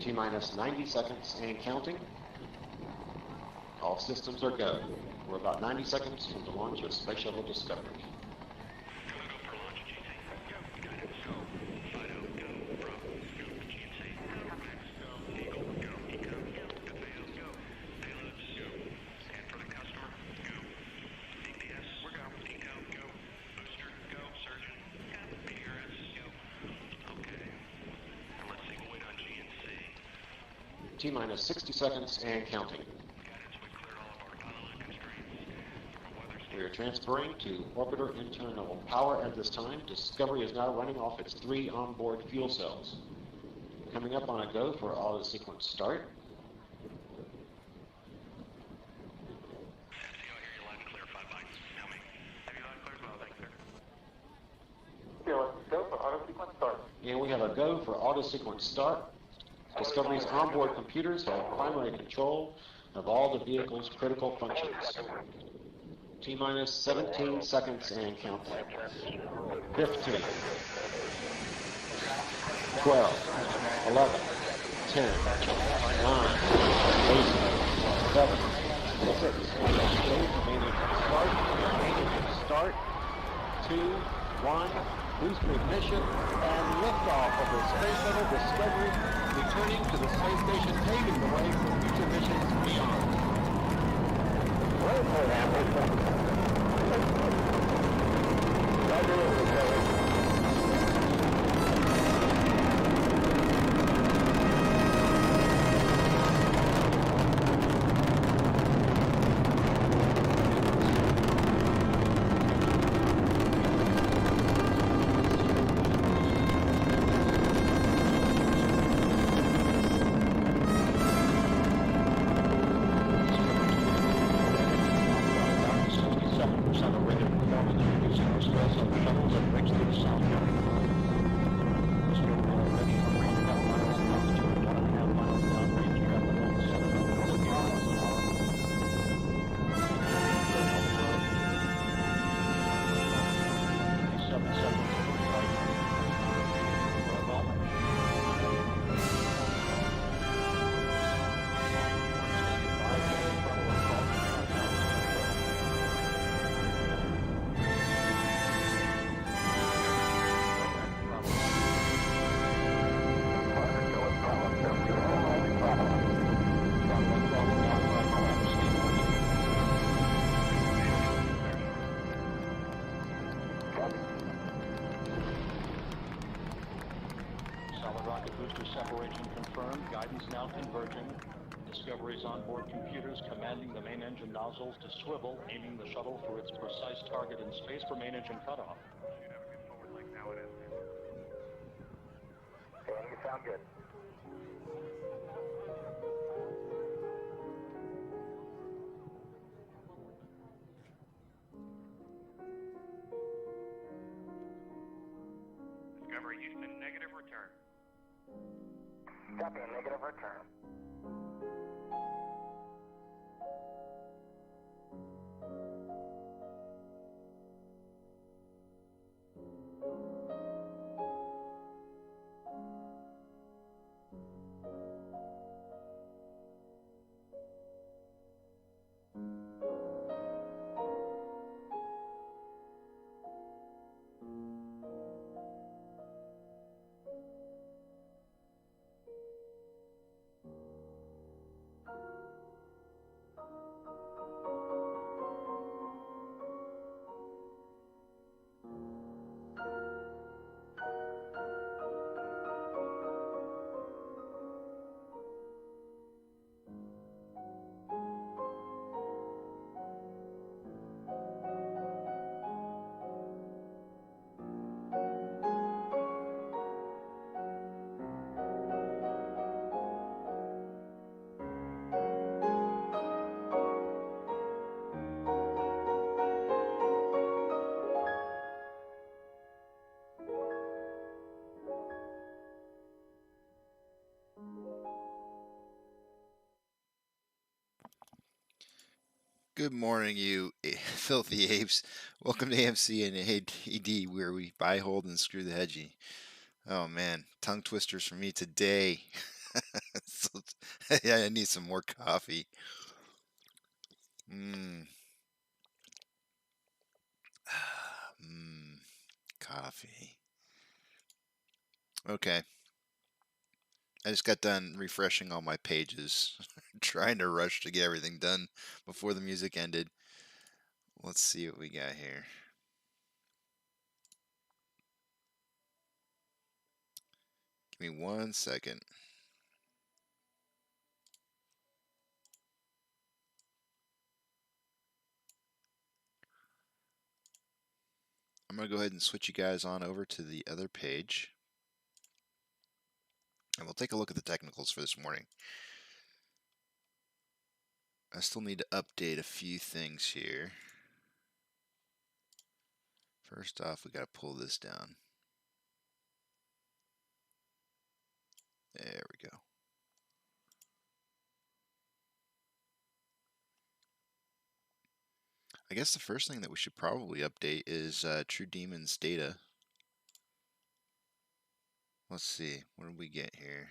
T-minus 90 seconds and counting. All systems are go. We're about 90 seconds from the launch of Space Shuttle Discovery. T-minus 60 seconds and counting. We are transferring to orbiter internal power at this time. Discovery is now running off its 3 onboard fuel cells. Coming up on a go for auto sequence start. And we have a go for auto sequence start. Discovery's onboard computers have primary control of all the vehicle's critical functions. T-minus 17 seconds and counting. 15, 12, 11, 10, 9, 8, 7, 6, start, 2, 1, booster ignition, and liftoff of the Space Shuttle Discovery, returning to the space station, paving the way for future missions beyond. Discovery's onboard computers commanding the main engine nozzles to swivel, aiming the shuttle for its precise target in space for main engine cutoff. Should have a good forward leg now it is. Okay, you sound good. Discovery Houston, negative return. Copy, negative return. Good morning, you filthy apes. Welcome to AMC ADD, where we buy, hold, and screw the hedging. Oh man, tongue twisters for me today. So, yeah, I need some more coffee. Coffee. Okay. I just got done refreshing all my pages, trying to rush to get everything done before the music ended. Let's see what we got here. Give me 1 second. I'm going to go ahead and switch you guys on over to the other page. And we'll take a look at the technicals for this morning. I still need to update a few things here. First off, we got to pull this down. There we go. I guess the first thing that we should probably update is True Demons data. Let's see, what did we get here?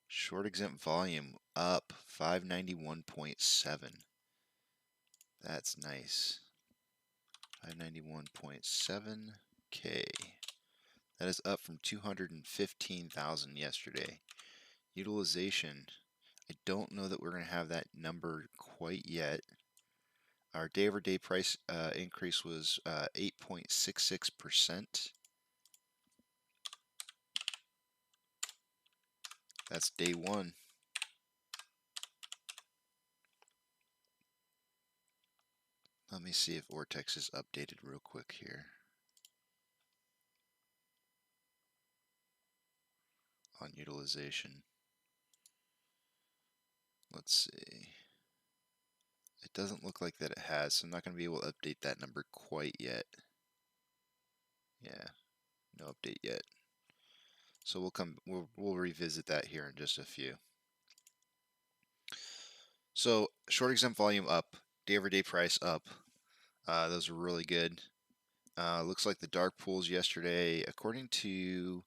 Short exempt volume up 591.7. That's nice. 591.7K. That is up from 215,000 yesterday. Utilization, I don't know that we're going to have that number quite yet. Our day-over-day price increase was 8.66%. That's day one. Let me see if Ortex is updated real quick here. On utilization. Let's see. It doesn't look like that it has, so I'm not going to be able to update that number quite yet. Yeah, no update yet. So we'll revisit that here in just a few. So short exempt volume up, day-over-day price up. Those are really good. Looks like the dark pools yesterday, according to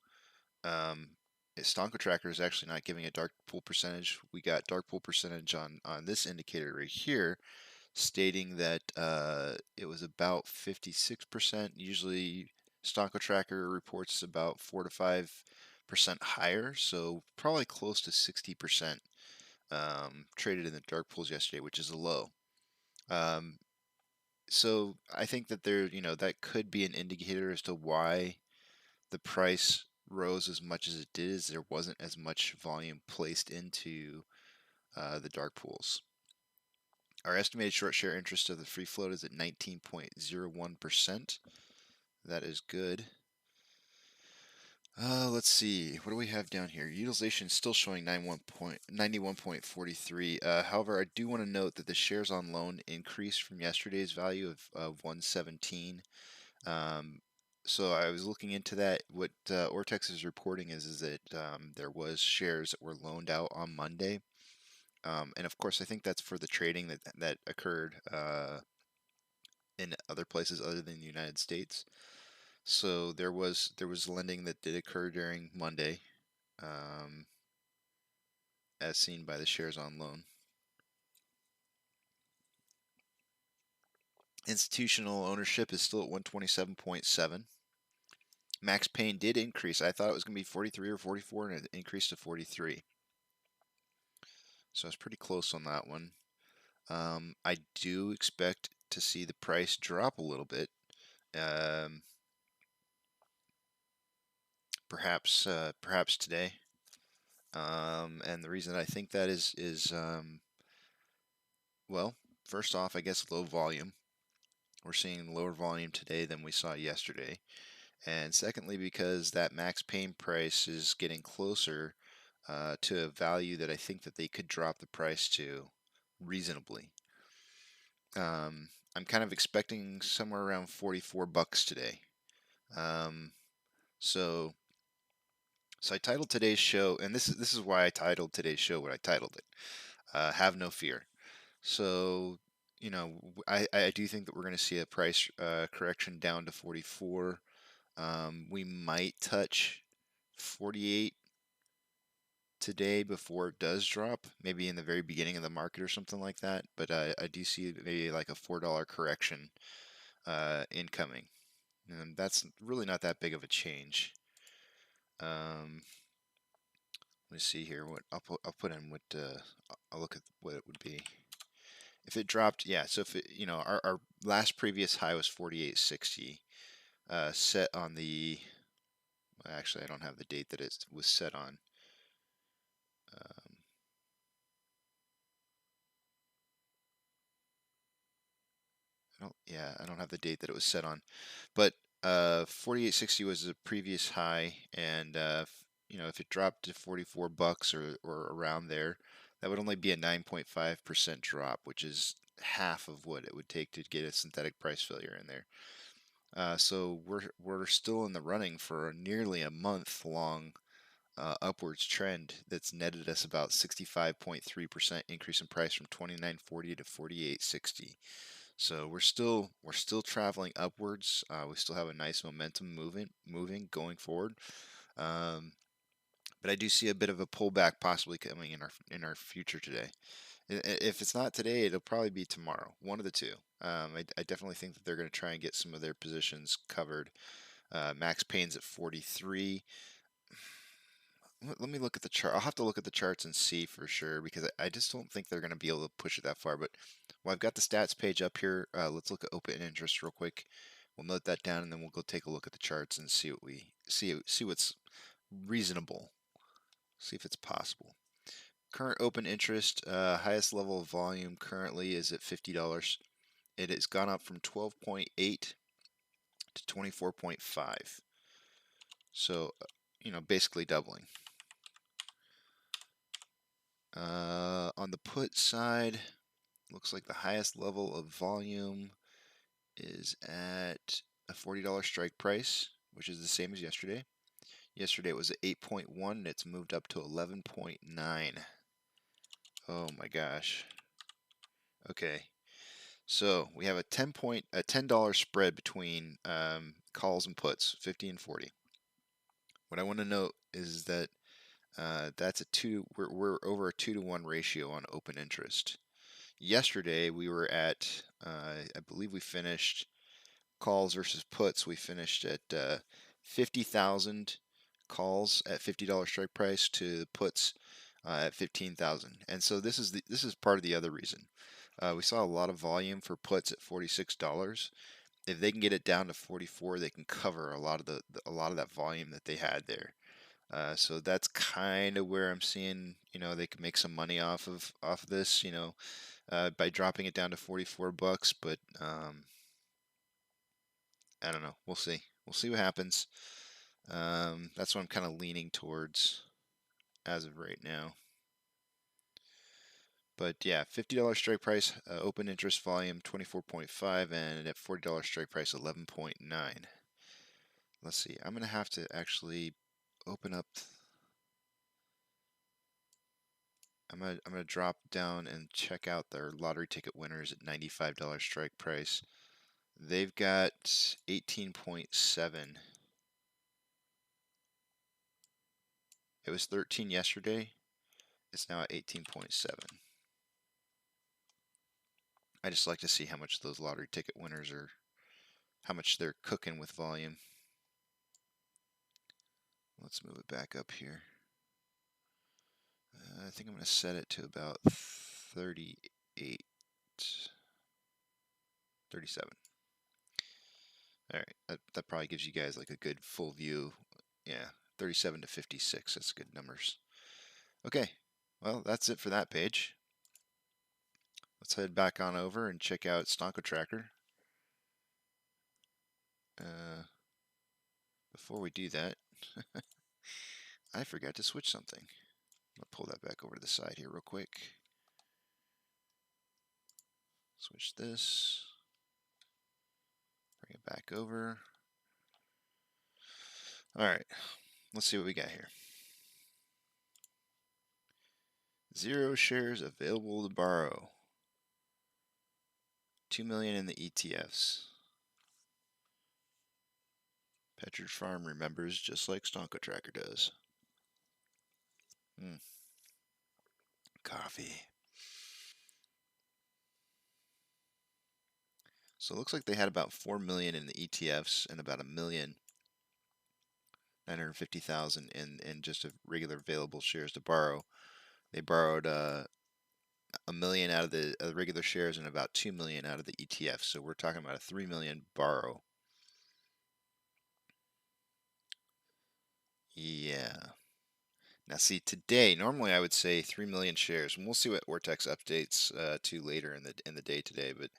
Stonk Tracker, is actually not giving a dark pool percentage. We got dark pool percentage on this indicator right here, stating that it was about 56%. Usually, Stonk Tracker reports about 4 to 5% higher, so probably close to 60% traded in the dark pools yesterday, which is a low. So I think that that could be an indicator as to why the price rose as much as it did, is there wasn't as much volume placed into the dark pools. Our estimated short share interest of the free float is at 19.01%. That is good. Let's see. What do we have down here? Utilization is still showing 91.43. However, I do want to note that the shares on loan increased from yesterday's value of 117. So I was looking into that. What Ortex is reporting is that there was shares that were loaned out on Monday. And of course, I think that's for the trading that occurred in other places other than the United States. So there was lending that did occur during Monday, as seen by the shares on loan. Institutional ownership is still at 127.7. Max Payne did increase. I thought it was going to be 43 or 44, and it increased to 43. So I was pretty close on that one. I do expect to see the price drop a little bit. Perhaps today. And the reason I think that is well, first off, I guess low volume. We're seeing lower volume today than we saw yesterday. And secondly, because that Max Payne price is getting closer to a value that I think that they could drop the price to reasonably. I'm kind of expecting somewhere around $44 today. So I titled today's show, and this is why I titled today's show what I titled it. Have no fear. So, you know, I do think that we're going to see a price correction down to 44. We might touch 48 today before it does drop, maybe in the very beginning of the market or something like that. But I do see maybe like a $4 correction incoming, and that's really not that big of a change. Let me see here. What I'll put in what I'll look at what it would be if it dropped. Yeah, so if it, you know, our last previous high was 48.60, set on the. Actually, I don't have the date that it was set on. Um, I don't have the date that it was set on, but 48.60 was the previous high, and you know, if it dropped to 44 bucks or around there, that would only be a 9.5% drop, which is half of what it would take to get a synthetic price failure in there. So we're still in the running for nearly a month long upwards trend that's netted us about 65.3% increase in price from 29.40 to 48.60. So we're still traveling upwards. We still have a nice momentum moving going forward. Um, but I do see a bit of a pullback possibly coming in our future today. If it's not today, it'll probably be tomorrow. One of the two. I definitely think that they're going to try and get some of their positions covered. Max Payne's at 43. Let me look at the chart. I'll have to look at the charts and see for sure because I just don't think they're going to be able to push it that far. But well, I've got the stats page up here. Let's look at open interest real quick. We'll note that down and then we'll go take a look at the charts and see what we see what's reasonable. See if it's possible. Current open interest, highest level of volume currently is at $50. It has gone up from 12.8 to 24.5. So, you know, basically doubling. On the put side, looks like the highest level of volume is at a $40 strike price, which is the same as yesterday. Yesterday it was at 8.1 and it's moved up to 11.9. Oh my gosh. Okay. So we have a $10 spread between calls and puts, 50 and 40. What I want to note is that that's we're over a 2-to-1 ratio on open interest. Yesterday we were at I believe we finished calls versus puts. We finished at 50,000 calls at $50 strike price to puts at 15,000. And so this is part of the other reason. We saw a lot of volume for puts at $46. If they can get it down to 44, they can cover a lot of that volume that they had there. So that's kind of where I'm seeing, you know, they can make some money off of this, you know, by dropping it down to 44 bucks. But I don't know. We'll see. We'll see what happens. That's what I'm kind of leaning towards as of right now. But yeah, $50 strike price, open interest volume 24.5, and at $40 strike price 11.9. Let's see. I'm gonna have to actually open up. I'm gonna drop down and check out their lottery ticket winners at $95 strike price. They've got 18.7. It was 13 yesterday. It's now at 18.7. I just like to see how much those lottery ticket winners are, how much they're cooking with volume. Let's move it back up here. I think I'm going to set it to about 38, 37. All right, that probably gives you guys like a good full view. Yeah, 37 to 56, that's good numbers. Okay, well, that's it for that page. Let's head back on over and check out Stonk Tracker. Before we do that, I forgot to switch something. I'll pull that back over to the side here real quick. Switch this. Bring it back over. All right, let's see what we got here. 0 shares available to borrow. 2 million in the ETFs. Petridge Farm remembers just like Stonk Tracker does. Coffee. So it looks like they had about 4 million in the ETFs and about 1,950,000 in just a regular available shares to borrow. They borrowed 1 million out of the regular shares and about 2 million out of the ETFs. So we're talking about a 3 million borrow. Yeah. Now see, today, normally I would say 3 million shares, and we'll see what Ortex updates to later in the day today, but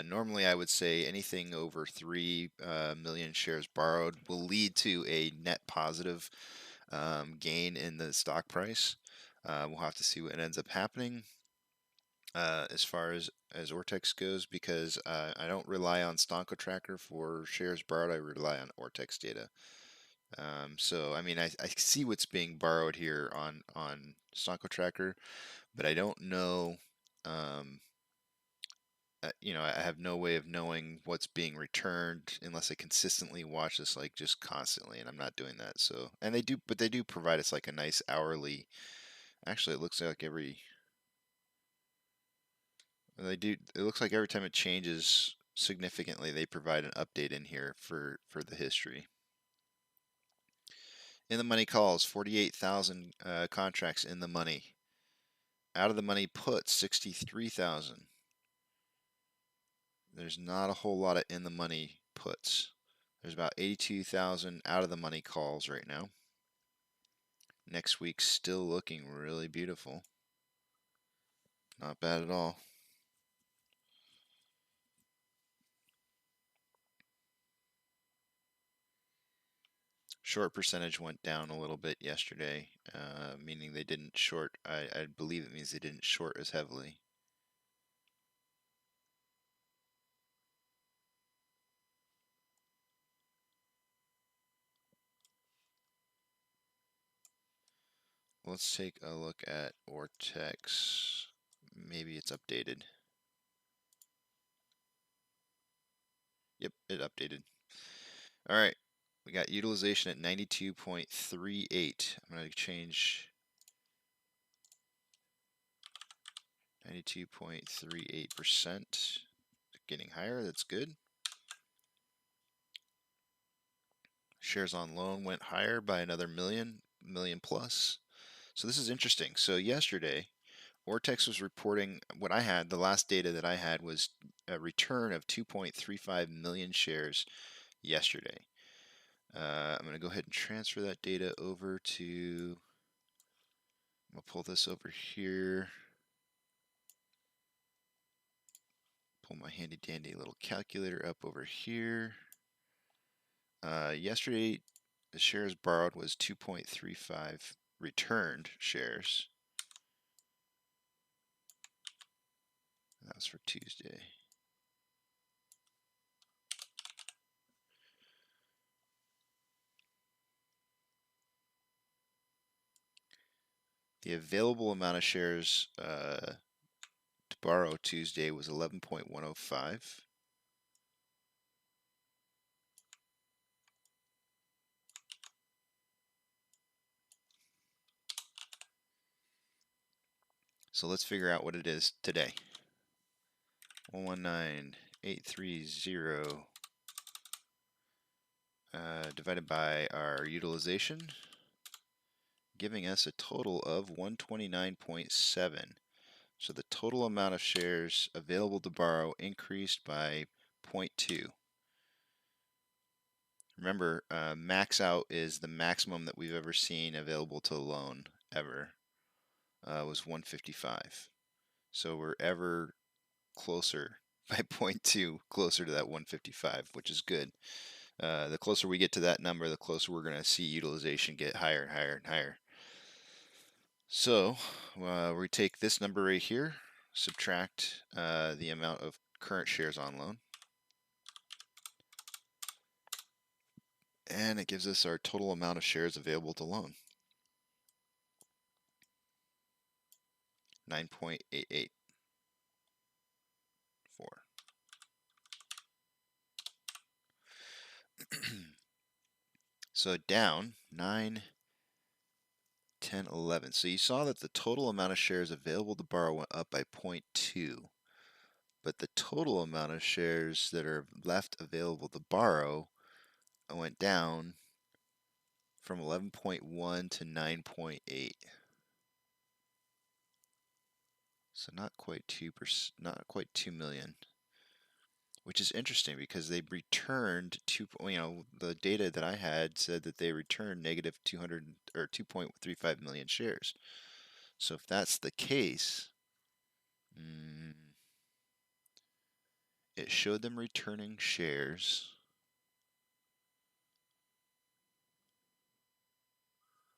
normally I would say anything over 3 million shares borrowed will lead to a net positive gain in the stock price. We'll have to see what ends up happening as far as Ortex goes, because I don't rely on Stonko Tracker for shares borrowed. I rely on Ortex data. So I mean, I see what's being borrowed here on Stonko Tracker, but I don't know. You know, I have no way of knowing what's being returned unless I consistently watch this, like just constantly, and I'm not doing that. So, and they do provide us like a nice hourly. Actually, it looks like they do. It looks like every time it changes significantly, they provide an update in here for the history. In the money calls, 48,000 contracts in the money. Out of the money puts, 63,000. There's not a whole lot of in the money puts. There's about 82,000 out of the money calls right now. Next week's still looking really beautiful. Not bad at all. Short percentage went down a little bit yesterday, meaning they didn't short. I believe it means they didn't short as heavily. Let's take a look at Ortex. Maybe it's updated. Yep, it updated. All right, we got utilization at 92.38. I'm going to change 92.38%. Getting higher, that's good. Shares on loan went higher by another million plus. So this is interesting. So yesterday, Ortex was reporting what I had, the last data that I had was a return of 2.35 million shares yesterday. I'm going to go ahead and transfer that data over to, I'm going to pull this over here. Pull my handy dandy little calculator up over here. Yesterday, the shares borrowed was 2.35 returned shares. That was for Tuesday. The available amount of shares to borrow Tuesday was 11.105. So let's figure out what it is today. 119,830 divided by our utilization, giving us a total of 129.7. So the total amount of shares available to borrow increased by 0.2. Remember, max out is the maximum that we've ever seen available to loan ever. Was 155. So we're ever closer by 0.2 closer to that 155, which is good. The closer we get to that number, the closer we're going to see utilization get higher and higher and higher. So we take this number right here, subtract the amount of current shares on loan, and it gives us our total amount of shares available to loan. 9.884. So down 9, 10, 11. So you saw that the total amount of shares available to borrow went up by 0.2, but the total amount of shares that are left available to borrow went down from 11.1 to 9.8. So not quite 2%, not quite 2 million, which is interesting because they returned the data that I had said that they returned negative 200 or 2.35 million shares. So if that's the case, it showed them returning shares,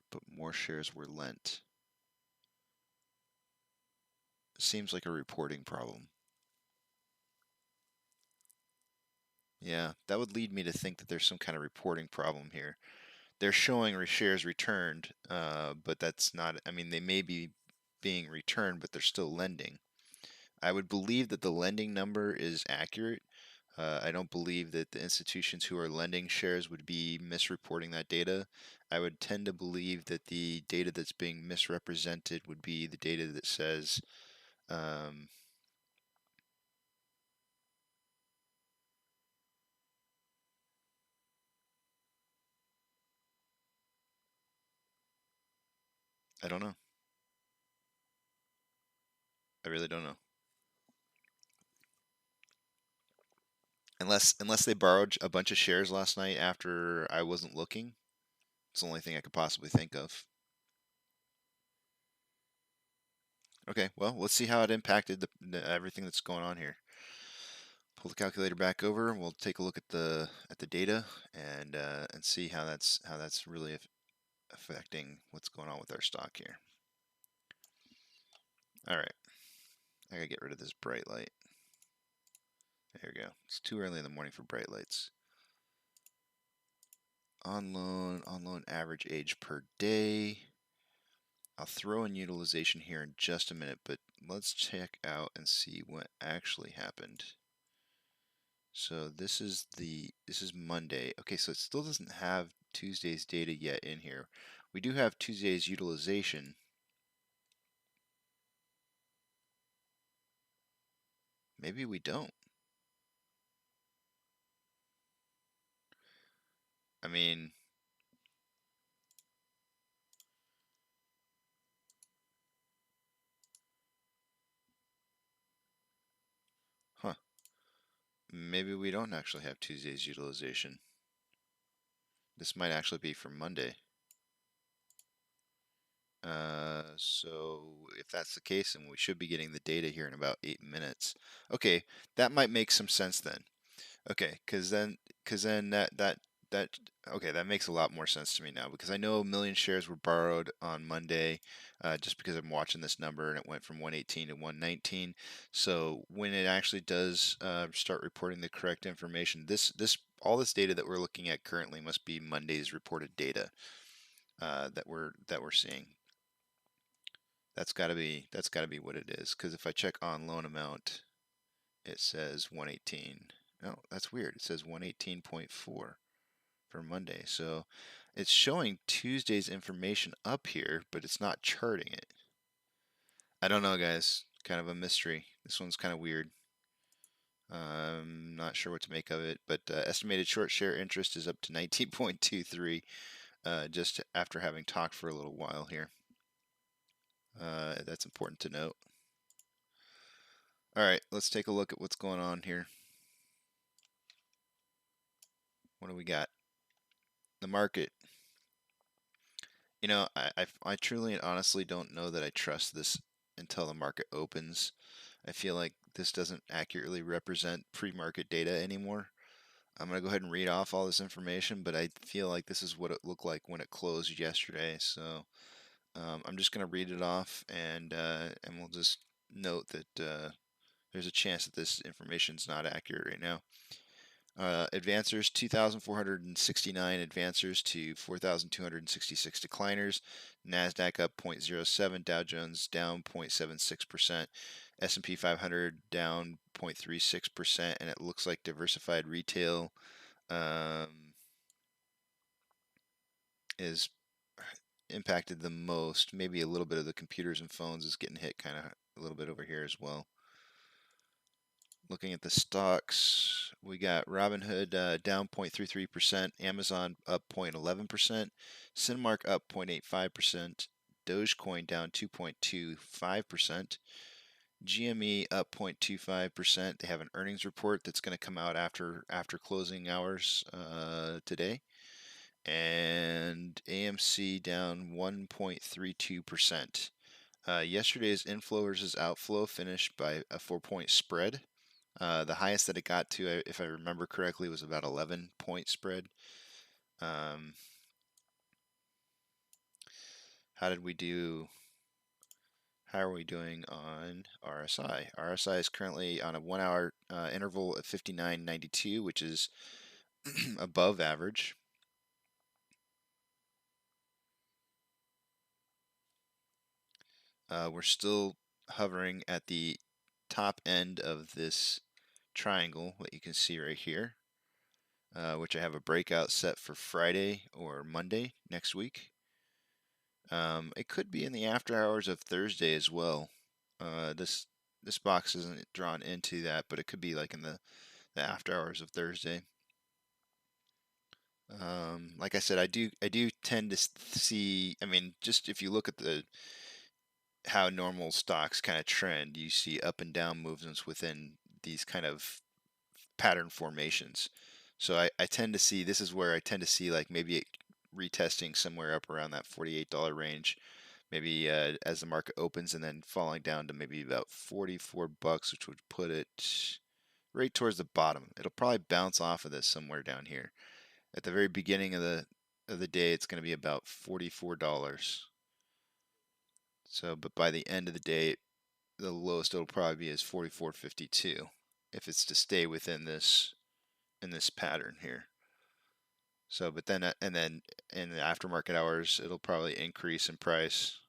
but more shares were lent. Seems like a reporting problem. Yeah, that would lead me to think that there's some kind of reporting problem here. They're showing shares returned, but that's not, I mean, they may be being returned, but they're still lending. I would believe that the lending number is accurate. I don't believe that the institutions who are lending shares would be misreporting that data. I would tend to believe that the data that's being misrepresented would be the data that says, I don't know. I really don't know. Unless they borrowed a bunch of shares last night after I wasn't looking. It's the only thing I could possibly think of. Okay, well, let's see how it impacted everything that's going on here. Pull the calculator back over, and we'll take a look at the data and see how that's really affecting what's going on with our stock here. All right, I gotta get rid of this bright light. There we go. It's too early in the morning for bright lights. On loan average age per day. I'll throw in utilization here in just a minute, but let's check out and see what actually happened. So this is Monday. Okay, so it still doesn't have Tuesday's data yet in here. We do have Tuesday's utilization. Maybe we don't. I mean, huh. Maybe we don't actually have Tuesday's utilization. This might actually be from Monday. So if that's the case, then we should be getting the data here in about 8 minutes. Okay, that might make some sense then. Okay, because then okay, that makes a lot more sense to me now, because I know 1 million shares were borrowed on Monday, just because I'm watching this number and it went from 118 to 119. So when it actually does start reporting the correct information, all this data that we're looking at currently must be Monday's reported data that we're seeing. That's got to be what it is, because if I check on loan amount, it says 118. No, that's weird. It says 118.4 for Monday. So it's showing Tuesday's information up here, but it's not charting it. I don't know, guys. Kind of a mystery. This one's kind of weird. I'm not sure what to make of it, but estimated short share interest is up to 19.23 just after having talked for a little while here. That's important to note. All right, let's take a look at what's going on here. What do we got? The market. You know, I truly and honestly don't know that I trust this until the market opens. I feel like this doesn't accurately represent pre-market data anymore. I'm going to go ahead and read off all this information, but I feel like this is what it looked like when it closed yesterday. So I'm just going to read it off, and we'll just note that there's a chance that this information is not accurate right now. Advancers 2,469 advancers to 4,266 decliners. Nasdaq up 0.07, Dow Jones down 0.76%, S&P 500 down 0.36%, and it looks like diversified retail is impacted the most. Maybe a little bit of the computers and phones is getting hit kind of a little bit over here as well. Looking at the stocks, we got Robinhood down 0.33%, Amazon up 0.11%, Cinemark up 0.85%, Dogecoin down 2.25%, GME up 0.25%. They have an earnings report that's going to come out after closing hours today. And AMC down 1.32%. Yesterday's inflow versus outflow finished by a 4-point spread. The highest that it got to, if I remember correctly, was about 11-point spread. How did we do? How are we doing on RSI? RSI is currently on a 1-hour interval at 59.92, which is above average. We're still hovering at the top end of this triangle that you can see right here, which I have a breakout set for Friday or Monday next week. It could be in the after hours of Thursday as well. This box isn't drawn into that, but it could be like in the after hours of Thursday. Like I said, I do tend to see. I mean, just if you look at how normal stocks kind of trend, you see up and down movements within these kind of pattern formations. So I tend to see, this is where I tend to see like maybe it retesting somewhere up around that $48 range, maybe as the market opens, and then falling down to maybe about 44 bucks, which would put it right towards the bottom. It'll probably bounce off of this somewhere down here. At the very beginning of the day, it's going to be about $44. So, but by the end of the day, the lowest it'll probably be is 44.52 if it's to stay within this pattern here. So, but then and then in the aftermarket hours, it'll probably increase in price.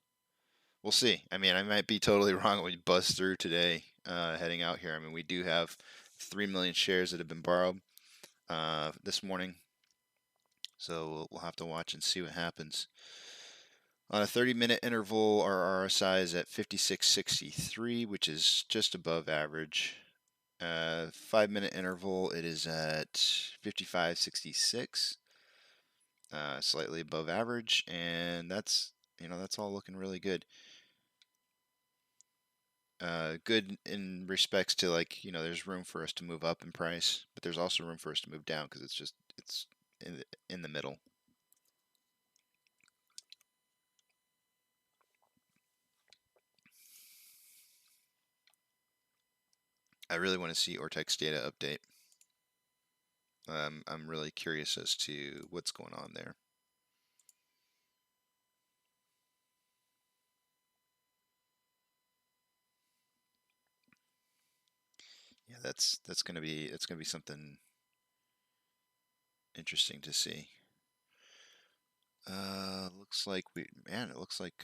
We'll see. I mean, I might be totally wrong. We buzz through today, heading out here. I mean, we do have 3 million shares that have been borrowed this morning. So we'll have to watch and see what happens. On a 30-minute interval, our RSI is at 56.63, which is just above average. 5-minute interval, it is at 55.66, slightly above average, and that's all looking really good. Good in respects to, like, there's room for us to move up in price, but there's also room for us to move down because it's in the middle. I really want to see Ortex data update. I'm really curious as to what's going on there. Yeah, that's gonna be something interesting to see. Looks like it looks like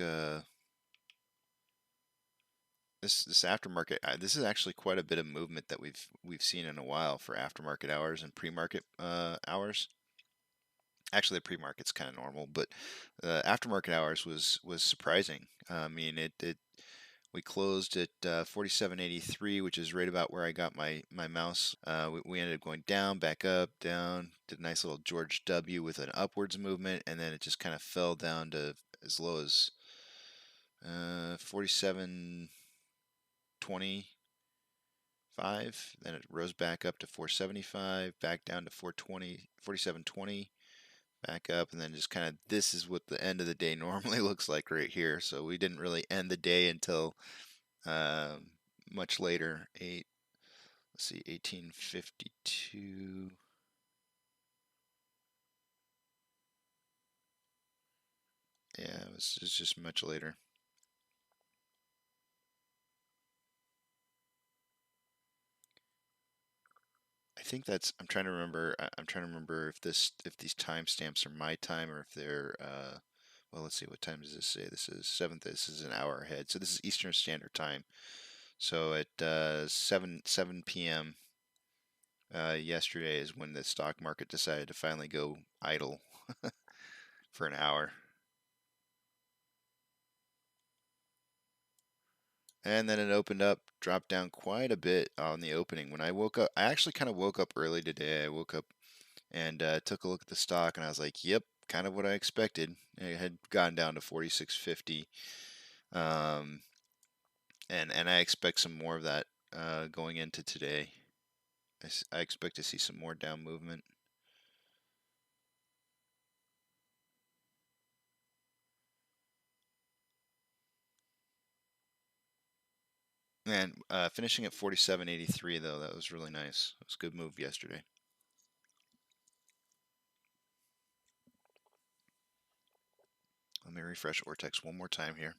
this aftermarket. This is actually quite a bit of movement that we've seen in a while for aftermarket hours and pre-market hours. Actually, the pre-market's kind of normal, but aftermarket hours was surprising. I mean, we closed at 47.83, which is right about where I got my mouse. We ended up going down, back up, down. Did a nice little George W with an upwards movement, and then it just kind of fell down to as low as 47.25. Then it rose back up to 475, back down to 47.20. Back up, and then just kind of, this is what the end of the day normally looks like right here. So we didn't really end the day until much later. 1852. Yeah, it was just much later. I think that's, I'm trying to remember if these timestamps are my time or if they're well, let's see, what time does this say? This is 7th. This is an hour ahead. So this is Eastern Standard Time. So at 7 p.m. Yesterday is when the stock market decided to finally go idle for an hour. And then it opened up, dropped down quite a bit on the opening. When I woke up, I actually kind of woke up early today. I woke up and took a look at the stock, and I was like, yep, kind of what I expected. It had gone down to 46.50. And I expect some more of that going into today. I expect to see some more down movement. And finishing at 47.83 though, that was really nice. It was a good move yesterday. Let me refresh Ortex one more time here.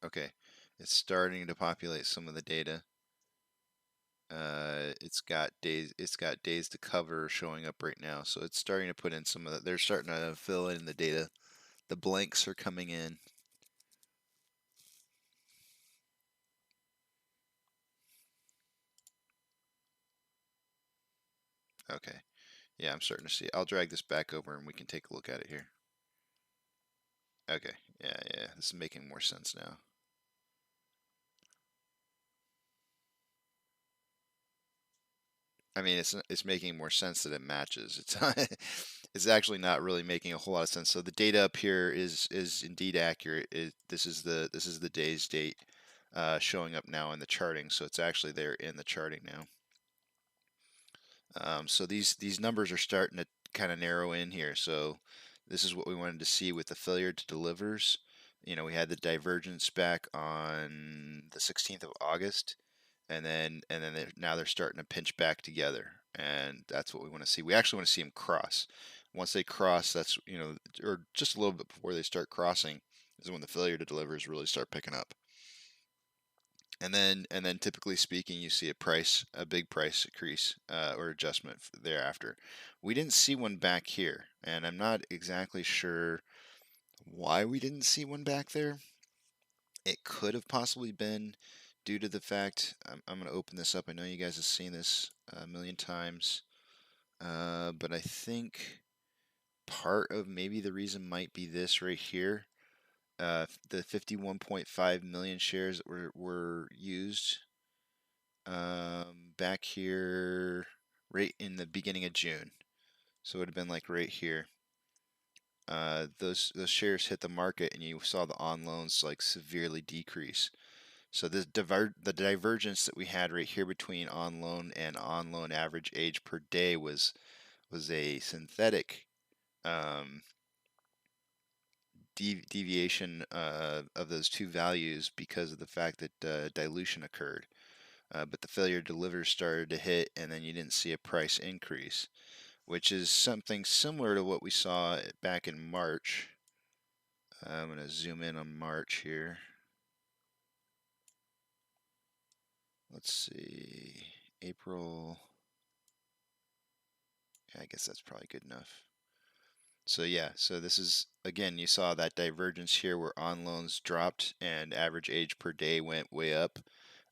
Okay, it's starting to populate some of the data. It's got days to cover showing up right now, so it's starting to put in some of that. They're starting to fill in the data. The blanks are coming in. Okay, yeah, I'm starting to see it. I'll drag this back over and we can take a look at it here. Okay, yeah, this is making more sense now. I mean, it's making more sense that it matches. It's actually not really making a whole lot of sense. So the data up here is indeed accurate. This is the day's date showing up now in the charting. So it's actually there in the charting now. So these numbers are starting to kind of narrow in here. So this is what we wanted to see with the failure to delivers. You know, we had the divergence back on the 16th of August. And then now they're starting to pinch back together, and that's what we want to see. We actually want to see them cross. Once they cross, that's, you know, or just a little bit before they start crossing, is when the failure to delivers really start picking up. And then typically speaking, you see a big price increase or adjustment thereafter. We didn't see one back here, and I'm not exactly sure why we didn't see one back there. It could have possibly been due to the fact, I'm going to open this up. I know you guys have seen this a million times, but I think part of maybe the reason might be this right here. The 51.5 million shares that were used back here right in the beginning of June. So it would have been like right here. Those shares hit the market, and you saw the on loans like severely decrease. So the divergence that we had right here between on loan and on loan average age per day was a synthetic deviation of those two values because of the fact that dilution occurred. But the failure to deliver started to hit, and then you didn't see a price increase, which is something similar to what we saw back in March. I'm going to zoom in on March here. Let's see, April. Yeah, I guess that's probably good enough. So yeah, so this is, again, you saw that divergence here where on loans dropped and average age per day went way up.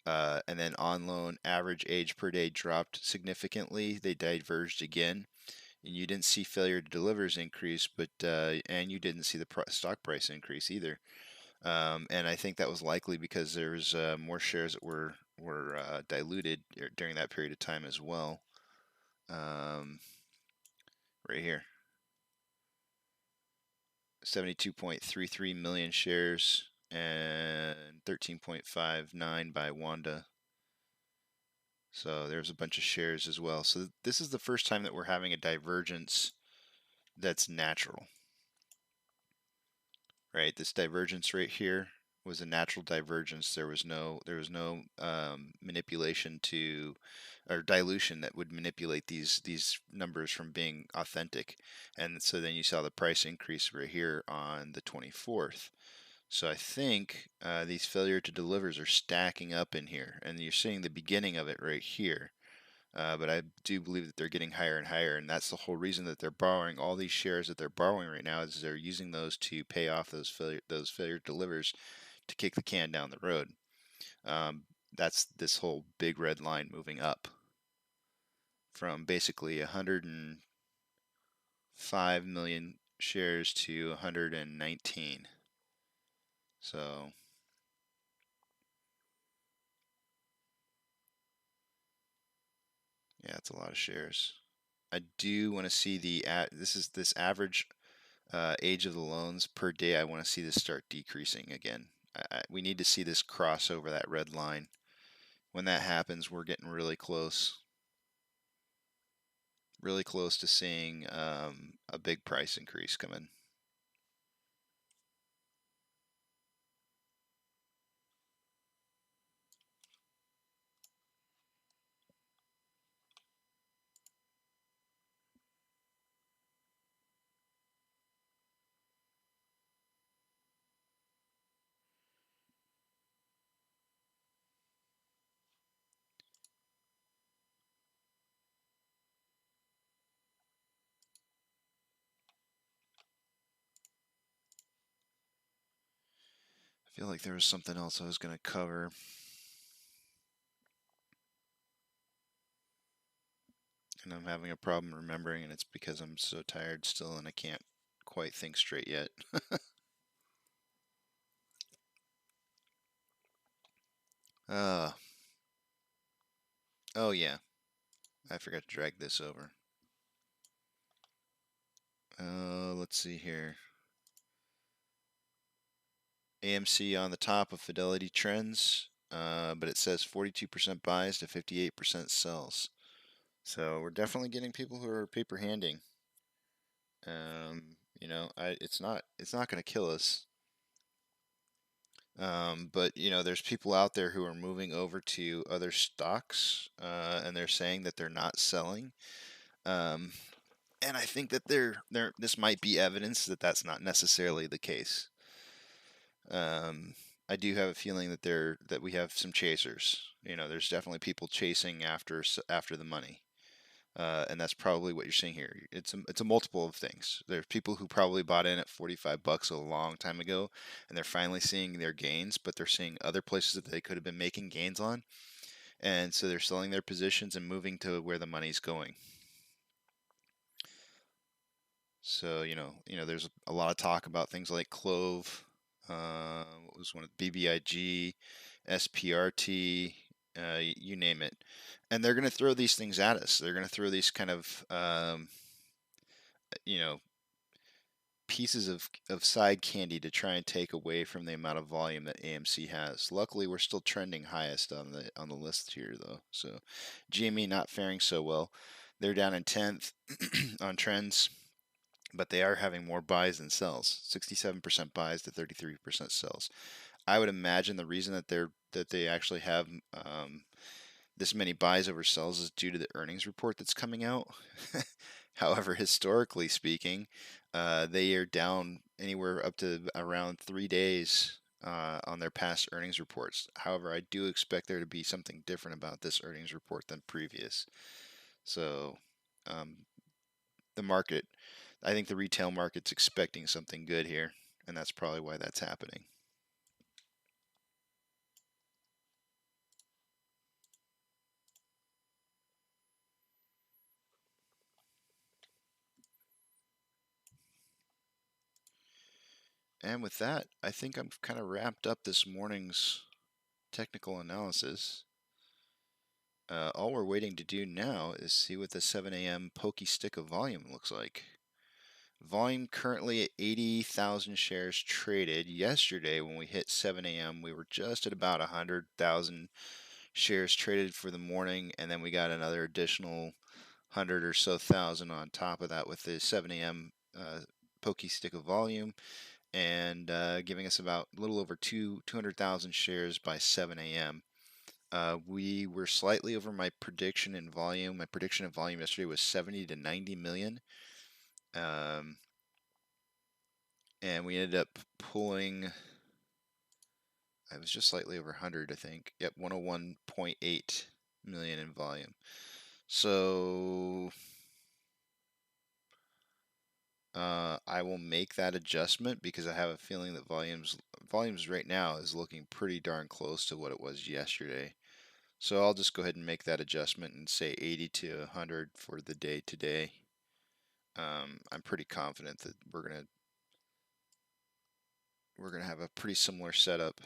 And then on loan average age per day dropped significantly. They diverged again. And you didn't see failure to delivers increase, but and you didn't see the stock price increase either. And I think that was likely because there was more shares that were diluted during that period of time as well. Right here, 72.33 million shares and 13.59 by Wanda. So there's a bunch of shares as well. So this is the first time that we're having a divergence that's natural. Right, this divergence right here was a natural divergence. There was no manipulation to or dilution that would manipulate these numbers from being authentic. And so then you saw the price increase right here on the 24th. So I think these failure to delivers are stacking up in here, and you're seeing the beginning of it right here. But I do believe that they're getting higher and higher, and that's the whole reason that they're borrowing all these shares that they're borrowing right now is they're using those to pay off those failure delivers to kick the can down the road. that's this whole big red line moving up from basically 105 million shares to 119. So yeah, it's a lot of shares. I do want to see this average age of the loans per day. I want to see this start decreasing again. We need to see this cross over that red line. When that happens, we're getting really close to seeing a big price increase come in. I feel like there was something else I was going to cover. And I'm having a problem remembering, and it's because I'm so tired still and I can't quite think straight yet. uh, oh, yeah. I forgot to drag this over. Let's see here. AMC on the top of Fidelity Trends, but it says 42% buys to 58% sells. So we're definitely getting people who are paper handing. It's not going to kill us. But there's people out there who are moving over to other stocks, and they're saying that they're not selling. And I think that this might be evidence that that's not necessarily the case. I do have a feeling that we have some chasers. There's definitely people chasing after the money. And that's probably what you're seeing here. It's a multiple of things. There's people who probably bought in at $45 a long time ago, and they're finally seeing their gains, but they're seeing other places that they could have been making gains on, and so they're selling their positions and moving to where the money's going. So there's a lot of talk about things like Clove, what was one of BBIG, SPRT, you name it, and they're going to throw these things at us. They're going to throw these kind of pieces of side candy to try and take away from the amount of volume that AMC has. Luckily, we're still trending highest on the list here, though. So GME not faring so well. They're down in 10th on trends, but they are having more buys than sells. 67% buys to 33% sells. I would imagine the reason that they actually have this many buys over sells is due to the earnings report that's coming out. However, historically speaking, they are down anywhere up to around 3 days on their past earnings reports. However, I do expect there to be something different about this earnings report than previous. So, the market, I think the retail market's expecting something good here, and that's probably why that's happening. And with that, I think I'm kind of wrapped up this morning's technical analysis. All we're waiting to do now is see what the 7 a.m. pokey stick of volume looks like. Volume currently at 80,000 shares traded. Yesterday, when we hit 7 a.m., we were just at about 100,000 shares traded for the morning, and then we got another additional 100 or so thousand on top of that with the 7 a.m. Pokey stick of volume, and giving us about a little over 200,000 shares by 7 a.m. We were slightly over my prediction in volume. My prediction of volume yesterday was 70 to 90 million. And we ended up pulling, I was just slightly over 100, I think. Yep, 101.8 million in volume. So I will make that adjustment because I have a feeling that volumes right now is looking pretty darn close to what it was yesterday. So I'll just go ahead and make that adjustment and say 80 to 100 for the day today. I'm pretty confident that we're gonna have a pretty similar setup.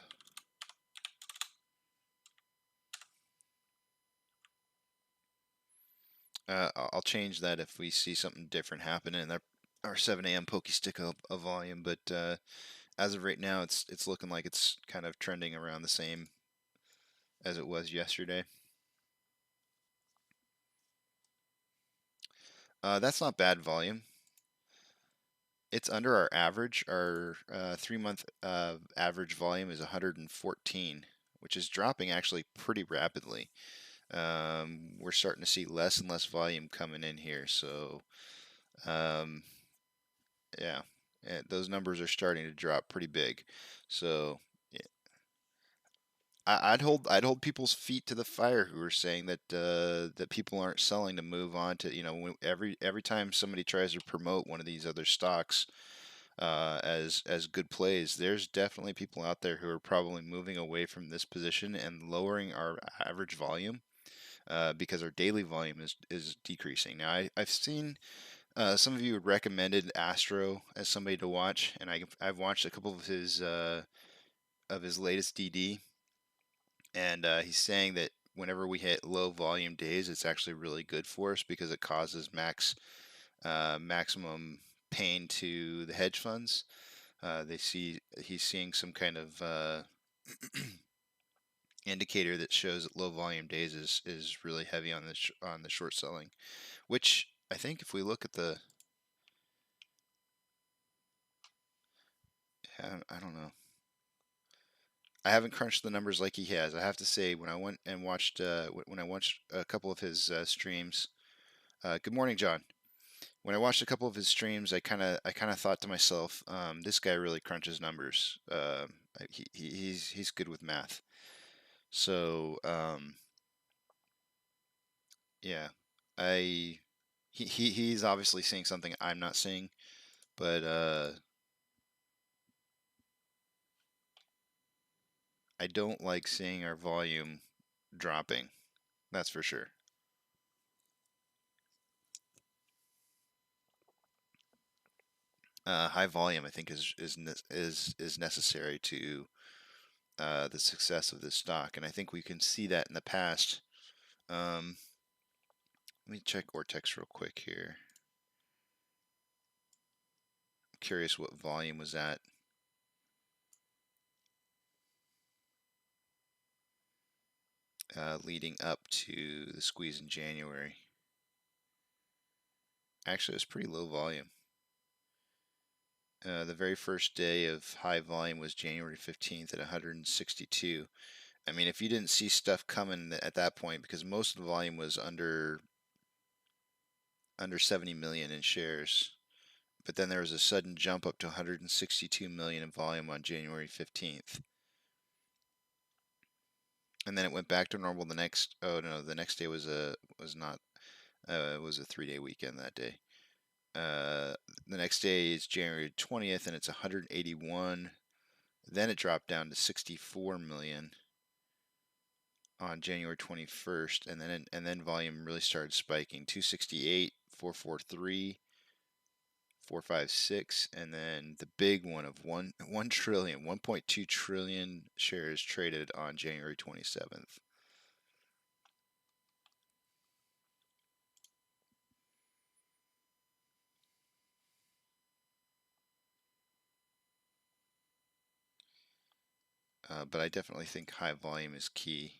I'll change that if we see something different happen in our 7 a.m. pokey stick of volume, but as of right now, it's looking like it's kind of trending around the same as it was yesterday. That's not bad volume. It's under our average. Our 3-month average volume is 114, which is dropping actually pretty rapidly. We're starting to see less and less volume coming in here, so yeah, those numbers are starting to drop pretty big. So yeah, I'd hold people's feet to the fire who are saying that that people aren't selling to move on to, you know, every time somebody tries to promote one of these other stocks as good plays, there's definitely people out there who are probably moving away from this position and lowering our average volume because our daily volume is decreasing. Now I've seen some of you recommended Astro as somebody to watch, and I've watched a couple of his latest DD, and he's saying that whenever we hit low volume days, it's actually really good for us because it causes maximum pain to the hedge funds. He's seeing some kind of indicator that shows that low volume days is really heavy on on the short selling, which I think if we look at the I don't know. I haven't crunched the numbers like he has. I have to say, when I went and watched when I watched a couple of his streams. Good morning, John. When I watched a couple of his streams, I kind of thought to myself, this guy really crunches numbers. He's good with math. So yeah, I he's obviously seeing something I'm not seeing, but I don't like seeing our volume dropping. That's for sure. High volume, I think, is necessary to the success of this stock, and I think we can see that in the past. Let me check Ortex real quick here. I'm curious what volume was at. Leading up to the squeeze in January. Actually, it was pretty low volume. The very first day of high volume was January 15th at 162. I mean, if you didn't see stuff coming at that point, because most of the volume was under 70 million in shares, but then there was a sudden jump up to 162 million in volume on January 15th. And then it went back to normal the next. Oh no, the next day was not. It was a 3-day weekend that day. The next day is January 20th, and it's 181. Then it dropped down to 64 million on January 21st, and then volume really started spiking. 268, 443, 456, and then the big one of 1 trillion, 1.2 trillion shares traded on January 27th. But I definitely think high volume is key.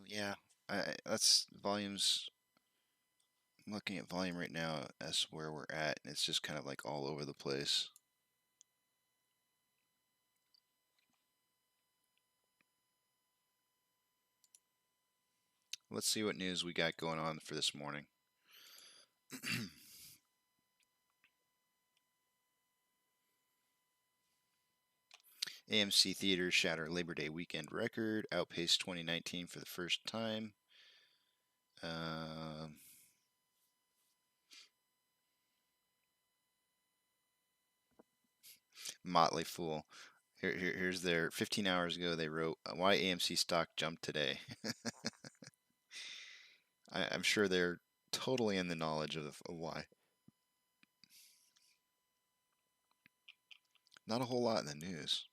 Yeah, that's volumes. I'm looking at volume right now as where we're at, and it's just kind of like all over the place. Let's see what news we got going on for this morning. AMC theaters shatter Labor Day weekend record, outpaced 2019 for the first time. Motley Fool. Here's their 15 hours ago. They wrote, "Why AMC stock jumped today." I'm sure they're totally in the knowledge of why. Not a whole lot in the news.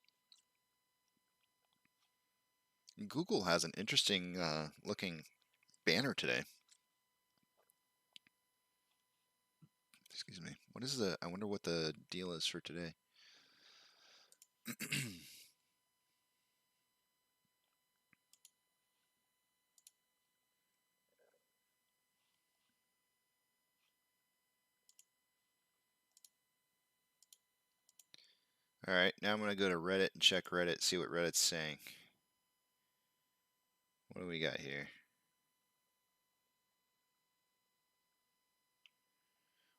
Google has an interesting looking banner today. Excuse me. What is the? I wonder what the deal is for today. All right, now I'm going to go to Reddit and check Reddit, see what Reddit's saying. What do we got here?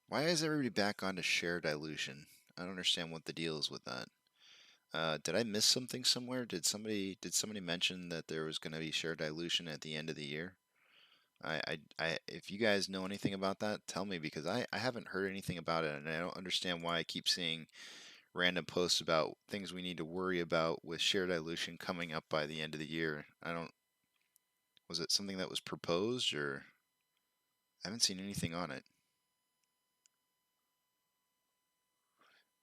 Why is everybody back onto share dilution? I don't understand what the deal is with that. Did I miss something somewhere? Did somebody mention that there was going to be share dilution at the end of the year? If you guys know anything about that, tell me, because I haven't heard anything about it, and I don't understand why I keep seeing random posts about things we need to worry about with share dilution coming up by the end of the year. Was it something that was proposed, or I haven't seen anything on it.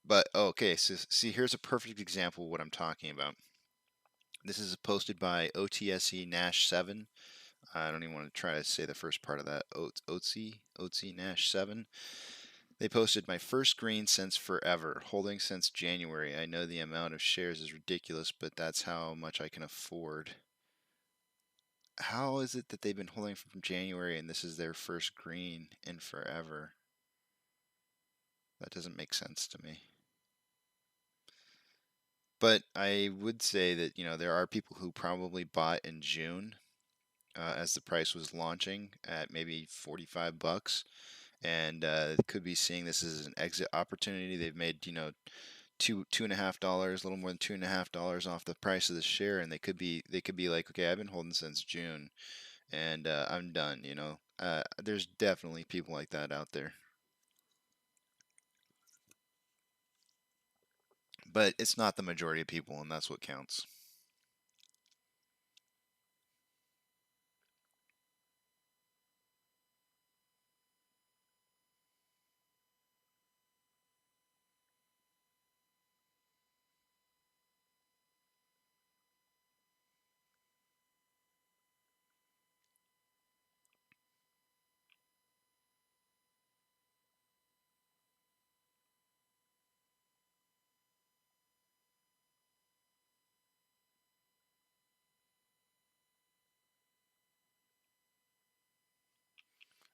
But okay, so see, here's a perfect example of what I'm talking about. This is posted by OTSE Nash 7. I don't even want to try to say the first part of that. OTSE Nash 7. They posted, "My first green since forever, holding since January. I know the amount of shares is ridiculous, but that's how much I can afford." How is it that they've been holding from January and this is their first green in forever? That doesn't make sense to me. But I would say that, there are people who probably bought in June as the price was launching at maybe $45, and could be seeing this as an exit opportunity. They've made, $2.50, a little more than $2.50 off the price of the share, and they could be like, okay, I've been holding since June, and I'm done. There's definitely people like that out there. But it's not the majority of people, and that's what counts.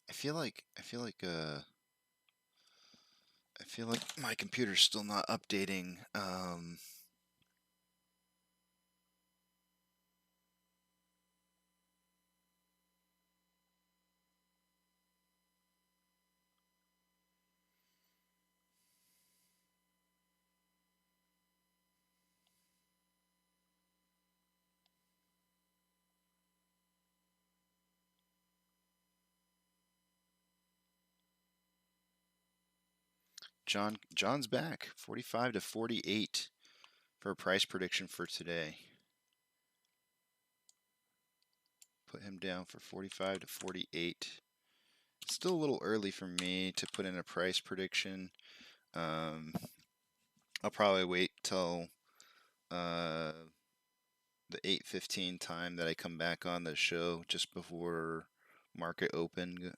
I feel like my computer's still not updating. John's back, 45 to 48 for a price prediction for today. Put him down for 45 to 48. It's still a little early for me to put in a price prediction. I'll probably wait till the 8:15 time that I come back on the show, just before market open.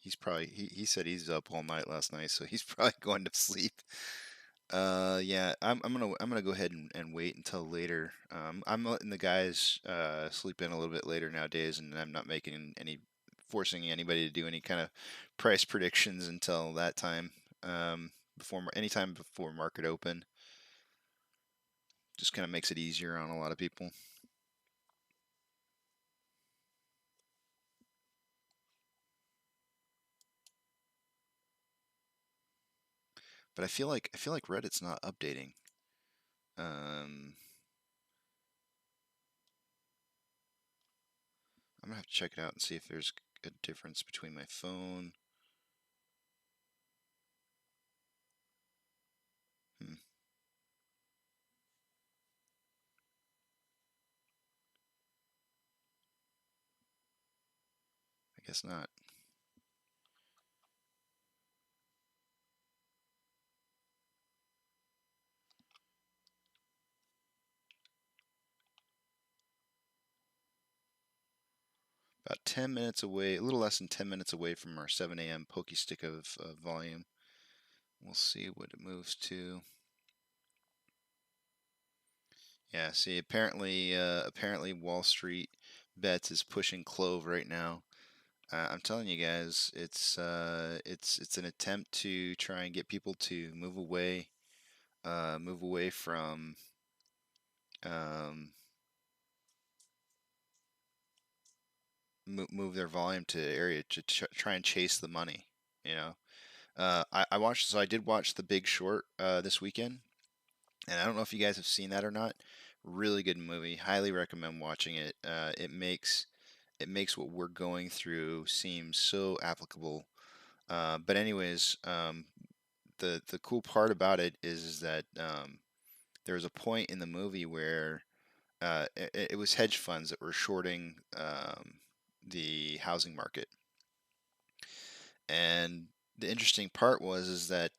He's probably he said he's up all night last night, so he's probably going to sleep. Yeah, I'm gonna go ahead and wait until later. I'm letting the guys sleep in a little bit later nowadays, and I'm not forcing anybody to do any kind of price predictions until that time. Anytime before market open, just kind of makes it easier on a lot of people. but I feel like Reddit's not updating. I'm gonna have to check it out and see if there's a difference between my phone. Hmm. I guess not. About 10 minutes away, a little less than 10 minutes away from our 7 a.m. pokey stick of volume. We'll see what it moves to. Yeah, see, apparently Wall Street Bets is pushing Clove right now. I'm telling you guys, it's an attempt to try and get people to move away from um, move their volume to area to try and chase the money. You know, I watched, so I did watch The Big Short this weekend, and I don't know if you guys have seen that or not. Really good movie. Highly recommend watching it. It makes what we're going through seem so applicable. But anyways, the cool part about it is that there was a point in the movie where it was hedge funds that were shorting the housing market, and the interesting part was is that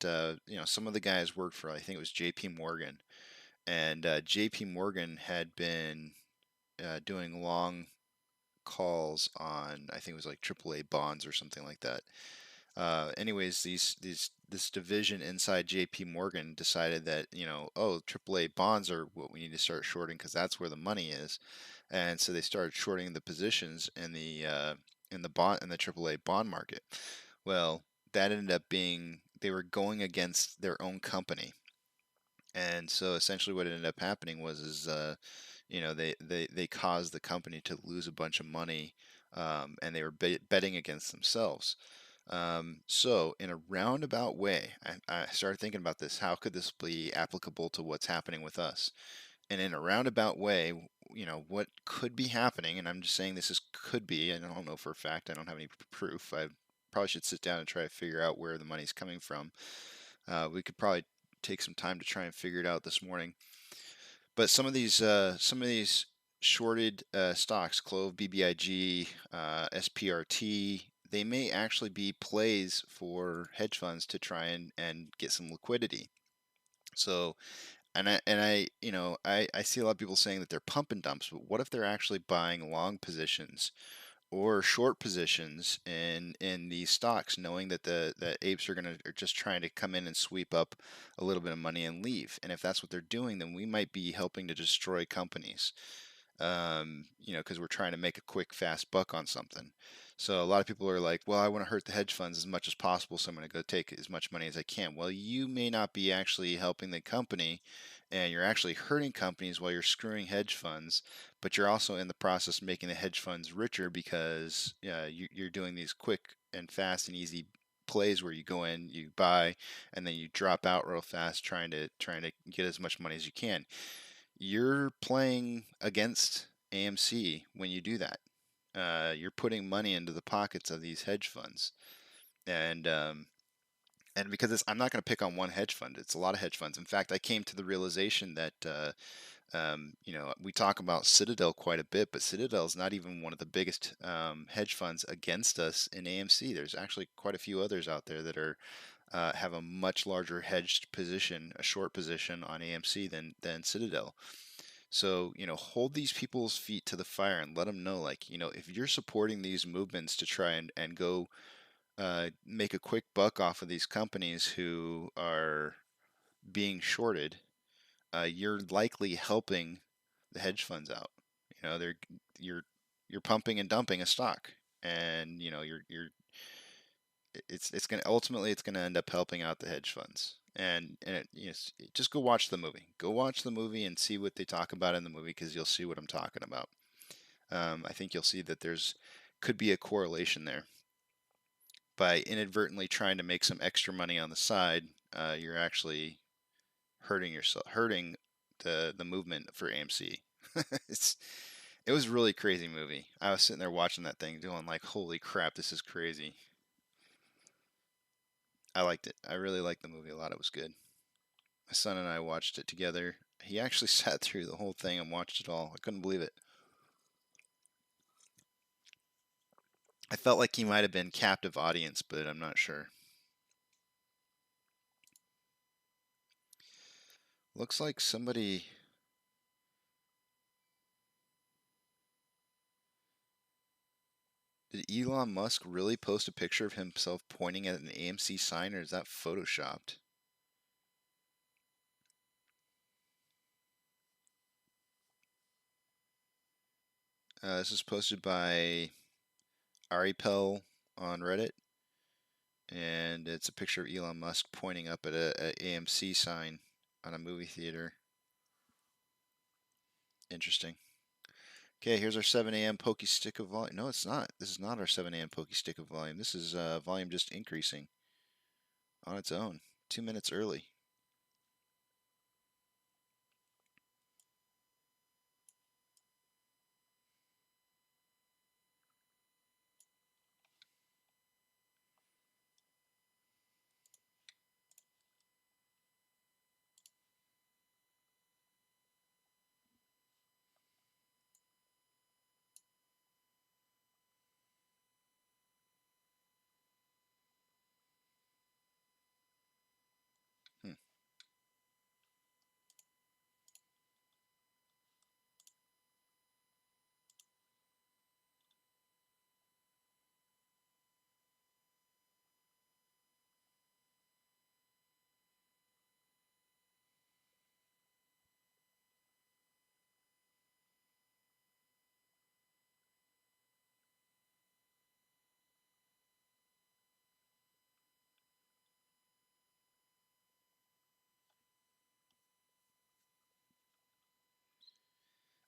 some of the guys worked for, I think it was J.P. Morgan, and J.P. Morgan had been doing long calls on, I think it was like AAA bonds or something like that. Anyways, this division inside J.P. Morgan decided that, oh, AAA bonds are what we need to start shorting because that's where the money is, and so they started shorting the positions in the AAA bond market. Well, that ended up being, they were going against their own company, and so essentially what ended up happening was they caused the company to lose a bunch of money, and they were betting against themselves. So in a roundabout way, I started thinking about this. How could this be applicable to what's happening with us? And in a roundabout way, what could be happening, and I'm just saying this is could be, I don't know for a fact, I don't have any proof. I probably should sit down and try to figure out where the money's coming from. We could probably take some time to try and figure it out this morning. But some of these shorted stocks, Clove, BBIG, SPRT, they may actually be plays for hedge funds to try and get some liquidity. So, I see a lot of people saying that they're pump and dumps, but what if they're actually buying long positions or short positions in these stocks, knowing that the apes are just trying to come in and sweep up a little bit of money and leave? And if that's what they're doing, then we might be helping to destroy companies, because we're trying to make a quick, fast buck on something. So a lot of people are like, well, I want to hurt the hedge funds as much as possible, so I'm going to go take as much money as I can. Well, you may not be actually helping the company, and you're actually hurting companies while you're screwing hedge funds, but you're also in the process making the hedge funds richer because you're doing these quick and fast and easy plays where you go in, you buy, and then you drop out real fast, trying to get as much money as you can. You're playing against AMC when you do that. You're putting money into the pockets of these hedge funds, and because I'm not going to pick on one hedge fund. It's a lot of hedge funds. In fact, I came to the realization that we talk about Citadel quite a bit, but Citadel is not even one of the biggest hedge funds against us in AMC. There's actually quite a few others out there that are have a much larger hedged position, a short position on AMC than Citadel. So, hold these people's feet to the fire and let them know, like, if you're supporting these movements to try and go make a quick buck off of these companies who are being shorted, you're likely helping the hedge funds out. They're you're pumping and dumping a stock, and you're it's gonna ultimately it's gonna end up helping out the hedge funds. Just go watch the movie. Go watch the movie and see what they talk about in the movie, because you'll see what I'm talking about. I think you'll see that there's could be a correlation there. By inadvertently trying to make some extra money on the side, you're actually hurting yourself, hurting the movement for AMC. It was a really crazy movie. I was sitting there watching that thing, doing like, "Holy crap, this is crazy." I liked it. I really liked the movie a lot. It was good. My son and I watched it together. He actually sat through the whole thing and watched it all. I couldn't believe it. I felt like he might have been captive audience, but I'm not sure. Looks like somebody. Did Elon Musk really post a picture of himself pointing at an AMC sign, or is that photoshopped? This is posted by Aripel on Reddit, and it's a picture of Elon Musk pointing up at a AMC sign on a movie theater. Interesting. Okay, here's our 7 a.m. pokey stick of volume. No, it's not. This is not our 7 a.m. pokey stick of volume. This is volume just increasing on its own, 2 minutes early. Hmm.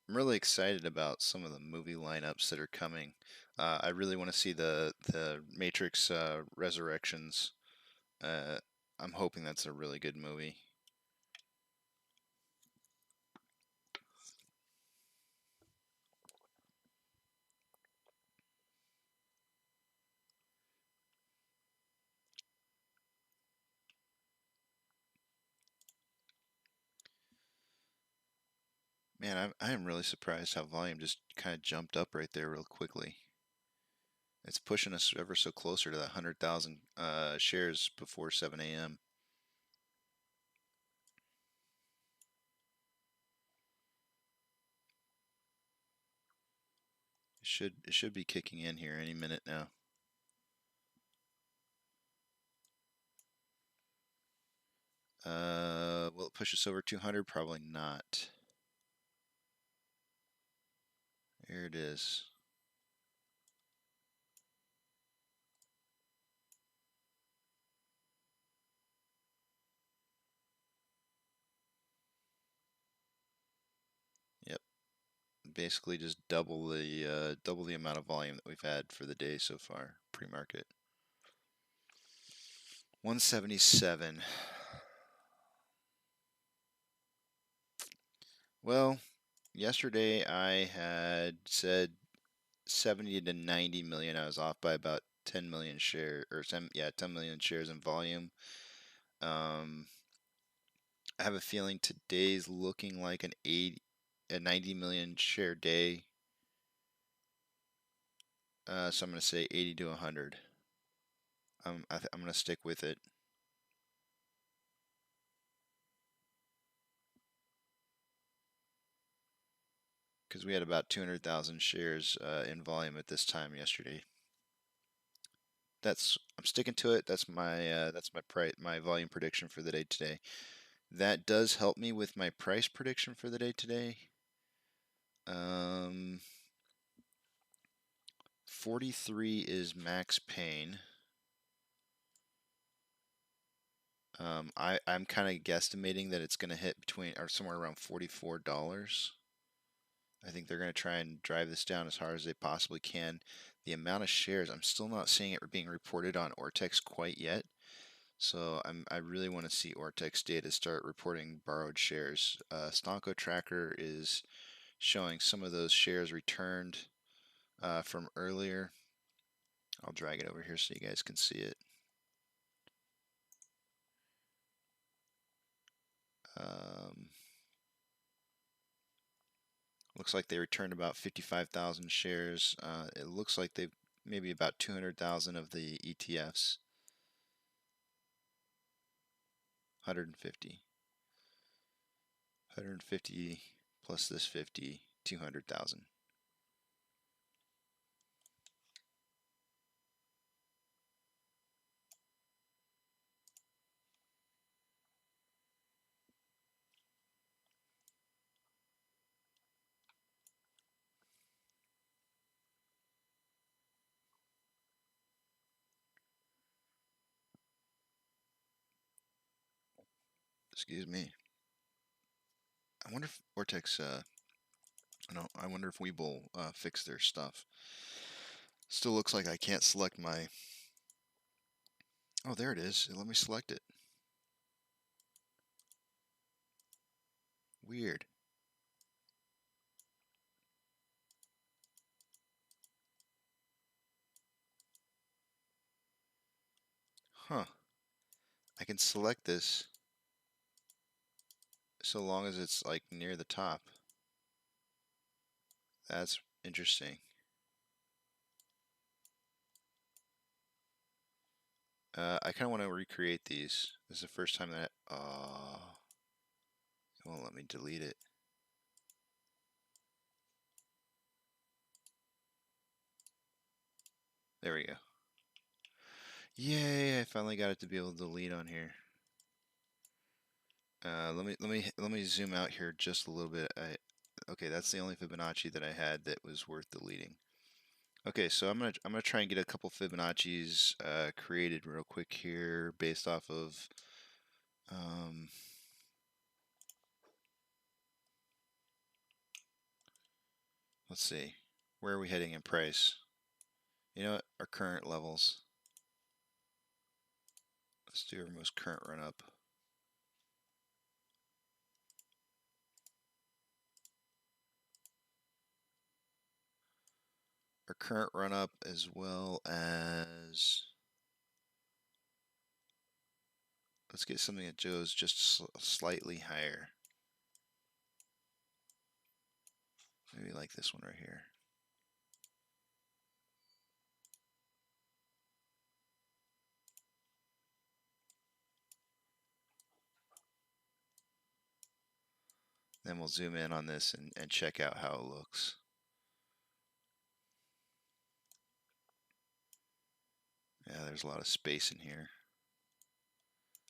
I'm really excited about some of the movie lineups that are coming. I really want to see the Matrix Resurrections. I'm hoping that's a really good movie. Man, I am really surprised how volume just kind of jumped up right there real quickly. It's pushing us ever so closer to that 100,000 shares before 7 a.m. It should be kicking in here any minute now. Will it push us over 200? Probably not. Here it is. Yep. Basically just double the amount of volume that we've had for the day so far, pre-market. 177. Well, yesterday I had said 70 to 90 million. I was off by about 10 million share or 10 million shares in volume. I have a feeling today's looking like a 90 million share day. So I'm going to say 80 to 100. I'm going to stick with it. Because we had about 200,000 shares in volume at this time yesterday. I'm sticking to it. That's my my volume prediction for the day today. That does help me with my price prediction for the day today. 43 is max pain. I'm kind of guesstimating that it's going to hit between or somewhere around $44. I think they're going to try and drive this down as hard as they possibly can. The amount of shares, I'm still not seeing it being reported on Ortex quite yet. So I really want to see Ortex data start reporting borrowed shares. Stonko tracker is showing some of those shares returned from earlier. I'll drag it over here so you guys can see it. Looks like they returned about 55,000 shares. It looks like they've maybe about 200,000 of the ETFs. 150. 150 plus this 50, 200,000. Excuse me. I wonder if Vortex, I wonder if Webull fixed their stuff. Still looks like I can't select my, oh, there it is. Let me select it. Weird. Huh. I can select this so long as it's like near the top. That's interesting. I kind of want to recreate these. This is the first time that, it won't let me delete it. There we go. Yay! I finally got it to be able to delete on here. Let me zoom out here just a little bit. Okay, that's the only Fibonacci that I had that was worth deleting. Okay, so I'm gonna try and get a couple Fibonacci's created real quick here based off of let's see, where are we heading in price? You know what? Our current levels. Let's do our most current run up. Our current run up as well as, let's get something that goes just slightly higher. Maybe like this one right here. Then we'll zoom in on this and check out how it looks. Yeah, there's a lot of space in here.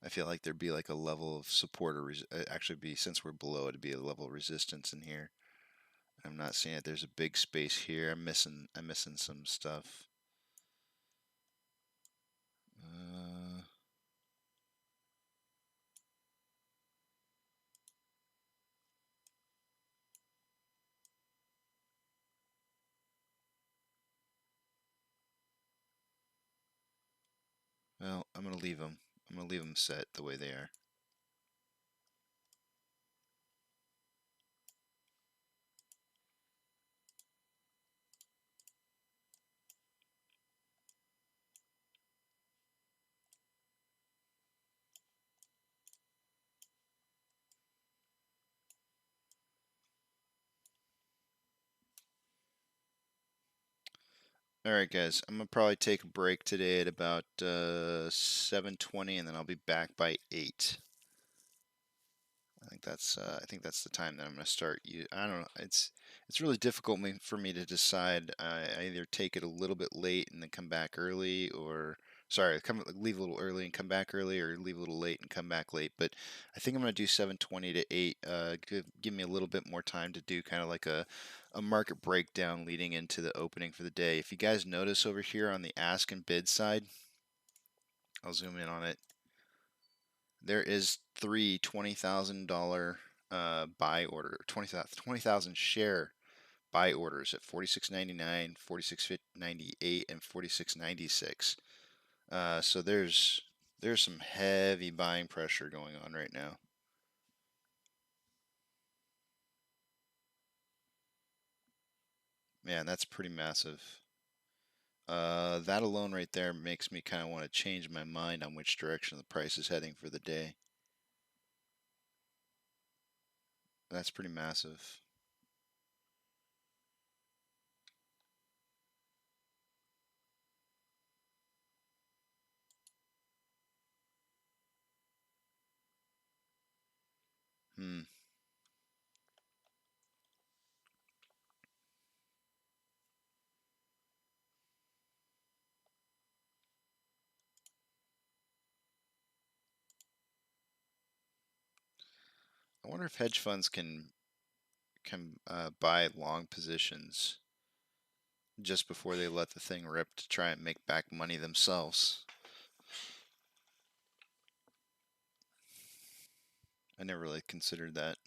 I feel like there'd be like a level of support or actually be, since we're below, it'd be a level of resistance in here. I'm not seeing it. There's a big space here. I'm missing some stuff. Well, I'm gonna leave them. I'm gonna leave them set the way they are. Alright guys, I'm gonna probably take a break today at about 7:20 and then I'll be back by 8. I think that's the time that I'm gonna start. I don't know. It's really difficult for me to decide. I either take it a little bit late and then come back early, or sorry, leave a little early and come back early, or leave a little late and come back late. But I think I'm gonna do 7:20 to 8. Give me a little bit more time to do kind of like a market breakdown leading into the opening for the day. If you guys notice over here on the ask and bid side, I'll zoom in on it. There is three $20,000 buy order, 20,000 share buy orders at 46.99, 46.98, and 46.96. So there's There's some heavy buying pressure going on right now. Man, that's pretty massive. That alone right there makes me kind of want to change my mind on which direction the price is heading for the day. That's pretty massive. Hmm. I wonder if hedge funds can buy long positions just before they let the thing rip to try and make back money themselves. I never really considered that.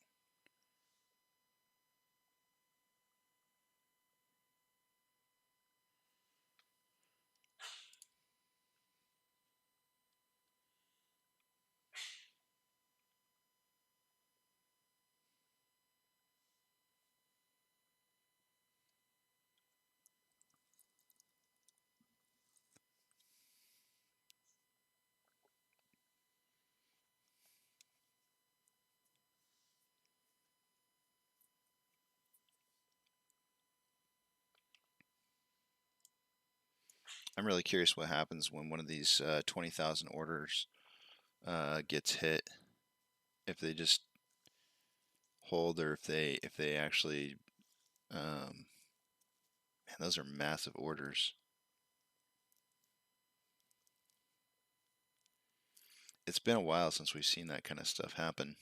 I'm really curious what happens when one of these 20,000 orders gets hit. If they just hold, or if they actually, man, those are massive orders. It's been a while since we've seen that kind of stuff happen.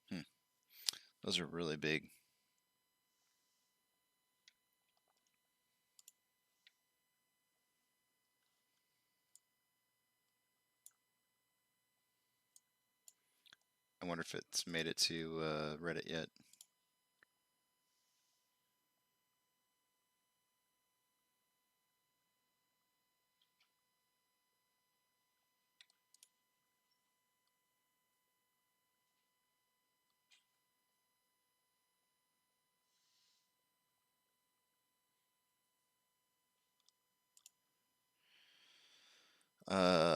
Hmm. Those are really big. I wonder if it's made it to Reddit yet.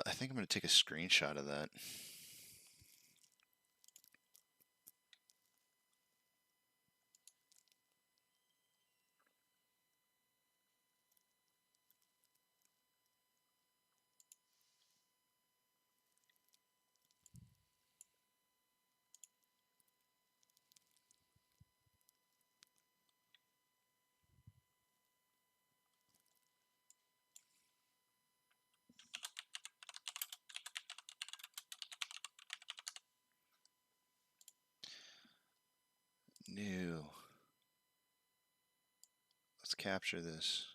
I think I'm going to take a screenshot of that. New. Let's capture this.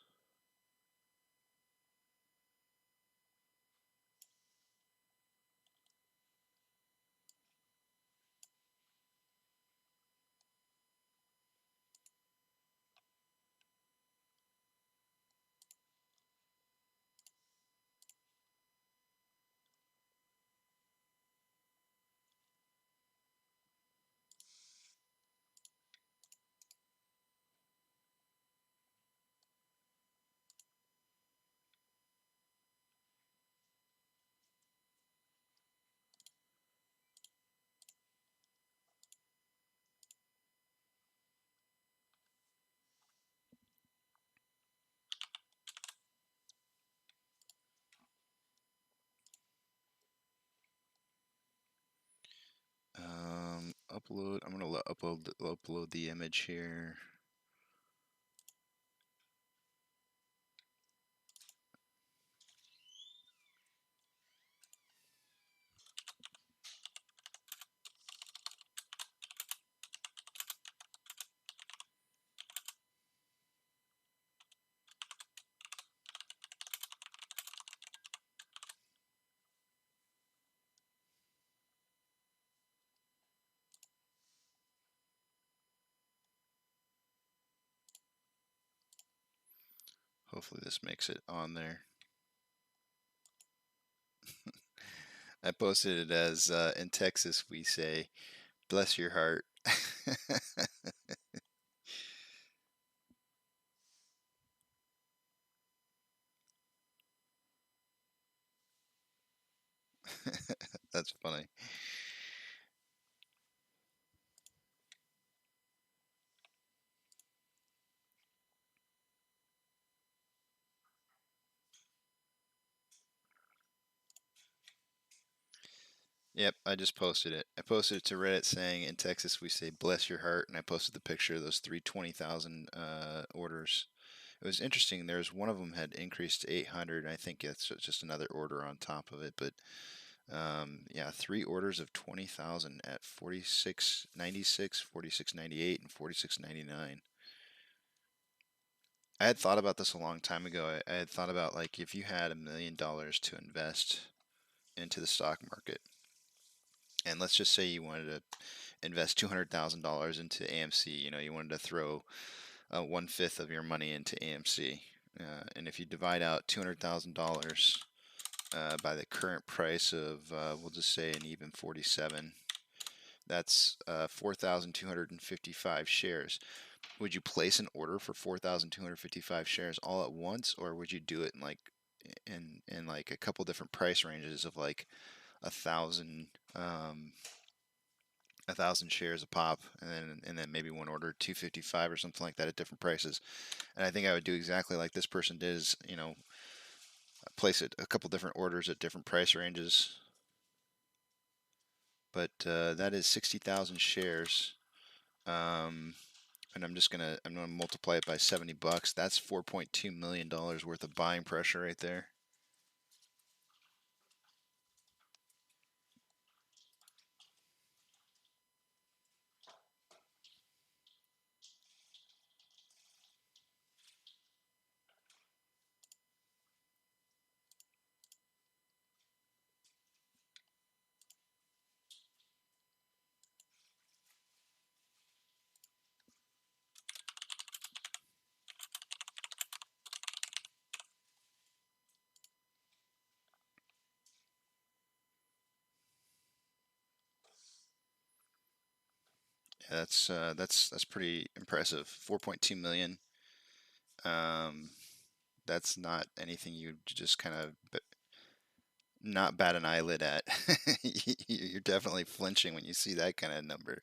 Upload. I'm gonna upload the image here. Hopefully this makes it on there. I posted it as in Texas we say, "Bless your heart." That's funny. Yep, I just posted it. I posted it to Reddit saying in Texas we say "bless your heart," and I posted the picture of those 320,000 orders. It was interesting. There's one of them had increased to 800. I think it's just another order on top of it, but yeah, 3 orders of 20,000 at 46.96, 46.98, and 46.99. I had thought about this a long time ago. I had thought about like if you had $1 million to invest into the stock market, and let's just say you wanted to invest $200,000 into AMC. You know, you wanted to throw 1/5 of your money into AMC, and if you divide out $200,000 by the current price of, we'll just say an even 47, that's 4,255 shares. Would you place an order for 4,255 shares all at once, or would you do it in like a couple different price ranges of like 1,000 1,000 shares a pop, and then maybe one order 255 or something like that at different prices? And I think I would do exactly like this person did, is, you know, place it a couple different orders at different price ranges. But that is 60,000 shares. And I'm gonna multiply it by $70. That's $4.2 million worth of buying pressure right there. Yeah, that's pretty impressive. 4.2 million. That's not anything you just kind of not bat an eyelid at. You're definitely flinching when you see that kind of number.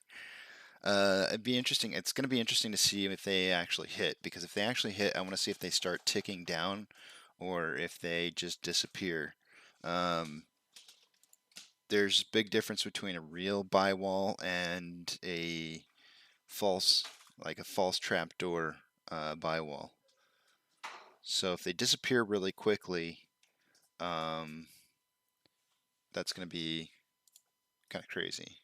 It'd be interesting. It's going to be interesting to see if they actually hit, because if they actually hit, I want to see if they start ticking down or if they just disappear. Um, there's a big difference between a real buy wall and a false, like a false trapdoor buy wall. So if they disappear really quickly, um, that's going to be kind of crazy.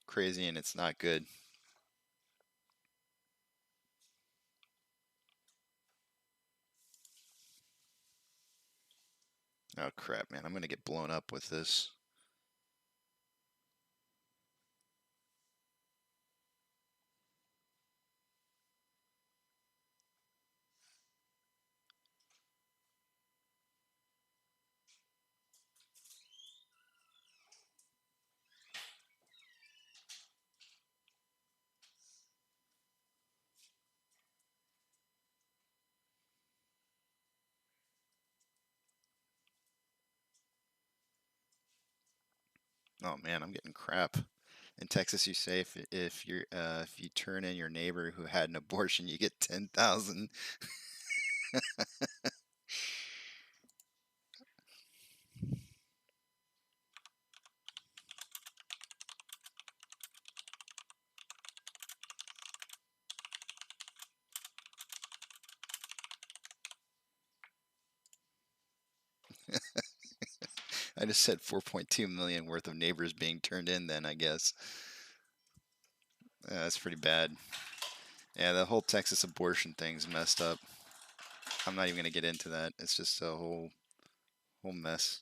Crazy, and it's not good. Oh crap, man! I'm going to get blown up with this. Oh man, I'm getting crap. In Texas, you say if you turn in your neighbor who had an abortion, you get 10,000. I just said 4.2 million worth of neighbors being turned in. Then I guess that's pretty bad. Yeah, the whole Texas abortion thing's messed up. I'm not even gonna get into that. It's just a whole mess.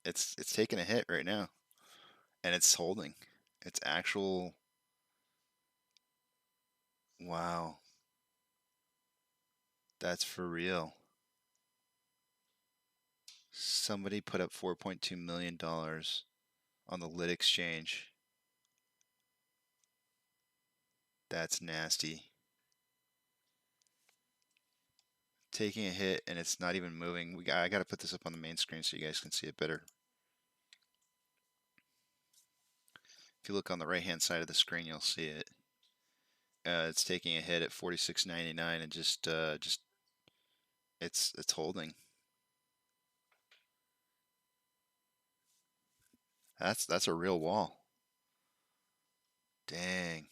it's taking a hit right now, and it's holding. It's actual. Wow, that's for real. Somebody put up $4.2 million on the lit exchange. That's nasty. Taking a hit and it's not even moving. I got to put this up on the main screen so you guys can see it better. If you look on the right-hand side of the screen, you'll see it. It's taking a hit at 46.99 and just it's holding. That's a real wall. Dang.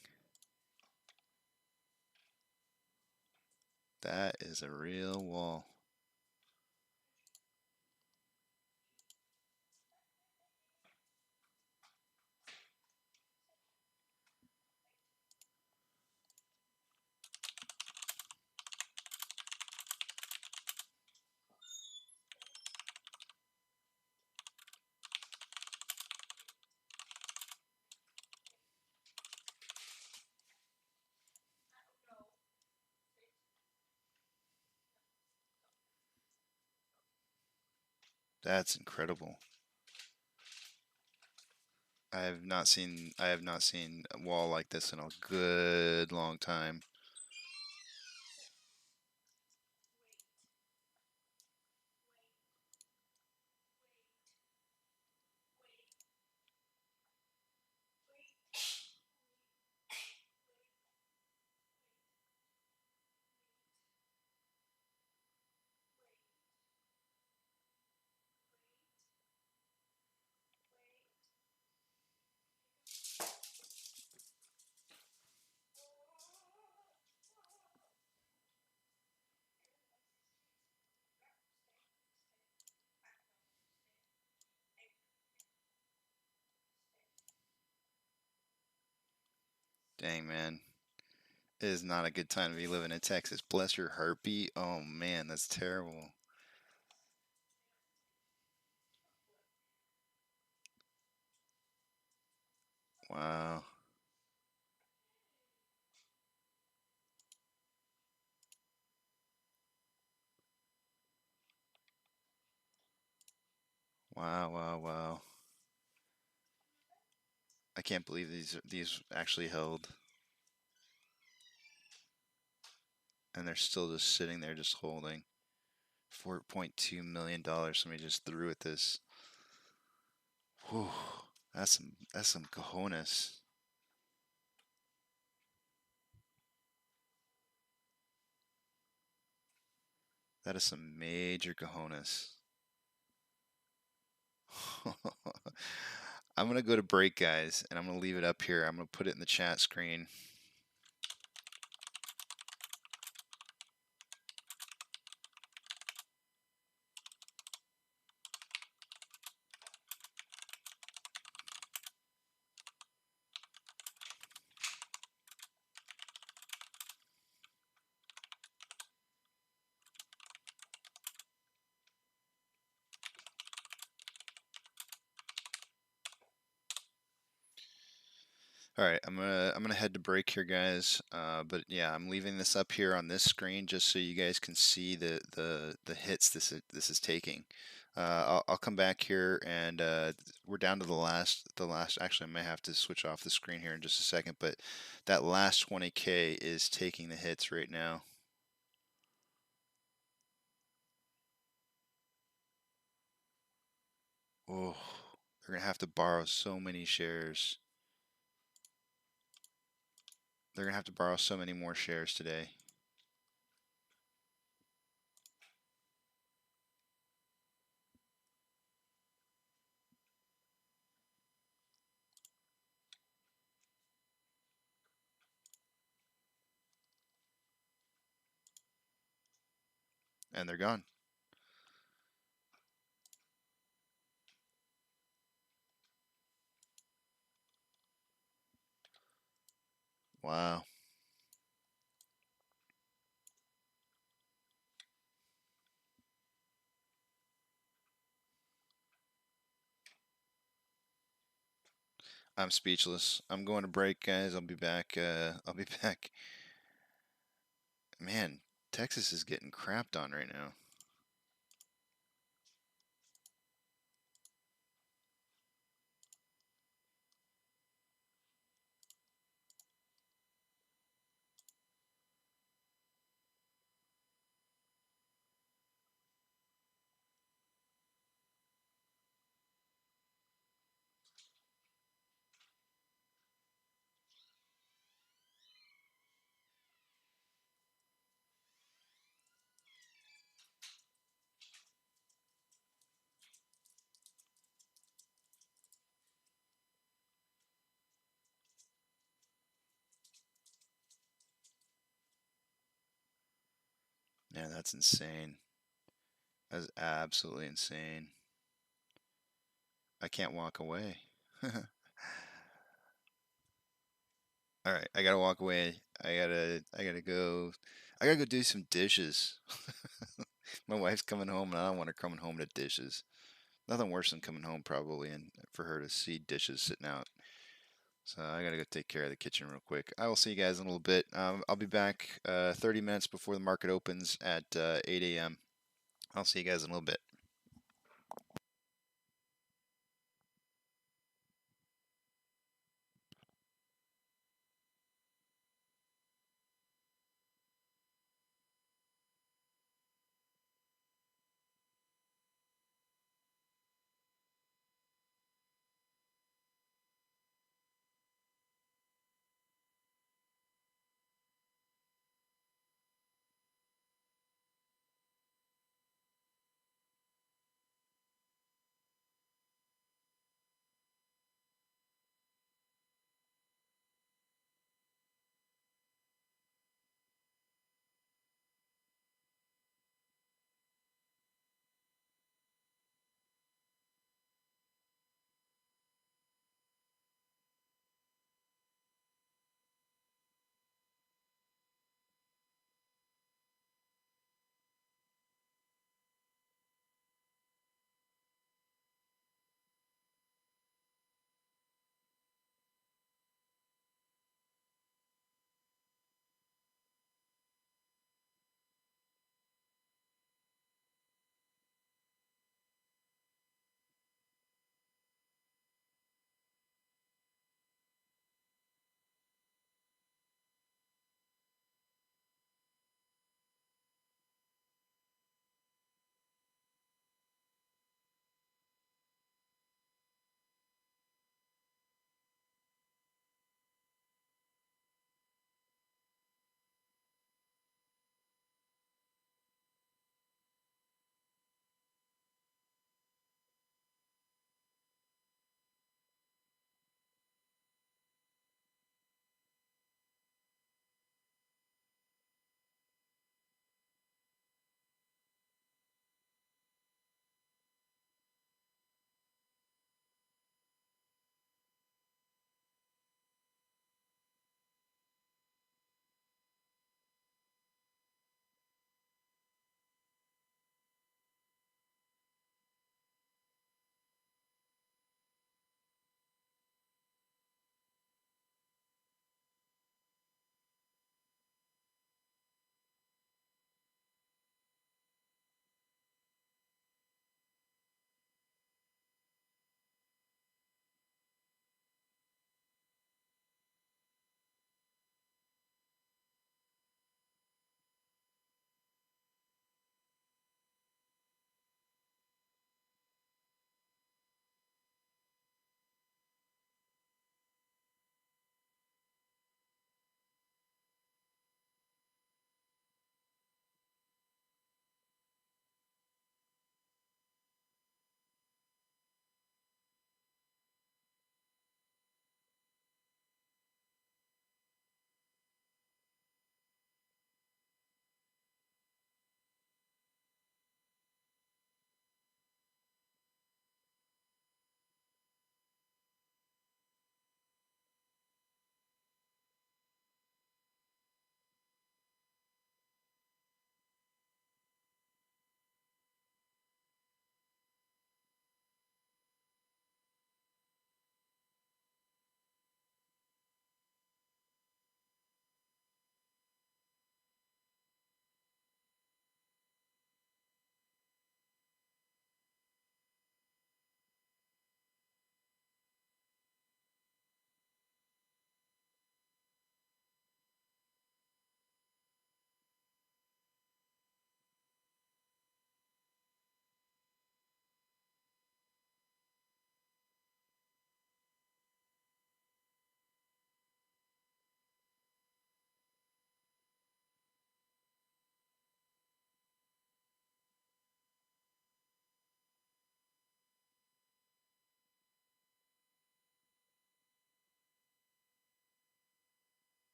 That is a real wall. That's incredible. I have not seen a wall like this in a good long time. Dang, man. It is not a good time to be living in Texas. Bless your heartbeat. Oh man, that's terrible. Wow. Wow, wow, wow. I can't believe these actually held. And they're still just sitting there just holding. $4.2 million somebody just threw at this. Whew. That's some cojones. That is some major cojones. I'm gonna go to break, guys, and I'm gonna leave it up here. I'm gonna put it in the chat screen. All right, I'm gonna head to break here, guys. But yeah, I'm leaving this up here on this screen just so you guys can see the hits this is taking. I'll come back here and we're down to the last. Actually, I may have to switch off the screen here in just a second, but that last 20K is taking the hits right now. Oh, they're gonna have to borrow so many shares. They're gonna have to borrow so many more shares today. And they're gone. Wow. I'm speechless. I'm going to break, guys. I'll be back. I'll be back. Man, Texas is getting crapped on right now. Yeah, that's insane. That's absolutely insane. I can't walk away. All right, I gotta walk away. I gotta go do some dishes. My wife's coming home, and I don't want her coming home to dishes. Nothing worse than coming home probably, and for her to see dishes sitting out. So I gotta go take care of the kitchen real quick. I will see you guys in a little bit. I'll be back 30 minutes before the market opens at 8 a.m. I'll see you guys in a little bit.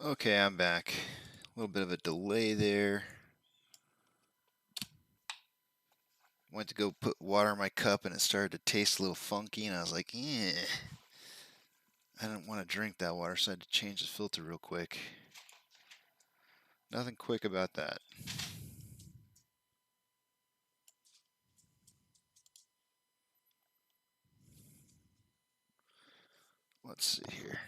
Okay, I'm back. A little bit of a delay there. Went to go put water in my cup and it started to taste a little funky, and I was like, eh. I didn't want to drink that water, so I had to change the filter real quick. Nothing quick about that. Let's see here.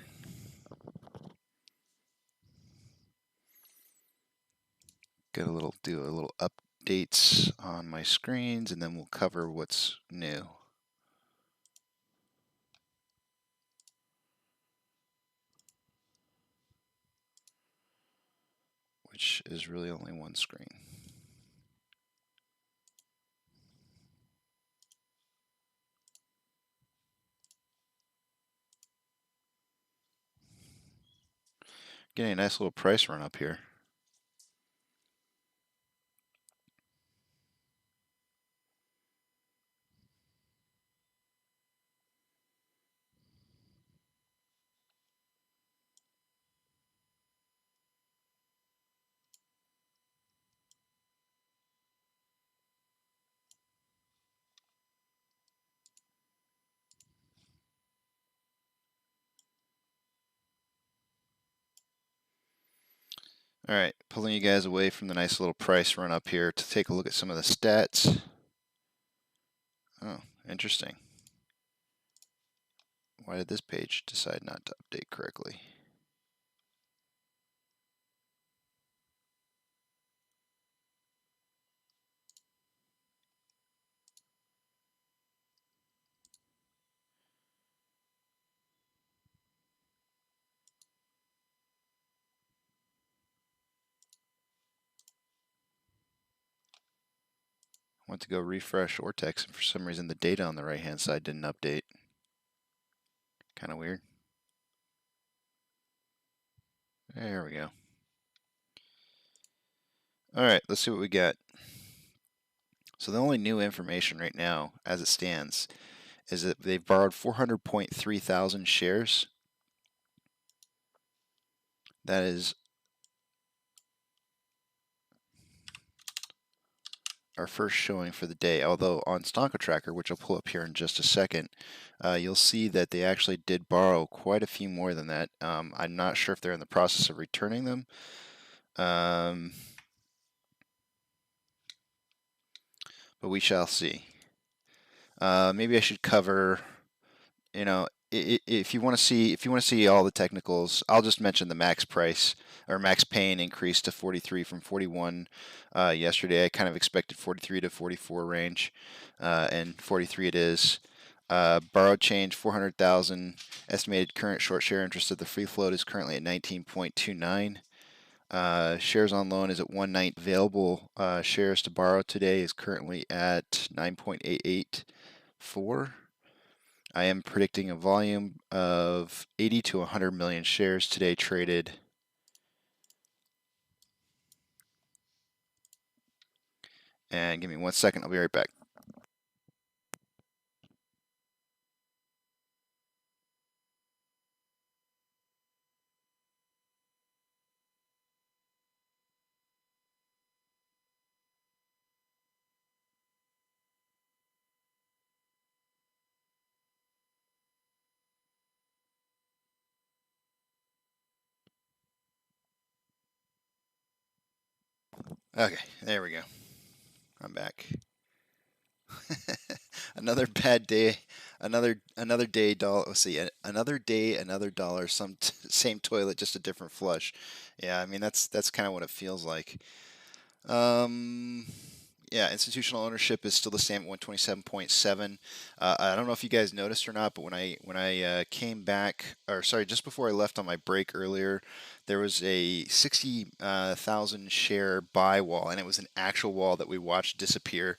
Do a little updates on my screens, and then we'll cover what's new. Which is really only one screen. Getting a nice little price run up here. All right, pulling you guys away from the nice little price run up here to take a look at some of the stats. Oh, interesting. Why did this page decide not to update correctly? Went to go refresh Ortex, and for some reason the data on the right hand side didn't update. Kind of weird. There we go. All right, let's see what we got. So the only new information right now, as it stands, is that they've borrowed 400.3 thousand shares. That is our first showing for the day. Although on Stonk Tracker, which I'll pull up here in just a second, you'll see that they actually did borrow quite a few more than that. I'm not sure if they're in the process of returning them. But we shall see. Maybe I should cover, you know, if you want to see all the technicals, I'll just mention the max price or max pain increase to 43 from 41 yesterday. I kind of expected 43 to 44 range, and 43 it is. Borrowed change 400,000. Estimated current short share interest of the free float is currently at 19.29. Shares on loan is at 190. Available shares to borrow today is currently at 9.884. I am predicting a volume of 80 to 100 million shares today traded. And give me 1 second, I'll be right back. Okay, there we go. I'm back. Another bad day. Another day dollar. Let's see. Another day, another dollar. Same toilet, just a different flush. Yeah, I mean that's kind of what it feels like. Yeah, institutional ownership is still the same at 127.7. I don't know if you guys noticed or not, but when I came back, or sorry, just before I left on my break earlier, there was a 60,000 share buy wall, and it was an actual wall that we watched disappear.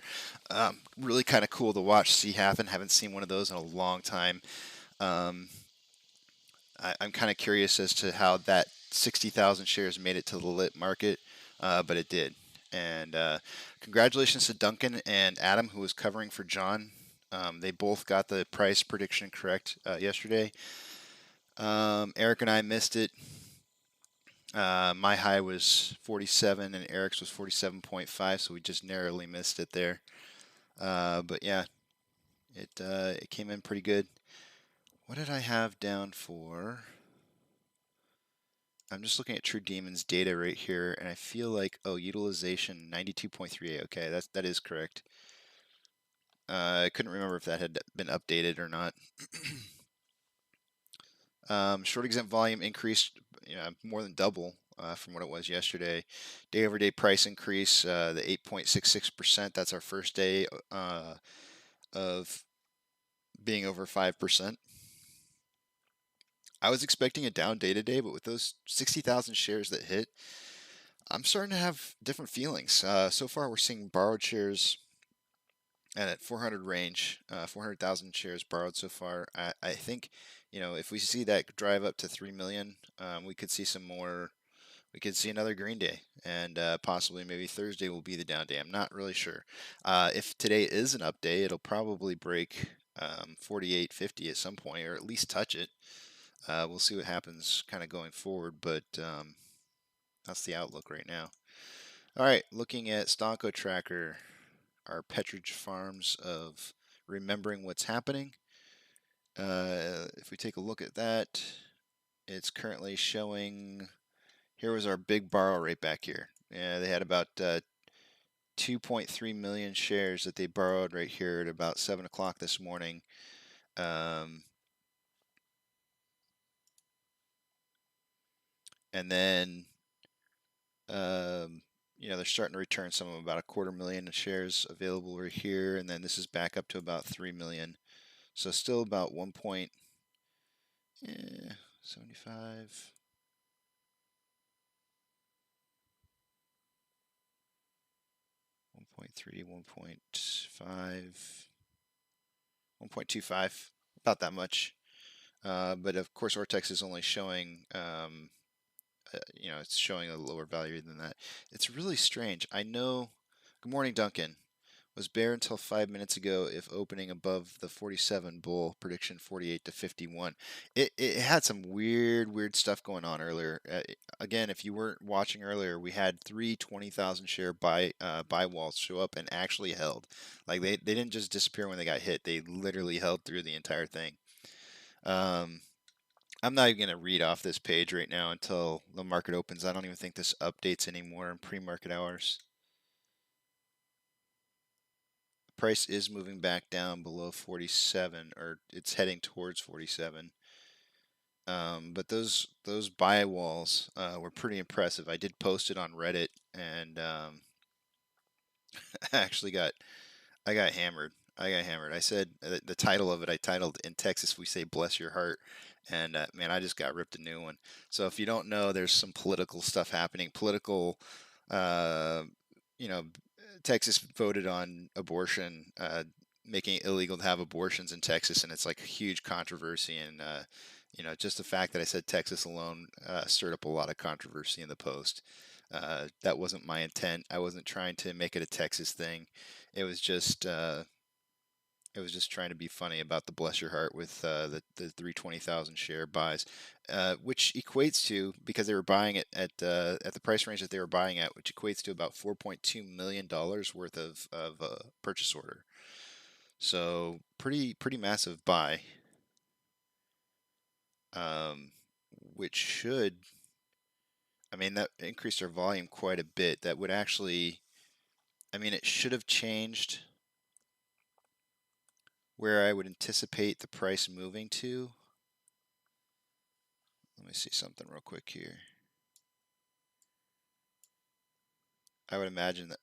Really kind of cool to watch see happen. Haven't seen one of those in a long time. I'm kind of curious as to how that 60,000 shares made it to the lit market, but it did. And congratulations to Duncan and Adam, who was covering for John. They both got the price prediction correct yesterday. Eric and I missed it. My high was 47 and Eric's was 47.5, so we just narrowly missed it there. But yeah, it came in pretty good. What did I have down for? I'm just looking at True Demons data right here, and I feel like, oh, utilization 92.38. Okay, that is correct. I couldn't remember if that had been updated or not. Short exempt volume increased, more than double from what it was yesterday. Day over day price increase, the 8.66%. That's our first day of being over 5%. I was expecting a down day today, but with those 60,000 shares that hit, I'm starting to have different feelings. So far, we're seeing borrowed shares at 400 range, 400,000 shares borrowed so far. I think, if we see that drive up to 3 million, we could see some more. We could see another green day, and possibly maybe Thursday will be the down day. I'm not really sure. If today is an up day, it'll probably break 48.50 at some point, or at least touch it. We'll see what happens kind of going forward, but that's the outlook right now. All right, looking at Stonko Tracker, our Petridge Farms of remembering what's happening. If we take a look at that, it's currently showing. Here was our big borrow rate back here. Yeah, they had about 2.3 million shares that they borrowed right here at about 7 o'clock this morning. And then, they're starting to return some of them, about 250,000 shares available right here. And then this is back up to about 3 million. So still about 1.75. 1.3, 1.5, 1.25, about that much. But of course, Ortex is only showing, it's showing a lower value than that. It's really strange. I know. Good morning, Duncan. Was bear until 5 minutes ago if opening above the 47 bull prediction 48 to 51. It had some weird stuff going on earlier. Again, if you weren't watching earlier, we had 20,000 share buy walls show up and actually held. Like they didn't just disappear when they got hit. They literally held through the entire thing. I'm not even going to read off this page right now until the market opens. I don't even think this updates anymore in pre-market hours. Price is moving back down below 47, or it's heading towards 47. But those buy walls were pretty impressive. I did post it on Reddit, and I got hammered. I said the title of it. I titled "In Texas We Say Bless Your Heart," and man, I just got ripped a new one. So if you don't know, there's some political stuff happening. Uh, you know, Texas voted on abortion, making it illegal to have abortions in Texas, and it's like a huge controversy. And just the fact that I said Texas alone stirred up a lot of controversy in the post. That wasn't my intent. I wasn't trying to make it a Texas thing. It was just trying to be funny about the bless your heart with the 320,000 share buys, which equates to, because they were buying it at the price range that they were buying at, which equates to about $4.2 million worth of purchase order. So pretty massive buy, which should, that increased our volume quite a bit. That would actually, it should have changed where I would anticipate the price moving to. Let me see something real quick here. I would imagine that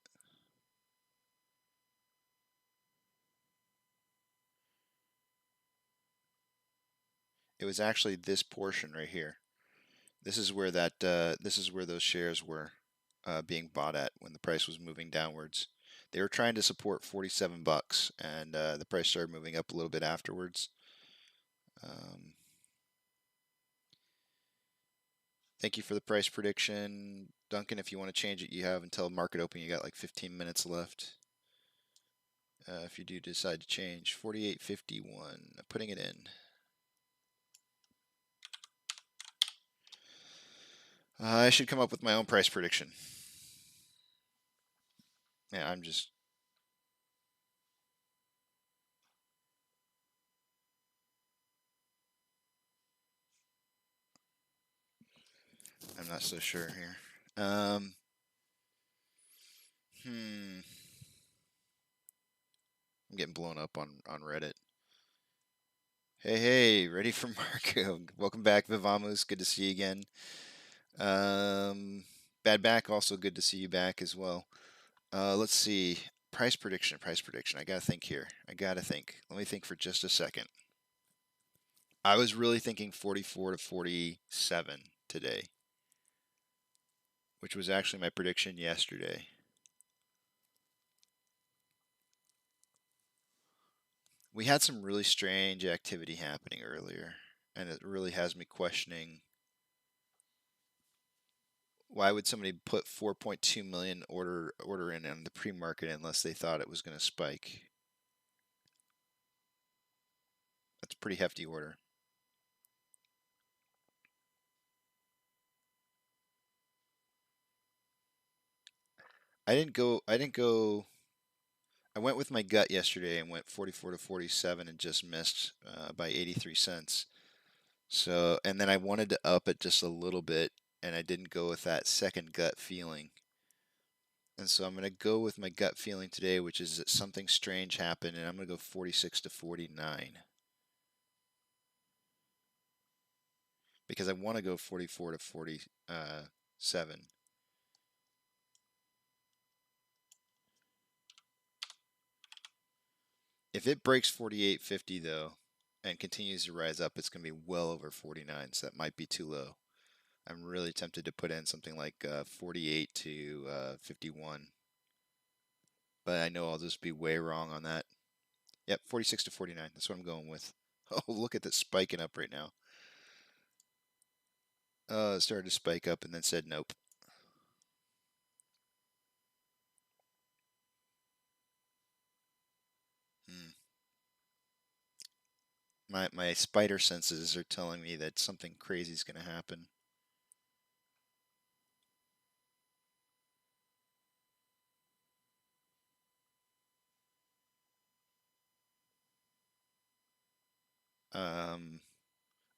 it was actually this portion right here. This is where those shares were being bought at when the price was moving downwards. They were trying to support 47 bucks, and the price started moving up a little bit afterwards. Thank you for the price prediction, Duncan. If you want to change it, you have until market open. You got like 15 minutes left. If you do decide to change, 48.51. Putting it in. I should come up with my own price prediction. Yeah, I'm not so sure here. I'm getting blown up on Reddit. Hey, ready for Marco? Welcome back, Vivamus. Good to see you again. Bad Back, also good to see you back as well. Let's see. Price prediction. I gotta think here. Let me think for just a second. I was really thinking 44 to 47 today, which was actually my prediction yesterday. We had some really strange activity happening earlier, and it really has me questioning why would somebody put 4.2 million order in on the pre-market unless they thought it was going to spike? That's a pretty hefty order. I went with my gut yesterday and went 44 to 47 and just missed by 83 cents. So, and then I wanted to up it just a little bit and I didn't go with that second gut feeling. And so I'm going to go with my gut feeling today, which is that something strange happened, and I'm going to go 46 to 49. Because I want to go 44 to 47. If it breaks 48.50 though, and continues to rise up, it's going to be well over 49, so that might be too low. I'm really tempted to put in something like 48 to 51. But I know I'll just be way wrong on that. Yep, 46 to 49. That's what I'm going with. Oh, look at this spiking up right now. It started to spike up and then said nope. My spider senses are telling me that something crazy is going to happen.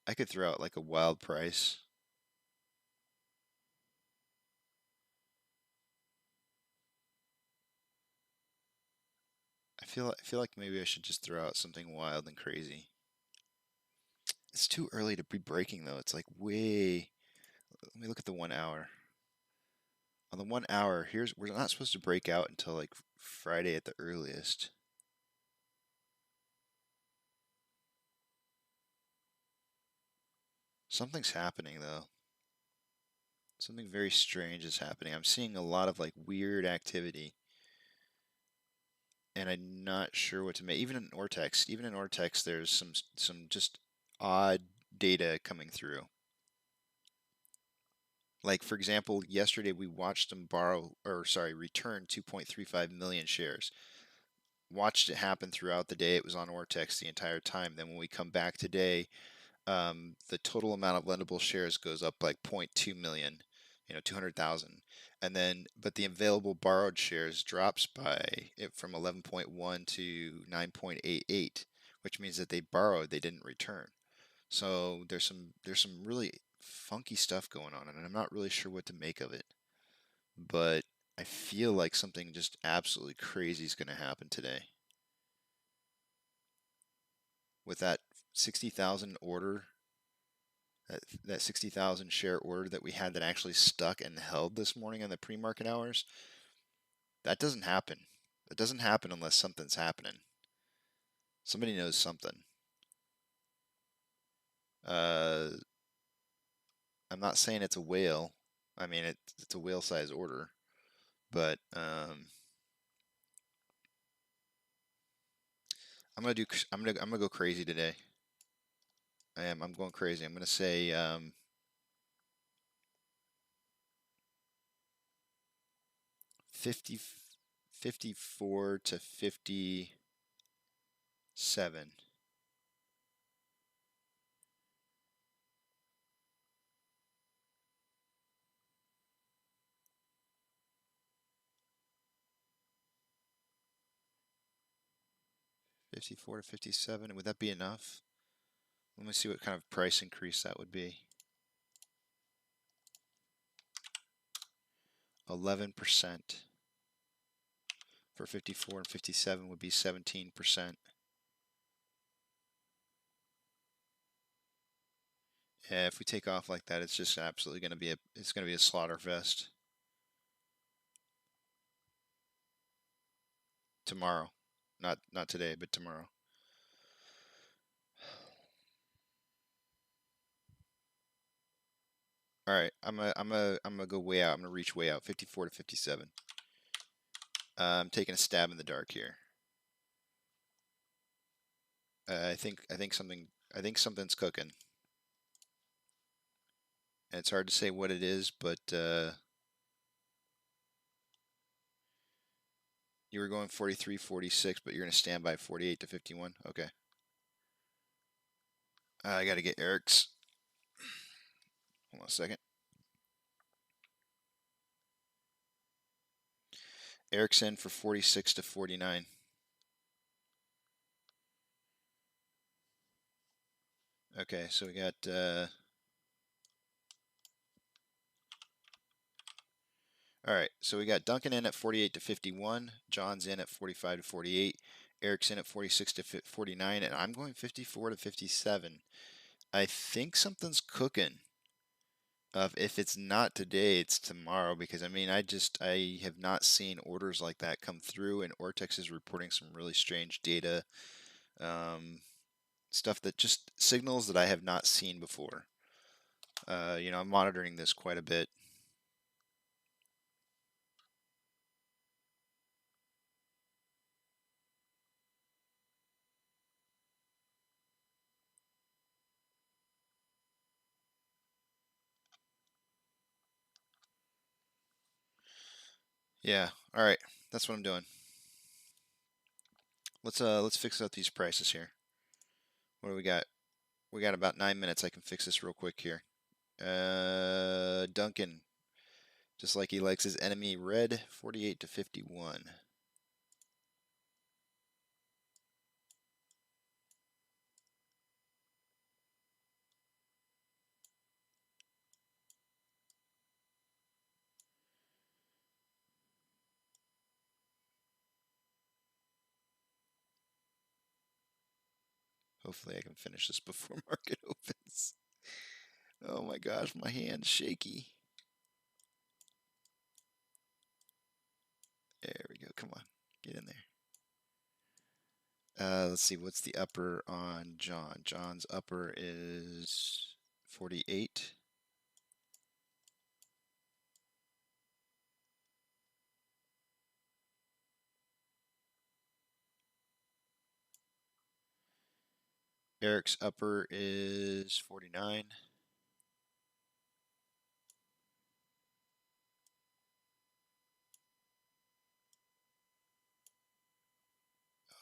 I could throw out like a wild price. I feel like maybe I should just throw out something wild and crazy. It's too early to be breaking though. It's like way. Let me look at the 1 hour. On the 1 hour, we're not supposed to break out until like Friday at the earliest. Something's happening though. Something very strange is happening. I'm seeing a lot of like weird activity. And I'm not sure what to make. Even in Ortex, there's some just odd data coming through. Like for example, yesterday we watched them return 2.35 million shares. Watched it happen throughout the day. It was on Ortex the entire time. Then when we come back today, the total amount of lendable shares goes up like 0.2 million, 200,000. And then, but the available borrowed shares drops from 11.1 to 9.88, which means that they borrowed, they didn't return. So there's some really funky stuff going on, and I'm not really sure what to make of it. But I feel like something just absolutely crazy is going to happen today. With that 60,000 order, that 60,000 share order that we had that actually stuck and held this morning on the pre-market hours, that doesn't happen. It doesn't happen unless something's happening. Somebody knows something. I'm not saying it's a whale. I mean, it's a whale size order, but I'm gonna go crazy today. I am. I'm going crazy. I'm gonna say 54 to 57. 54 to 57. Would that be enough? Let me see what kind of price increase that would be. 11% for 54 and 57 would be 17%. Yeah, if we take off like that, it's just absolutely going to be a slaughter fest. Tomorrow, not today, but tomorrow. All right, I'm gonna go way out. I'm gonna reach way out, 54 to 57. I'm taking a stab in the dark here. I think something's cooking. And it's hard to say what it is, but you were going 43, 46, but you're gonna stand by 48 to 51. Okay. I gotta get Eric's. Hold on a second. Eric's in for 46 to 49. Okay, so we got all right, so we got Duncan in at 48 to 51, John's in at 45 to 48, Eric's in at 46 to 49, and I'm going 54 to 57. I think something's cooking. If it's not today, it's tomorrow, because I mean, I have not seen orders like that come through, and Ortex is reporting some really strange data, stuff that just signals that I have not seen before. You know, I'm monitoring this quite a bit. Yeah, all right, that's what I'm doing. Let's fix up these prices here. What do we got? We got about 9 minutes. I can fix this real quick here. Duncan, just like he likes his enemy, red, 48 to 51. Hopefully I can finish this before market opens. Oh my gosh, my hand's shaky. There we go. Come on, get in there. Let's see, what's the upper on John? John's upper is 48. Eric's upper is 49.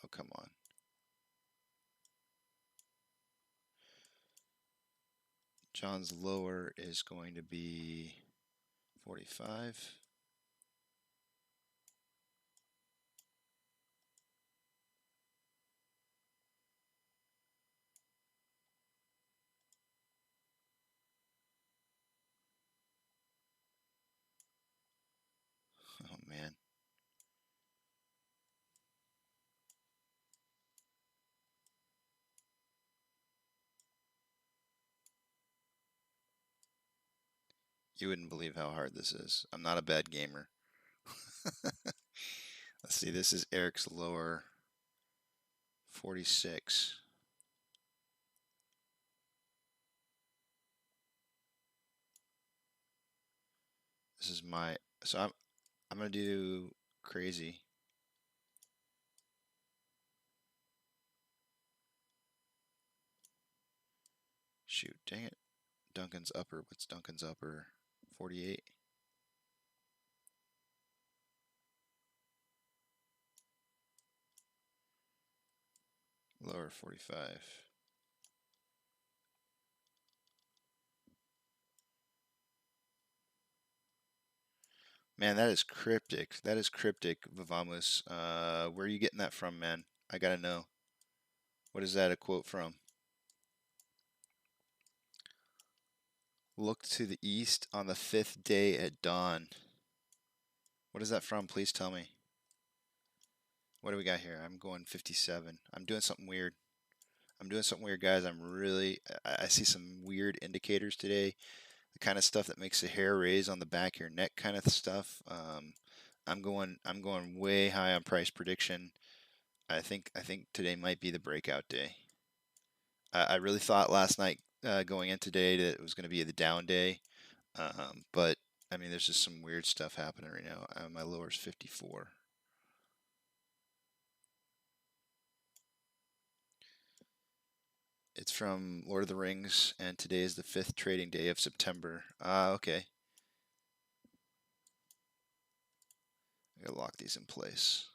Oh, come on. John's lower is going to be 45. Oh man. You wouldn't believe how hard this is. I'm not a bad gamer. Let's see, this is Eric's lower, 46. This is my, so I'm gonna do crazy. Shoot, dang it. Duncan's upper, what's Duncan's upper? 48. Lower 45. Man, that is cryptic. That is cryptic, Vavamus. Where are you getting that from, man? I gotta know. What is that a quote from? Look to the east on the 5th day at dawn. What is that from? Please tell me. What do we got here? I'm going 57. I'm doing something weird. Guys. I see some weird indicators today. The kind of stuff that makes the hair raise on the back of your neck kind of stuff. I'm going way high on price prediction. I think today might be the breakout day. I really thought last night going in today that it was going to be the down day, but I mean there's just some weird stuff happening right now. My lower is 54. It's from Lord of the Rings, and today is the 5th trading day of September. Okay. I gotta lock these in place.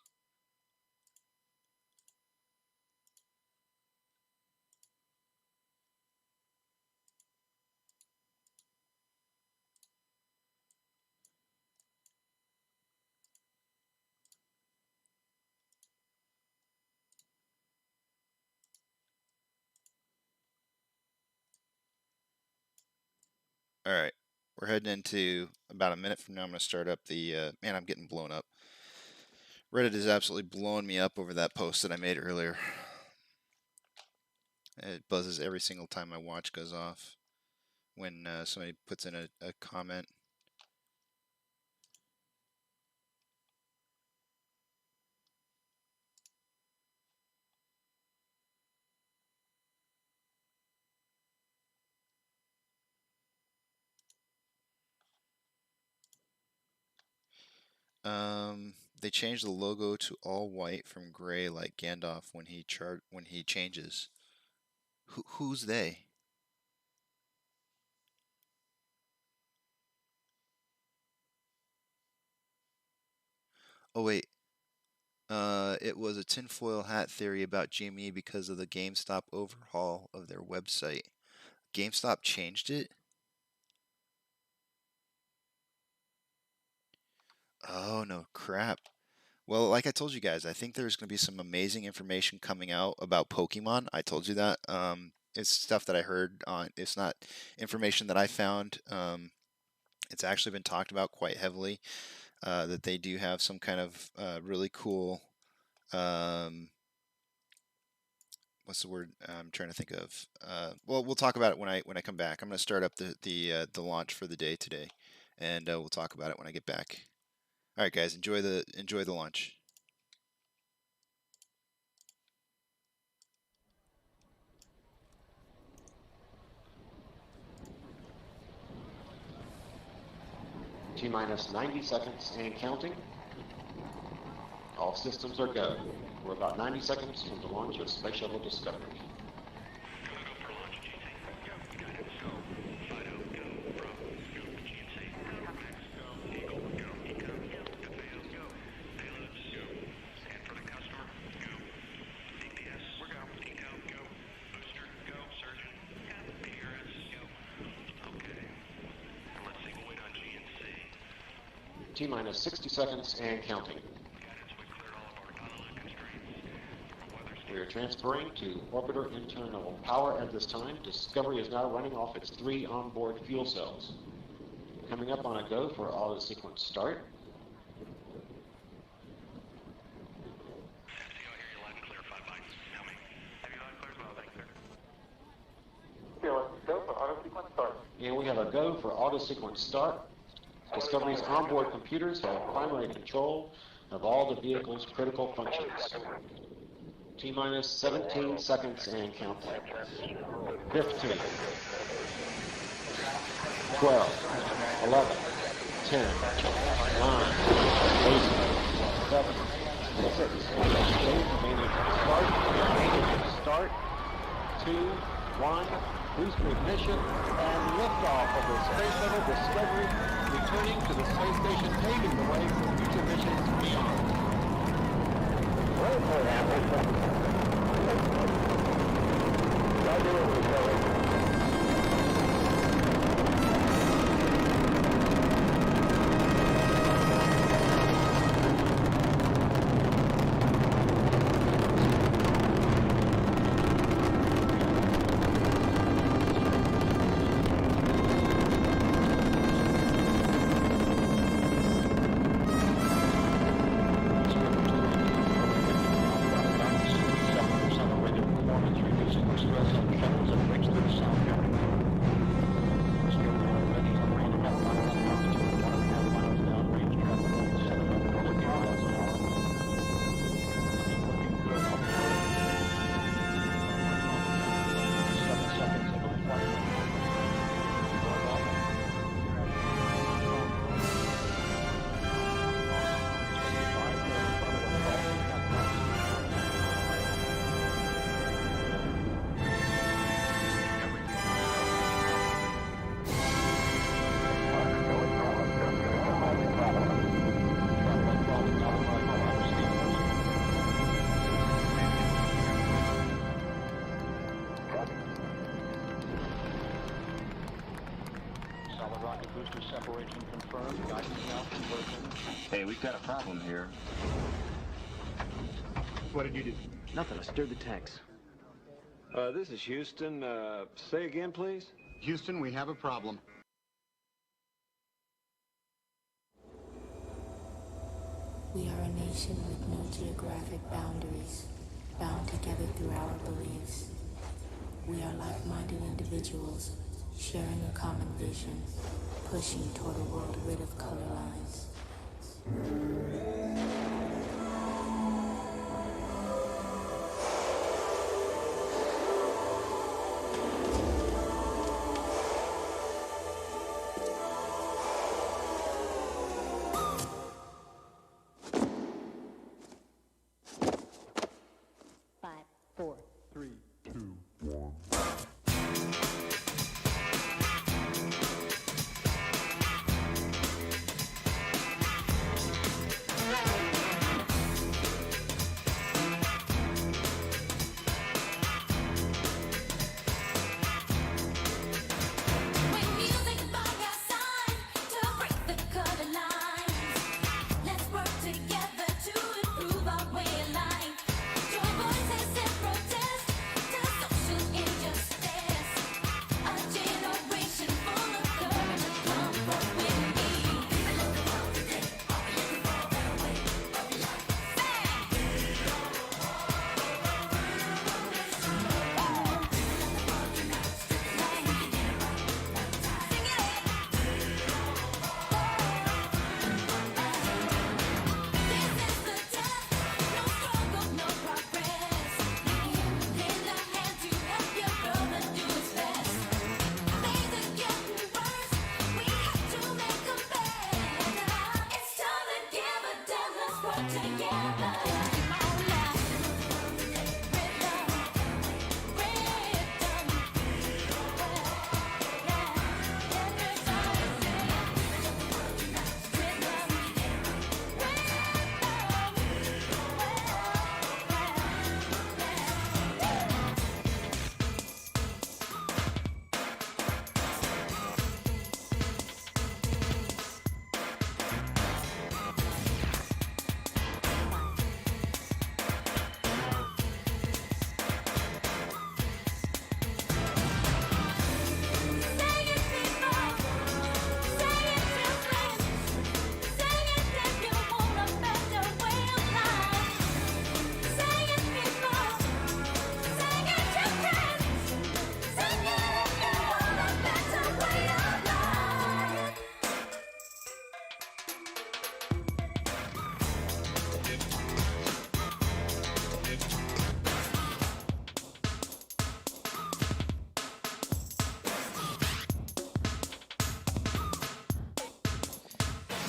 All right, we're heading into about a minute from now. I'm going to start up the, man, I'm getting blown up. Reddit is absolutely blowing me up over that post that I made earlier. It buzzes every single time my watch goes off when somebody puts in a comment. They changed the logo to all white from gray like Gandalf when he changes. Who's they? Oh wait. It was a tinfoil hat theory about GME because of the GameStop overhaul of their website. GameStop changed it? Oh no, crap. Well, like I told you guys, I think there's going to be some amazing information coming out about Pokemon. I told you that. It's stuff that I heard on. It's not information that I found. It's actually been talked about quite heavily. That they do have some kind of really cool. What's the word I'm trying to think of? Well, we'll talk about it when I come back. I'm going to start up the launch for the day today, and we'll talk about it when I get back. All right, guys, enjoy the launch. T-minus 90 seconds and counting. All systems are go. We're about 90 seconds from the launch of Space Shuttle Discovery. T-minus 60 seconds and counting. We are transferring to orbiter internal power at this time. Discovery is now running off its 3 onboard fuel cells. Coming up on a go for auto sequence start. And we have a go for auto sequence start. Discovery's onboard computers have primary control of all the vehicle's critical functions. T-minus 17 seconds and counting. 15, 12, 11, 10, 9, 8, 7, 6, start, 2, 1, booster ignition, and liftoff of the Space Shuttle Discovery, returning to the space station, paving the way for future missions beyond. stress on shuttles and breaks through sound barrier. Strip already on 1.5 miles an hour to 1.5 miles downrange, traffic level 750 miles an hour. Looking good on the road. 7 seconds into flight. Going off. Solid rocket booster separation confirmed. Guidance now conversion. Hey, we've got a problem here. What did you do? Nothing. I stirred the tanks. This is Houston. Say again, please. Houston, we have a problem. We are a nation with no geographic boundaries, bound together through our beliefs. We are like-minded individuals, sharing a common vision, pushing toward a world rid of color lines.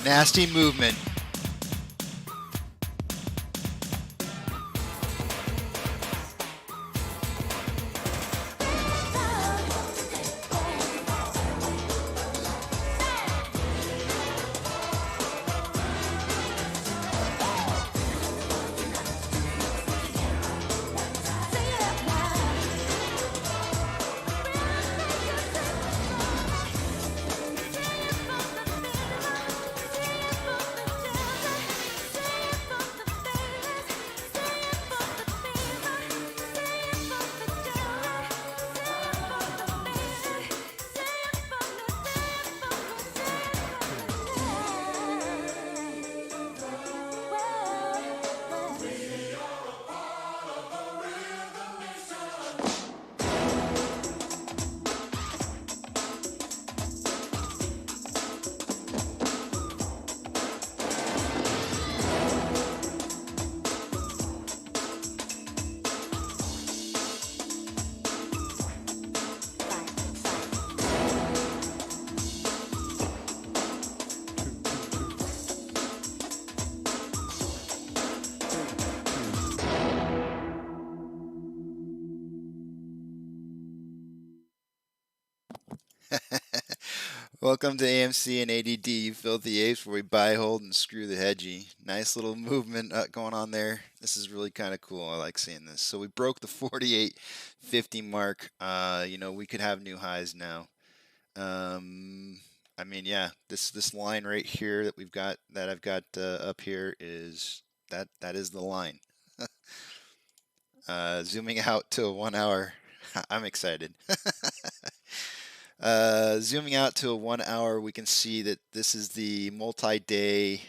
Nasty movement. Welcome to AMC and ADD, you filthy apes, where we buy, hold, and screw the hedgy. Nice little movement going on there. This is really kind of cool. I like seeing this. So we broke the 48.50 mark. You know, we could have new highs now. I mean, yeah, this line right here that I've got up here is that is the line. Zooming out to a 1 hour, I'm excited. Zooming out to a 1 hour, we can see that this is the multi-day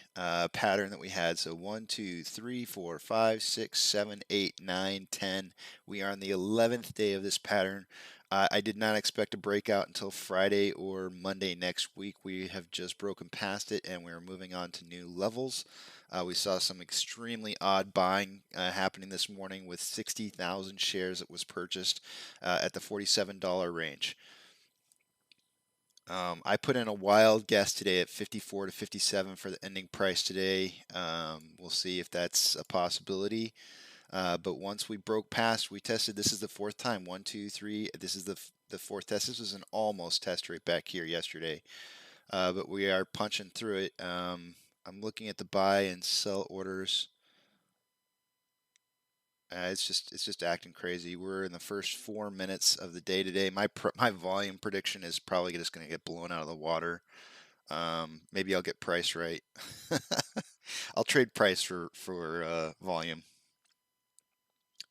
pattern that we had. So 1, 2, 3, 4, 5, 6, 7, 8, 9, 10. We are on the 11th day of this pattern. I did not expect a breakout until Friday or Monday next week. We have just broken past it and we're moving on to new levels. We saw some extremely odd buying happening this morning with 60,000 shares that was purchased at the $47 range. I put in a wild guess today at 54 to 57 for the ending price today. We'll see if that's a possibility. But once we broke past, we tested. This is the fourth time. 1, 2, 3. This is the fourth test. This was an almost test right back here yesterday. But we are punching through it. I'm looking at the buy and sell orders. It's just acting crazy. We're in the first 4 minutes of the day today. My volume prediction is probably just going to get blown out of the water. Maybe I'll get price right. I'll trade price for volume.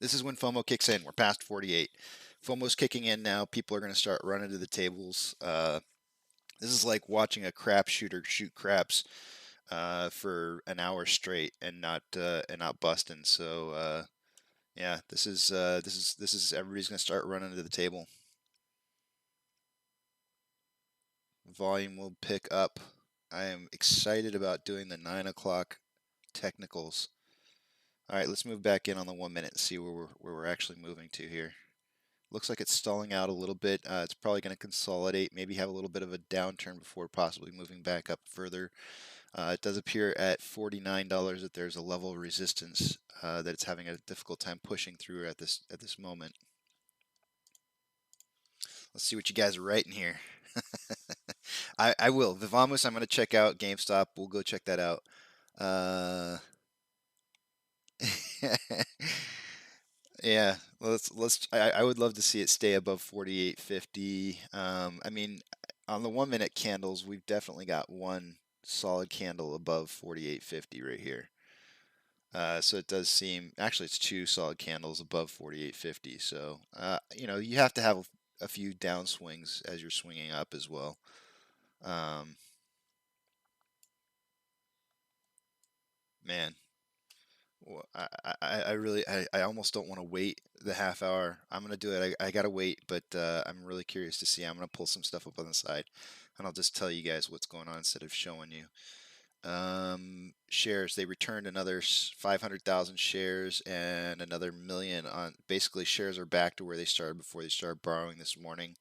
This is when FOMO kicks in. We're past 48. FOMO's kicking in now. People are going to start running to the tables. This is like watching a crap shooter shoot craps for an hour straight and not busting. So. Yeah, this is everybody's gonna start running to the table. Volume will pick up. I am excited about doing the 9 o'clock technicals. All right, let's move back in on the 1 minute and see where we're actually moving to here. Looks like it's stalling out a little bit. It's probably going to consolidate, maybe have a little bit of a downturn before possibly moving back up further. It does appear at $49 that there's a level of resistance that it's having a difficult time pushing through at this moment. Let's see what you guys are writing here. I will. Vivamos, I'm going to check out GameStop. We'll go check that out. Yeah, I would love to see it stay above 48.50. I mean, on the 1 minute candles, we've definitely got one solid candle above 48.50 right here. So it does seem, actually it's two solid candles above 48.50. So, you know, you have to have a few downswings as you're swinging up as well. Man, I almost don't want to wait the half hour. I'm gonna do it. I gotta wait, but I'm really curious to see. I'm gonna pull some stuff up on the side, and I'll just tell you guys what's going on instead of showing you. Shares. They returned another 500,000 shares and another million on. Basically, shares are back to where they started before they started borrowing this morning.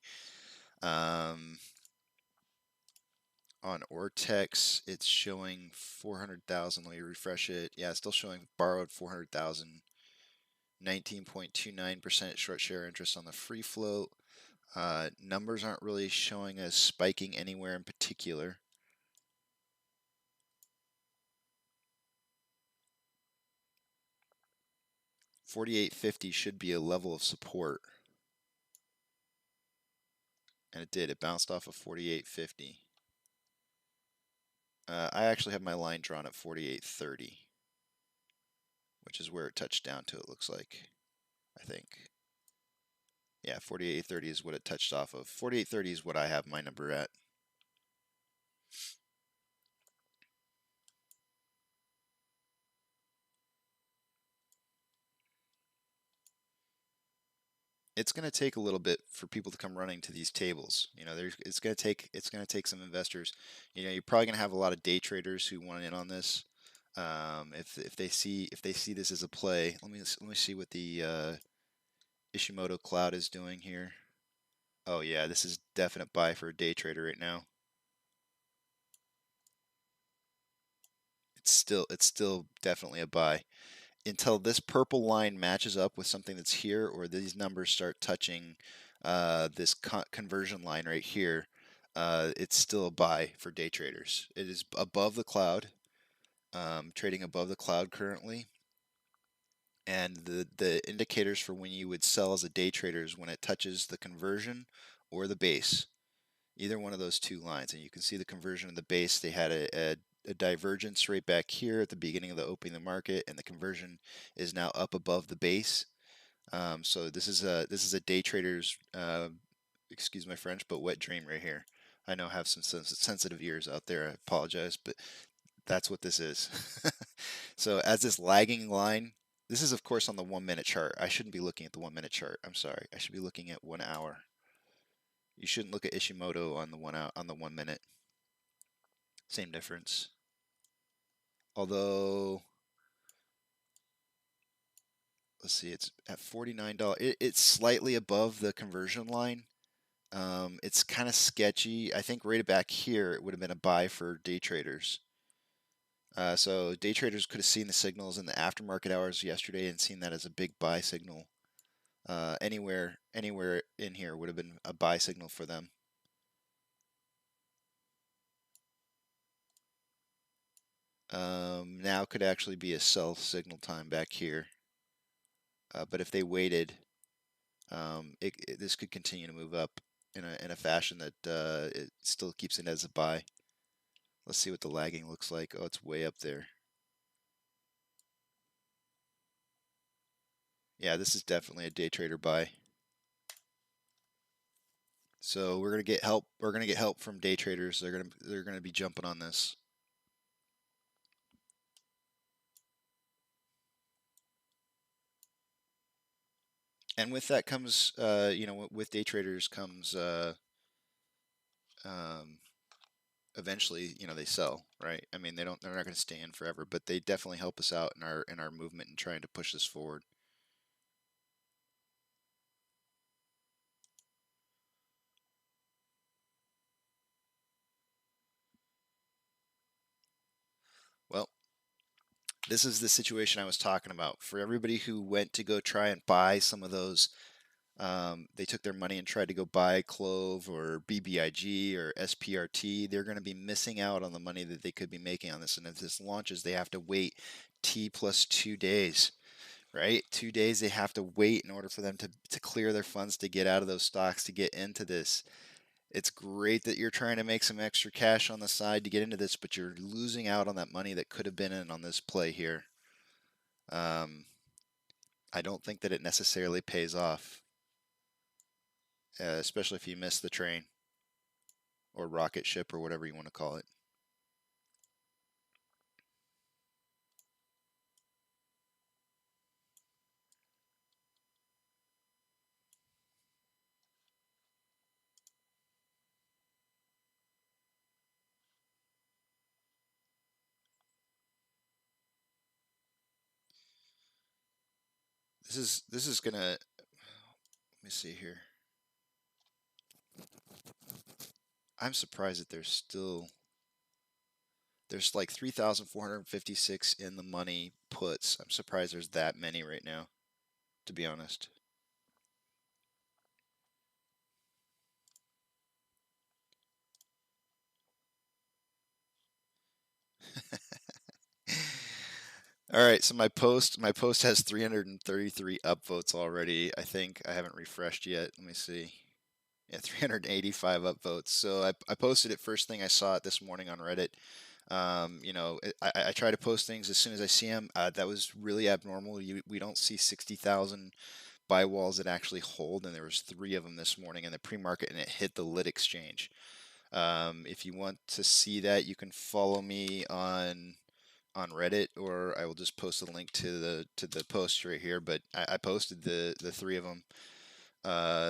On Ortex, it's showing 400,000. Let me refresh it. Yeah, it's still showing borrowed 400,000. 19.29% short share interest on the free float. Numbers aren't really showing us spiking anywhere in particular. $48.50 should be a level of support. And it did. It bounced off of $48.50. I actually have my line drawn at $48.30, which is where it touched down to, it looks like. I think. Yeah, 48.30 is what it touched off of. 48.30 is what I have my number at. It's going to take a little bit for people to come running to these tables. You know, it's going to take some investors. You know, you're probably going to have a lot of day traders who want in on this. If they see this as a play, let me see what the Ishimoto Cloud is doing here. Oh yeah, this is definite buy for a day trader right now. It's still definitely a buy until this purple line matches up with something that's here, or these numbers start touching this conversion line right here. it's still a buy for day traders. It is above the cloud, trading above the cloud currently. And the indicators for when you would sell as a day trader is when it touches the conversion or the base, either one of those two lines. And you can see the conversion and the base, they had a divergence right back here at the beginning of the opening of the market, and the conversion is now up above the base. So this is a day trader's, excuse my French, but wet dream right here. I know I have some sensitive ears out there. I apologize, but that's what this is. So as this lagging line, this is of course on the 1 minute chart. I shouldn't be looking at the 1 minute chart. I'm sorry. I should be looking at 1 hour. You shouldn't look at Ishimoto on the 1 minute. Same difference. Although, let's see, it's at $49. It's slightly above the conversion line. It's kind of sketchy. I think right back here it would have been a buy for day traders. So day traders could have seen the signals in the aftermarket hours yesterday and seen that as a big buy signal. Anywhere in here would have been a buy signal for them. Now could actually be a sell signal time back here. But if they waited, this could continue to move up in a fashion that it still keeps it as a buy. Let's see what the lagging looks like. Oh, it's way up there. Yeah, this is definitely a day trader buy. So we're gonna get help. We're gonna get help from day traders. They're gonna be jumping on this. And with that comes, with day traders comes, eventually, they sell, right? I mean, they're not going to stay in forever, but they definitely help us out in our movement and trying to push this forward. Well, this is the situation I was talking about. For everybody who went to go try and buy some of those, they took their money and tried to go buy Clove or BBIG or SPRT, they're going to be missing out on the money that they could be making on this. And if this launches, they have to wait T plus 2 days, right? 2 days they have to wait in order for them to clear their funds to get out of those stocks to get into this. It's great that you're trying to make some extra cash on the side to get into this, but you're losing out on that money that could have been in on this play here. I don't think that it necessarily pays off, especially if you miss the train or rocket ship or whatever you want to call it. This is gonna, let me see here. I'm surprised that there's like 3,456 in the money puts. I'm surprised there's that many right now, to be honest. All right, so my post has 333 upvotes already. I think I haven't refreshed yet. Let me see. Yeah, 385 upvotes. So I posted it first thing I saw it this morning on Reddit. I try to post things as soon as I see them. That was really abnormal. We don't see 60,000 buy walls that actually hold, and there was 3 of them this morning in the pre-market, and it hit the lit exchange. If you want to see that, you can follow me on Reddit, or I will just post a link to the post right here. But I posted the 3 of them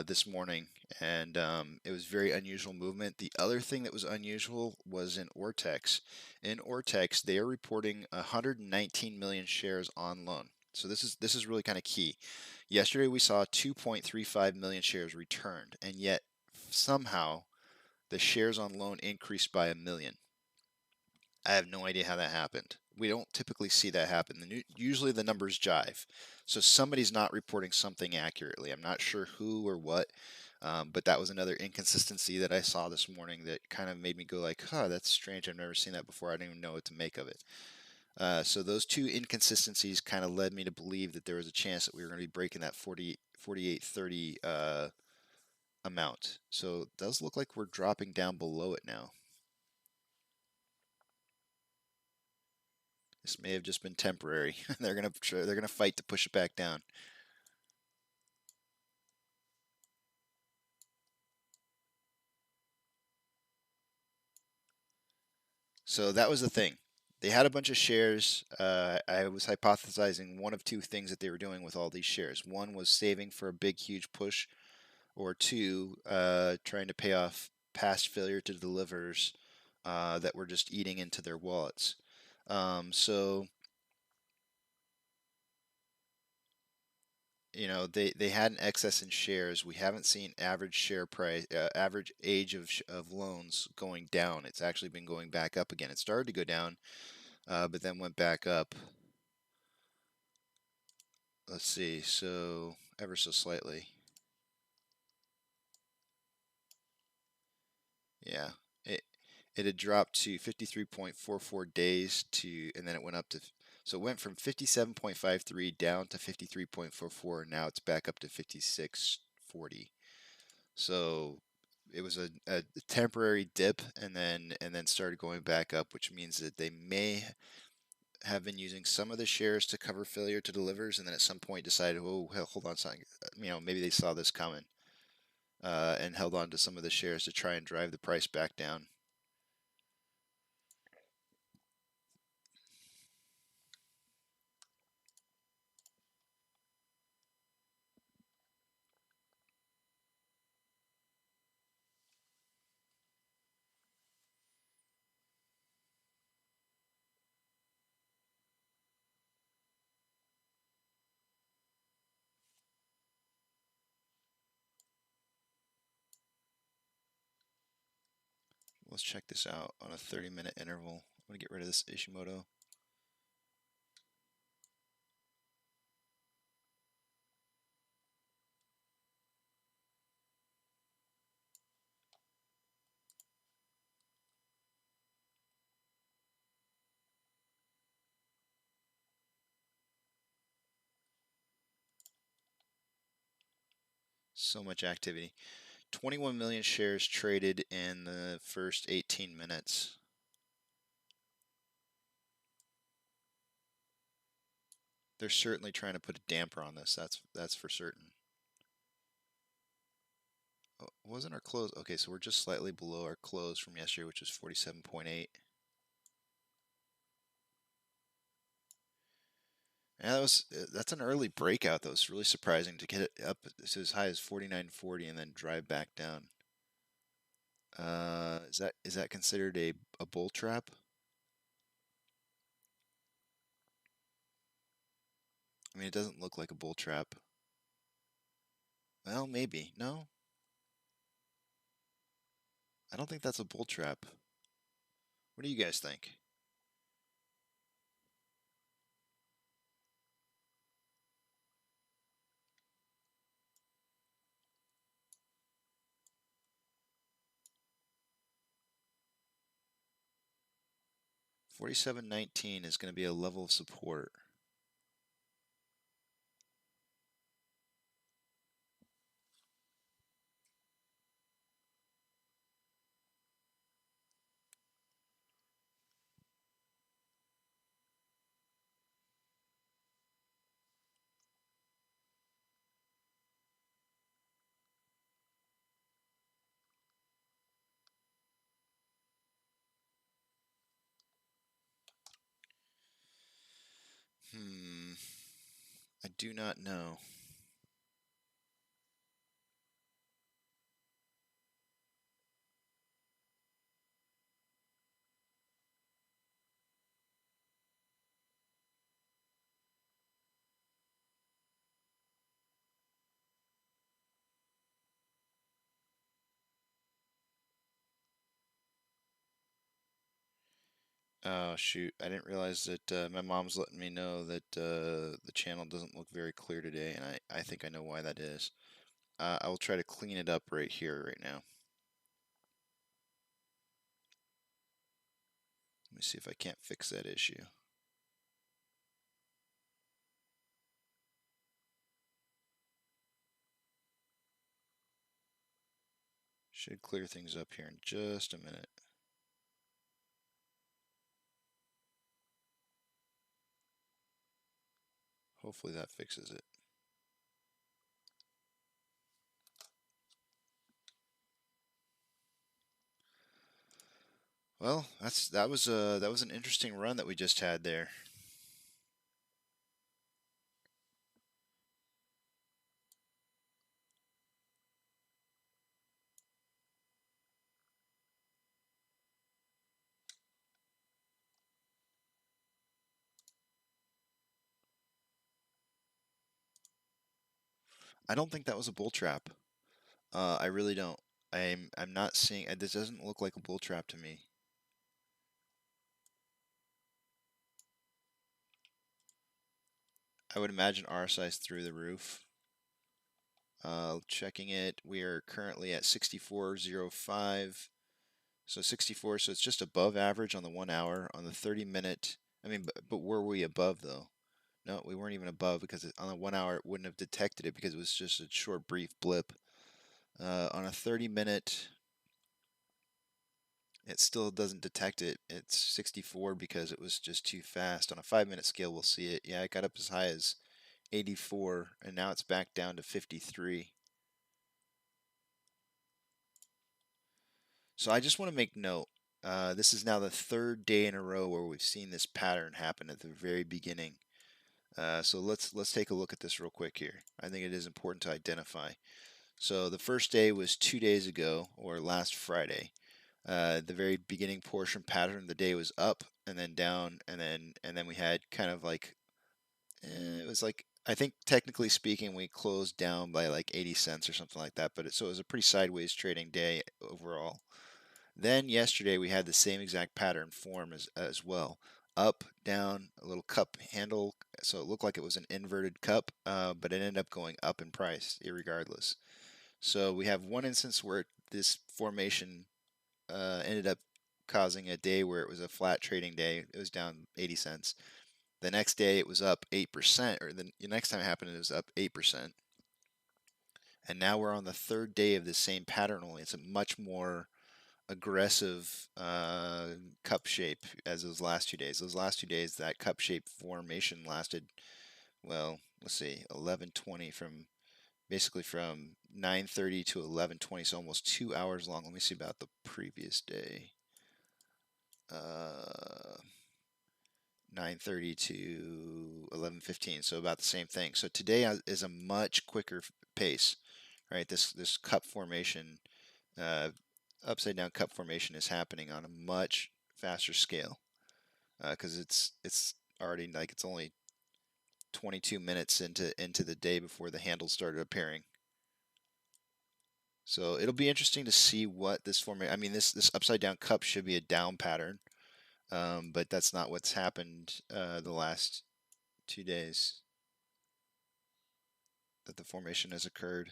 this morning, and it was very unusual movement. The other thing that was unusual was in Ortex. In Ortex, they are reporting 119 million shares on loan. So this is really kind of key. Yesterday we saw 2.35 million shares returned, and yet somehow the shares on loan increased by 1 million. I have no idea how that happened. We don't typically see that happen. Usually the numbers jive. So somebody's not reporting something accurately. I'm not sure who or what, but that was another inconsistency that I saw this morning that kind of made me go like, huh, that's strange. I've never seen that before. I didn't even know what to make of it. So those two inconsistencies kind of led me to believe that there was a chance that we were going to be breaking that 48.30 amount. So it does look like we're dropping down below it now. This may have just been temporary. they're gonna fight to push it back down. So that was the thing. They had a bunch of shares. I was hypothesizing one of two things that they were doing with all these shares. One was saving for a big, huge push, or two, trying to pay off past failure to delivers that were just eating into their wallets. So you know, they had an excess in shares. We haven't seen average share price, average age of loans going down. It's actually been going back up again. It started to go down, but then went back up. Let's see, so ever so slightly. Yeah, it had dropped to 53.44 days and then it went up to, so it went from 57.53 down to 53.44. Now it's back up to 56.40. So it was a temporary dip and then started going back up, which means that they may have been using some of the shares to cover failure to delivers, and then at some point decided, oh, hell, hold on, something, maybe they saw this coming, and held on to some of the shares to try and drive the price back down. Let's check this out on a 30-minute interval. I'm going to get rid of this Ishimoto. So much activity. 21 million shares traded in the first 18 minutes. They're certainly trying to put a damper on this. That's for certain. Oh, wasn't our close? Okay, so we're just slightly below our close from yesterday, which was 47.8. Yeah, that's an early breakout. That was really surprising to get it up to as high as 49.40 and then drive back down. Is that considered a bull trap? I mean, it doesn't look like a bull trap. Well, maybe. No, I don't think that's a bull trap. What do you guys think? $47.19 is going to be a level of support. I do not know. Oh shoot, I didn't realize that my mom's letting me know that the channel doesn't look very clear today, and I think I know why that is. I will try to clean it up right here, right now. Let me see if I can't fix that issue. Should clear things up here in just a minute. Hopefully that fixes it. Well, that was an interesting run that we just had there. I don't think that was a bull trap. I really don't. I'm not seeing. This doesn't look like a bull trap to me. I would imagine RSI is through the roof. Checking it, we are currently at 64.05. So 64, so it's just above average on the 1 hour. On the 30-minute, I mean, but were we above though? No, we weren't even above because on the 1 hour it wouldn't have detected it because it was just a short, brief blip. On a 30-minute, it still doesn't detect it. It's 64 because it was just too fast. On a 5-minute scale, we'll see it. Yeah, it got up as high as 84, and now it's back down to 53. So I just want to make note. This is now the third day in a row where we've seen this pattern happen at the very beginning. So let's take a look at this real quick here. I think it is important to identify. So the first day was 2 days ago, or last Friday. The very beginning portion pattern of the day was up and then down, and then we had kind of like it was like, I think technically speaking we closed down by like 80 cents or something like that, but so it was a pretty sideways trading day overall. Then yesterday we had the same exact pattern form as well. Up, down, a little cup handle, so it looked like it was an inverted cup, but it ended up going up in price irregardless. So we have one instance where this formation ended up causing a day where it was a flat trading day. It was down 80 cents. The next day it was up 8%, or the next time it happened it was up 8%. And now we're on the third day of the same pattern, only it's a much more aggressive cup shape as those last 2 days. Those last 2 days, that cup shape formation lasted, well, let's see, 11:20 from basically from 9:30 to 11:20, so almost 2 hours long. Let me see about the previous day. 9:30 to 11:15, so about the same thing. So today is a much quicker pace, right? This cup formation, upside down cup formation, is happening on a much faster scale because it's already like it's only 22 minutes into the day before the handles started appearing. So it'll be interesting to see what this formation. I mean, this upside down cup should be a down pattern, but that's not what's happened the last 2 days that the formation has occurred.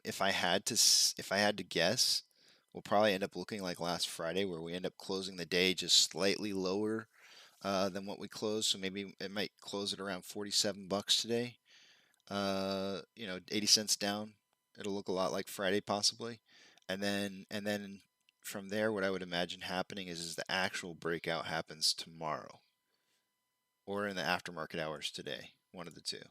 If I had to guess, we'll probably end up looking like last Friday, where we end up closing the day just slightly lower than what we closed. So maybe it might close at around 47 bucks today. 80 cents down. It'll look a lot like Friday possibly. And then from there, what I would imagine happening is the actual breakout happens tomorrow or in the aftermarket hours today, one of the two.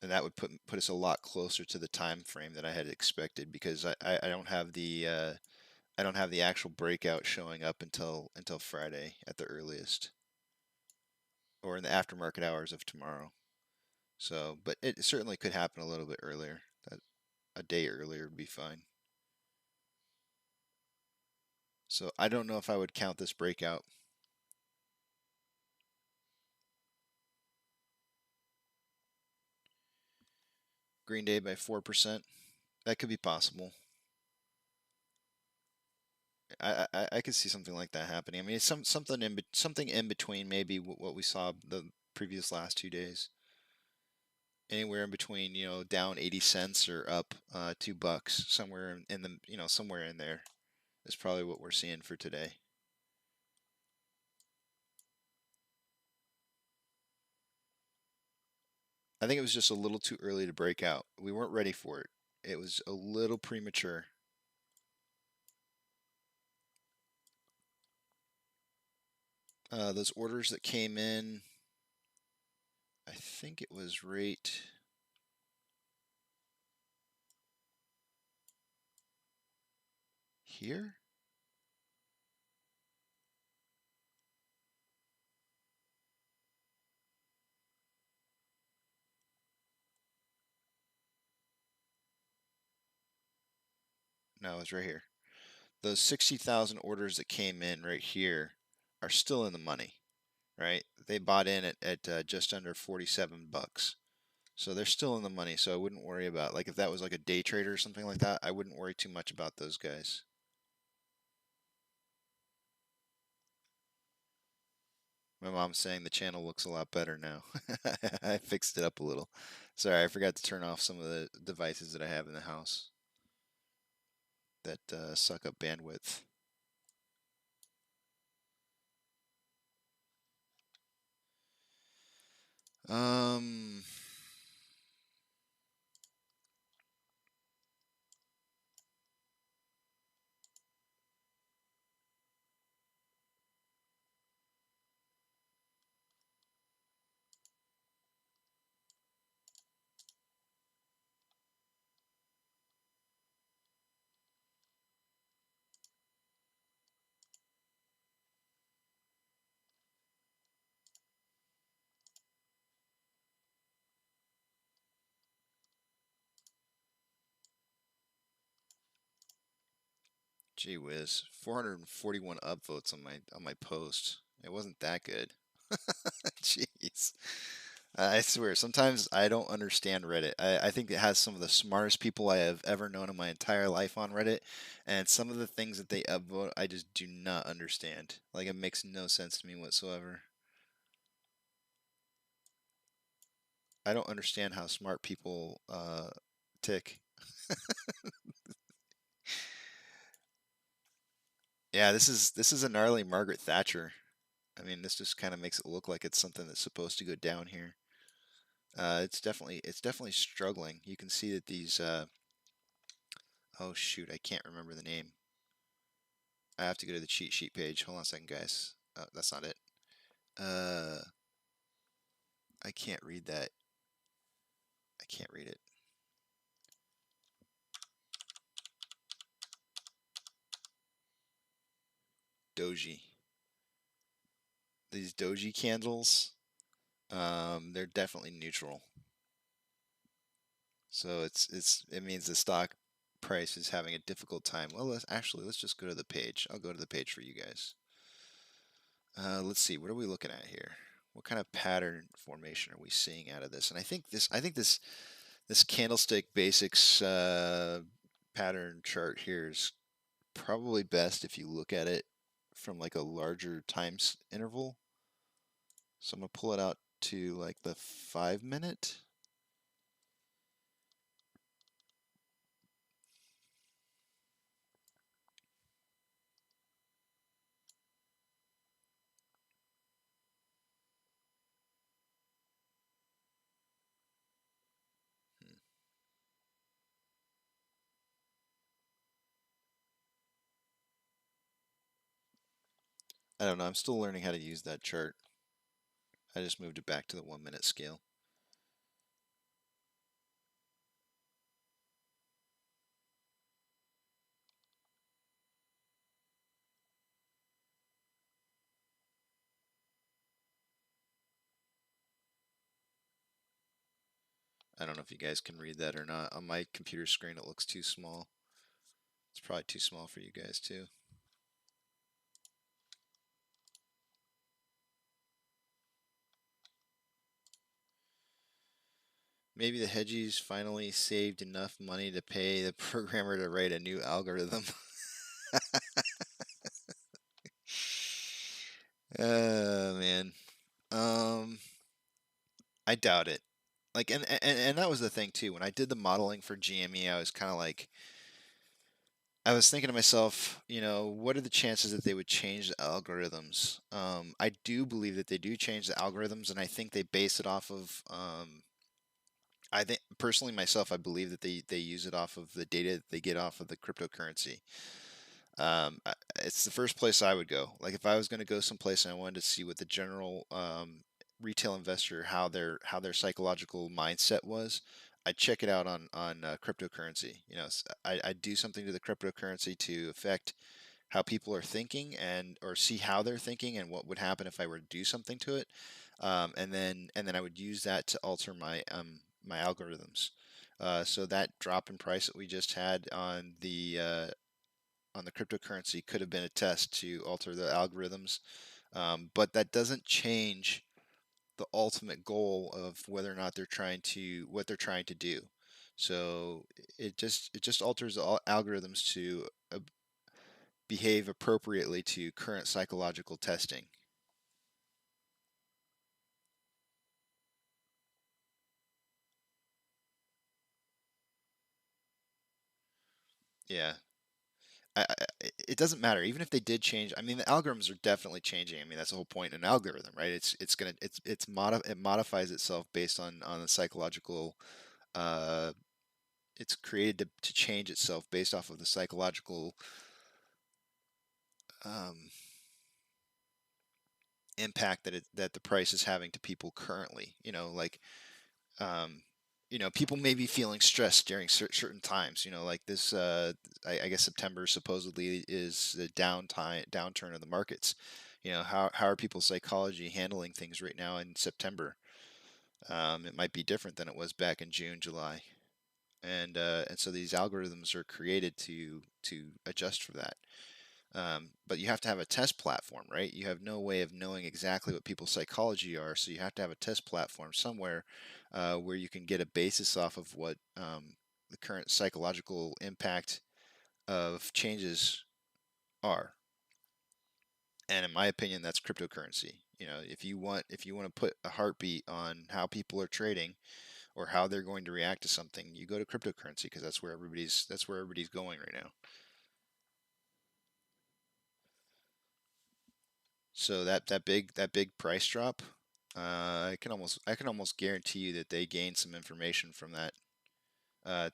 And that would put us a lot closer to the time frame that I had expected, because I don't have the actual breakout showing up until Friday at the earliest, or in the aftermarket hours of tomorrow. So, but it certainly could happen a little bit earlier. A day earlier would be fine. So I don't know if I would count this breakout. Green Day by 4%. That could be possible. I could see something like that happening. I mean, it's something in between maybe what we saw the previous last 2 days. Anywhere in between, down 80 cents or up $2, somewhere in the, somewhere in there is probably what we're seeing for today. I think it was just a little too early to break out. We weren't ready for it. It was a little premature. Those orders that came in, I think it was right here. No, it was right here. Those 60,000 orders that came in right here are still in the money, right? They bought in at just under $47. So they're still in the money, so I wouldn't worry about, like, if that was like a day trader or something like that, I wouldn't worry too much about those guys. My mom's saying the channel looks a lot better now. I fixed it up a little. Sorry, I forgot to turn off some of the devices that I have in the house that suck up bandwidth. Um, Gee whiz, 441 upvotes on my post. It wasn't that good. Jeez. I swear, sometimes I don't understand Reddit. I think it has some of the smartest people I have ever known in my entire life on Reddit, and some of the things that they upvote, I just do not understand. Like, it makes no sense to me whatsoever. I don't understand how smart people tick. Yeah, this is a gnarly Margaret Thatcher. I mean, this just kind of makes it look like it's something that's supposed to go down here. It's definitely struggling. You can see that these oh shoot, I can't remember the name. I have to go to the cheat sheet page. Hold on a second, guys. Oh, that's not it. I can't read that. I can't read it. Doji. These doji candles, they're definitely neutral. So it means the stock price is having a difficult time. Well, let's just go to the page. I'll go to the page for you guys. Let's see. What are we looking at here? What kind of pattern formation are we seeing out of this? And I think this candlestick basics pattern chart here is probably best if you look at it from like a larger times interval. So I'm gonna pull it out to like the 5-minute. I don't know. I'm still learning how to use that chart. I just moved it back to the 1-minute scale. I don't know if you guys can read that or not. On my computer screen, it looks too small. It's probably too small for you guys too. Maybe the hedgies finally saved enough money to pay the programmer to write a new algorithm. Oh man. Um, I doubt it. Like, and that was the thing too. When I did the modeling for GME, I was kind of like, I was thinking to myself, what are the chances that they would change the algorithms? I do believe that they do change the algorithms, and I think they base it off of. I think personally myself, I believe that they use it off of the data that they get off of the cryptocurrency. It's the first place I would go. Like if I was going to go someplace and I wanted to see what the general retail investor how their psychological mindset was, I'd check it out on cryptocurrency. I'd do something to the cryptocurrency to affect how people are thinking and or see how they're thinking and what would happen if I were to do something to it, and then I would use that to alter my algorithms. So that drop in price that we just had on the cryptocurrency could have been a test to alter the algorithms, but that doesn't change the ultimate goal of whether or not what they're trying to do. So it just alters the algorithms to behave appropriately to current psychological testing. Yeah, it doesn't matter. Even if they did change, I mean, the algorithms are definitely changing. I mean, that's the whole point in an algorithm, right? It modifies itself based on the psychological. Uh, it's created to change itself based off of the psychological um, impact that the price is having to people currently. Um, people may be feeling stressed during certain times. Like this. I guess September supposedly is the downturn of the markets. How are people's psychology handling things right now in September? It might be different than it was back in June, July, and so these algorithms are created to adjust for that. But you have to have a test platform, right? You have no way of knowing exactly what people's psychology are, so you have to have a test platform somewhere where you can get a basis off of what the current psychological impact of changes are. And in my opinion, that's cryptocurrency. If you want to put a heartbeat on how people are trading or how they're going to react to something, you go to cryptocurrency because that's where everybody's going right now. So that big price drop, I can almost guarantee you that they gained some information from that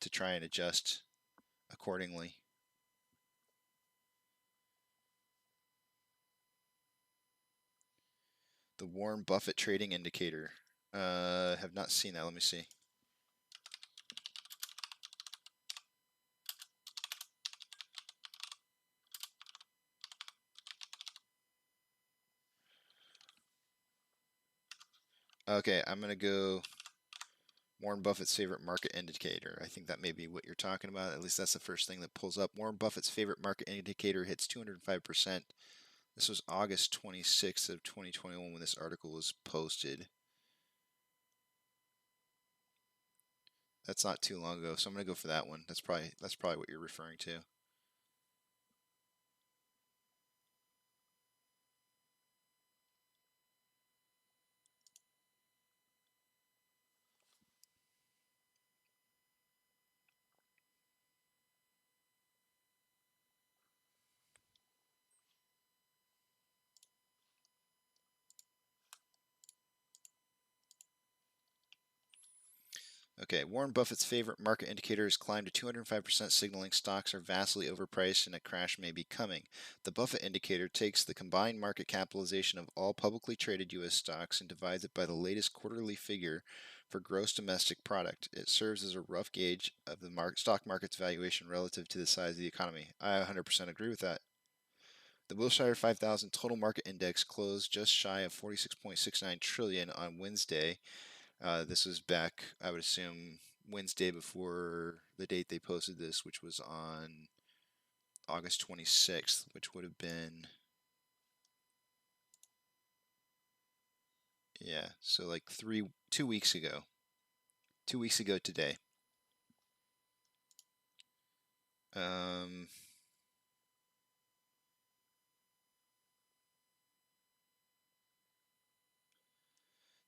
to try and adjust accordingly. The Warren Buffett trading indicator. Have not seen that. Let me see. Okay, I'm gonna go Warren Buffett's favorite market indicator. I think that may be what you're talking about. At least that's the first thing that pulls up. Warren Buffett's favorite market indicator hits 205%. This was August 26th of 2021 when this article was posted. That's not too long ago, so I'm gonna go for that one. That's probably what you're referring to. Okay, Warren Buffett's favorite market indicator has climbed to 205%, signaling stocks are vastly overpriced and a crash may be coming. The Buffett indicator takes the combined market capitalization of all publicly traded U.S. stocks and divides it by the latest quarterly figure for gross domestic product. It serves as a rough gauge of the stock market's valuation relative to the size of the economy. I 100% agree with that. The Wilshire 5000 total market index closed just shy of 46.69 trillion on Wednesday. This was back, I would assume, Wednesday before the date they posted this, which was on August 26th, which would have been, yeah, so like 2 weeks ago. 2 weeks ago today. Um,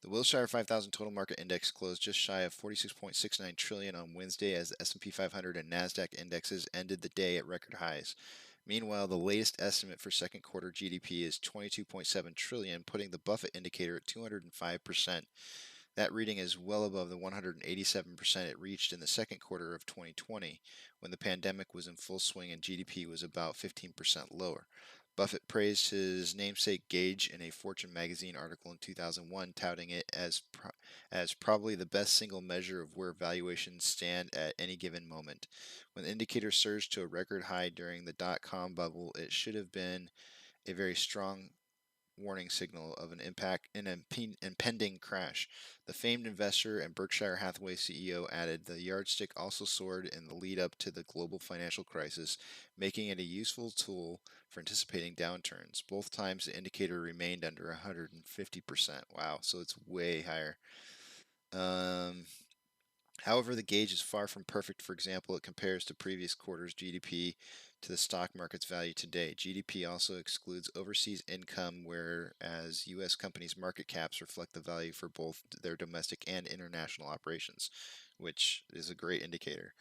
The Wilshire 5000 total market index closed just shy of 46.69 trillion on Wednesday as the S&P 500 and Nasdaq indexes ended the day at record highs. Meanwhile, the latest estimate for second quarter GDP is 22.7 trillion, putting the Buffett indicator at 205%. That reading is well above the 187% it reached in the second quarter of 2020, when the pandemic was in full swing and GDP was about 15% lower. Buffett praised his namesake Gage in a Fortune magazine article in 2001, touting it as probably the best single measure of where valuations stand at any given moment. When the indicator surged to a record high during the dot-com bubble, it should have been a very strong warning signal of an impending crash. The famed investor and Berkshire Hathaway CEO added the yardstick also soared in the lead up to the global financial crisis, making it a useful tool for anticipating downturns. Both times the indicator remained under 150%. Wow, so it's way higher. However, the gauge is far from perfect. For example, it compares to previous quarters' GDP to the stock market's value today. GDP also excludes overseas income, whereas U.S. companies' market caps reflect the value for both their domestic and international operations, which is a great indicator.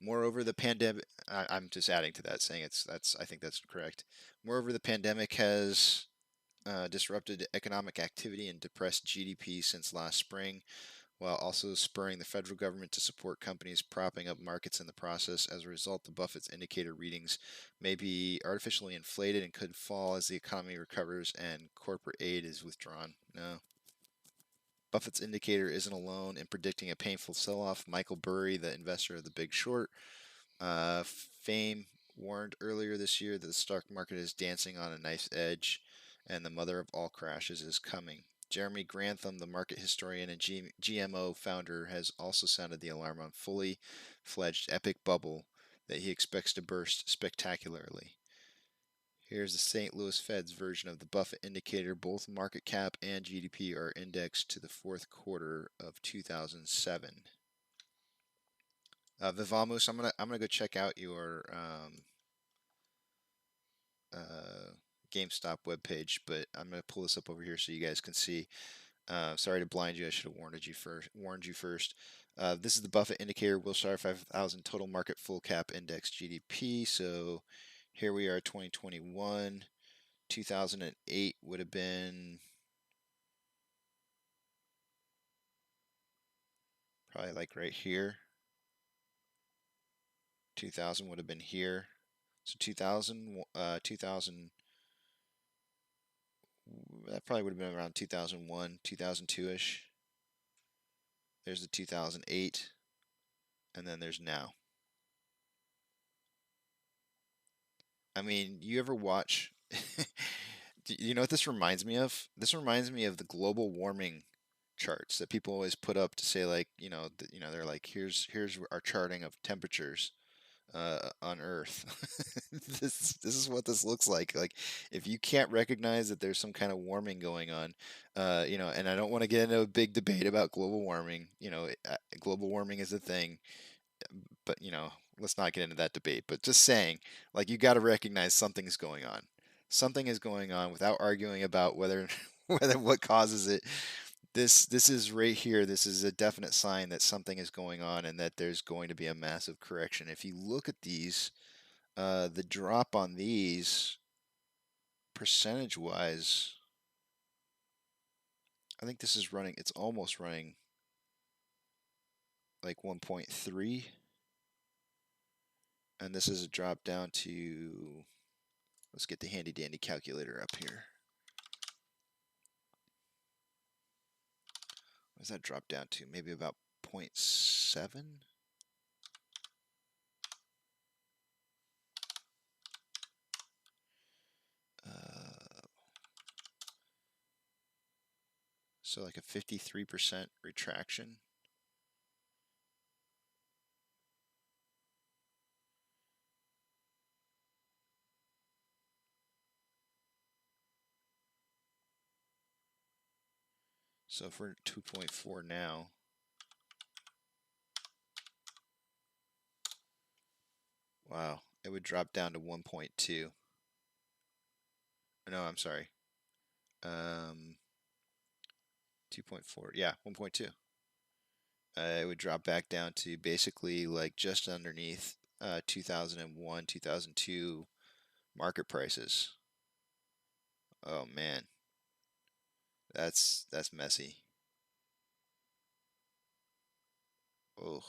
Moreover, the pandemic. I'm just adding to that, saying I think that's correct. Moreover, the pandemic has disrupted economic activity and depressed GDP since last spring, while also spurring the federal government to support companies propping up markets in the process. As a result, the Buffett's indicator readings may be artificially inflated and could fall as the economy recovers and corporate aid is withdrawn. No. Buffett's indicator isn't alone in predicting a painful sell-off. Michael Burry, the investor of The Big Short, fame warned earlier this year that the stock market is dancing on a knife's edge and the mother of all crashes is coming. Jeremy Grantham, the market historian and GMO founder, has also sounded the alarm on fully fledged epic bubble that he expects to burst spectacularly. Here's the St. Louis Fed's version of the Buffett indicator. Both market cap and GDP are indexed to the fourth quarter of 2007. Vivamus, I'm gonna go check out your GameStop webpage, but I'm gonna pull this up over here so you guys can see. Sorry to blind you. I should have warned you first. This is the Buffett indicator, Wilshire 5000 total market full cap index GDP. So here we are, 2021. 2008 would have been probably like right here. 2000 would have been here. So 2000, that probably would have been around 2001, 2002-ish. There's the 2008, and then there's now. I mean, you ever watch? You know what this reminds me of? This reminds me of the global warming charts that people always put up to say, like, they're like, here's our charting of temperatures on Earth. This is what this looks like. Like, if you can't recognize that there's some kind of warming going on, and I don't want to get into a big debate about global warming. Global warming is a thing, but let's not get into that debate. But just saying, like, you got to recognize something's going on. Something is going on without arguing about whether what causes it. This is right here. This is a definite sign that something is going on and that there's going to be a massive correction. If you look at these, the drop on these percentage wise, I think this is running. It's almost running like 1.3. And this is a drop down to, let's get the handy dandy calculator up here. What does that drop down to? Maybe about 0.7? So like a 53% retraction. So if we're at 2.4 now, Wow, it would drop down to 1.2. No, I'm sorry. 2.4. Yeah, 1.2. It would drop back down to basically like just underneath 2001, 2002 market prices. Oh man, that's messy. Oh,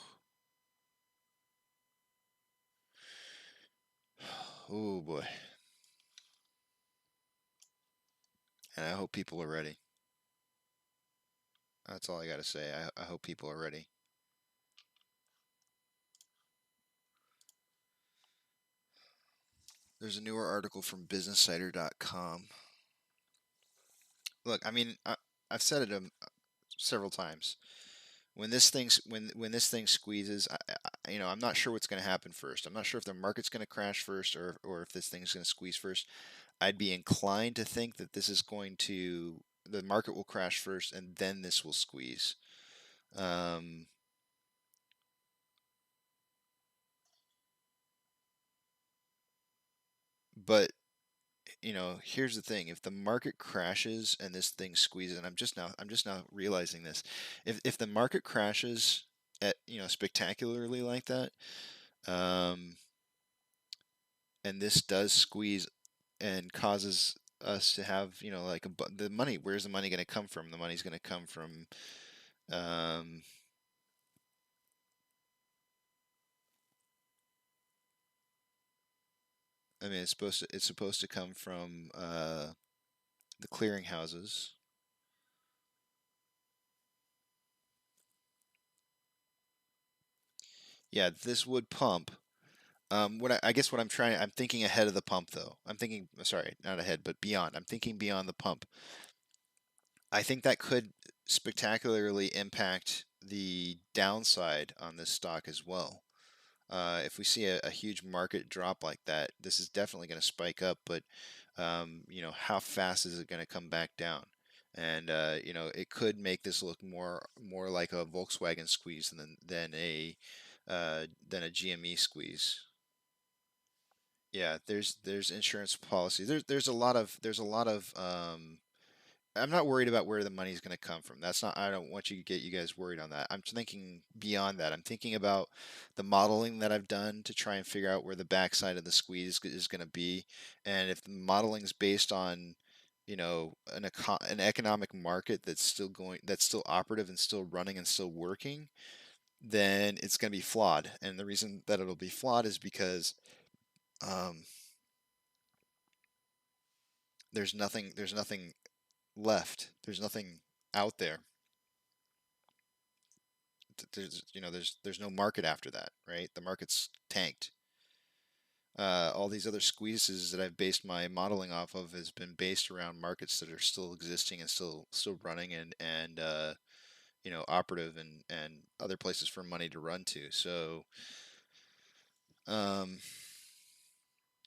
oh boy. And I hope people are ready. That's all I got to say. I hope people are ready. There's a newer article from businessinsider.com. Look, I mean, I've said it several times. When this thing squeezes, I'm not sure what's going to happen first. I'm not sure if the market's going to crash first or if this thing's going to squeeze first. I'd be inclined to think that the market will crash first and then this will squeeze. But here's the thing: if the market crashes and this thing squeezes, and I'm just now realizing this, if the market crashes at spectacularly like that, um, and this does squeeze and causes us to have like the money, where's the money going to come from? The money's going to come from um, I mean, it's supposed to come from the clearinghouses. Yeah, this would pump. I guess I'm thinking ahead of the pump though. I'm thinking, sorry, not ahead, but beyond. I'm thinking beyond the pump. I think that could spectacularly impact the downside on this stock as well. If we see a huge market drop like that, this is definitely going to spike up, but how fast is it going to come back down? And it could make this look more like a Volkswagen squeeze than a GME squeeze. Yeah, there's insurance policy. There's a lot of I'm not worried about where the money's going to come from. That's not I don't want you guys worried on that. I'm thinking beyond that. I'm thinking about the modeling that I've done to try and figure out where the backside of the squeeze is going to be, and if the modeling's based on an economic market that's still operative and still running and still working, then it's going to be flawed. And the reason that it'll be flawed is because um, there's nothing left. There's nothing out there. There's no market after that, right? The market's tanked. All these other squeezes that I've based my modeling off of has been based around markets that are still existing and still running and operative and other places for money to run to. So um,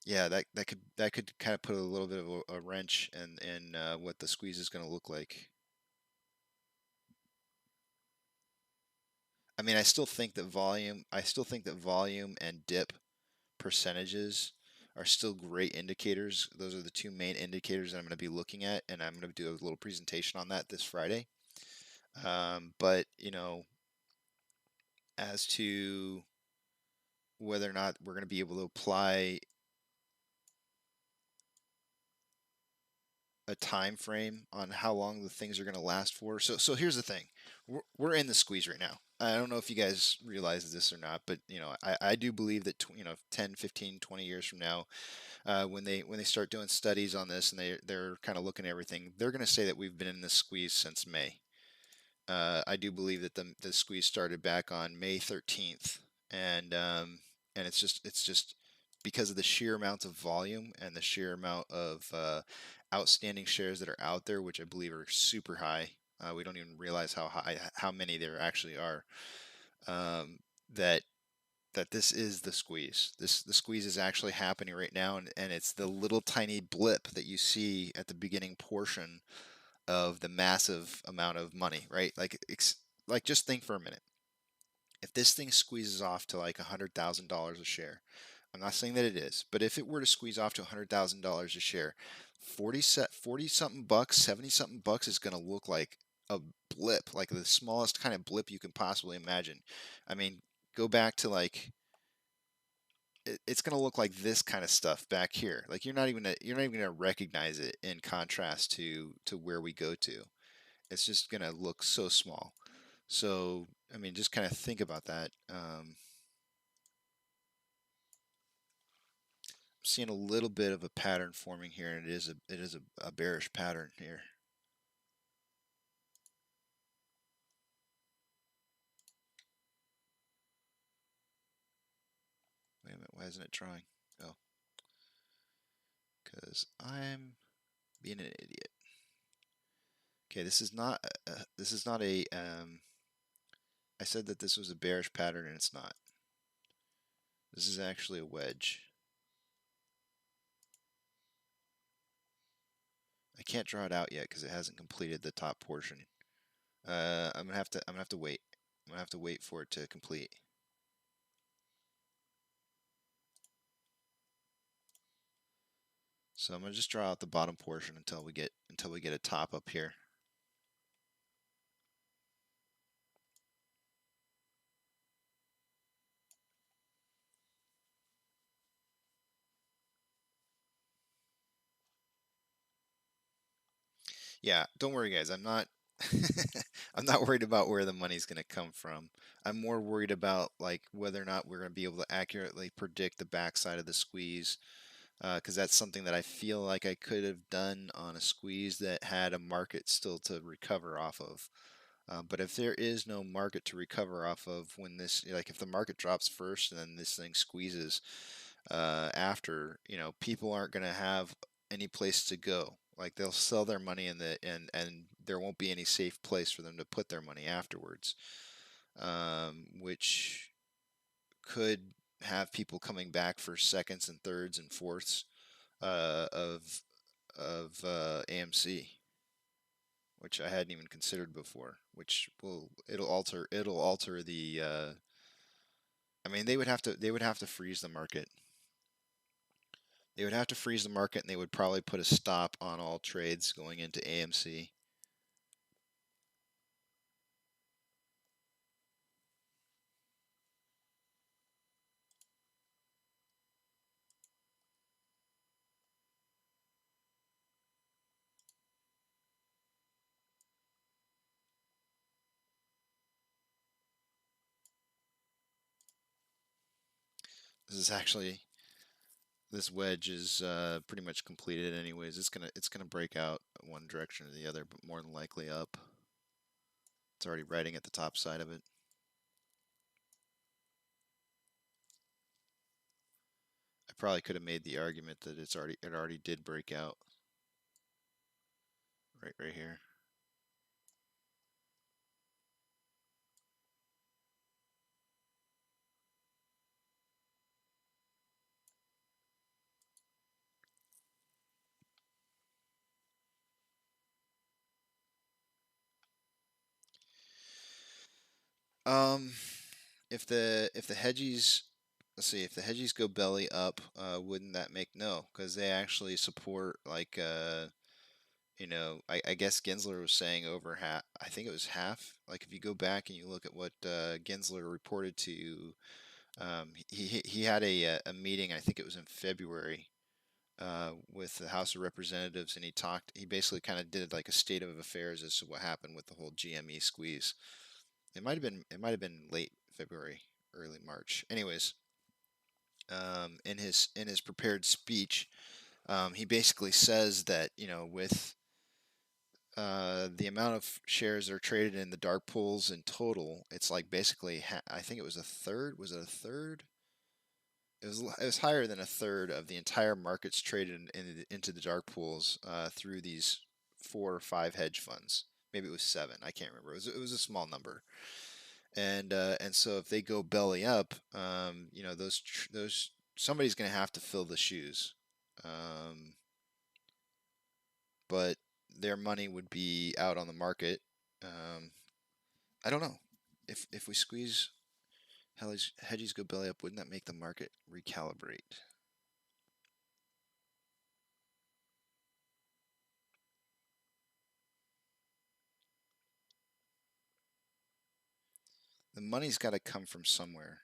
yeah, that could kind of put a little bit of a wrench in what the squeeze is going to look like. I mean, I still think that volume and dip percentages are still great indicators. Those are the two main indicators that I'm going to be looking at, and I'm going to do a little presentation on that this Friday. But as to whether or not we're going to be able to apply a time frame on how long the things are going to last for. So here's the thing. We're in the squeeze right now. I don't know if you guys realize this or not, but I do believe that 10, 15, 20 years from now, when they start doing studies on this and they're kind of looking at everything, they're going to say that we've been in this squeeze since May. I do believe that the squeeze started back on May 13th, and it's just because of the sheer amount of volume and the sheer amount of outstanding shares that are out there, which I believe are super high. We don't even realize how many there actually are. Um, that this is the squeeze. The squeeze is actually happening right now, and it's the little tiny blip that you see at the beginning portion of the massive amount of money, right? Like just think for a minute. If this thing squeezes off to like $100,000 a share, I'm not saying that it is, but if it were to squeeze off to $100,000 a share, 40 something bucks, 70 something bucks is going to look like a blip, like the smallest kind of blip you can possibly imagine. I mean, go back to like it's going to look like this kind of stuff back here. Like you're not even going to recognize it in contrast to where we go to. It's just going to look so small. So, I mean, just kind of think about that. Seeing a little bit of a pattern forming here, and it is a bearish pattern here. Wait a minute, why isn't it drawing? Oh, because I'm being an idiot. Okay, this is not a I said that this was a bearish pattern, and it's not. This is actually a wedge. I can't draw it out yet because it hasn't completed the top portion. I'm gonna have to wait. I'm gonna have to wait for it to complete. So I'm gonna just draw out the bottom portion until we get a top up here. Yeah, don't worry guys, I'm not I'm not worried about where the money's going to come from. I'm more worried about like whether or not we're going to be able to accurately predict the backside of the squeeze, because that's something that I feel like I could have done on a squeeze that had a market still to recover off of. But if there is no market to recover off of when this, like if the market drops first and then this thing squeezes after, people aren't going to have any place to go. Like they'll sell their money in and there won't be any safe place for them to put their money afterwards, which could have people coming back for seconds and thirds and fourths of AMC, which I hadn't even considered before. Which it'll alter the. I mean, they would have to freeze the market. They would have to freeze the market, and they would probably put a stop on all trades going into AMC. This wedge is pretty much completed anyways. It's gonna break out one direction or the other, but more than likely up. It's already riding at the top side of it. I probably could have made the argument that it already did break out. Right here. If the hedgies, let's see, if the hedgies go belly up, wouldn't that make no? Because they actually support like I guess Gensler was saying over half. I think it was half. Like if you go back and you look at what Gensler reported to, he had a meeting. I think it was in February. With the House of Representatives, and he basically kind of did like a state of affairs as to what happened with the whole GME squeeze. It might have been late February, early March. Anyways, in his prepared speech, he basically says that with the amount of shares that are traded in the dark pools in total, it's like basically I think it was a third. Was it a third? It was higher than a third of the entire markets traded into the dark pools through these 4 or 5 hedge funds. Maybe it was 7. I can't remember. It was a small number. And so if they go belly up, those somebody's going to have to fill the shoes. But their money would be out on the market. I don't know if we squeeze Hedges go belly up. Wouldn't that make the market recalibrate? The money's got to come from somewhere.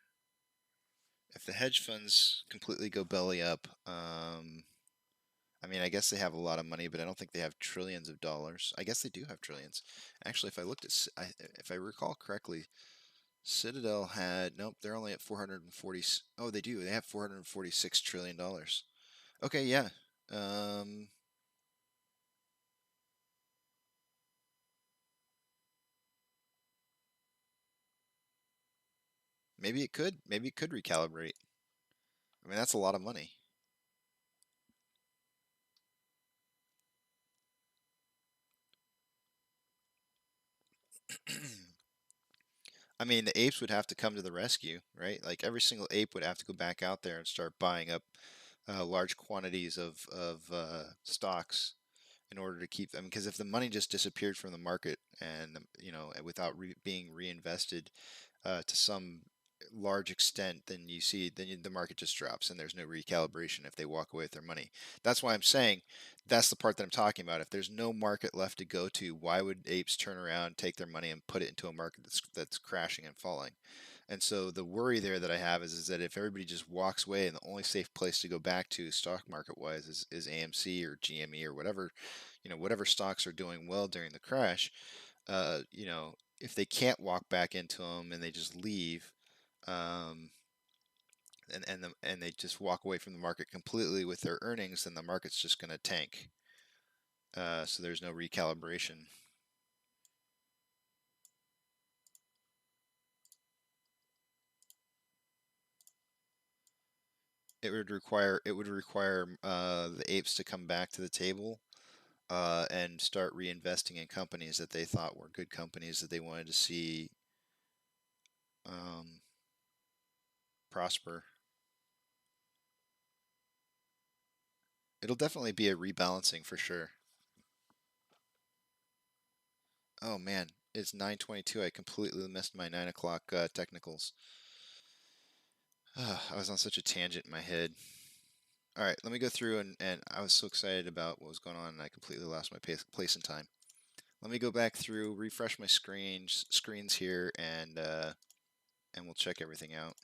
If the hedge funds completely go belly up, I mean, I guess they have a lot of money, but I don't think they have trillions of dollars. I guess they do have trillions. Actually, if I looked at, if I recall correctly, Citadel had, nope, they're only at 440. Oh, they do. They have $446 trillion. Okay, yeah. Maybe it could. Maybe it could recalibrate. I mean, that's a lot of money. I mean, the apes would have to come to the rescue, right? Like every single ape would have to go back out there and start buying up large quantities of stocks in order to keep them. Because if the money just disappeared from the market and without being reinvested to some large extent, then the market just drops and there's no recalibration if they walk away with their money. That's why I'm saying that's the part that I'm talking about. If there's no market left to go to, why would apes turn around, take their money, and put it into a market that's crashing and falling? And so the worry there that I have is that if everybody just walks away and the only safe place to go back to stock market wise is AMC or GME or whatever stocks are doing well during the crash, if they can't walk back into them and they just leave, um, and they just walk away from the market completely with their earnings, then the market's just going to tank. So there's no recalibration. It would require the apes to come back to the table and start reinvesting in companies that they thought were good companies that they wanted to see prosper. It'll definitely be a rebalancing for sure. Oh man, it's 9:22. I completely missed my 9 o'clock technicals. I was on such a tangent in my head. All right, let me go through and I was so excited about what was going on and I completely lost my place and time. Let me go back through, refresh my screens here, and we'll check everything out.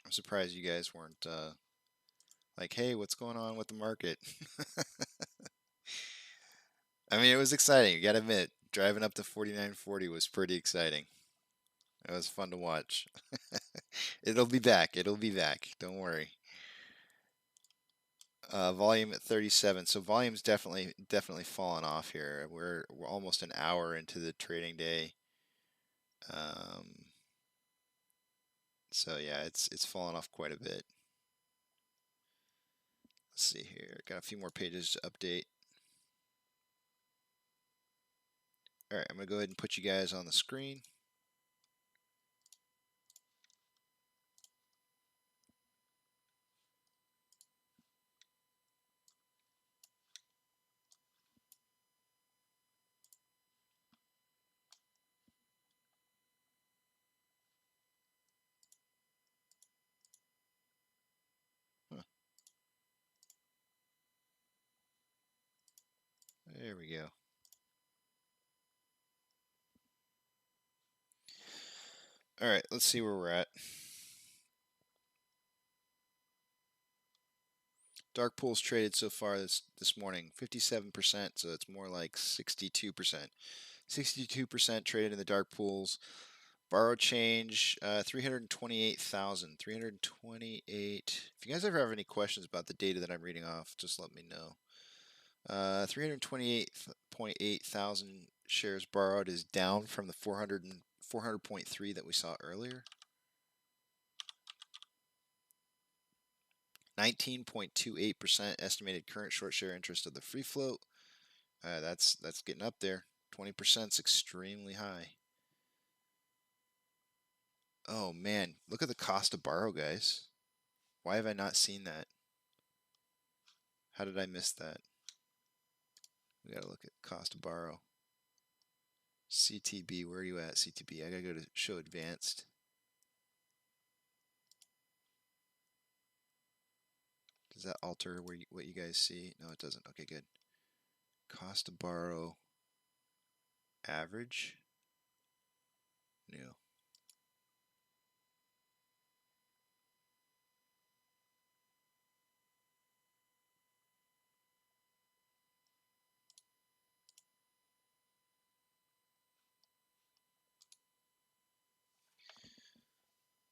I'm surprised you guys weren't like, hey, what's going on with the market? I mean, it was exciting. You gotta admit, driving up to 49.40 was pretty exciting. It was fun to watch. It'll be back. It'll be back. Don't worry. Volume at 37. So volume's definitely fallen off here. We're almost an hour into the trading day. So yeah, it's fallen off quite a bit. Let's see here. Got a few more pages to update. All right, I'm gonna go ahead and put you guys on the screen. Huh. There we go. All right, let's see where we're at. Dark pools traded so far this morning, 57%, so it's more like 62%. 62% traded in the dark pools. Borrow change, 328,000. 328. If you guys ever have any questions about the data that I'm reading off, just let me know. 328.8 thousand shares borrowed is down from the 400.3 that we saw earlier. 19.28% estimated current short share interest of the free float. That's getting up there. 20% is extremely high. Oh man, look at the cost to borrow, guys. Why have I not seen that? How did I miss that? We gotta look at cost to borrow. CTB, where are you at, CTB? I gotta go to show advanced. Does that alter what you guys see? No, it doesn't. Okay, good. Cost to borrow average. New.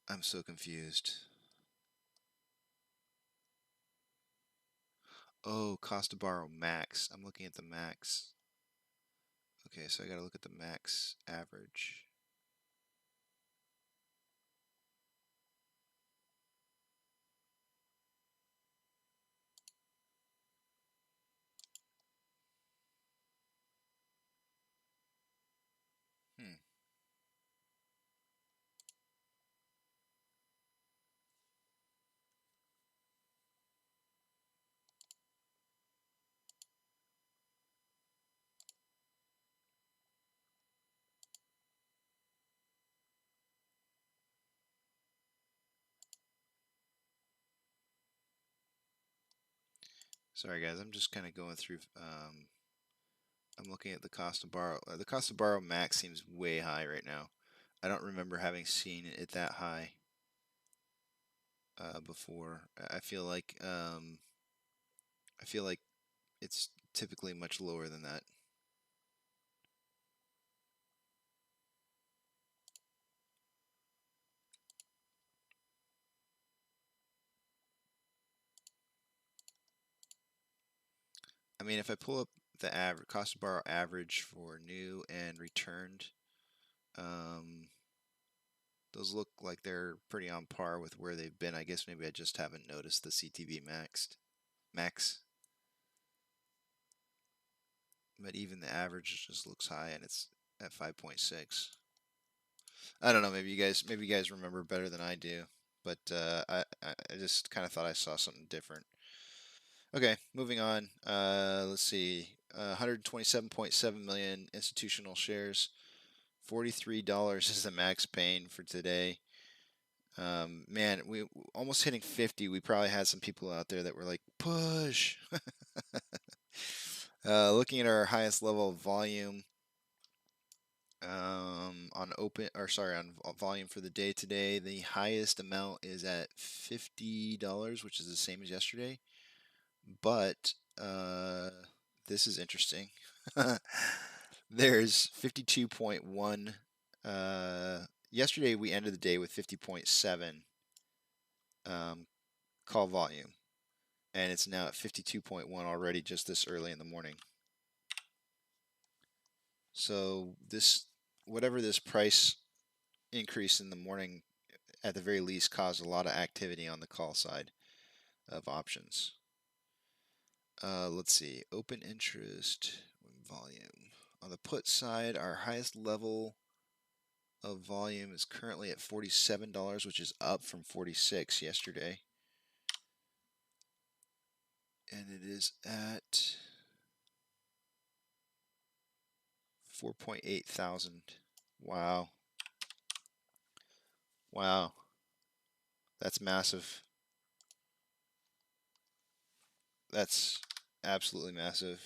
I'm so confused. Oh, cost to borrow max. I'm looking at the max. Okay, so I gotta look at the max average. Hmm. Sorry guys, I'm just kind of going through. I'm looking at the cost to borrow. The cost to borrow max seems way high right now. I don't remember having seen it that high before. I feel like it's typically much lower than that. I mean, if I pull up the average cost to borrow average for new and returned, those look like they're pretty on par with where they've been. I guess maybe I just haven't noticed the CTB max. But even the average just looks high, and it's at 5.6. I don't know. Maybe you guys remember better than I do. But I just kind of thought I saw something different. Okay, moving on. Let's see. 127.7 million institutional shares. $43 is the max pain for today. Man, we almost hitting 50. We probably had some people out there that were like, push. Looking at our highest level of volume on volume for the day today, the highest amount is at $50, which is the same as yesterday. But this is interesting. There's 52.1. Yesterday we ended the day with 50.7 call volume, and it's now at 52.1 already just this early in the morning. So whatever this price increase in the morning, at the very least, caused a lot of activity on the call side of options. Let's see, open interest volume. On the put side, our highest level of volume is currently at $47, which is up from $46 yesterday. And it is at 4.8 thousand. Wow. Wow. That's massive. That's absolutely massive.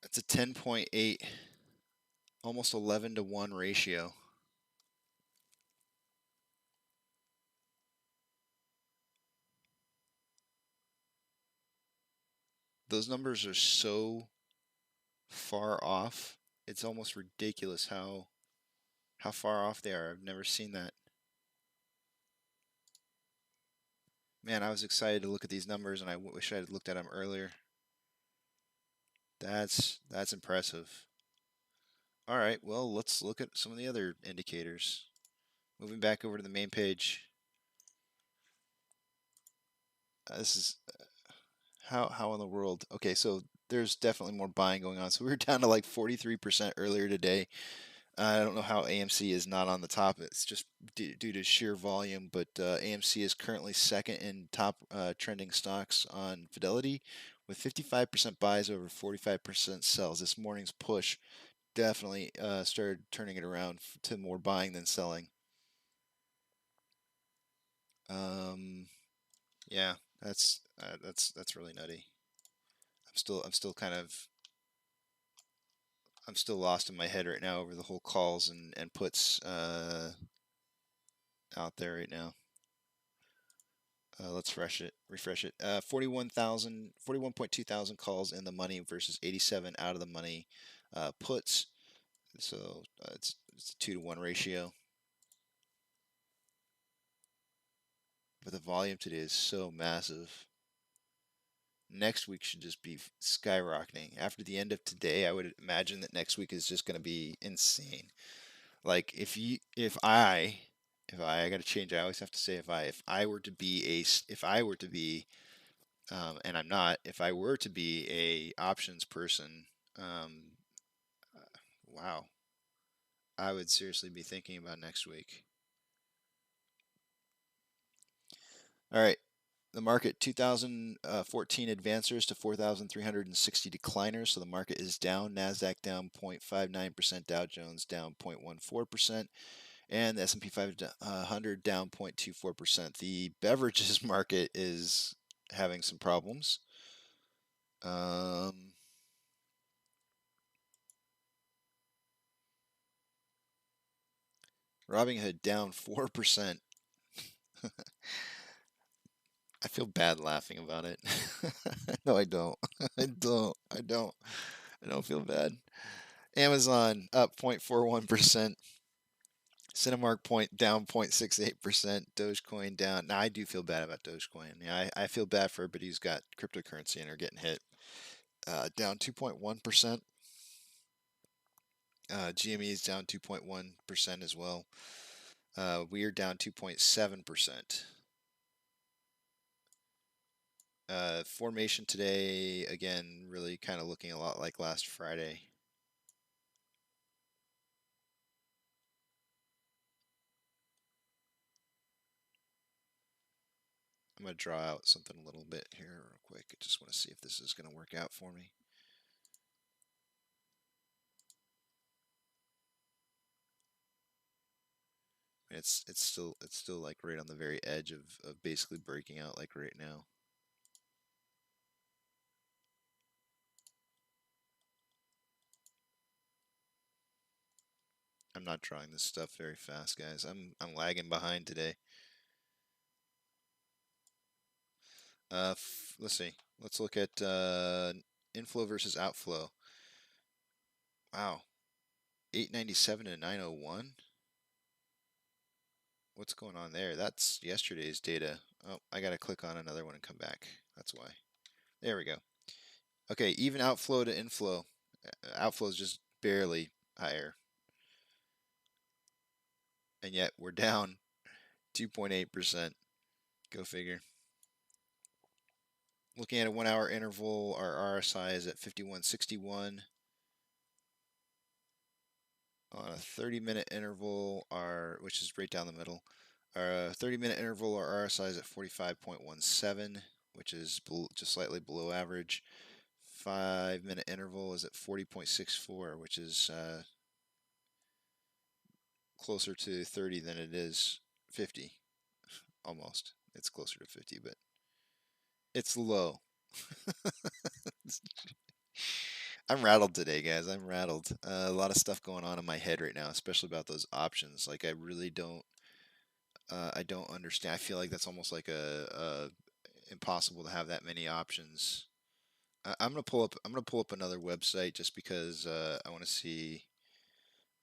That's a 10.8, almost 11 to 1 ratio. Those numbers are so far off. It's almost ridiculous how far off they are. I've never seen that. Man, I was excited to look at these numbers, and I wish I had looked at them earlier. That's impressive. All right, well, let's look at some of the other indicators. Moving back over to the main page. This is how in the world? Okay, so there's definitely more buying going on. So we were down to like 43% earlier today. I don't know how AMC is not on the top. It's just due to sheer volume, but AMC is currently second in top trending stocks on Fidelity, with 55% buys over 45% sells. This morning's push definitely started turning it around to more buying than selling. Yeah, that's really nutty. I'm still lost in my head right now over the whole calls and puts out there right now. Let's refresh it. 41.2 thousand calls in the money versus 87 out of the money puts. So it's a 2-to-1 ratio. But the volume today is so massive. Next week should just be skyrocketing. After the end of today, I would imagine that next week is just going to be insane. Like if I got to change. I always have to say if I were to be and I'm not. If I were to be a options person, um, wow, I would seriously be thinking about next week. All right, the market 2014 advancers to 4,360 decliners. So the market is down. Nasdaq down 0.59%, Dow Jones down 0.14%, and the S&P 500 down 0.24%. The beverages market is having some problems. Robinhood down 4%. I feel bad laughing about it. No, I don't. I don't. I don't. I don't feel bad. Amazon up 0.41%. Cinemark down 0.68%. Dogecoin down. Now I do feel bad about Dogecoin. Yeah, I feel bad for everybody who's got cryptocurrency and are getting hit. Down 2.1%. GME is down 2.1% as well. We are down 2.7%. Formation today, again, really kind of looking a lot like last Friday. I'm going to draw out something a little bit here real quick. I just want to see if this is going to work out for me. It's still like right on the very edge of basically breaking out like right now. I'm not drawing this stuff very fast, guys. I'm lagging behind today. Let's see. Let's look at inflow versus outflow. Wow, 897 to 901. What's going on there? That's yesterday's data. Oh, I gotta click on another one and come back. That's why. There we go. Okay, even outflow to inflow. Outflow is just barely higher. And yet we're down 2.8%. Go figure. Looking at a 1 hour interval, our RSI is at 5161. On a 30-minute interval, which is right down the middle, our 30-minute interval, our RSI is at 45.17, which is just slightly below average. 5-minute interval is at 40.64, which is closer to 30 than it is 50. Almost. It's closer to 50, but it's low. I'm rattled today, guys. I'm rattled. A lot of stuff going on in my head right now, especially about those options. Like I really don't. I don't understand. I feel like that's almost like a impossible to have that many options. I'm gonna pull up. I'm gonna pull up another website just because I want to see.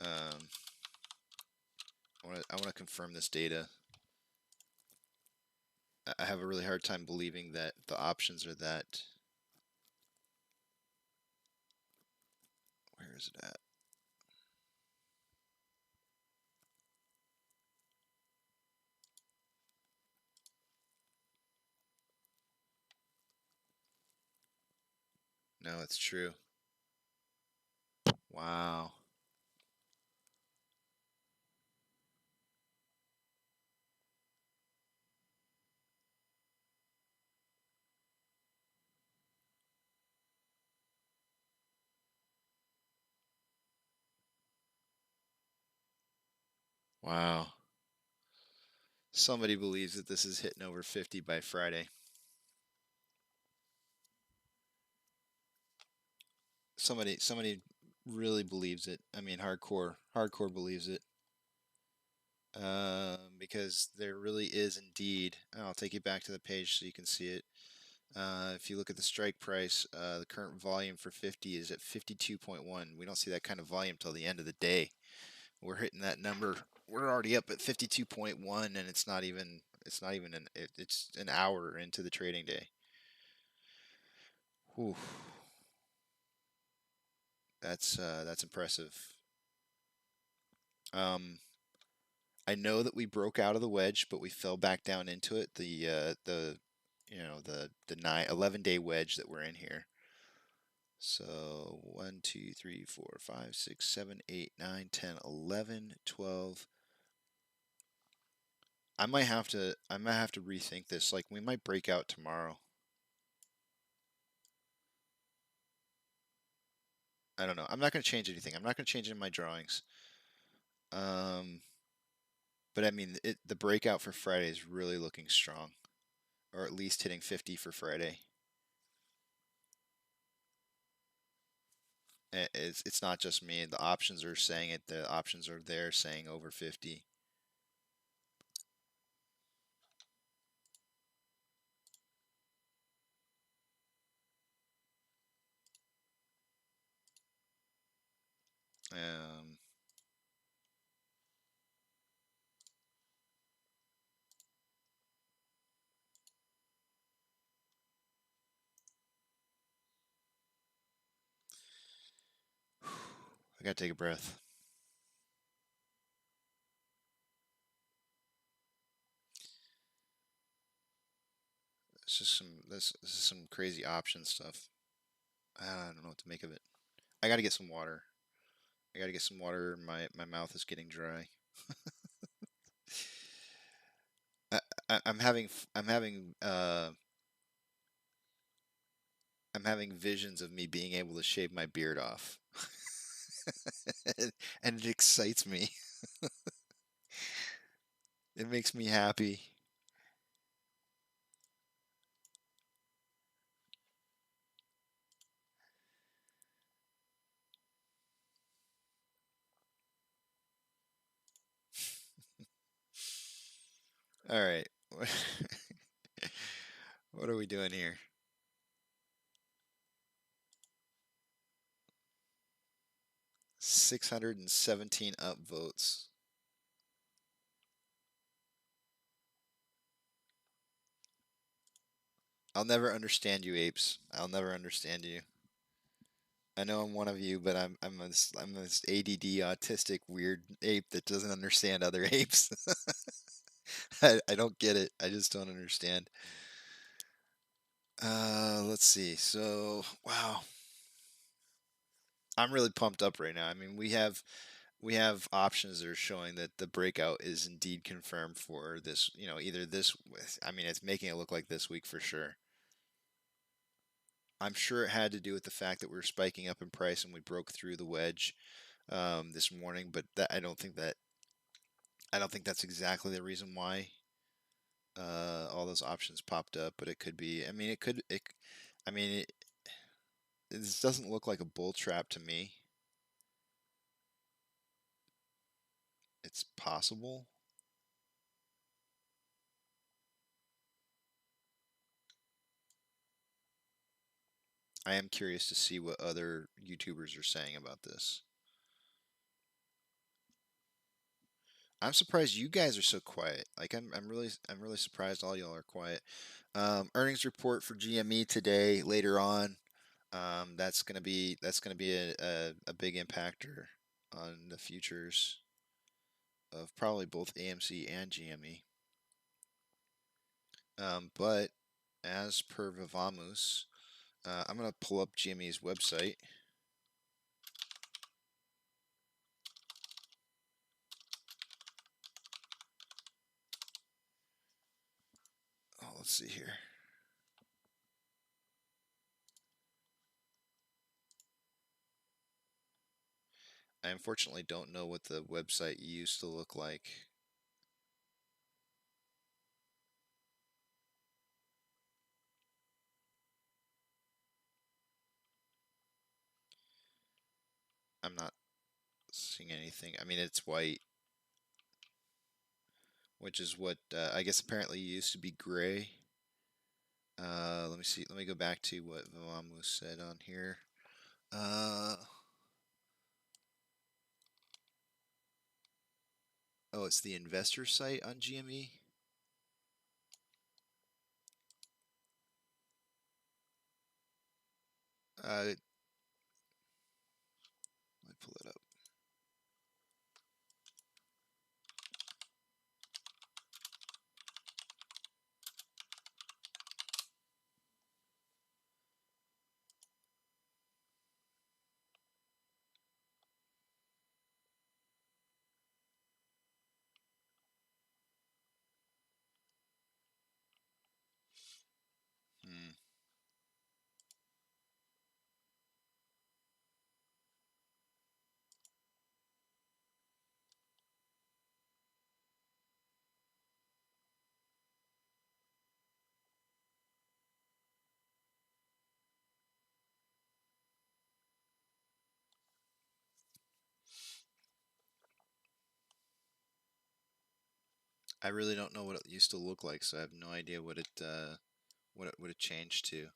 I want to confirm this data. I have a really hard time believing that the options are that. Where is it at? No, it's true. Wow. Wow. Somebody believes that this is hitting over 50 by Friday. Somebody really believes it. I mean, hardcore believes it. Because there really is indeed. I'll take you back to the page so you can see it. If you look at the strike price, the current volume for 50 is at 52.1. We don't see that kind of volume till the end of the day. We're hitting that number. We're already up at 52.1, and it's not even it's an hour into the trading day. Whew. That's impressive. I know that we broke out of the wedge, but we fell back down into it. The 11-day wedge that we're in here. So 1, 2, 3, 4, 5, 6, 7, 8, 9, 10, 11, 12. I might have to rethink this. Like, we might break out tomorrow. I don't know. I'm not going to change anything. I'm not going to change any of my drawings. But I mean, the breakout for Friday is really looking strong, or at least hitting 50 for Friday. It's not just me. The options are saying it. The options are there saying over 50. I gotta take a breath. It's just this is some crazy option stuff. I don't know what to make of it. I gotta get some water. My mouth is getting dry. I'm having visions of me being able to shave my beard off. And it excites me. It makes me happy. All right. What are we doing here? 617 upvotes. I'll never understand you, apes. I'll never understand you. I know I'm one of you, but I'm this ADD autistic weird ape that doesn't understand other apes. I don't get it. I just don't understand. Let's see. So, wow. I'm really pumped up right now. I mean, we have options that are showing that the breakout is indeed confirmed for this, either this, I mean, it's making it look like this week for sure. I'm sure it had to do with the fact that we were spiking up in price and we broke through the wedge this morning, but I don't think that's exactly the reason why all those options popped up. But it could be. I mean, this doesn't look like a bull trap to me. It's possible. I am curious to see what other YouTubers are saying about this. I'm surprised you guys are so quiet. Like, I'm really surprised all y'all are quiet. Earnings report for GME today. Later on, that's gonna be a big impactor on the futures of probably both AMC and GME. But as per Vivamus, I'm gonna pull up GME's website. Oh, let's see here. I unfortunately don't know what the website used to look like. I'm not seeing anything. I mean, it's white, which is what I guess apparently used to be gray. Let me see. Let me go back to what Vamamu said on here. Oh, it's the investor site on GME. Let me pull it up. Hmm. I really don't know what it used to look like, so I have no idea what it changed to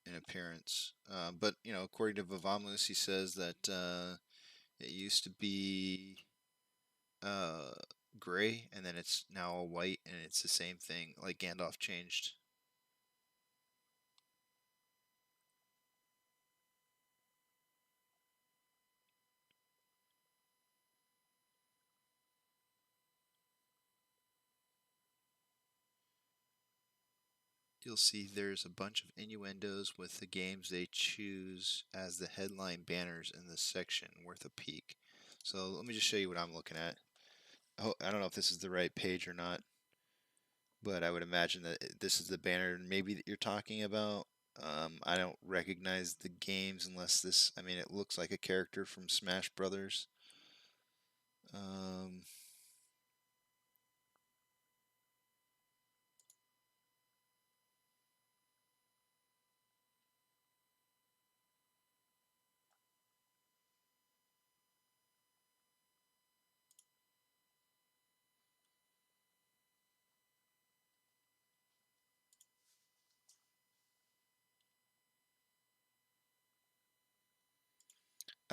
in appearance. But you know, according to Vavamus, he says that it used to be uh, gray, and then it's now all white, and it's the same thing. Like Gandalf changed. You'll see there's a bunch of innuendos with the games they choose as the headline banners in this section, worth a peek. So let me just show you what I'm looking at. Oh, I don't know if this is the right page or not, but I would imagine that this is the banner maybe that you're talking about. I don't recognize the games unless this, I mean, it looks like a character from Smash Brothers. Um,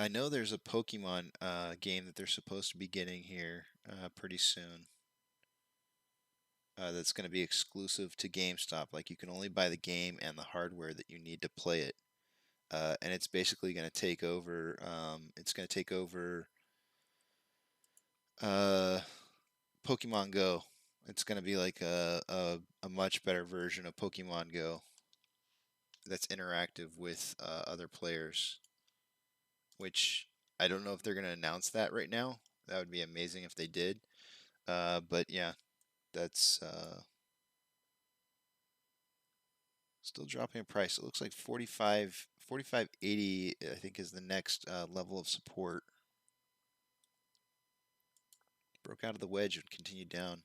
I know there's a Pokemon game that they're supposed to be getting here pretty soon. That's going to be exclusive to GameStop. Like you can only buy the game and the hardware that you need to play it. And it's basically going to take over. It's going to take over uh, Pokemon Go. It's going to be like a much better version of Pokemon Go that's interactive with other players. Which I don't know if they're going to announce that right now. That would be amazing if they did. But yeah, that's still dropping in price. It looks like 45.80 I think is the next level of support. Broke out of the wedge and continued down.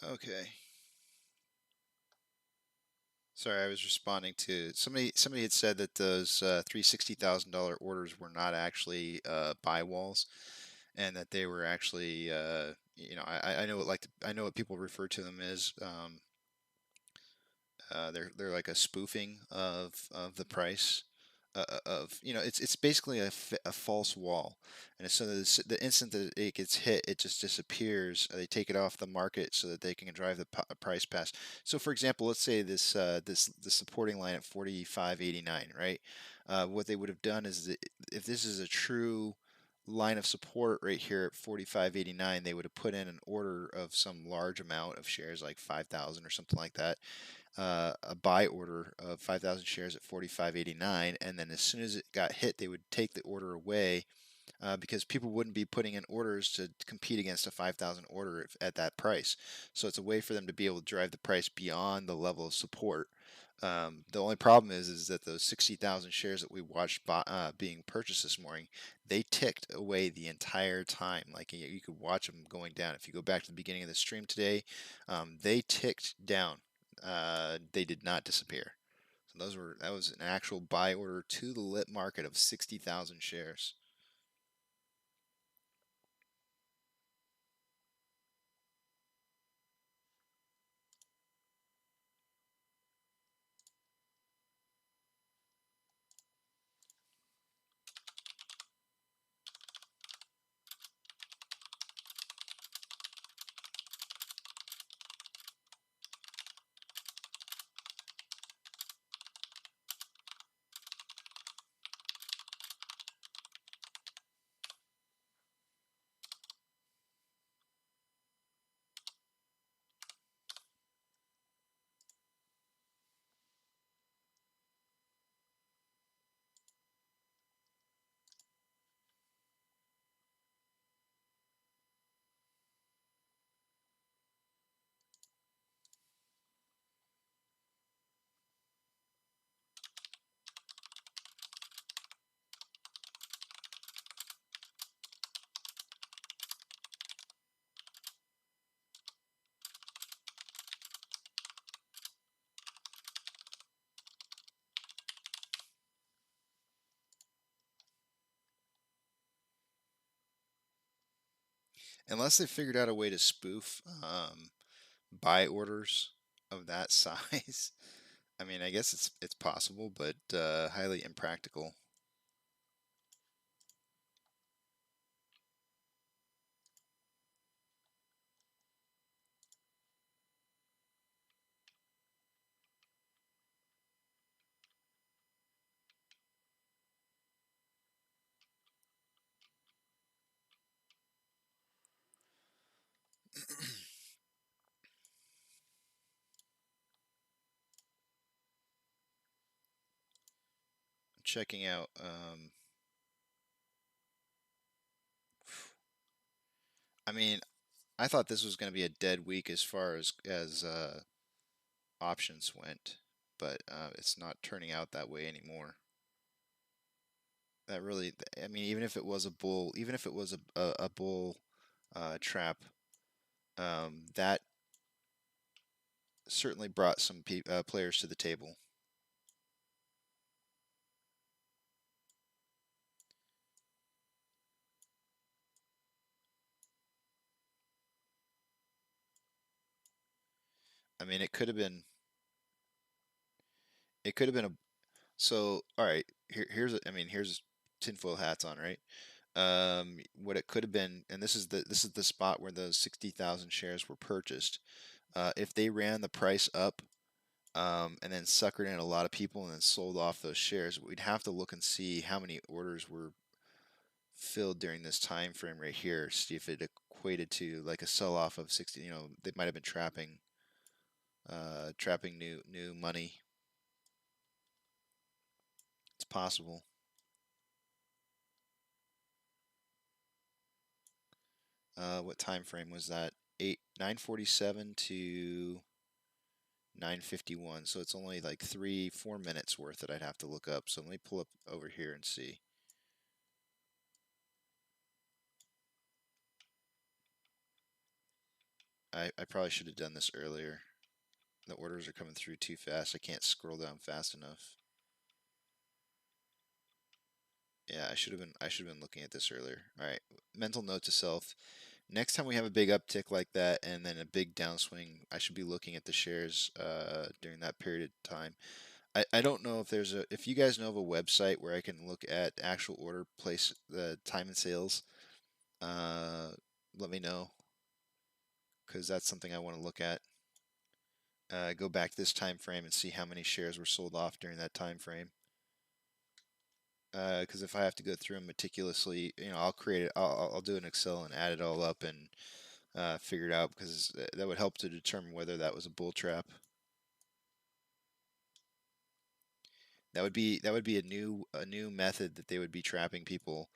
Okay. Sorry, I was responding to somebody. Somebody had said that those $360,000 orders were not actually buy walls, and that they were actually, I know what I know what people refer to them as. They're like a spoofing of the price of it's basically a false wall, and so the instant that it gets hit, it just disappears. They take it off the market so that they can drive the price past. So for example, let's say this supporting line at 45.89, right? What they would have done is that if this is a true line of support right here at 45.89, they would have put in an order of some large amount of shares, like 5,000 or something like that, a buy order of 5,000 shares at 45.89, and then as soon as it got hit, they would take the order away, because people wouldn't be putting in orders to compete against a 5,000 order at that price. So it's a way for them to be able to drive the price beyond the level of support. The only problem is that those 60,000 shares that we watched being purchased this morning, they ticked away the entire time. Like you could watch them going down. If you go back to the beginning of the stream today, they ticked down. They did not disappear. So that was an actual buy order to the lit market of 60,000 shares. Unless they figured out a way to spoof buy orders of that size. I mean, I guess it's possible, but highly impractical. Checking out. I mean, I thought this was going to be a dead week as far as options went, but it's not turning out that way anymore. That really, I mean, even if it was a bull, even if it was a bull trap, that certainly brought some players to the table. I mean, it could have been a. So, all right, I mean, here's tinfoil hats on, right? What it could have been, and this is the spot where those 60,000 shares were purchased. If they ran the price up, and then suckered in a lot of people and then sold off those shares, we'd have to look and see how many orders were filled during this time frame right here. See if it equated to like a sell-off of 60. They might have been trapping new money. It's possible. What time frame was that? 9:47 to 9:51. So it's only like 4 minutes worth that I'd have to look up. So let me pull up over here and see. I probably should have done this earlier. The orders are coming through too fast. I can't scroll down fast enough. Yeah, I should have been looking at this earlier. All right, mental note to self. Next time we have a big uptick like that and then a big downswing, I should be looking at the shares during that period of time. I don't know if if you guys know of a website where I can look at actual order place, the time and sales, let me know, because that's something I want to look at. Go back this time frame and see how many shares were sold off during that time frame. Because if I have to go through them meticulously, I'll create it. I'll do an Excel and add it all up and figure it out, because that would help to determine whether that was a bull trap. That would be a new method that they would be trapping people,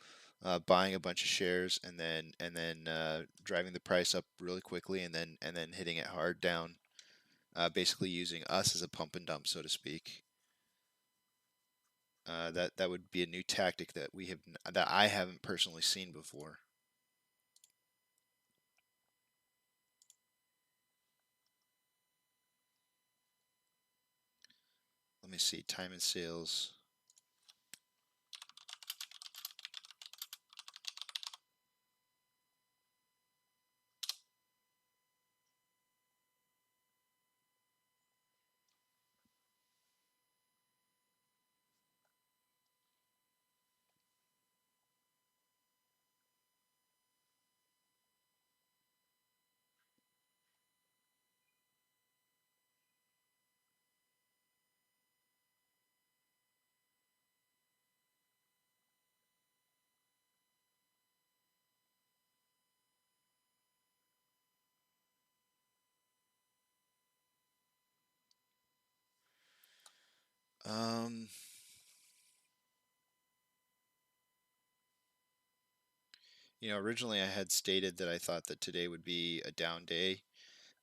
buying a bunch of shares and then driving the price up really quickly and then hitting it hard down, basically using us as a pump and dump, so to speak. That would be a new tactic that I haven't personally seen before. Let me see, time and sales. Um, Originally I had stated that I thought that today would be a down day,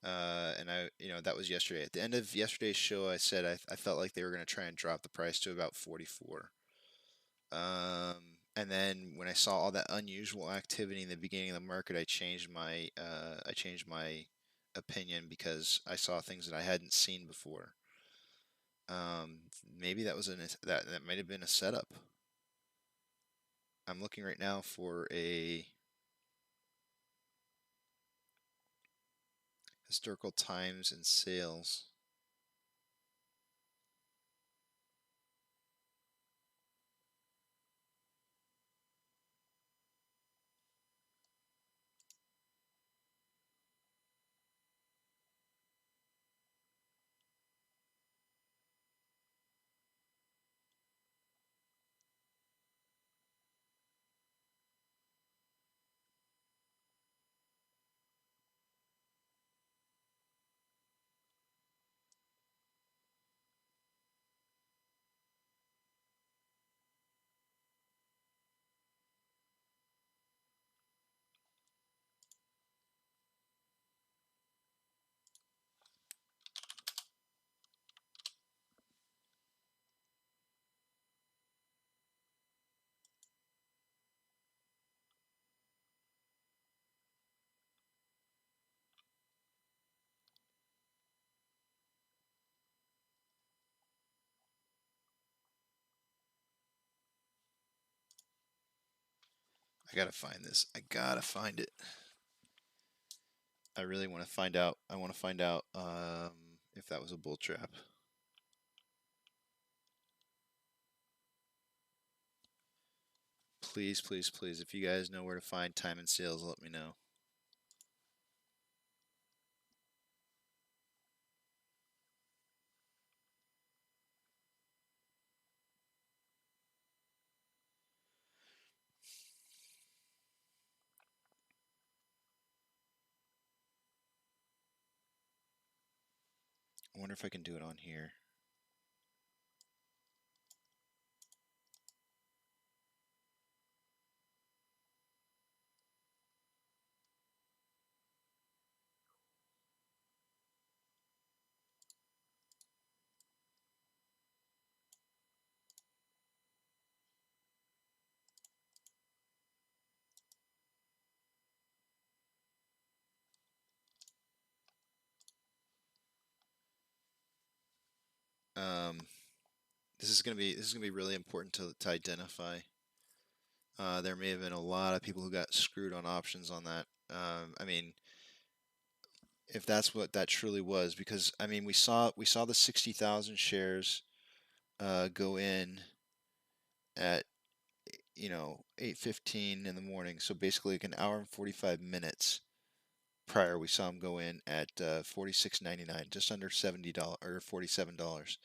and that was yesterday. At the end of yesterday's show, I said I felt like they were going to try and drop the price to about 44. And then when I saw all that unusual activity in the beginning of the market, I changed my opinion, because I saw things that I hadn't seen before. Maybe that was that might have been a setup. I'm looking right now for a historical times and sales. I gotta find this. I gotta find it. I really want to find out. I want to find out if that was a bull trap. Please, please, please, if you guys know where to find time and sales, let me know. I wonder if I can do it on here. this is gonna be really important to identify. There may have been a lot of people who got screwed on options on that. I mean, if that's what that truly was, because I mean, we saw the 60,000 shares go in at 8:15 in the morning. So basically, like an hour and 45 minutes prior, we saw them go in at 46.99, just under $70 or $47,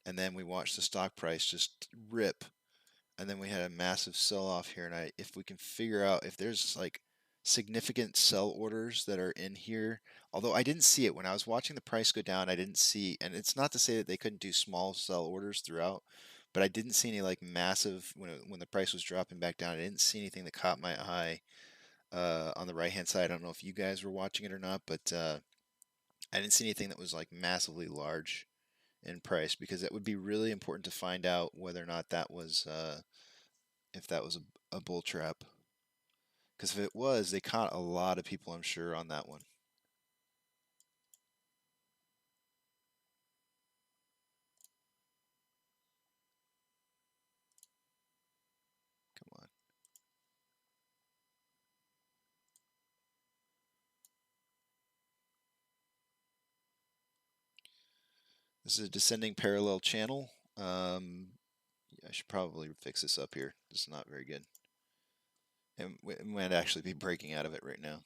and then we watched the stock price just rip, and then we had a massive sell off here. And if we can figure out if there's like significant sell orders that are in here, although I didn't see it when I was watching the price go down, I didn't see, and it's not to say that they couldn't do small sell orders throughout, but I didn't see any like massive when the price was dropping back down. I didn't see anything that caught my eye on the right hand side. I don't know if you guys were watching it or not, but I didn't see anything that was like massively large in price, because it would be really important to find out whether or not that was if that was a bull trap. Because if it was, they caught a lot of people, I'm sure, on that one. Come on. This is a descending parallel channel. I should probably fix this up here. This is not very good. And we might actually be breaking out of it right now.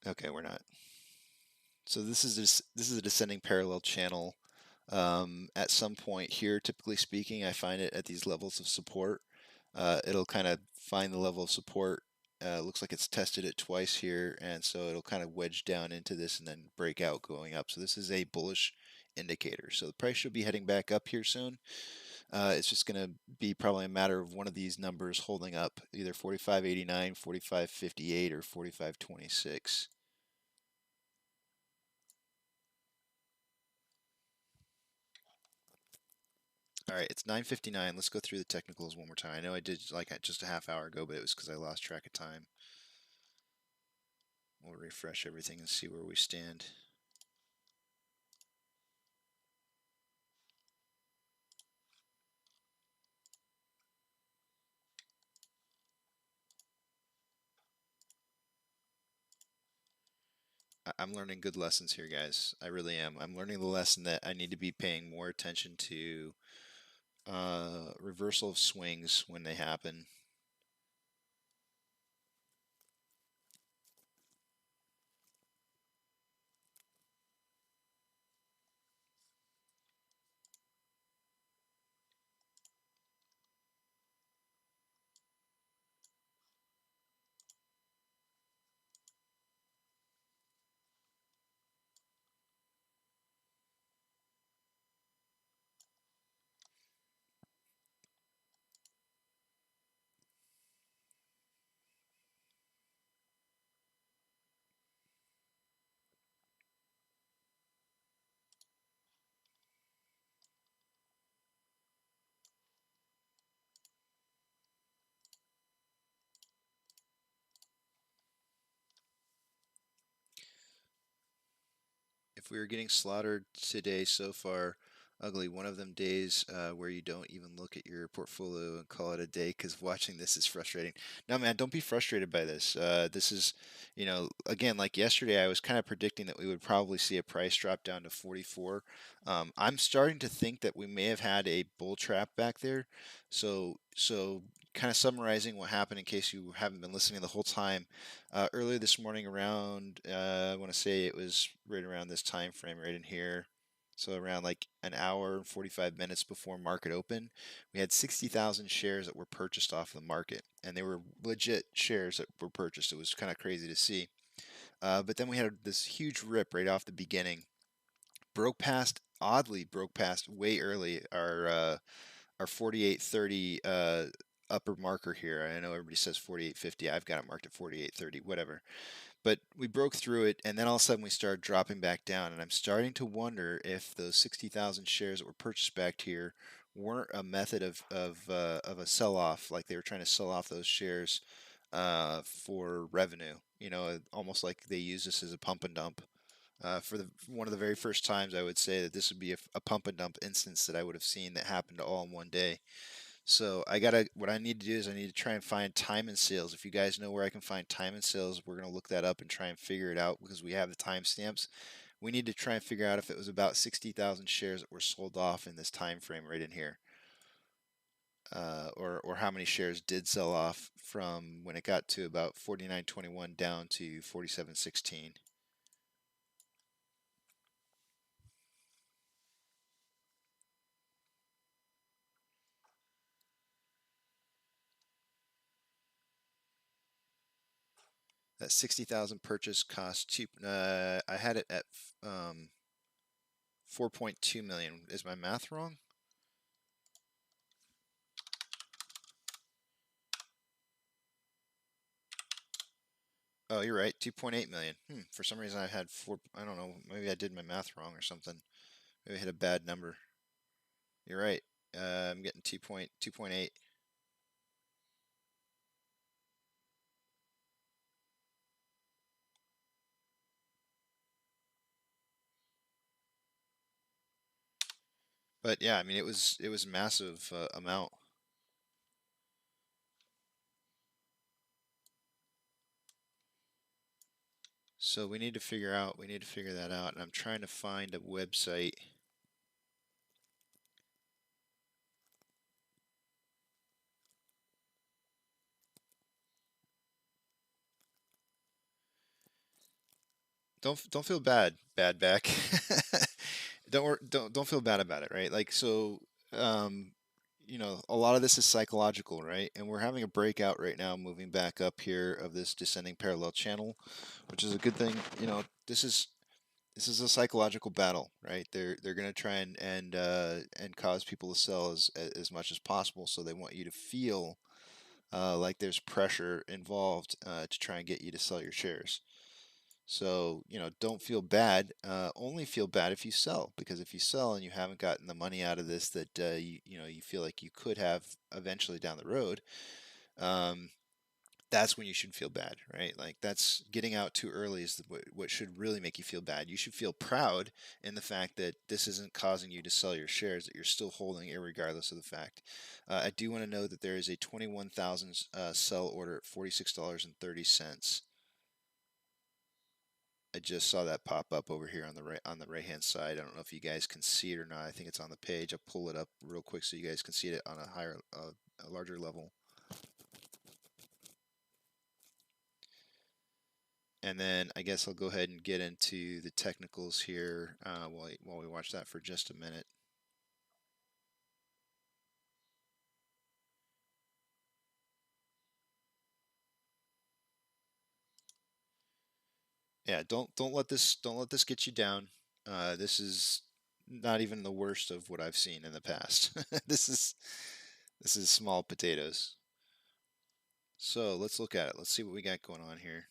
Okay, we're not. So this is a descending parallel channel. At some point here, typically speaking, I find it at these levels of support. It'll kind of find the level of support. Looks like it's tested it twice here, and so it'll kind of wedge down into this and then break out going up. So this is a bullish indicator. So the price should be heading back up here soon. It's just going to be probably a matter of one of these numbers holding up, either 45.89, 45.58, or 45.26. All right, it's 9:59. Let's go through the technicals one more time. I know I did like just a half hour ago, but it was because I lost track of time. We'll refresh everything and see where we stand. I'm learning good lessons here, guys. I really am. I'm learning the lesson that I need to be paying more attention to reversal of swings when they happen. If we were getting slaughtered today so far, ugly, one of them days where you don't even look at your portfolio and call it a day, because watching this is frustrating. No, man, don't be frustrated by this. This is, again, like yesterday, I was kind of predicting that we would probably see a price drop down to 44. I'm starting to think that we may have had a bull trap back there. So kind of summarizing what happened in case you haven't been listening the whole time. Earlier this morning around, I want to say it was right around this time frame right in here. So around like an hour and 45 minutes before market open, we had 60,000 shares that were purchased off the market, and they were legit shares that were purchased. It was kind of crazy to see. But then we had this huge rip right off the beginning. Oddly broke past way early our 48.30 upper marker here. I know everybody says 48.50. I've got it marked at 48.30, whatever. But we broke through it, and then all of a sudden we started dropping back down. And I'm starting to wonder if those 60,000 shares that were purchased back here weren't a method of a sell-off, like they were trying to sell off those shares for revenue. You know, almost like they use this as a pump and dump. For one of the very first times, I would say that this would be a pump and dump instance that I would have seen that happened all in one day. So what I need to do is I need to try and find time and sales. If you guys know where I can find time and sales, we're gonna look that up and try and figure it out because we have the timestamps. We need to try and figure out if it was about 60,000 shares that were sold off in this time frame right in here. Or how many shares did sell off from when it got to about 49.21 down to 47.16. That 60,000 purchase cost two. I had it at 4.2 million. Is my math wrong? Oh, you're right. 2.8 million. For some reason I had four. I don't know. Maybe I did my math wrong or something. Maybe I hit a bad number. You're right. I'm getting 2.8. But yeah, I mean it was massive amount. So we need to figure that out, and I'm trying to find a website. Don't feel bad, bad back. Don't feel bad about it, right? Like so, um, you know, a lot of this is psychological, right? And we're having a breakout right now, moving back up here of this descending parallel channel, which is a good thing. You know, this is a psychological battle, right? They're going to try and cause people to sell as much as possible, so they want you to feel like there's pressure involved to try and get you to sell your shares. So, you know, don't feel bad. Only feel bad if you sell, because if you sell and you haven't gotten the money out of this that you know you feel like you could have eventually down the road, um, that's when you should feel bad, right? Like that's getting out too early is what should really make you feel bad. You should feel proud in the fact that this isn't causing you to sell your shares, that you're still holding regardless of the fact. I do want to know that there is a 21,000 sell order at $46.30. I just saw that pop up over here on the right hand side. I don't know if you guys can see it or not. I think it's on the page. I'll pull it up real quick so you guys can see it on a larger level. And then I guess I'll go ahead and get into the technicals here while we watch that for just a minute. Yeah, don't let this get you down. This is not even the worst of what I've seen in the past. this is small potatoes. So let's look at it. Let's see what we got going on here.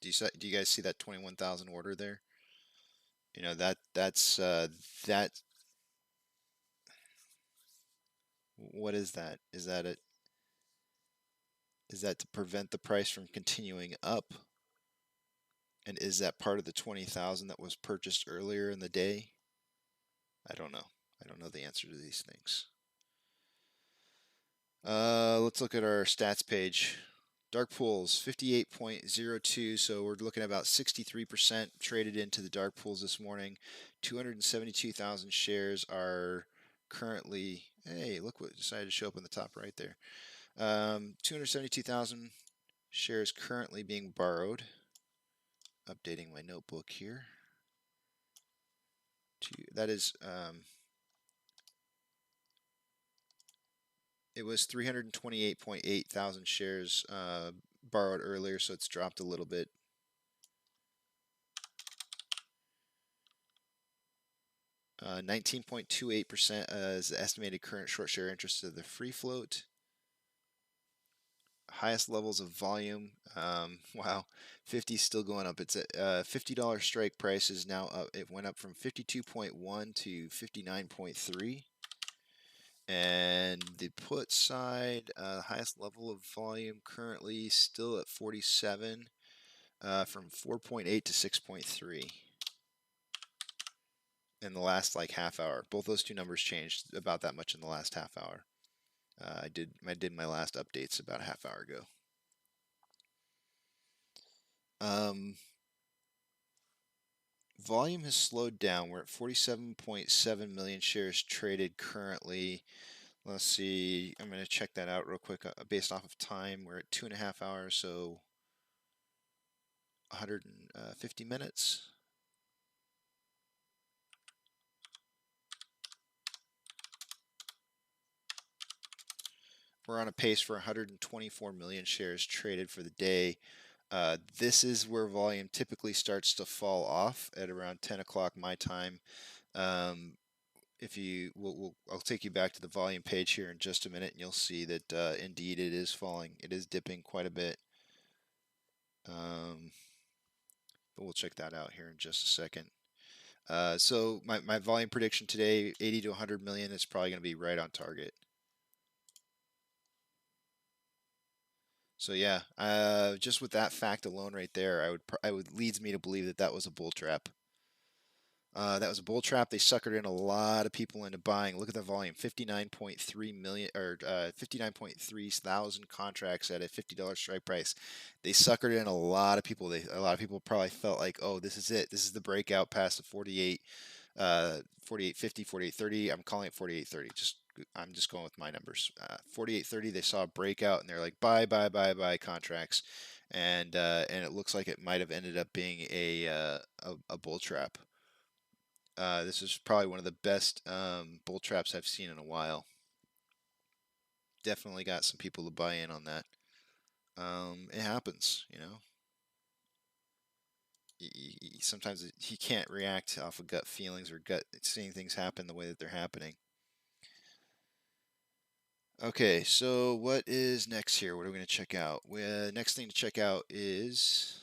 Do you guys see that 21,000 order there? You know that's that. What is that? Is that to prevent the price from continuing up? And is that part of the 20,000 that was purchased earlier in the day? I don't know. I don't know the answer to these things. Let's look at our stats page. Dark pools, 58.02, so we're looking at about 63% traded into the dark pools this morning. 272,000 shares are currently, hey, look what decided to show up on the top right there. 272,000 shares currently being borrowed. Updating my notebook here. That is, it was 328.8 thousand shares borrowed earlier, so it's dropped a little bit. Uh, 19.28% is the estimated current short share interest of the free float. highest levels of volume. Wow, 50 still going up. It's at $50 strike price is now up. It went up from 52.1 to 59.3. And the put side, highest level of volume currently still at 47, from 4.8 to 6.3 in the last like half hour. Both those two numbers changed about that much in the last half hour. I did my last updates about a half hour ago. Volume has slowed down. We're at 47.7 million shares traded currently. Let's see. I'm going to check that out real quick based off of time. We're at 2.5 hours, so 150 minutes. We're on a pace for 124 million shares traded for the day. This is where volume typically starts to fall off at around 10 o'clock my time. I'll take you back to the volume page here in just a minute, and you'll see that indeed it is falling. It is dipping quite a bit. But we'll check that out here in just a second. So my volume prediction today, 80 to 100 million, is probably going to be right on target. So yeah, just with that fact alone right there, I would leads me to believe that that was a bull trap. That was a bull trap. They suckered in a lot of people into buying. Look at the volume, 59.3 million or 59.3 thousand contracts at a $50 strike price. They suckered in a lot of people. A lot of people probably felt like, oh, this is it. This is the breakout past the 48, 48.50, 48.30. I'm calling it 48.30. I'm just going with my numbers. 48.30. They saw a breakout and they're like, buy contracts, and it looks like it might have ended up being a bull trap. This is probably one of the best bull traps I've seen in a while. Definitely got some people to buy in on that. It happens, you know. Sometimes he can't react off of gut feelings or seeing things happen the way that they're happening. Okay, so what is next here? What are we going to check out? Next thing to check out is,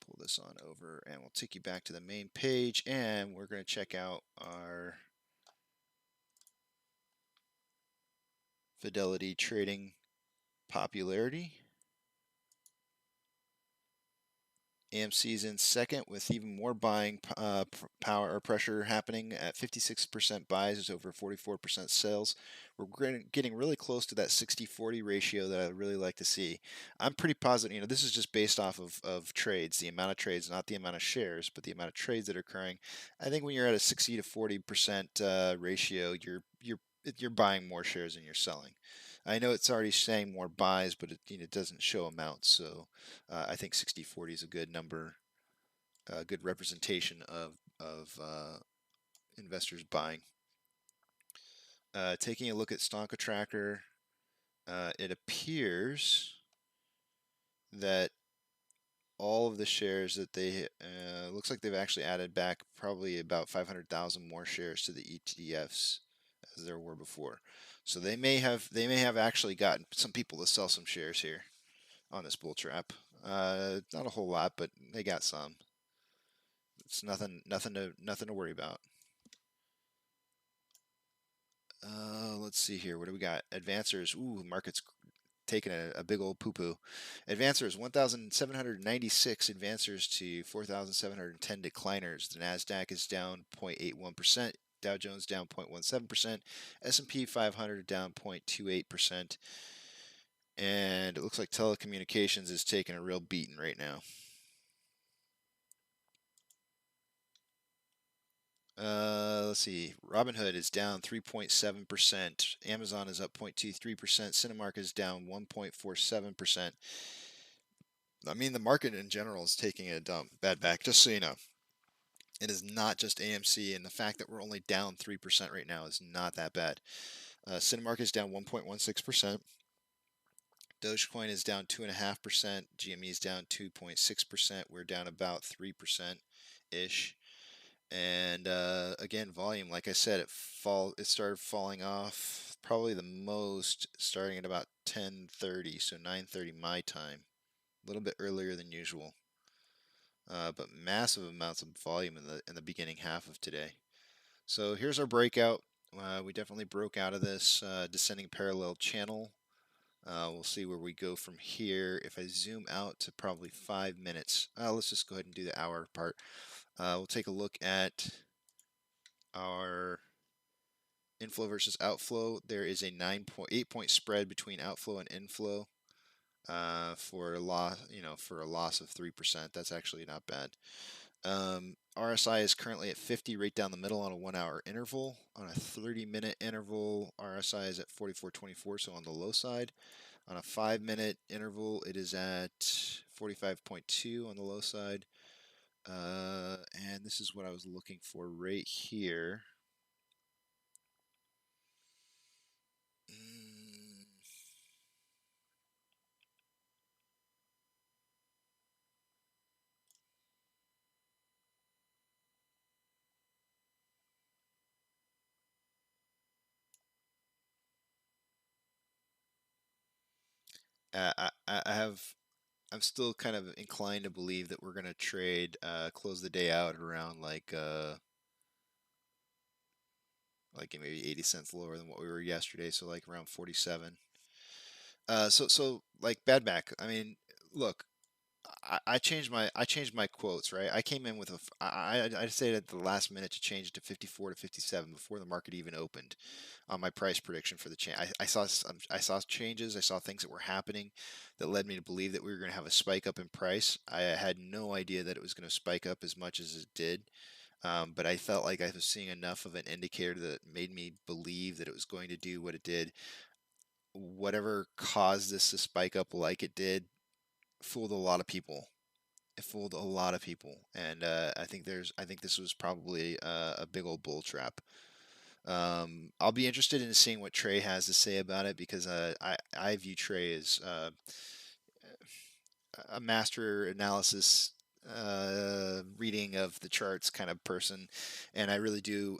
pull this on over and we'll take you back to the main page, and we're going to check out our Fidelity trading popularity. AMC's in second with even more buying power or pressure happening at 56% buys, over 44% sales. We're getting really close to that 60-40 ratio that I really like to see. I'm pretty positive, you know, this is just based off of trades, the amount of trades, not the amount of shares, but the amount of trades that are occurring. I think when you're at a 60 to 40% ratio, you're buying more shares than you're selling. I know it's already saying more buys, but it doesn't show amounts. So I think 60-40 is a good number, a good representation of investors buying. Taking a look at stonk tracker, it appears that all of the shares that they looks like they've actually added back probably about 500,000 more shares to the ETFs as there were before. So they may have actually gotten some people to sell some shares here on this bull trap. Not a whole lot, but they got some. It's nothing to worry about. Let's see here. What do we got? Advancers. Ooh, market's taking a big old poo-poo. Advancers, 1,796 advancers to 4,710 decliners. The NASDAQ is down 0.81%. Dow Jones down 0.17%. S&P 500 down 0.28%. And it looks like telecommunications is taking a real beating right now. Let's see. Robinhood is down 3.7%. Amazon is up 0.23%. Cinemark is down 1.47%. I mean, the market in general is taking a bad back, just so you know. It is not just AMC, and the fact that we're only down 3% right now is not that bad. Cinemark is down 1.16%. Dogecoin is down 2.5%. GME is down 2.6%. We're down about 3%-ish. And again, volume, like I said, it started falling off probably the most starting at about 10:30, so 9:30 my time, a little bit earlier than usual. But massive amounts of volume in the beginning half of today. So here's our breakout. We definitely broke out of this descending parallel channel. We'll see where we go from here. If I zoom out to probably 5 minutes, let's just go ahead and do the hour part. We'll take a look at our inflow versus outflow. There is a 8 point spread between outflow and inflow for a loss, for a loss of 3%. That's actually not bad. RSI is currently at 50 right down the middle on a 1 hour interval. On a 30-minute interval, RSI is at 44.24, so on the low side. On a 5-minute interval, it is at 45.2 on the low side. And this is what I was looking for right here. I'm still kind of inclined to believe that we're going to trade, close the day out around like maybe 80 cents lower than what we were yesterday, so like around 47. So like bad back. I mean, look, I changed my quotes, right? I came in with I said at the last minute to change it to 54 to 57 before the market even opened on my price prediction for the change. I saw changes, I saw things that were happening that led me to believe that we were going to have a spike up in price. I had no idea that it was going to spike up as much as it did. But I felt like I was seeing enough of an indicator that made me believe that it was going to do what it did. Whatever caused this to spike up like it did fooled a lot of people. It fooled a lot of people, and I think this was probably a big old bull trap. I'll be interested in seeing what Trey has to say about it because I view Trey as a master analysis reading of the charts kind of person, and I do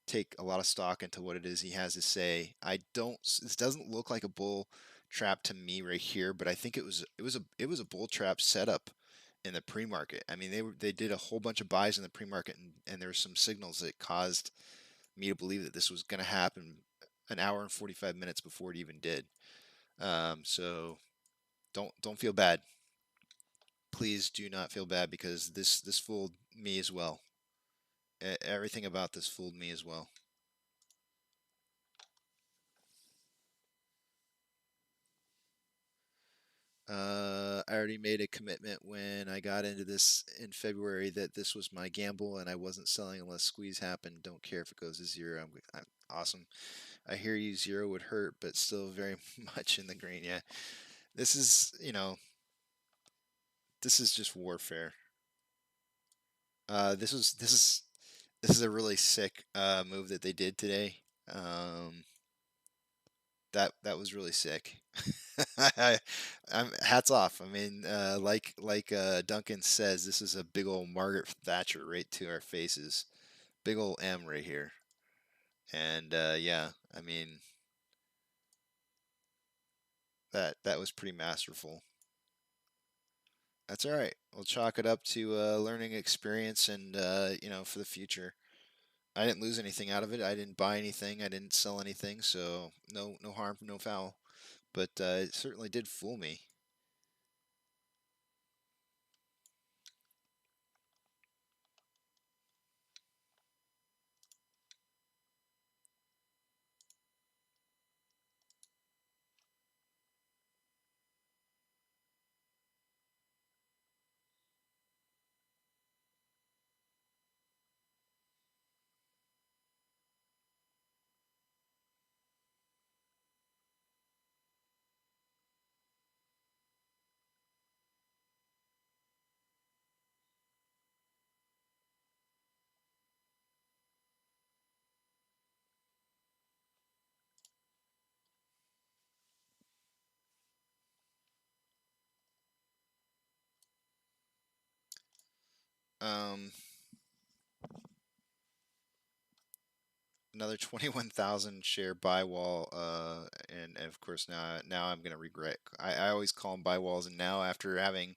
take a lot of stock into what it is he has to say. I don't. This doesn't look like a bull trap to me right here, but I think it was a bull trap setup in the pre-market. I mean, they did a whole bunch of buys in the pre-market, and there were some signals that caused me to believe that this was going to happen an hour and 45 minutes before it even did. So don't feel bad. Please do not feel bad because this fooled me as well. Everything about this fooled me as well. I already made a commitment when I got into this in February that this was my gamble and I wasn't selling unless squeeze happened. Don't care if it goes to zero. I'm awesome. I hear you. Zero would hurt, but still very much in the green. Yeah, this is this is just warfare. This is this is a really sick move that they did today. That was really sick. I'm hats off. I mean, like Duncan says, this is a big old Margaret Thatcher right to our faces. Big old M right here. And yeah, I mean that was pretty masterful. That's all right. We'll chalk it up to a learning experience and for the future. I didn't lose anything out of it. I didn't buy anything. I didn't sell anything. So no harm, no foul. But it certainly did fool me. Um, another 21,000 share buy wall, and of course now I'm gonna regret. I always call them buy walls, and now after having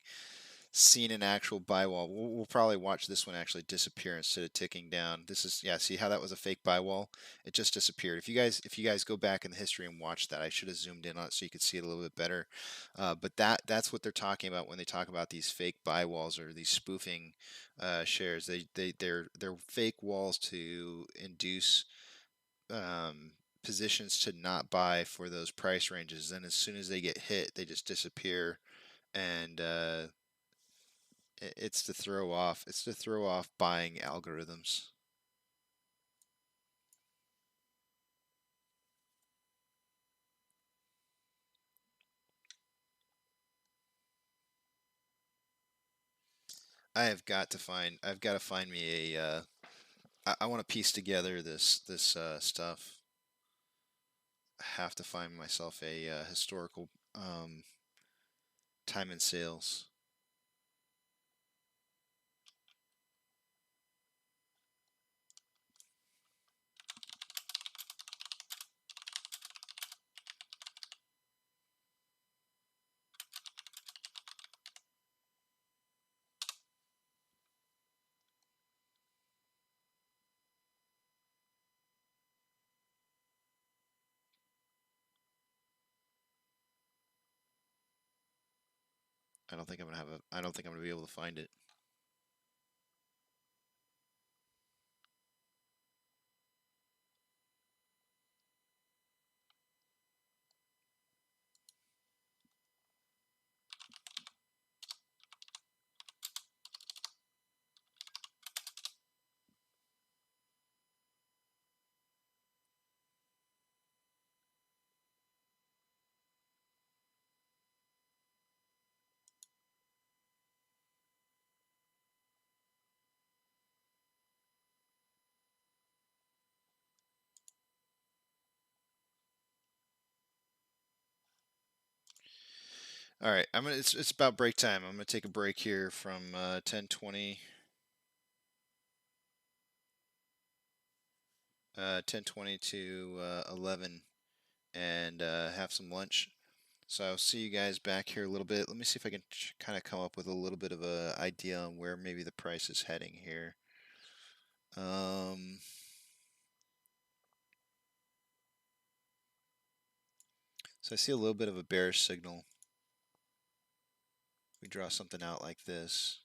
seen an actual buy wall, we'll probably watch this one actually disappear instead of ticking down. This is, yeah, see how that was a fake buy wall? It just disappeared. If you guys go back in the history and watch that, I should have zoomed in on it so you could see it a little bit better. But that's what they're talking about when they talk about these fake buy walls or these spoofing shares. They're fake walls to induce positions to not buy for those price ranges. Then as soon as they get hit, they just disappear, and it's to throw off. It's to throw off buying algorithms. I've got to find me a. I want to piece together this stuff. I have to find myself a historical time and sales. I don't think I'm gonna have a. I don't think I'm gonna be able to find it. All right, I'm gonna. It's about break time. I'm gonna take a break here from 10:20. 10:20 to 11, and have some lunch. So I'll see you guys back here a little bit. Let me see if I can kind of come up with a little bit of a idea on where maybe the price is heading here. So I see a little bit of a bearish signal. We draw something out like this.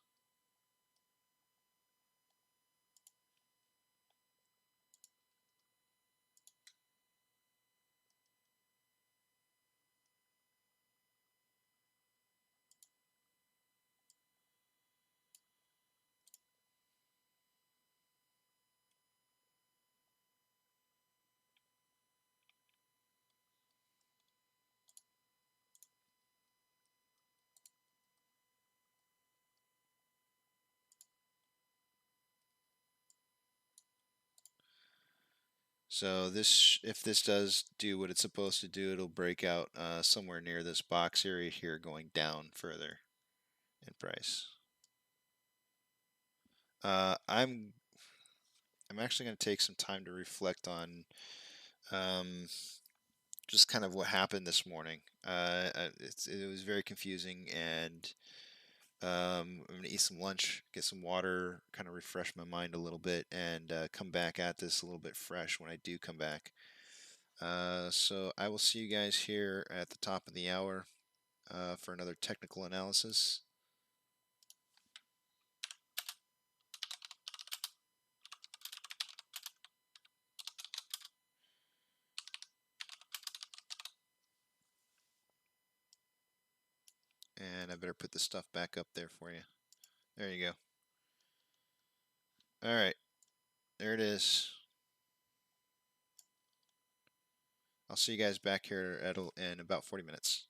So this, if this does do what it's supposed to do, it'll break out somewhere near this box area here, going down further in price. I'm actually going to take some time to reflect on just kind of what happened this morning. It was very confusing, and I'm going to eat some lunch, get some water, kind of refresh my mind a little bit, and come back at this a little bit fresh when I do come back. So I will see you guys here at the top of the hour for another technical analysis. And I better put the stuff back up there for you. There you go. All right, there it is. I'll see you guys back here in about 40 minutes.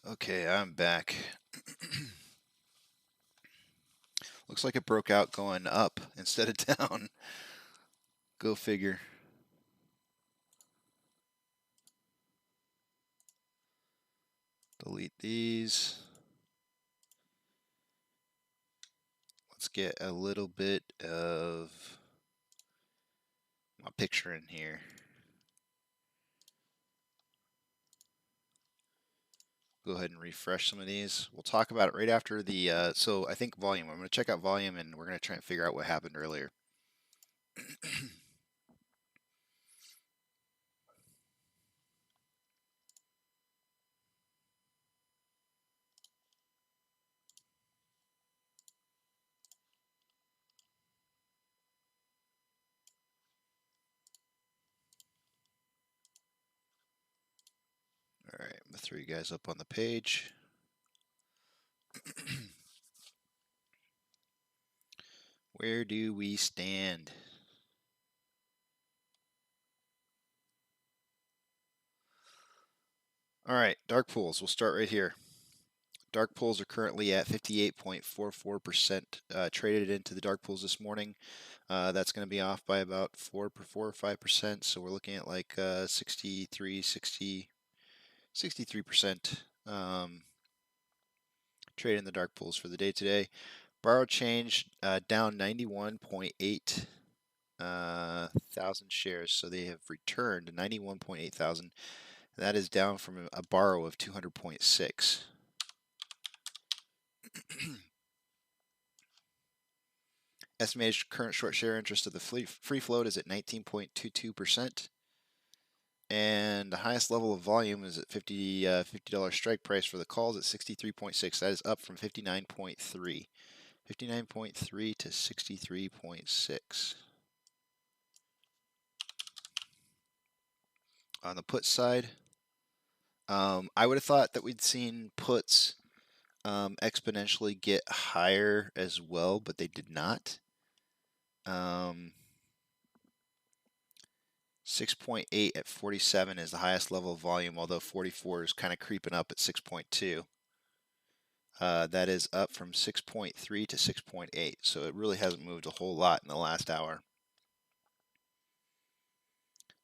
Okay, I'm back. Looks like it broke out going up instead of down. Go figure. Delete these. Let's get a little bit of my picture in here. Go ahead and refresh some of these. We'll talk about it right after the, so I think volume. I'm going to check out volume and we're going to try and figure out what happened earlier. All right, I'm going to throw you guys up on the page. Where do we stand? All right, dark pools. We'll start right here. Dark pools are currently at 58.44% traded into the dark pools this morning. That's going to be off by about 4 or 5%. So we're looking at like 63% trade in the dark pools for the day today. Borrow change down 91.8 thousand shares. So they have returned 91.8 thousand. That is down from a borrow of 200.6. Estimated current short share interest of the free float is at 19.22%. And the highest level of volume is at $50 strike price for the calls at 63.6. That is up from 59.3. 59.3 to 63.6. On the put side, I would have thought that we'd seen puts exponentially get higher as well, but they did not. 6.8 at 47 is the highest level of volume, although 44 is kind of creeping up at 6.2. That is up from 6.3 to 6.8, so it really hasn't moved a whole lot in the last hour.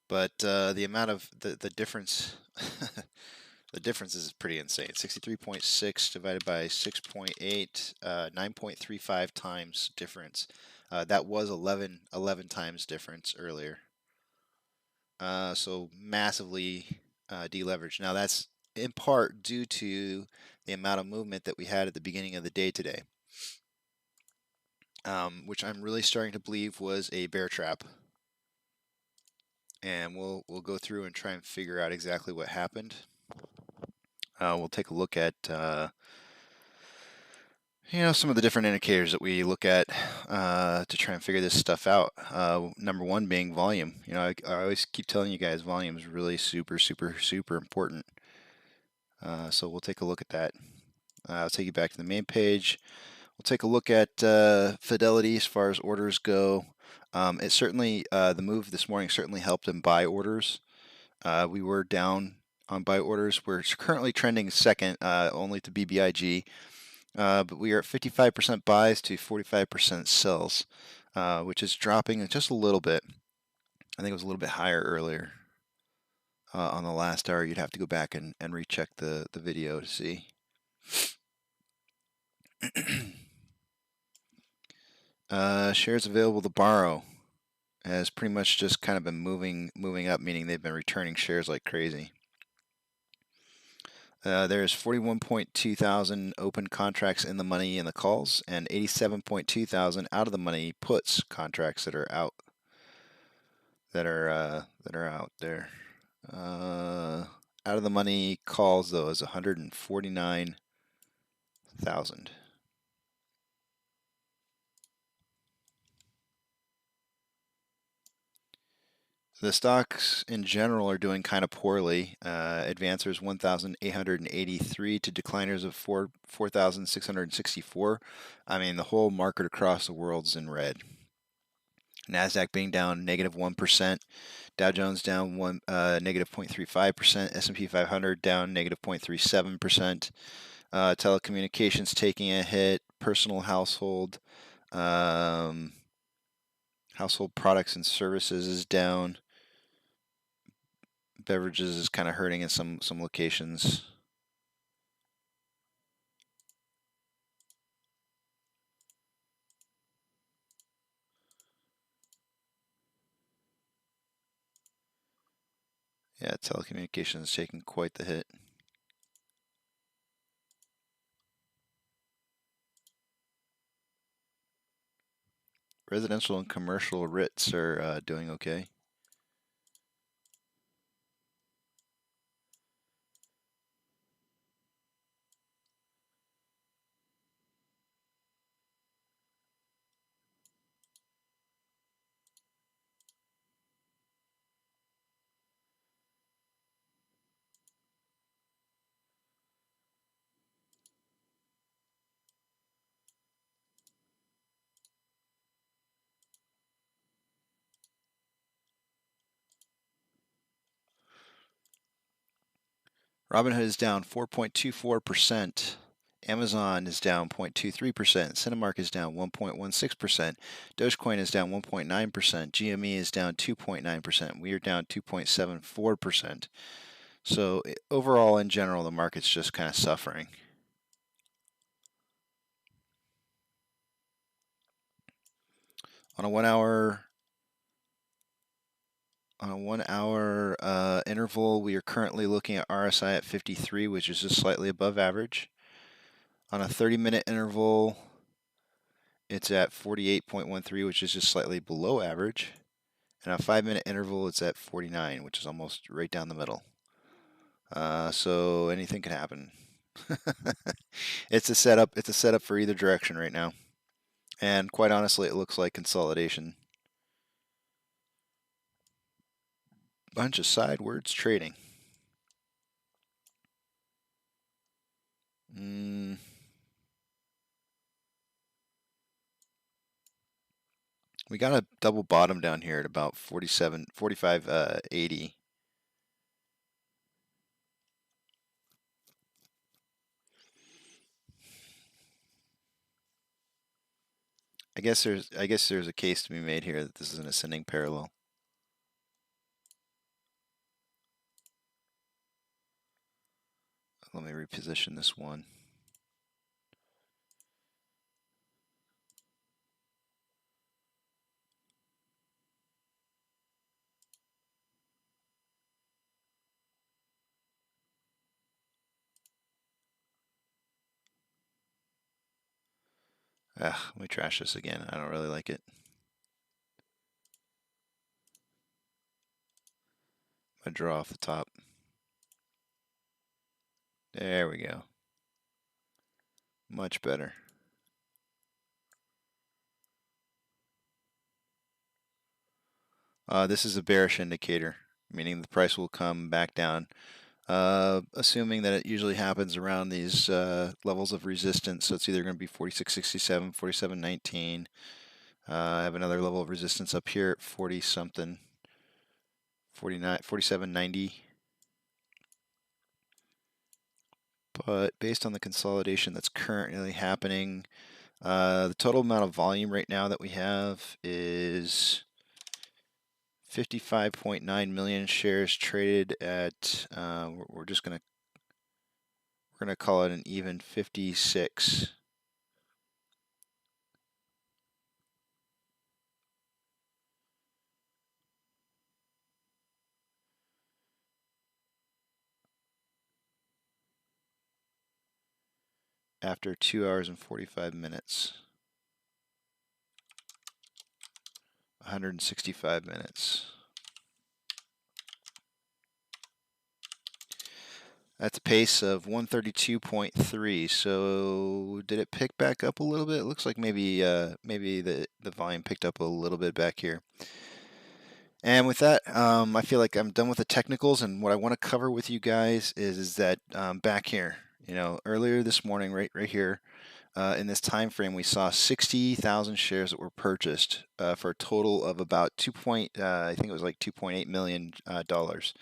But the amount of the difference, the difference is pretty insane. 63.6 divided by 6.8, 9.35 times difference. That was 11 times difference earlier. So massively deleveraged. Now that's in part due to the amount of movement that we had at the beginning of the day today, which I'm really starting to believe was a bear trap. And we'll go through and try and figure out exactly what happened. We'll take a look at some of the different indicators that we look at to try and figure this stuff out. Number one being volume. I always keep telling you guys volume is really super important. So we'll take a look at that. I'll take you back to the main page. We'll take a look at fidelity as far as orders go. It certainly, the move this morning certainly helped in buy orders. We were down on buy orders. We're currently trending second, only to BBIG. But we are at 55% buys to 45% sells, which is dropping just a little bit. I think it was a little bit higher earlier on the last hour. You'd have to go back and recheck the video to see. Shares available to borrow has pretty much just kind of been moving up, meaning they've been returning shares like crazy. There's 41.2 thousand open contracts in the money in the calls, and 87.2 thousand out of the money puts contracts that are out. That are out there. Out of the money calls though is 149,000. The stocks in general are doing kind of poorly. Advancers 1,883 to decliners of 4,664. I mean, the whole market across the world's in red. NASDAQ being down -1%, Dow Jones down -0.35%, S&P 500 down -0.37%, telecommunications taking a hit, personal household products and services is down, beverages is kind of hurting in some locations. Yeah, telecommunications is taking quite the hit. Residential and commercial REITs are doing okay. Robinhood is down 4.24%. Amazon is down 0.23%. Cinemark is down 1.16%. Dogecoin is down 1.9%. GME is down 2.9%. We are down 2.74%. So overall, in general, the market's just kind of suffering. On a 1 hour interval, we are currently looking at RSI at 53, which is just slightly above average. On a 30-minute interval, it's at 48.13, which is just slightly below average. And on a 5-minute interval, it's at 49, which is almost right down the middle. So anything can happen. It's a setup. It's a setup for either direction right now. And quite honestly, it looks like consolidation. Bunch of sidewards trading. We got a double bottom down here at about 45.80. I guess there's a case to be made here that this is an ascending parallel. Let me reposition this one. Let me trash this again. I don't really like it. I draw off the top. There we go. Much better. This is a bearish indicator, meaning the price will come back down. Assuming that it usually happens around these levels of resistance, so it's either going to be 46.67, 47.19. I have another level of resistance up here at 40 something, 47.90. But based on the consolidation that's currently happening, the total amount of volume right now that we have is 55.9 million shares traded at, we're gonna call it an even 56. After 2 hours and 45 minutes. 165 minutes. That's a pace of 132.3. So did it pick back up a little bit? It looks like maybe the volume picked up a little bit back here. And with that, I feel like I'm done with the technicals, and what I want to cover with you guys is that back here, earlier this morning, right here, In this time frame, we saw 60,000 shares that were purchased for a total of about I think it was like $2.8 million dollars.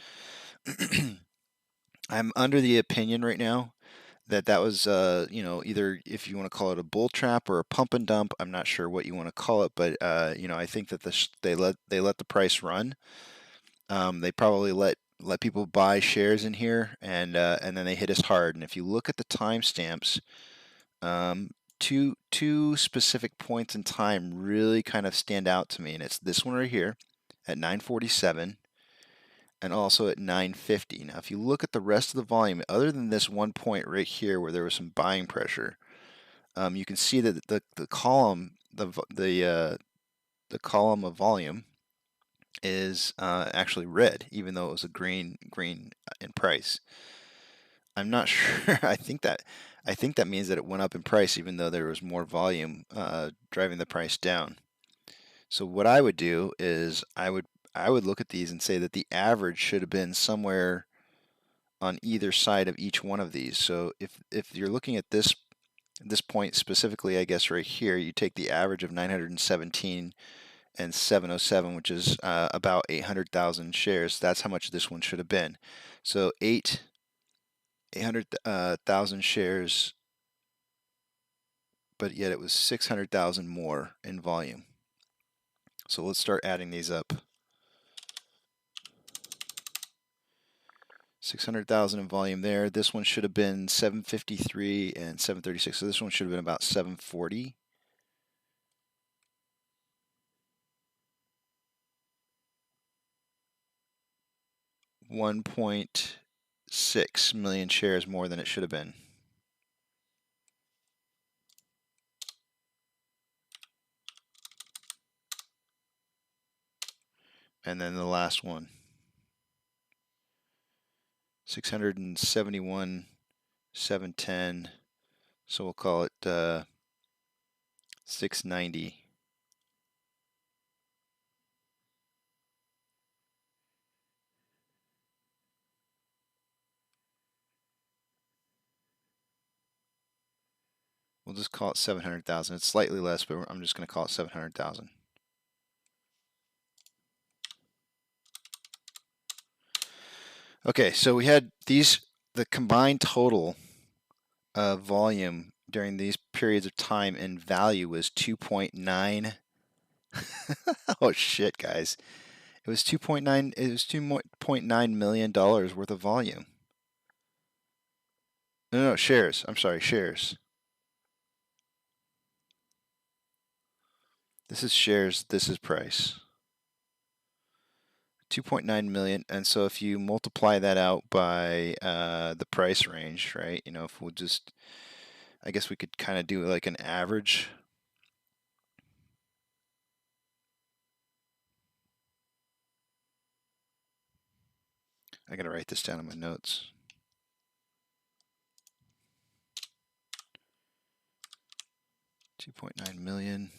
I'm under the opinion right now that was, either, if you want to call it a bull trap or a pump and dump. I'm not sure what you want to call it, but I think that they let the price run. They probably let people buy shares in here, and then they hit us hard. And if you look at the timestamps, two specific points in time really kind of stand out to me, and it's this one right here at 9:47. And also at 9:50. Now, if you look at the rest of the volume, other than this one point right here where there was some buying pressure, you can see that the column the column of volume is actually red, even though it was a green in price. I'm not sure. I think that means that it went up in price, even though there was more volume driving the price down. So what I would do is I would look at these and say that the average should have been somewhere on either side of each one of these. So if you're looking at this point specifically, I guess right here, you take the average of 917 and 707, which is about 800,000 shares. That's how much this one should have been. So 800,000 shares, but yet it was 600,000 more in volume. So let's start adding these up. 600,000 in volume there. This one should have been 753 and 736. So this one should have been about 740. $1.6 million shares more than it should have been. And then the last one. 671, 710. So we'll call it 690. We'll just call it 700,000. It's slightly less, but I'm just going to call it 700,000. Okay, so we had the combined total of volume during these periods of time in value was 2.9. Oh shit, guys. It was 2.9. It was $2.9 million worth of volume. No, shares. I'm sorry, shares. This is shares. This is price. 2.9 million, and so if you multiply that out by the price range, right? If we'll just, I guess we could kind of do like an average. I gotta write this down in my notes. $2.9 million.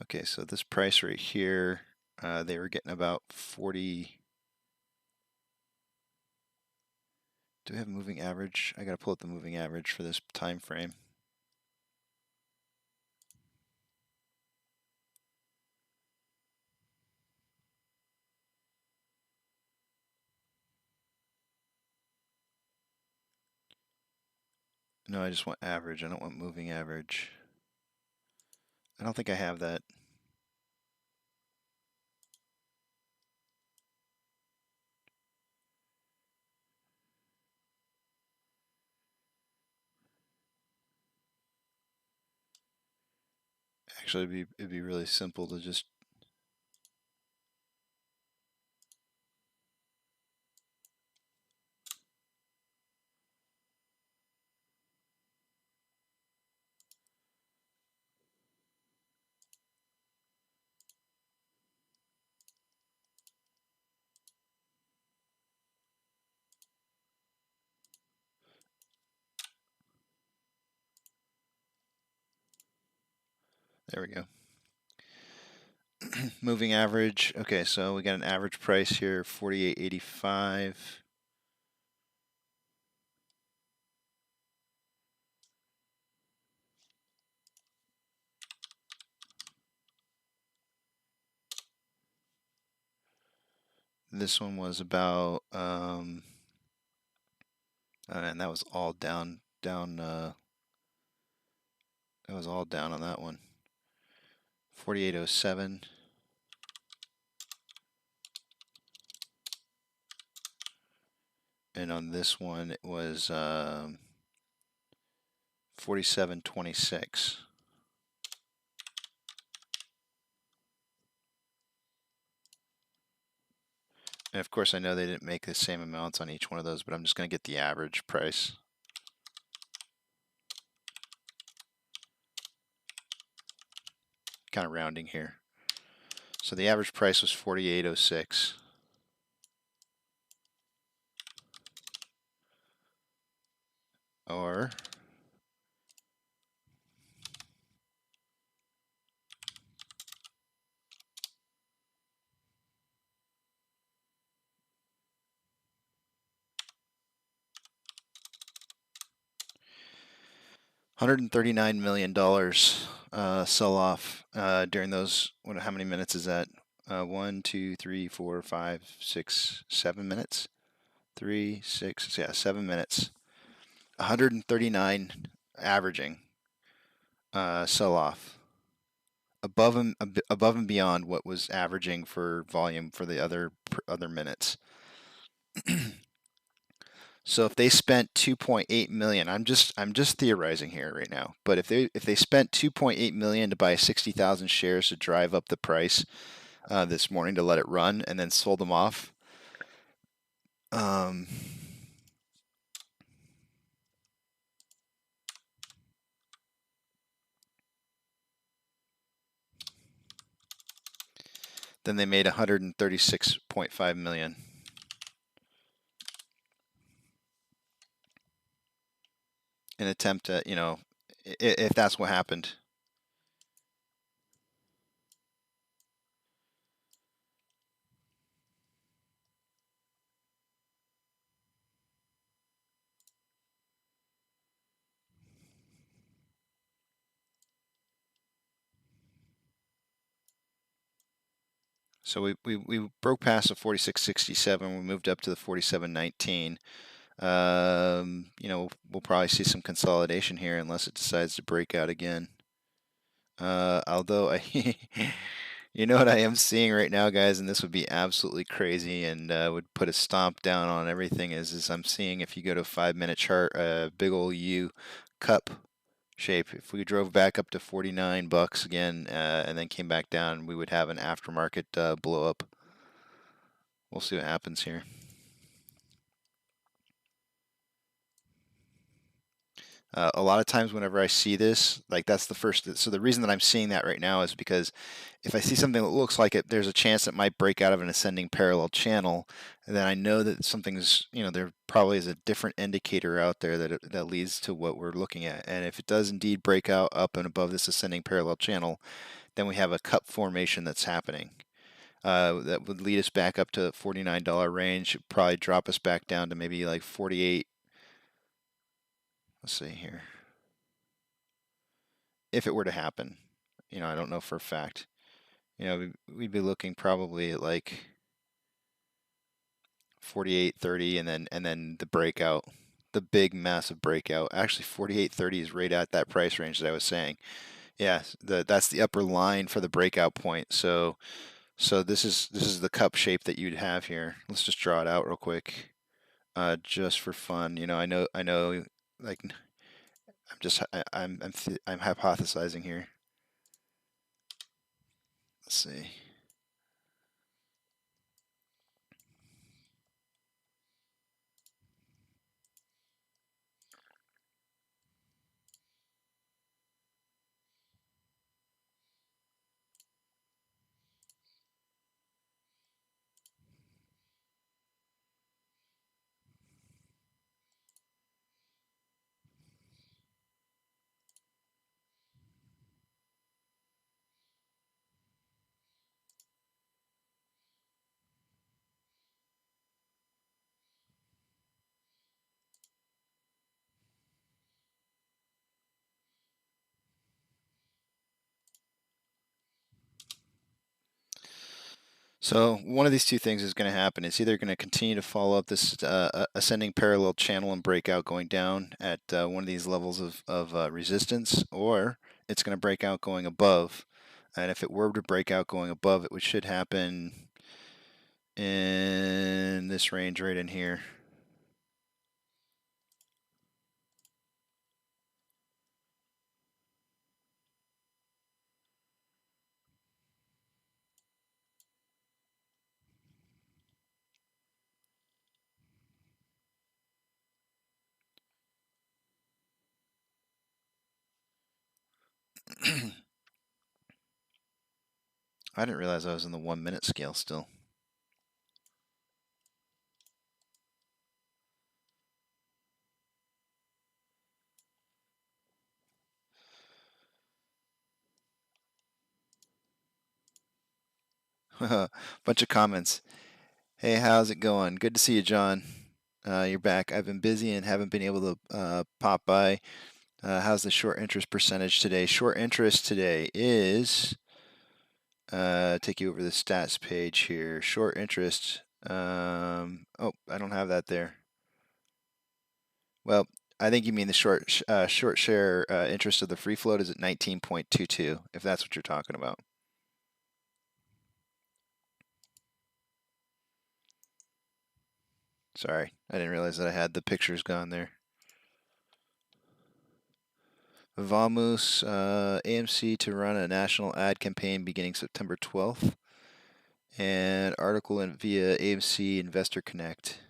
Okay, so this price right here, they were getting about 40. Do we have a moving average? I gotta pull up the moving average for this time frame. No, I just want average. I don't want moving average. I don't think I have that. Actually, it'd be really simple to just there we go. Moving average. Okay, so we got an average price here, 48.85. This one was about, and that was all down. That was all down on that one. 4807. And on this one, it was 4726. And of course, I know they didn't make the same amounts on each one of those, but I'm just going to get the average price. Kind of rounding here. So the average price was 4806. Or $139 million sell off during those. How many minutes is that? 1, 2, 3, 4, 5, 6, 7 minutes. 3, 6, yeah, 7 minutes. 139 averaging sell off. Above and beyond what was averaging for volume for the other minutes. So if they spent 2.8 million, I'm just theorizing here right now, but if they spent 2.8 million to buy 60,000 shares to drive up the price this morning to let it run and then sold them off, then they made 136.5 million. An attempt to, if that's what happened. So we broke past the 46.67. We moved up to the 47.19. We'll probably see some consolidation here unless it decides to break out again. Although you know what I am seeing right now, guys, and this would be absolutely crazy and would put a stomp down on everything. Is I'm seeing, if you go to a 5-minute chart, a big old U cup shape. If we drove back up to $49 again and then came back down, we would have an aftermarket blow up. We'll see what happens here. A lot of times whenever I see this, like that's the first, so the reason that I'm seeing that right now is because if I see something that looks like it, there's a chance it might break out of an ascending parallel channel, and then I know that something's, there probably is a different indicator out there that leads to what we're looking at. And if it does indeed break out up and above this ascending parallel channel, then we have a cup formation that's happening. That would lead us back up to the $49 range, probably drop us back down to maybe like 48. Let's see here. If it were to happen, I don't know for a fact. We'd be looking probably at like 48.30, and then the breakout, the big massive breakout. Actually, 48.30 is right at that price range that I was saying. Yeah, that's the upper line for the breakout point. So this is the cup shape that you'd have here. Let's just draw it out real quick, just for fun. I know, like I'm hypothesizing here. Let's see. So one of these two things is going to happen. It's either going to continue to follow up this ascending parallel channel and break out going down at one of these levels of resistance, or it's going to break out going above. And if it were to break out going above, it should happen in this range right in here. I didn't realize I was in the 1 minute scale still. Bunch of comments. Hey, how's it going? Good to see you, John. You're back. I've been busy and haven't been able to pop by. How's the short interest percentage today? Short interest today is, take you over the stats page here. Short interest, oh, I don't have that there. Well, I think you mean the short share interest of the free float is at 19.22, if that's what you're talking about. Sorry, I didn't realize that I had the pictures gone there. Vamos AMC to run a national ad campaign beginning September 12th. And article via AMC Investor Connect.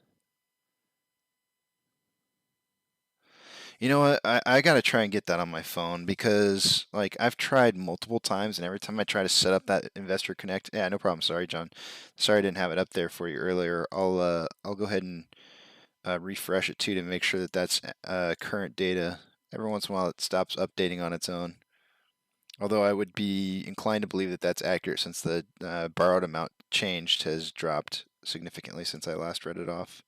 You know what? I gotta try and get that on my phone because like I've tried multiple times, and every time I try to set up that Investor Connect, yeah, no problem. Sorry, John. Sorry I didn't have it up there for you earlier. I'll go ahead and refresh it too to make sure that that's current data. Every once in a while, it stops updating on its own. Although I would be inclined to believe that that's accurate since the borrowed amount changed has dropped significantly since I last read it off.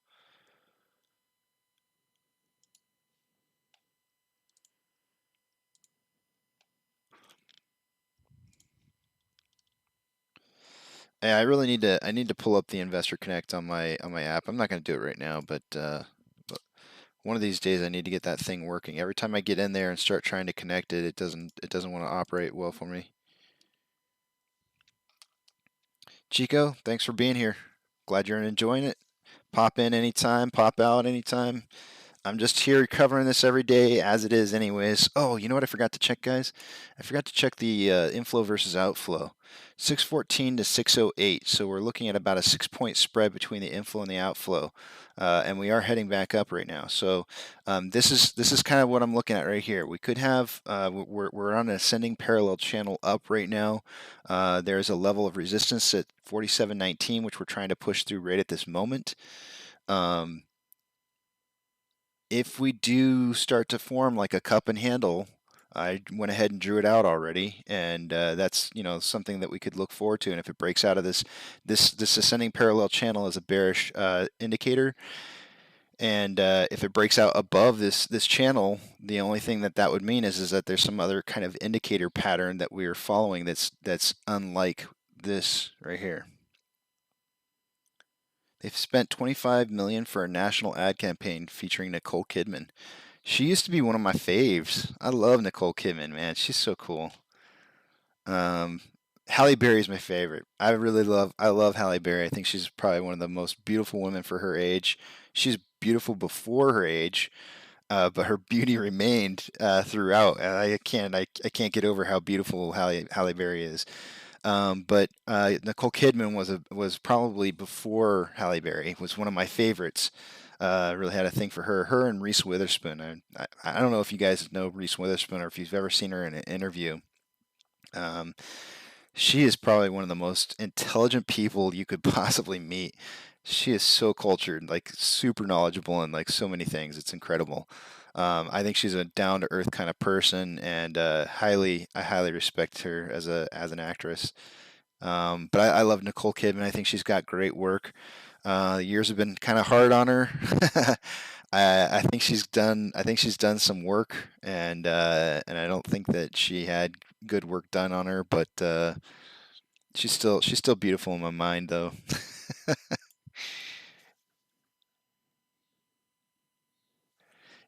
Yeah, I really need to pull up the Investor Connect on my app. I'm not going to do it right now, but one of these days I need to get that thing working. Every time I get in there and start trying to connect it, it doesn't want to operate well for me. Chico, thanks for being here. Glad you're enjoying it. Pop in anytime, pop out anytime. I'm just here covering this every day as it is anyways. Oh, you know what I forgot to check, guys? I forgot to check the inflow versus outflow. 614 to 608. So we're looking at about a 6-point spread between the inflow and the outflow. And we are heading back up right now. So this is kind of what I'm looking at right here. We could have, we're on an ascending parallel channel up right now. There's a level of resistance at 47.19, which we're trying to push through right at this moment. If we do start to form like a cup and handle, I went ahead and drew it out already, and that's something that we could look forward to. And if it breaks out of this ascending parallel channel as a bearish indicator, and if it breaks out above this channel, the only thing that would mean is that there's some other kind of indicator pattern that we are following that's unlike this right here. They've spent $25 million for a national ad campaign featuring Nicole Kidman. She used to be one of my faves. I love Nicole Kidman, man. She's so cool. Halle Berry is my favorite. I love Halle Berry. I think she's probably one of the most beautiful women for her age. She's beautiful before her age, but her beauty remained throughout. I can't get over how beautiful Halle Berry is. But Nicole Kidman was probably before Halle Berry. Was one of my favorites. Really had a thing for her. Her and Reese Witherspoon. I don't know if you guys know Reese Witherspoon or if you've ever seen her in an interview. She is probably one of the most intelligent people you could possibly meet. She is so cultured, like super knowledgeable in like so many things. It's incredible. I think she's a down to earth kind of person, and I highly respect her as an actress. But I love Nicole Kidman. I think she's got great work. The years have been kind of hard on her. I think she's done some work, and I don't think that she had good work done on her. But She's still beautiful in my mind, though.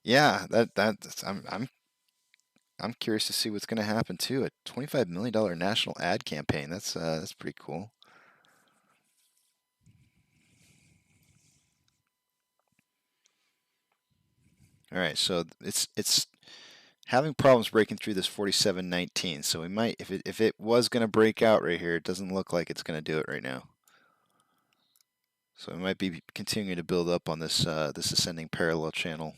Yeah, I'm curious to see what's going to happen too. A $25 million national ad campaign. That's pretty cool. All right, so it's having problems breaking through this 47.19. So we might, if it was going to break out right here, it doesn't look like it's going to do it right now. So we might be continuing to build up on this this ascending parallel channel.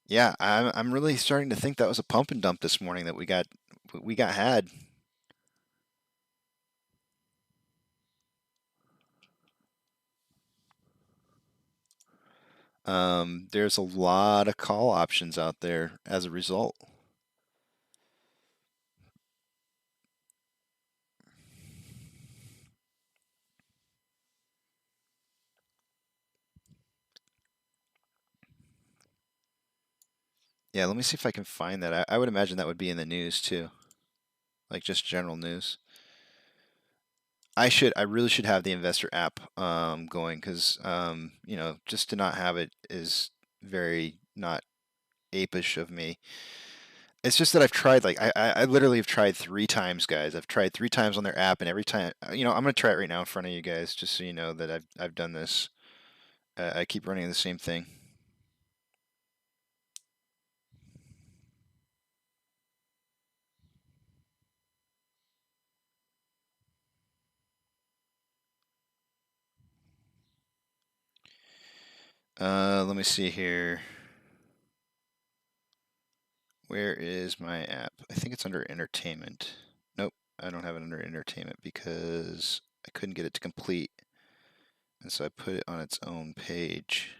Yeah, I'm really starting to think that was a pump and dump this morning that we got had. There's a lot of call options out there as a result. Yeah, let me see if I can find that. I would imagine that would be in the news too, like just general news. I really should have the investor app going because you know, just to not have it is very not apish of me. It's just that I've tried like I literally have tried 3 times, guys. I've tried 3 times on their app, and every time, you know, I'm gonna try it right now in front of you guys, just so you know that I've done this. I keep running the same thing. Let me see here. Where is my app? I think it's under entertainment. Nope, I don't have it under entertainment because I couldn't get it to complete. And so I put it on its own page.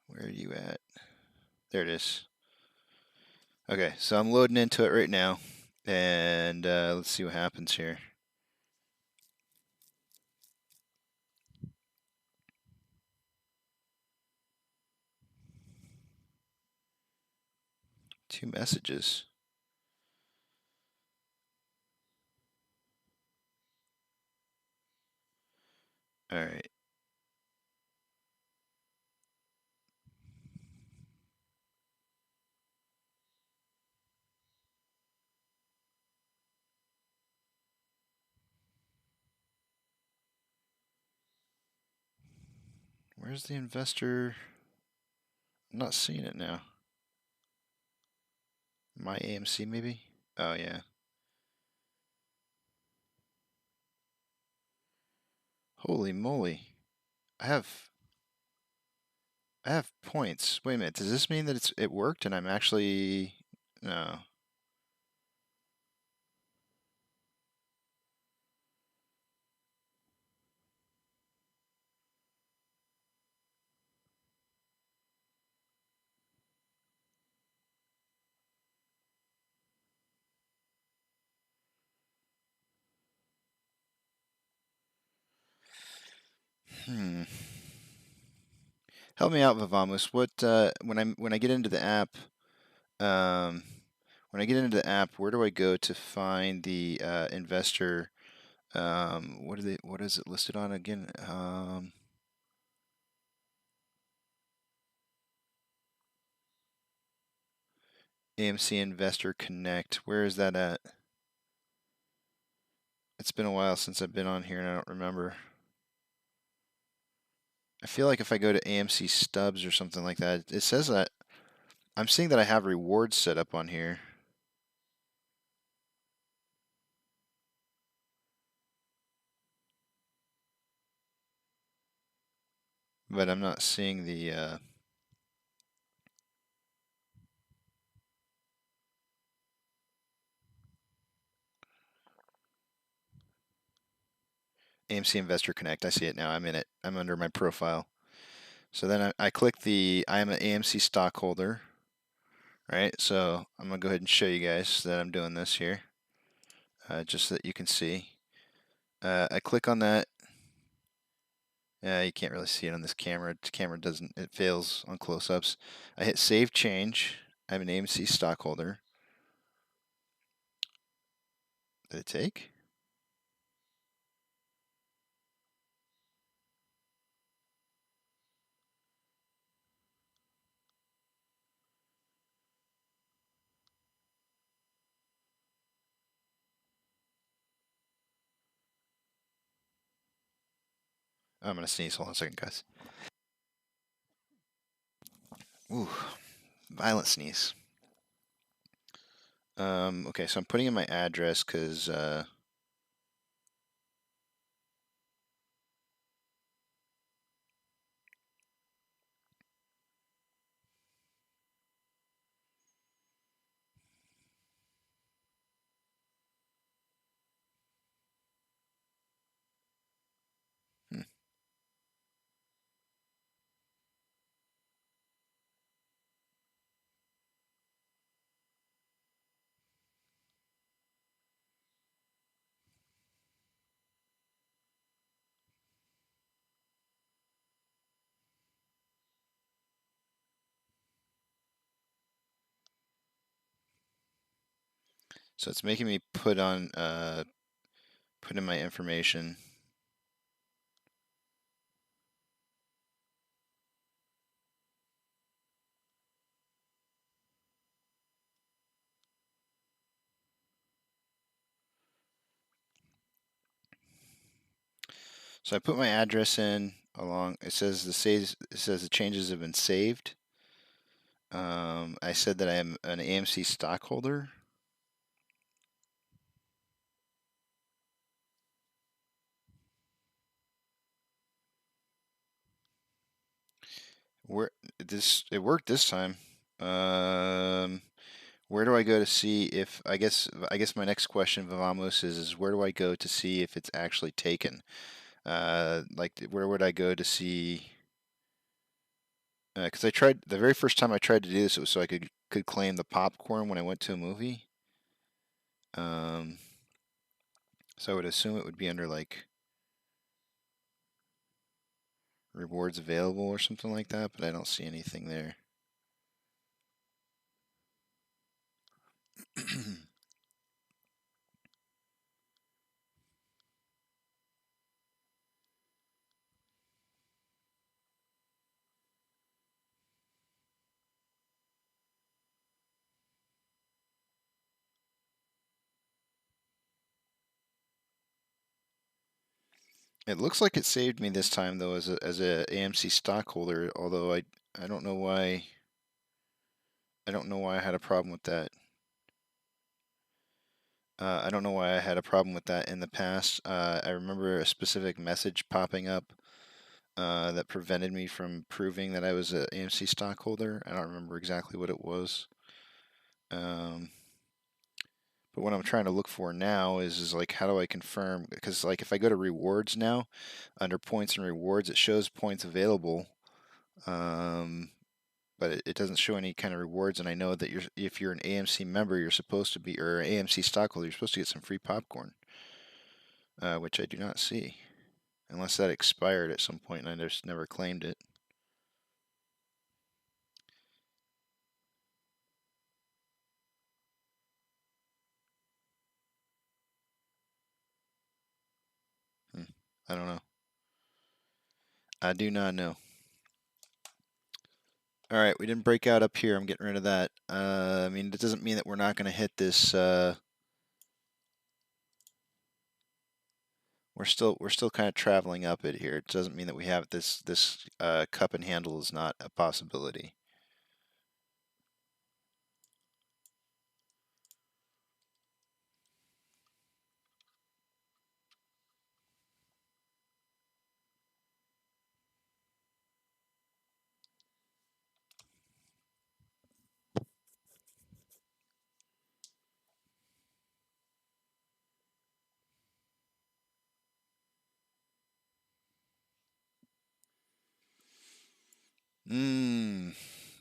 Where are you at? There it is. Okay, so I'm loading into it right now. And let's see what happens here. Two messages. All right. Where's the investor? I'm not seeing it now. My AMC maybe? Oh yeah. Holy moly. I have points. Wait a minute. Does this mean that it worked and I'm actually no. Hmm. Help me out, Vavamus. What when I get into the app, um, where do I go to find the investor? What is it listed on again? AMC Investor Connect. Where is that at? It's been a while since I've been on here and I don't remember. I feel like if I go to AMC Stubs or something like that, it says that I'm seeing that I have rewards set up on here. But I'm not seeing the AMC Investor Connect. I see it now. I'm in it. I'm under my profile. So then I click the I am an AMC stockholder. Right. So I'm gonna go ahead and show you guys that I'm doing this here, just so that you can see. I click on that, Yeah, you can't really see it on this camera. The camera doesn't, it fails on close-ups. I hit save change. I'm an AMC stockholder. Did it take? I'm gonna sneeze. Hold on a second, guys. Ooh, violent sneeze. Okay, so I'm putting in my address because so it's making me put in my information. So I put my address in along. It says the changes have been saved. I said that I am an AMC stockholder. It worked this time. Where do I go to see if I guess my next question, Vamos, is where do I go to see if it's actually taken? Like where would I go to see? Because I tried the very first time I tried to do this, it was so I could claim the popcorn when I went to a movie. So I would assume it would be under like rewards available or something like that, but I don't see anything there. It looks like it saved me this time though as a AMC stockholder, although I don't know why I had a problem with that. I don't know why I had a problem with that in the past. I remember a specific message popping up that prevented me from proving that I was an AMC stockholder. I don't remember exactly what it was. But what I'm trying to look for now is like how do I confirm? Because like if I go to rewards now, under points and rewards, it shows points available, but it doesn't show any kind of rewards. And I know that if you're an AMC member, you're supposed to be, or an AMC stockholder, you're supposed to get some free popcorn, which I do not see, unless that expired at some point and I just never claimed it. I don't know. I do not know. All right, we didn't break out up here. I'm getting rid of that. I mean, it doesn't mean that we're not going to hit this. We're still kind of traveling up it here. It doesn't mean that we have this cup and handle is not a possibility.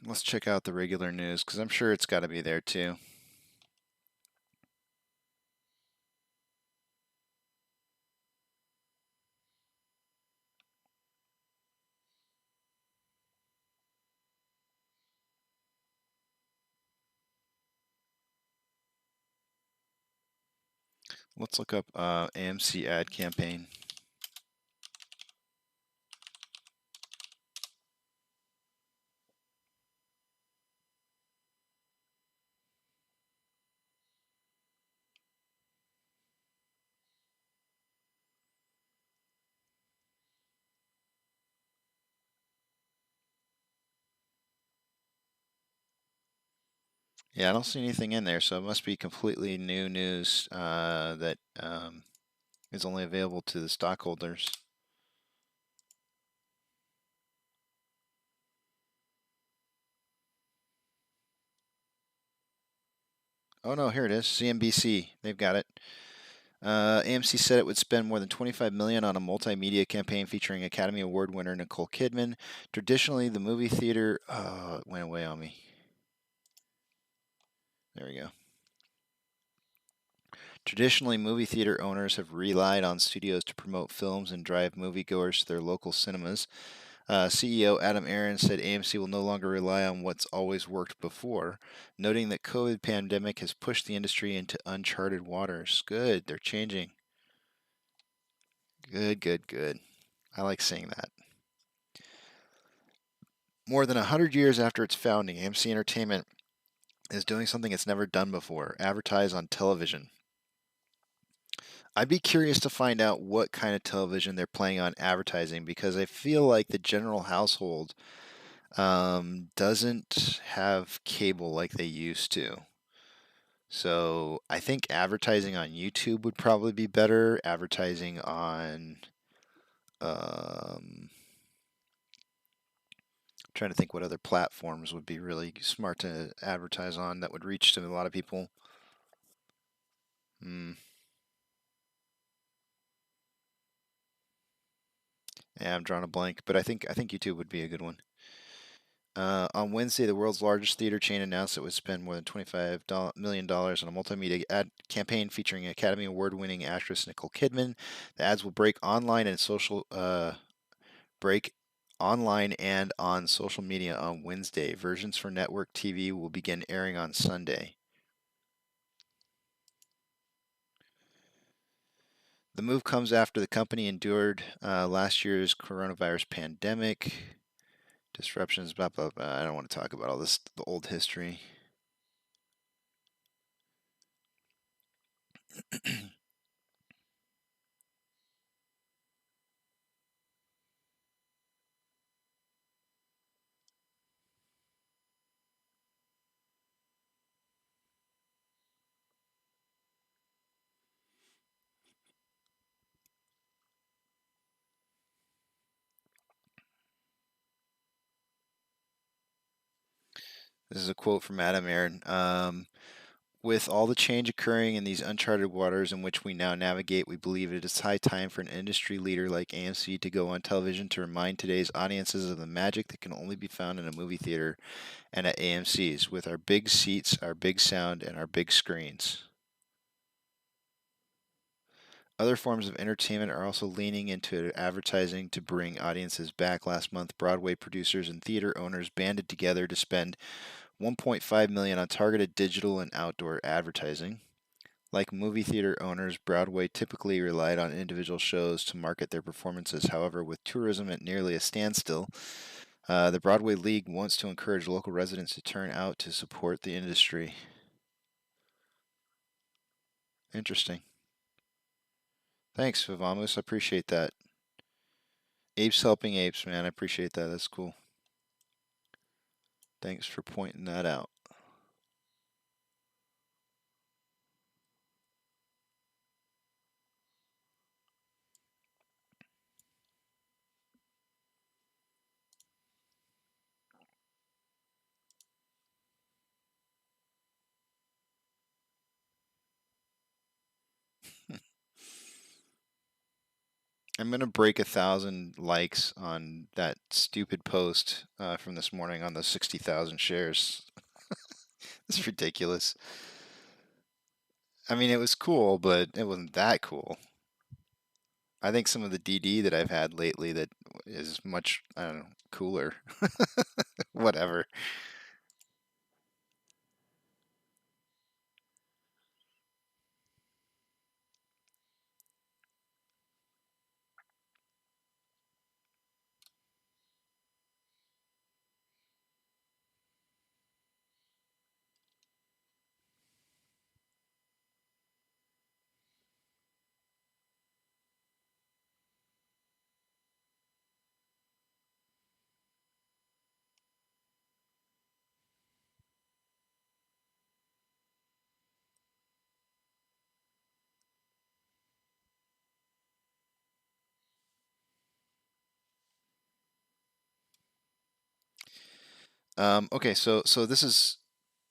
Let's check out the regular news because I'm sure it's got to be there too. Let's look up AMC ad campaign. Yeah, I don't see anything in there, so it must be completely new news that is only available to the stockholders. Oh no, here it is. CNBC. They've got it. AMC said it would spend more than $25 million on a multimedia campaign featuring Academy Award winner Nicole Kidman. Traditionally, the movie theater it went away on me. There we go. Traditionally, movie theater owners have relied on studios to promote films and drive moviegoers to their local cinemas. CEO Adam Aron said AMC will no longer rely on what's always worked before, noting that COVID pandemic has pushed the industry into uncharted waters. Good, they're changing. Good. I like seeing that. More than 100 years after its founding, AMC Entertainment is doing something it's never done before: advertise on television. I'd be curious to find out what kind of television they're planning on advertising, because I feel like the general household doesn't have cable like they used to. So I think advertising on YouTube would probably be better. Advertising on, trying to think what other platforms would be really smart to advertise on that would reach to a lot of people. Yeah, I'm drawing a blank, but I think YouTube would be a good one. On Wednesday, the world's largest theater chain announced it would spend more than $25 million on a multimedia ad campaign featuring Academy Award-winning actress Nicole Kidman. The ads will break online and on social media on Wednesday. Versions for network TV will begin airing on Sunday. The move comes after the company endured last year's coronavirus pandemic. Disruptions, blah, blah, blah. I don't want to talk about all this, the old history. This is a quote from Adam Aron. With all the change occurring in these uncharted waters in which we now navigate, we believe it is high time for an industry leader like AMC to go on television to remind today's audiences of the magic that can only be found in a movie theater and at AMC's, with our big seats, our big sound, and our big screens. Other forms of entertainment are also leaning into advertising to bring audiences back. Last month, Broadway producers and theater owners banded together to spend $1.5 million on targeted digital and outdoor advertising. Like movie theater owners, Broadway typically relied on individual shows to market their performances. However, with tourism at nearly a standstill, the Broadway League wants to encourage local residents to turn out to support the industry. Interesting. Thanks, Vivamus. I appreciate that. Apes helping apes, man. I appreciate that. That's cool. Thanks for pointing that out. I'm going to break 1,000 likes on that stupid post from this morning on the 60,000 shares. It's ridiculous. I mean, it was cool, but it wasn't that cool. I think some of the DD that I've had lately that is much, I don't know, cooler. Whatever. Okay, so this is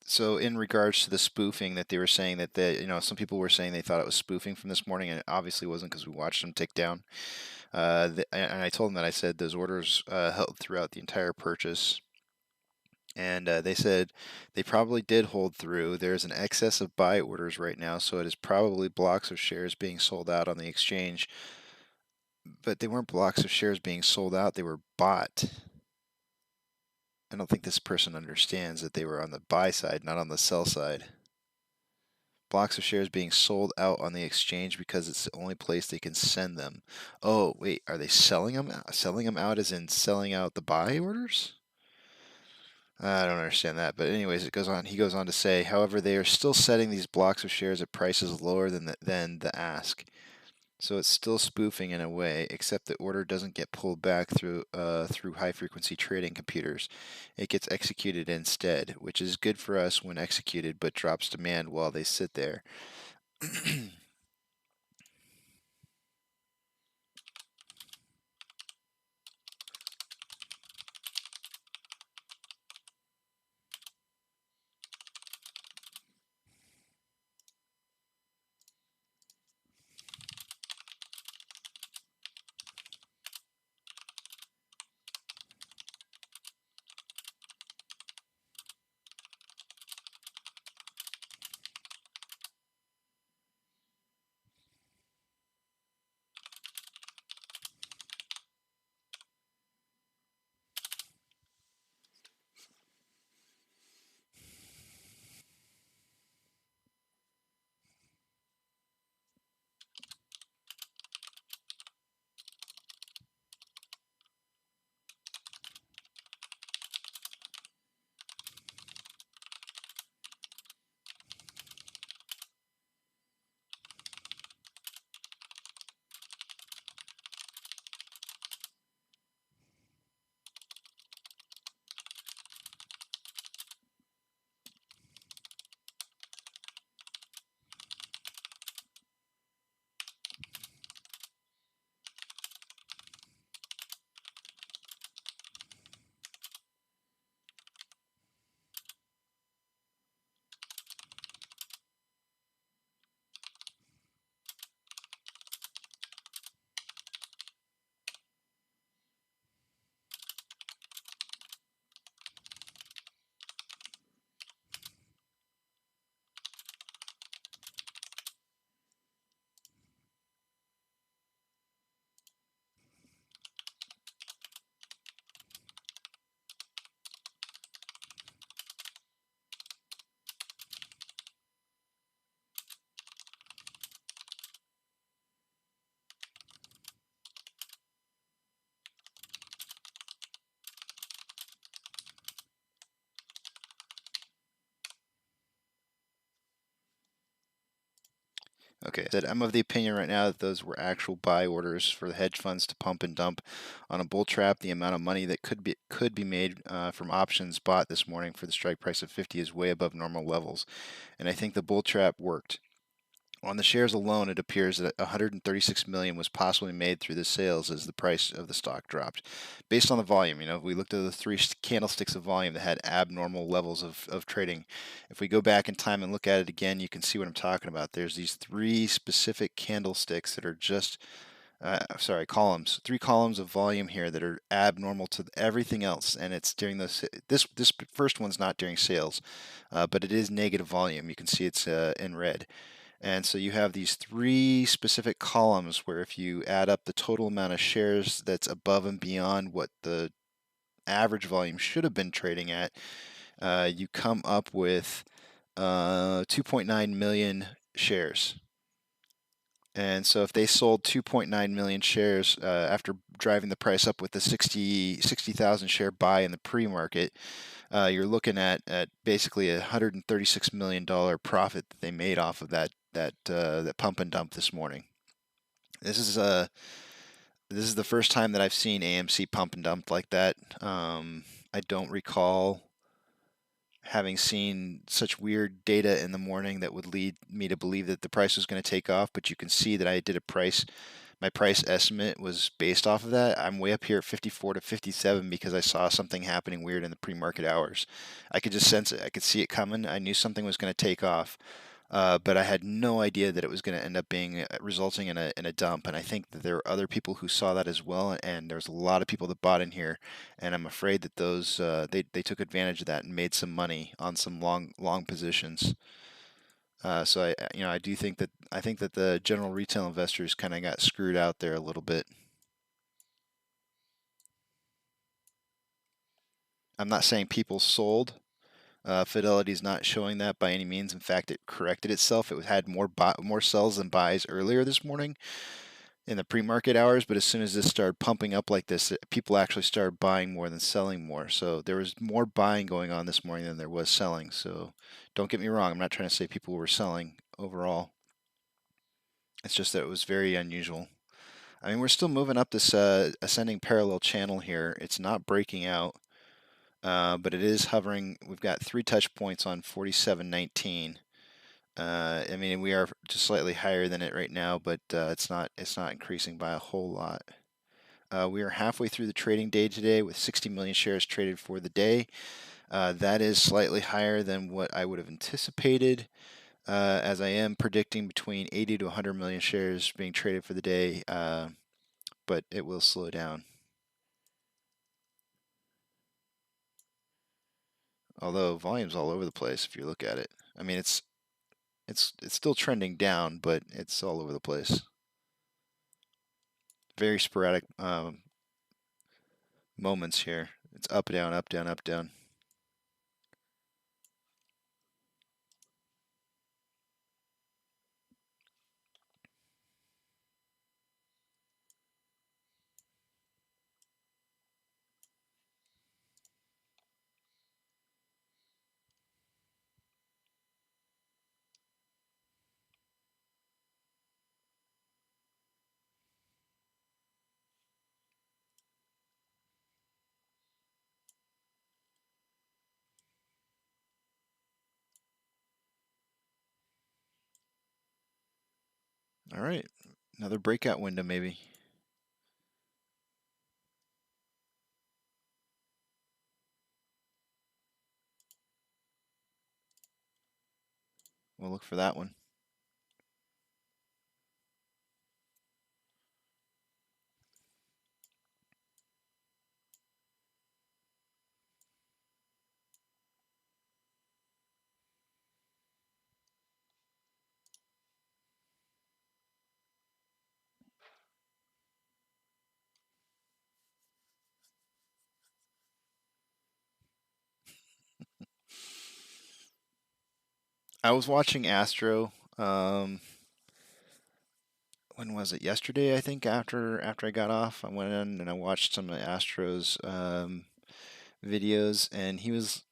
so in regards to the spoofing that they were saying that some people were saying they thought it was spoofing from this morning, and it obviously wasn't because we watched them tick down. And I told them that I said those orders held throughout the entire purchase. And they said they probably did hold through. There's an excess of buy orders right now, so it is probably blocks of shares being sold out on the exchange. But they weren't blocks of shares being sold out, they were bought. I don't think this person understands that they were on the buy side, not on the sell side. Blocks of shares being sold out on the exchange because it's the only place they can send them. Oh, wait, are they selling them? Selling them out as in selling out the buy orders? I don't understand that, but anyways, it goes on. He goes on to say, however, they are still setting these blocks of shares at prices lower than the ask. So it's still spoofing in a way, except the order doesn't get pulled back through high frequency trading computers. It gets executed instead, which is good for us when executed, but drops demand while they sit there. Okay, said I'm of the opinion right now that those were actual buy orders for the hedge funds to pump and dump on a bull trap. The amount of money that could be made from options bought this morning for the strike price of 50 is way above normal levels, and I think the bull trap worked. On the shares alone, it appears that 136 million was possibly made through the sales as the price of the stock dropped. Based on the volume, if we looked at the three candlesticks of volume that had abnormal levels of trading, if we go back in time and look at it again, you can see what I'm talking about. There's these three specific candlesticks that are just columns, three columns of volume here that are abnormal to everything else, and it's during this first one's not during sales, but it is negative volume. You can see it's in red. And so you have these three specific columns where if you add up the total amount of shares that's above and beyond what the average volume should have been trading at, you come up with 2.9 million shares. And so if they sold 2.9 million shares after driving the price up with the 60,000 share buy in the pre-market, you're looking at basically a $136 million profit that they made off of that pump and dump this morning. This is the first time that I've seen AMC pump and dump like that. I don't recall having seen such weird data in the morning that would lead me to believe that the price was going to take off, but you can see that I did a price my price estimate was based off of that. I'm way up here at 54 to 57 because I saw something happening weird in the pre-market hours. I could just sense it. I could see it coming. I knew something was going to take off. But I had no idea that it was going to end up being resulting in a dump. And I think that there were other people who saw that as well. And there's a lot of people that bought in here, and I'm afraid that those they took advantage of that and made some money on some long positions. So I do think that the general retail investors kind of got screwed out there a little bit. I'm not saying people sold. Fidelity's not showing that by any means. In fact, it corrected itself. It had more sells than buys earlier this morning in the pre-market hours, but as soon as this started pumping up like this, people actually started buying more than selling more. So there was more buying going on this morning than there was selling. So don't get me wrong. I'm not trying to say people were selling overall. It's just that it was very unusual. I mean, we're still moving up this ascending parallel channel here. It's not breaking out. But it is hovering. We've got 3 touch points on 47.19. I mean, we are just slightly higher than it right now, but it's not increasing by a whole lot. We are halfway through the trading day today with 60 million shares traded for the day. That is slightly higher than what I would have anticipated, as I am predicting between 80 to 100 million shares being traded for the day, but it will slow down. Although volume's all over the place if you look at it. I mean, it's still trending down, but it's all over the place. Very sporadic moments here. It's up, down, up, down, up, down. All right, another breakout window maybe. We'll look for that one. I was watching Astro. When was it? Yesterday, I think. After I got off, I went in and I watched some of Astro's videos, and he was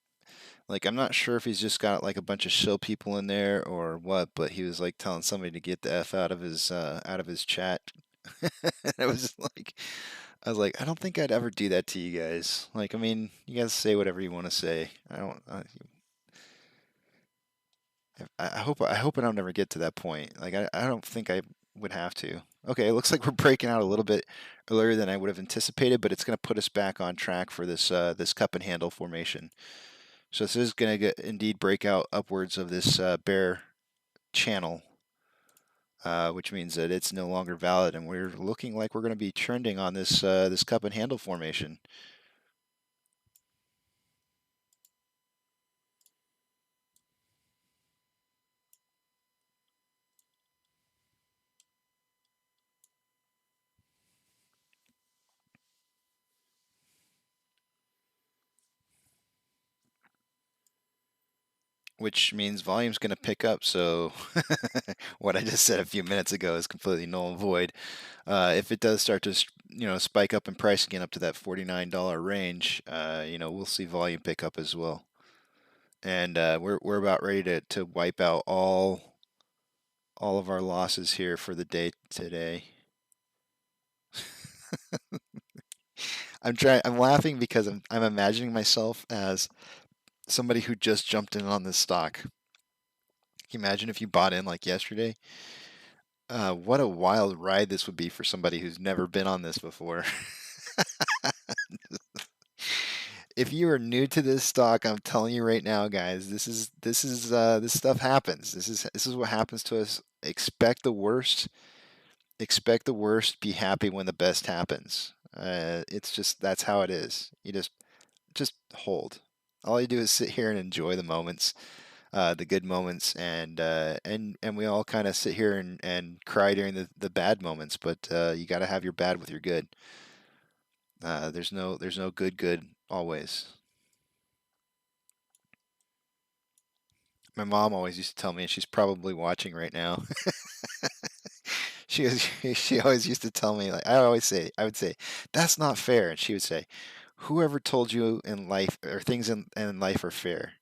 like, I'm not sure if he's just got like a bunch of shill people in there or what, but he was like telling somebody to get the F out of his chat. I was like, I don't think I'd ever do that to you guys. Like, I mean, you guys say whatever you want to say. I hope I don't ever get to that point. Like, I don't think I would have to. Okay, it looks like we're breaking out a little bit earlier than I would have anticipated, but it's going to put us back on track for this this cup and handle formation. So this is going to indeed break out upwards of this bear channel, which means that it's no longer valid, and we're looking like we're going to be trending on this this cup and handle formation. Which means volume's going to pick up. So what I just said a few minutes ago is completely null and void. If it does start to spike up in price again up to that $49 range, we'll see volume pick up as well. And we're about ready to wipe out all of our losses here for the day today. I'm laughing because I'm imagining myself as somebody who just jumped in on this stock. Can you imagine if you bought in like yesterday? What a wild ride this would be for somebody who's never been on this before. If you are new to this stock, I'm telling you right now, guys, this stuff happens. This is what happens to us. Expect the worst. Expect the worst. Be happy when the best happens. It's just that's how it is. You just hold. All you do is sit here and enjoy the moments, the good moments, and we all kind of sit here and cry during the bad moments. But you got to have your bad with your good. There's no good always. My mom always used to tell me, and she's probably watching right now. She always used to tell me, like I would say, that's not fair, and she would say, whoever told you in life or things in life are fair,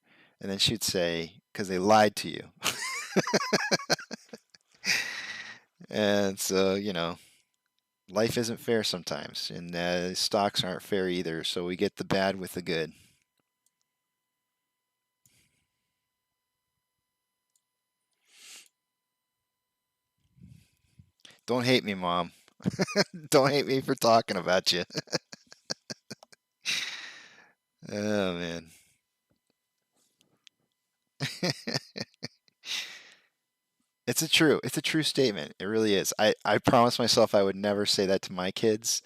and then she'd say, because they lied to you. And so life isn't fair sometimes, and stocks aren't fair either. So we get the bad with the good. Don't hate me, Mom. Don't hate me for talking about you. Oh, man. It's a true statement. It really is. I promised myself I would never say that to my kids,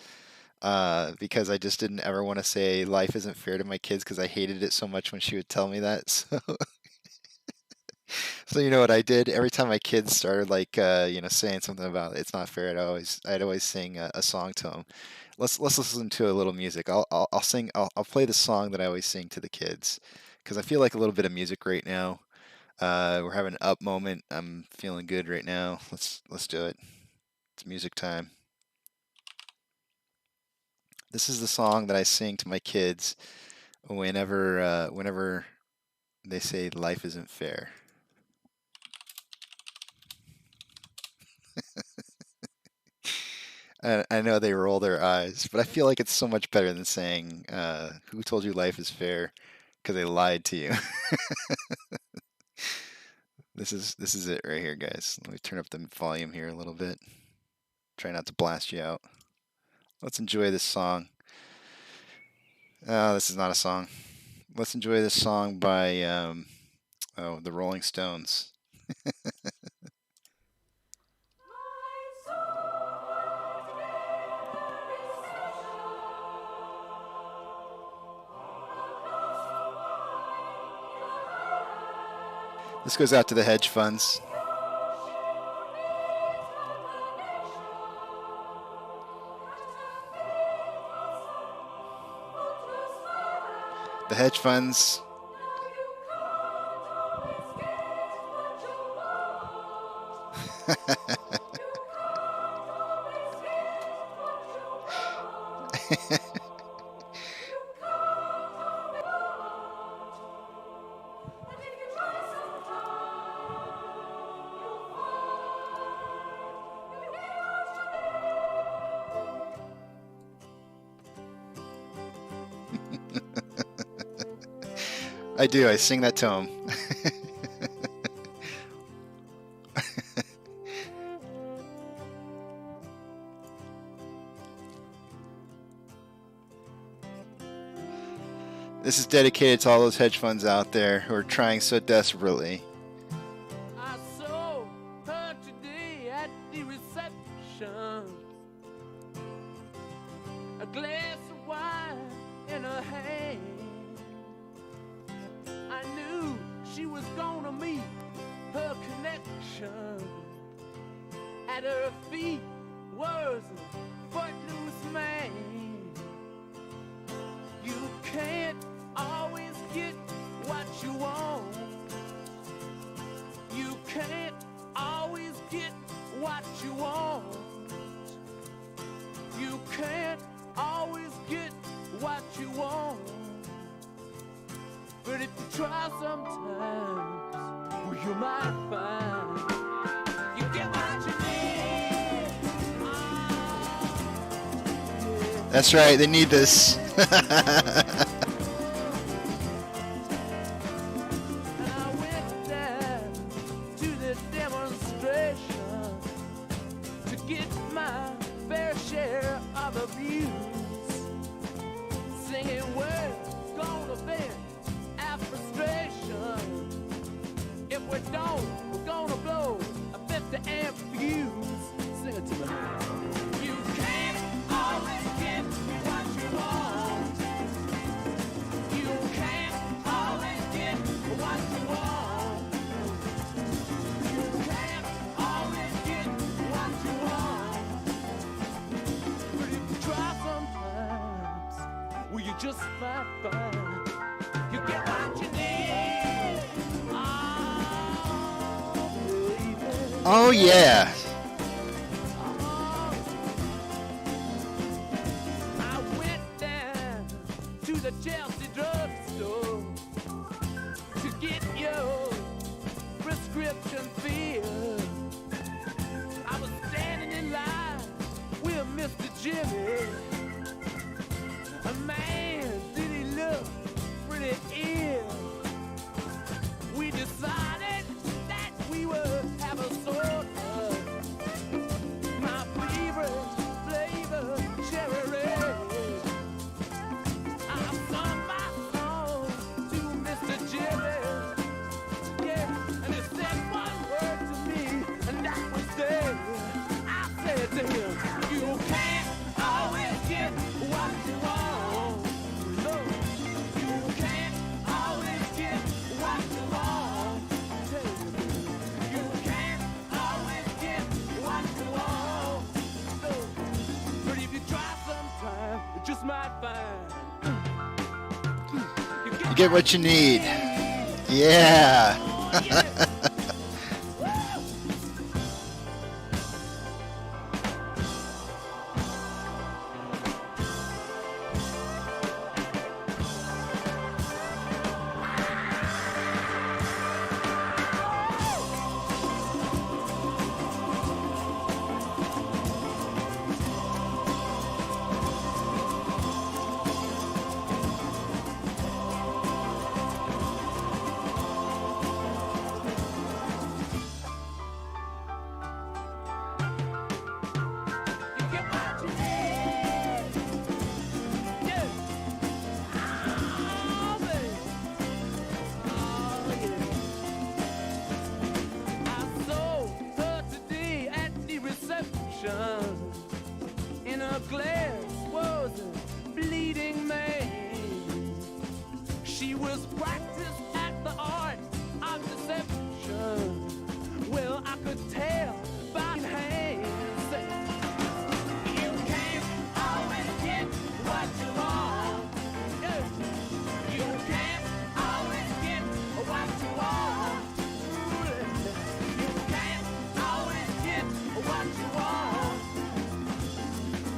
because I just didn't ever want to say life isn't fair to my kids because I hated it so much when she would tell me that. So you know what I did? Every time my kids started like saying something about it's not fair, I'd always sing a song to them. Let's listen to a little music. I'll play the song that I always sing to the kids because I feel like a little bit of music right now. We're having an up moment. I'm feeling good right now. Let's do it. It's music time. This is the song that I sing to my kids whenever they say life isn't fair. I know they roll their eyes, but I feel like it's so much better than saying, "Who told you life is fair?" Because they lied to you. This is it right here, guys. Let me turn up the volume here a little bit. Try not to blast you out. Let's enjoy this song. This is not a song. Let's enjoy this song by the Rolling Stones. This goes out to the hedge funds. The hedge funds. I do. I sing that to him. This is dedicated to all those hedge funds out there who are trying so desperately. I saw her today at the reception. A glass of wine in her hand. I knew she was gonna meet her connection. At her feet was a footloose man. You can't always get what you want. You can't always get what you want. You can't always get what you want. But if you try sometimes, well, you might find you get what you need. That's right, they need this. And I went down to the demonstration. Oh yeah. I went down to the Chelsea drugstore to get your prescription filled. I was standing in line with Mr. Jimmy. A man, did he look pretty ill? We decided that we would have a soda. My favorite flavor, cherry red. I sung my song to Mr. Jimmy. Yeah, and he said one word to me, and that was this. I said to him, you can't always get what you want. No, you can't always get what you want. You can't always get what you want. No, but if you try sometime, you just might find You get what you need. Yeah. in a glass was a bleeding man. She was practiced at the art of deception. Well, I could tell by her hands. You can't always get what you want. You can't always get what you want. You can't always get what you want.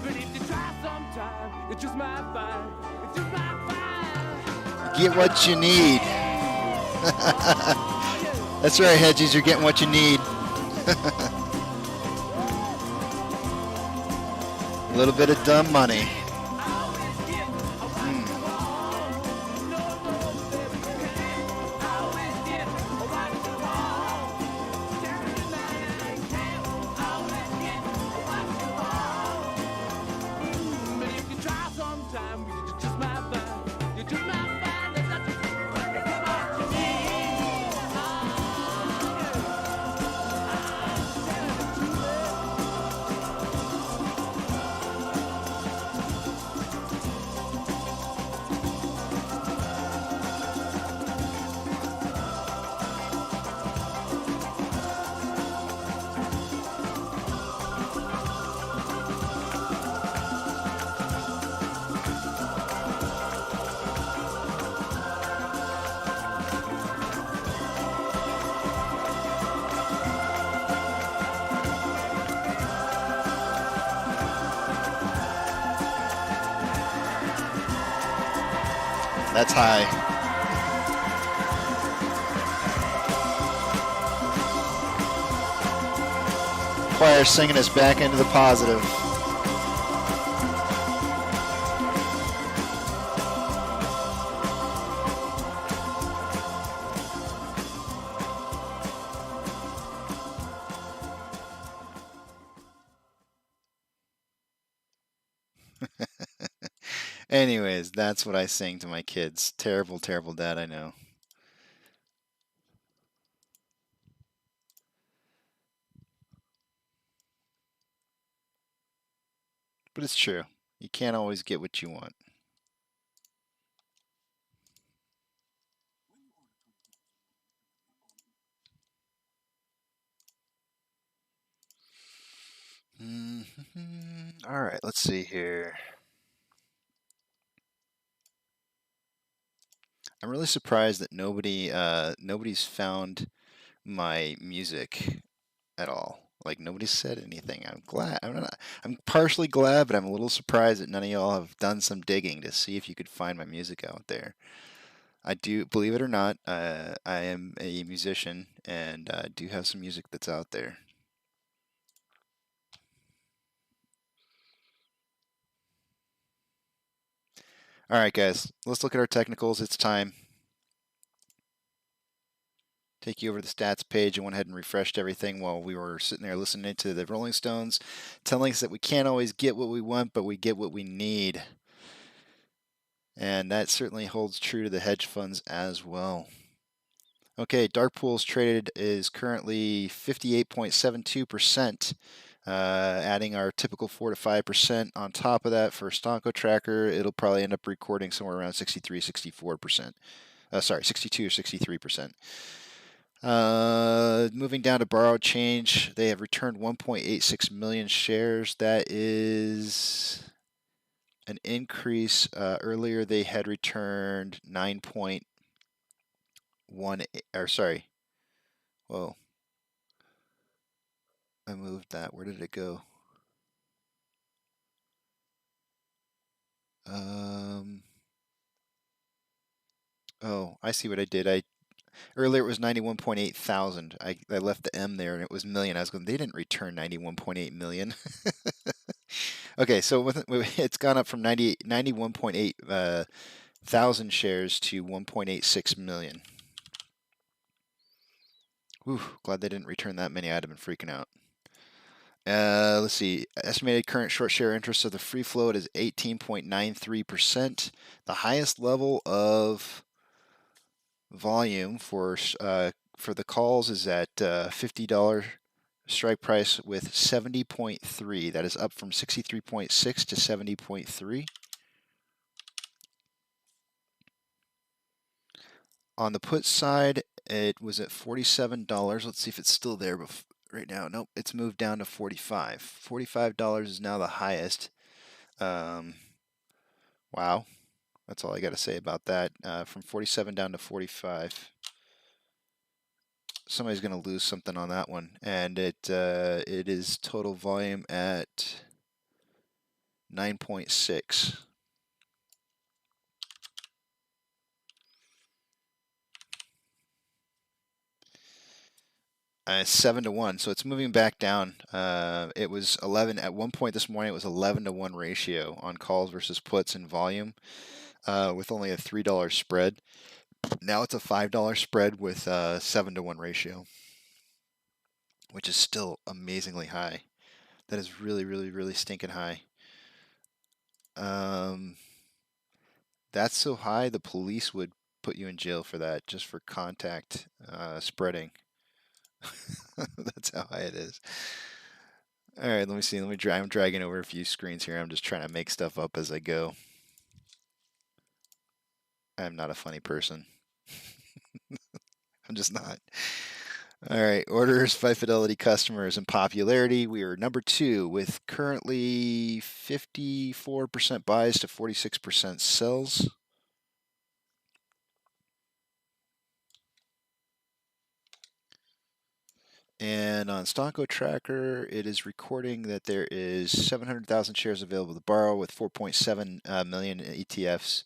But if you try sometime, you just might find. You just might find. Get what you need. That's right, Hedges, you're getting what you need. A little bit of dumb money. That's high. Choir singing us back into the positive. Anyways, that's what I sing to my kids. Terrible, terrible dad, I know. But it's true. You can't always get what you want. All right, let's see here. I'm really surprised that nobody's found my music at all. Like nobody said anything. I'm glad. I'm partially glad, but I'm a little surprised that none of y'all have done some digging to see if you could find my music out there. I do, believe it or not, I am a musician and do have some music that's out there. All right, guys, let's look at our technicals. It's time. Take you over to the stats page. I went ahead and refreshed everything while we were sitting there listening to the Rolling Stones, telling us that we can't always get what we want, but we get what we need. And that certainly holds true to the hedge funds as well. Okay, dark pools traded is currently 58.72%. Adding our typical 4 to 5% on top of that for Stonko tracker, it'll probably end up recording somewhere around 63, 64%. Sorry, 62 or 63%. Moving down to borrowed change, they have returned 1.86 million shares. That is an increase. Earlier, they had returned 9.1, or sorry. Whoa. I moved that. Where did it go? Oh, I see what I did. Earlier it was 91.8 thousand. I left the M there and it was million. I was going, they didn't return 91.8 million. Okay, so it's gone up from 91.8 thousand shares to 1.86 million. Whew, glad they didn't return that many. I'd have been freaking out. Let's see. Estimated current short share interest of the free float is 18.93%. The highest level of volume for the calls is at $50 strike price with 70.3. That is up from 63.6 to 70.3. On the put side, it was at $47. Let's see if it's still there right now. Nope, it's moved down to $45. $45 is now the highest. Wow. That's all I got to say about that. From 47 down to 45. Somebody's going to lose something on that one, and it is total volume at 9.6. 7 to 1, so it's moving back down. It was 11 at one point this morning. It was 11 to 1 ratio on calls versus puts in volume, with only a $3 spread. Now it's a $5 spread with a 7 to 1 ratio, which is still amazingly high. That is really, really, really stinking high. That's so high the police would put you in jail for that, just for contact spreading. That's how high it is. All right, let me see. I'm dragging over a few screens here. I'm just trying to make stuff up as I go. I'm not a funny person. I'm just not. All right, orders by Fidelity customers and popularity. We are number 2 with currently 54% buys to 46% sells. And on Stonko Tracker, it is recording that there is 700,000 shares available to borrow with 4.7 million ETFs.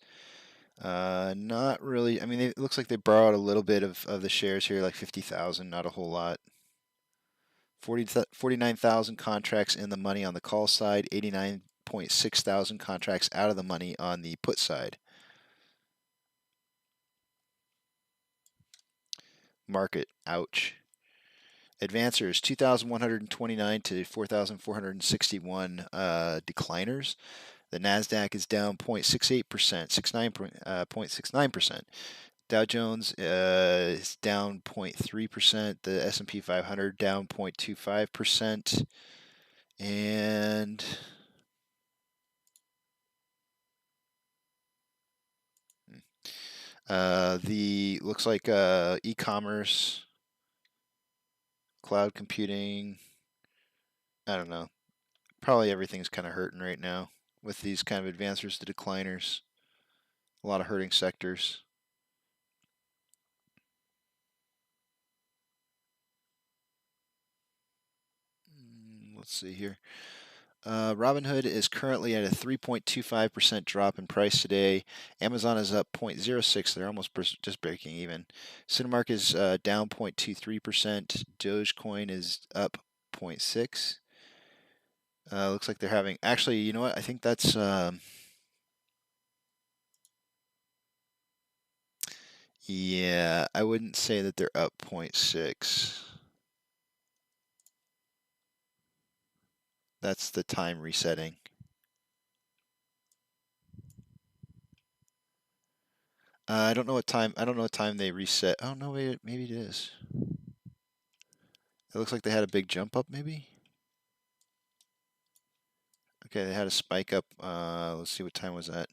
Not really. I mean, it looks like they borrowed a little bit of the shares here, like 50,000, not a whole lot. 49,000 contracts in the money on the call side, 89.6 thousand contracts out of the money on the put side. Market, ouch. Advancers, 2,129 to 4,461 decliners. The NASDAQ is down 0.68%, 0.69%. Dow Jones is down 0.3%. The S&P 500 down 0.25%. And looks like e-commerce, cloud computing, I don't know. Probably everything's kind of hurting right now with these kind of advancers to decliners. A lot of hurting sectors. let's see here. Robinhood is currently at a 3.25% drop in price today. Amazon is up 0.06. They're almost just breaking even. Cinemark is down 0.23%. Dogecoin is up 0.6. Looks like they're having. Actually, you know what? I think that's. Yeah, I wouldn't say that they're up 0.6. That's the time resetting. I don't know what time. I don't know what time they reset. Oh no, wait, maybe it is. It looks like they had a big jump up, maybe. Okay, they had a spike up. Let's see, what time was that?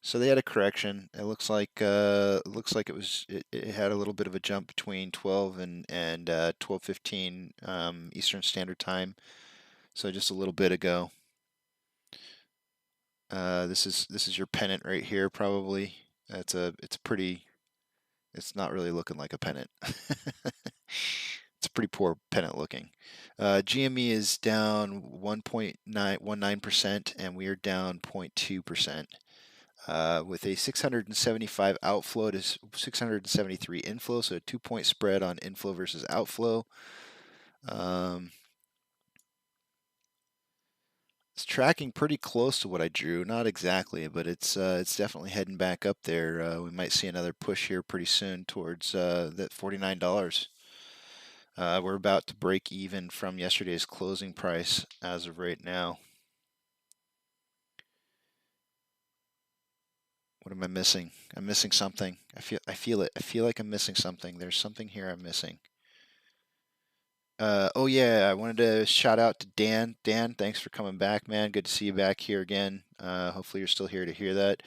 So they had a correction. It looks like it had a little bit of a jump between 12 and 12:15 Eastern Standard Time. So just a little bit ago. This is your pennant right here, probably. It's not really looking like a pennant. It's a pretty poor pennant looking. GME is down 1.19%, and we are down 0.2%. With a 675 outflow to 673 inflow, so a 2-point spread on inflow versus outflow. It's tracking pretty close to what I drew, not exactly, but it's definitely heading back up there. We might see another push here pretty soon towards that $49. We're about to break even from yesterday's closing price as of right now. What am I missing? I'm missing something. I feel it. I feel like I'm missing something. There's something here I'm missing. Oh yeah, I wanted to shout out to Dan. Dan, thanks for coming back, man. Good to see you back here again. Hopefully you're still here to hear that.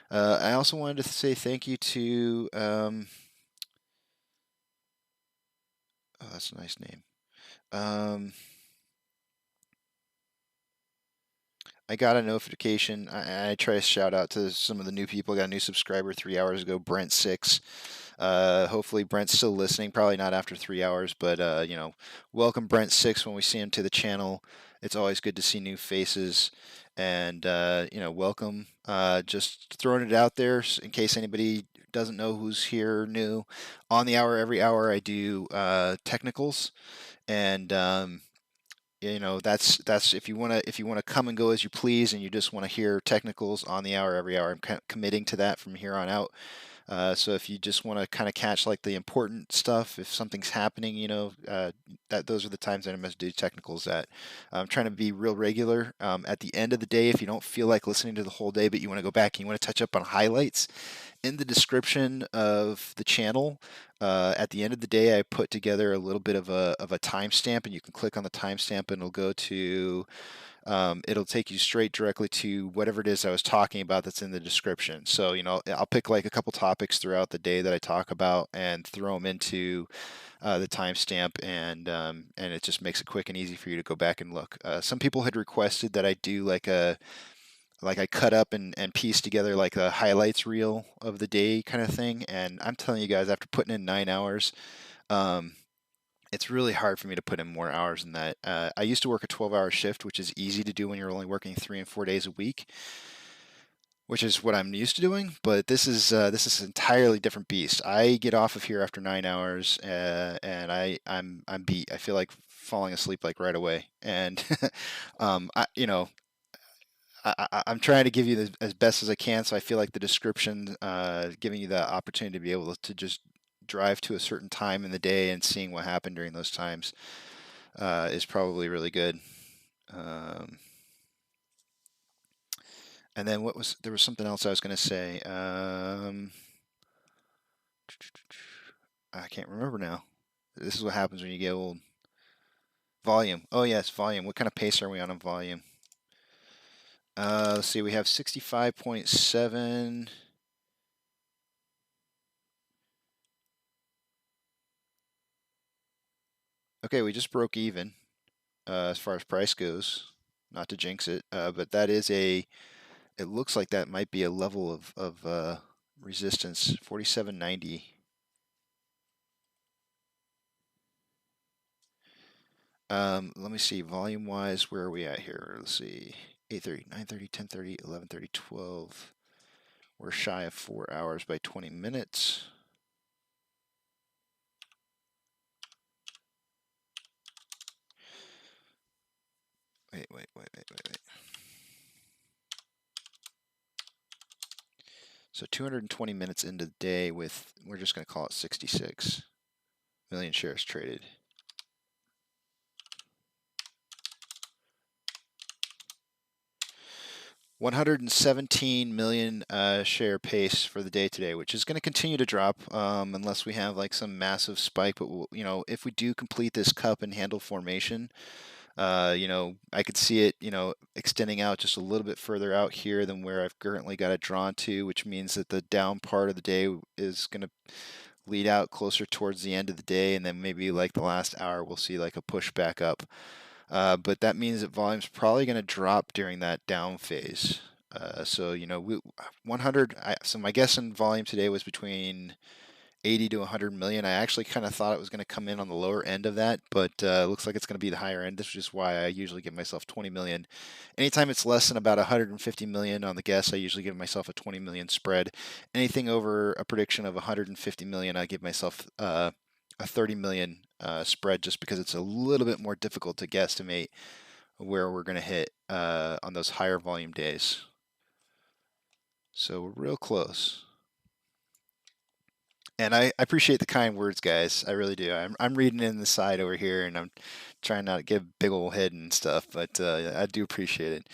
I also wanted to say thank you to oh, that's a nice name. I got a notification. I try to shout out to some of the new people. I got a new subscriber 3 hours ago, Brent6. Hopefully Brent's still listening. Probably not after 3 hours, but you know, welcome Brent6 when we see him to the channel. It's always good to see new faces, and you know, welcome. Just throwing it out there in case anybody doesn't know who's here new. On the hour, every hour, I do technicals, and you know, that's if you wanna come and go as you please, and you just want to hear technicals on the hour every hour. I'm committing to that from here on out. So if you just want to kind of catch like the important stuff, if something's happening, you know, those are the times that I must do technicals at. I'm trying to be real regular. At the end of the day, if you don't feel like listening to the whole day, but you want to go back and you want to touch up on highlights, in the description of the channel, at the end of the day, I put together a little bit of a timestamp, and you can click on the timestamp, and it'll go to it'll take you straight directly to whatever it is I was talking about that's in the description. So, you know, I'll pick like a couple topics throughout the day that I talk about and throw them into the timestamp, and it just makes it quick and easy for you to go back and look. Some people had requested that I do like I cut up and piece together like a highlights reel of the day kind of thing. And I'm telling you guys, after putting in 9 hours, it's really hard for me to put in more hours than that. I used to work a 12-hour shift, which is easy to do when you're only working 3 and 4 days a week, which is what I'm used to doing. But this is an entirely different beast. I get off of here after 9 hours, and I'm beat. I feel like falling asleep like right away. And you know, I'm trying to give you as best as I can, so I feel like the description, giving you the opportunity to be able to just drive to a certain time in the day and seeing what happened during those times is probably really good. And then there was something else I was going to say. I can't remember now. This is what happens when you get old. Volume. Oh yes, volume. What kind of pace are we on volume? Let's see, we have 65.7. Okay, we just broke even as far as price goes. Not to jinx it, but that is it looks like that might be a level of resistance, 47.90. Let me see, volume-wise, where are we at here? Let's see, 8:30, 9:30, 10:30, 11:30, 12. We're shy of 4 hours by 20 minutes. Wait. So 220 minutes into the day with, we're just going to call it 66 million shares traded. $117 million share pace for the day today, which is going to continue to drop unless we have like some massive spike. But you know, if we do complete this cup and handle formation, you know, I could see it, you know, extending out just a little bit further out here than where I've currently got it drawn to, which means that the down part of the day is going to lead out closer towards the end of the day, and then maybe like the last hour we'll see like a push back up. But that means that volume's probably going to drop during that down phase. So you know, 100. So my guess in volume today was between 80 to 100 million. I actually kind of thought it was going to come in on the lower end of that, but it looks like it's going to be the higher end. This is just why I usually give myself 20 million. Anytime it's less than about 150 million on the guess, I usually give myself a 20 million spread. Anything over a prediction of 150 million, I give myself a 30 million spread, just because it's a little bit more difficult to guesstimate where we're going to hit on those higher volume days. So we're real close. And I appreciate the kind words, guys. I really do. I'm reading in the side over here, and I'm trying not to give a big old head and stuff, but I do appreciate it.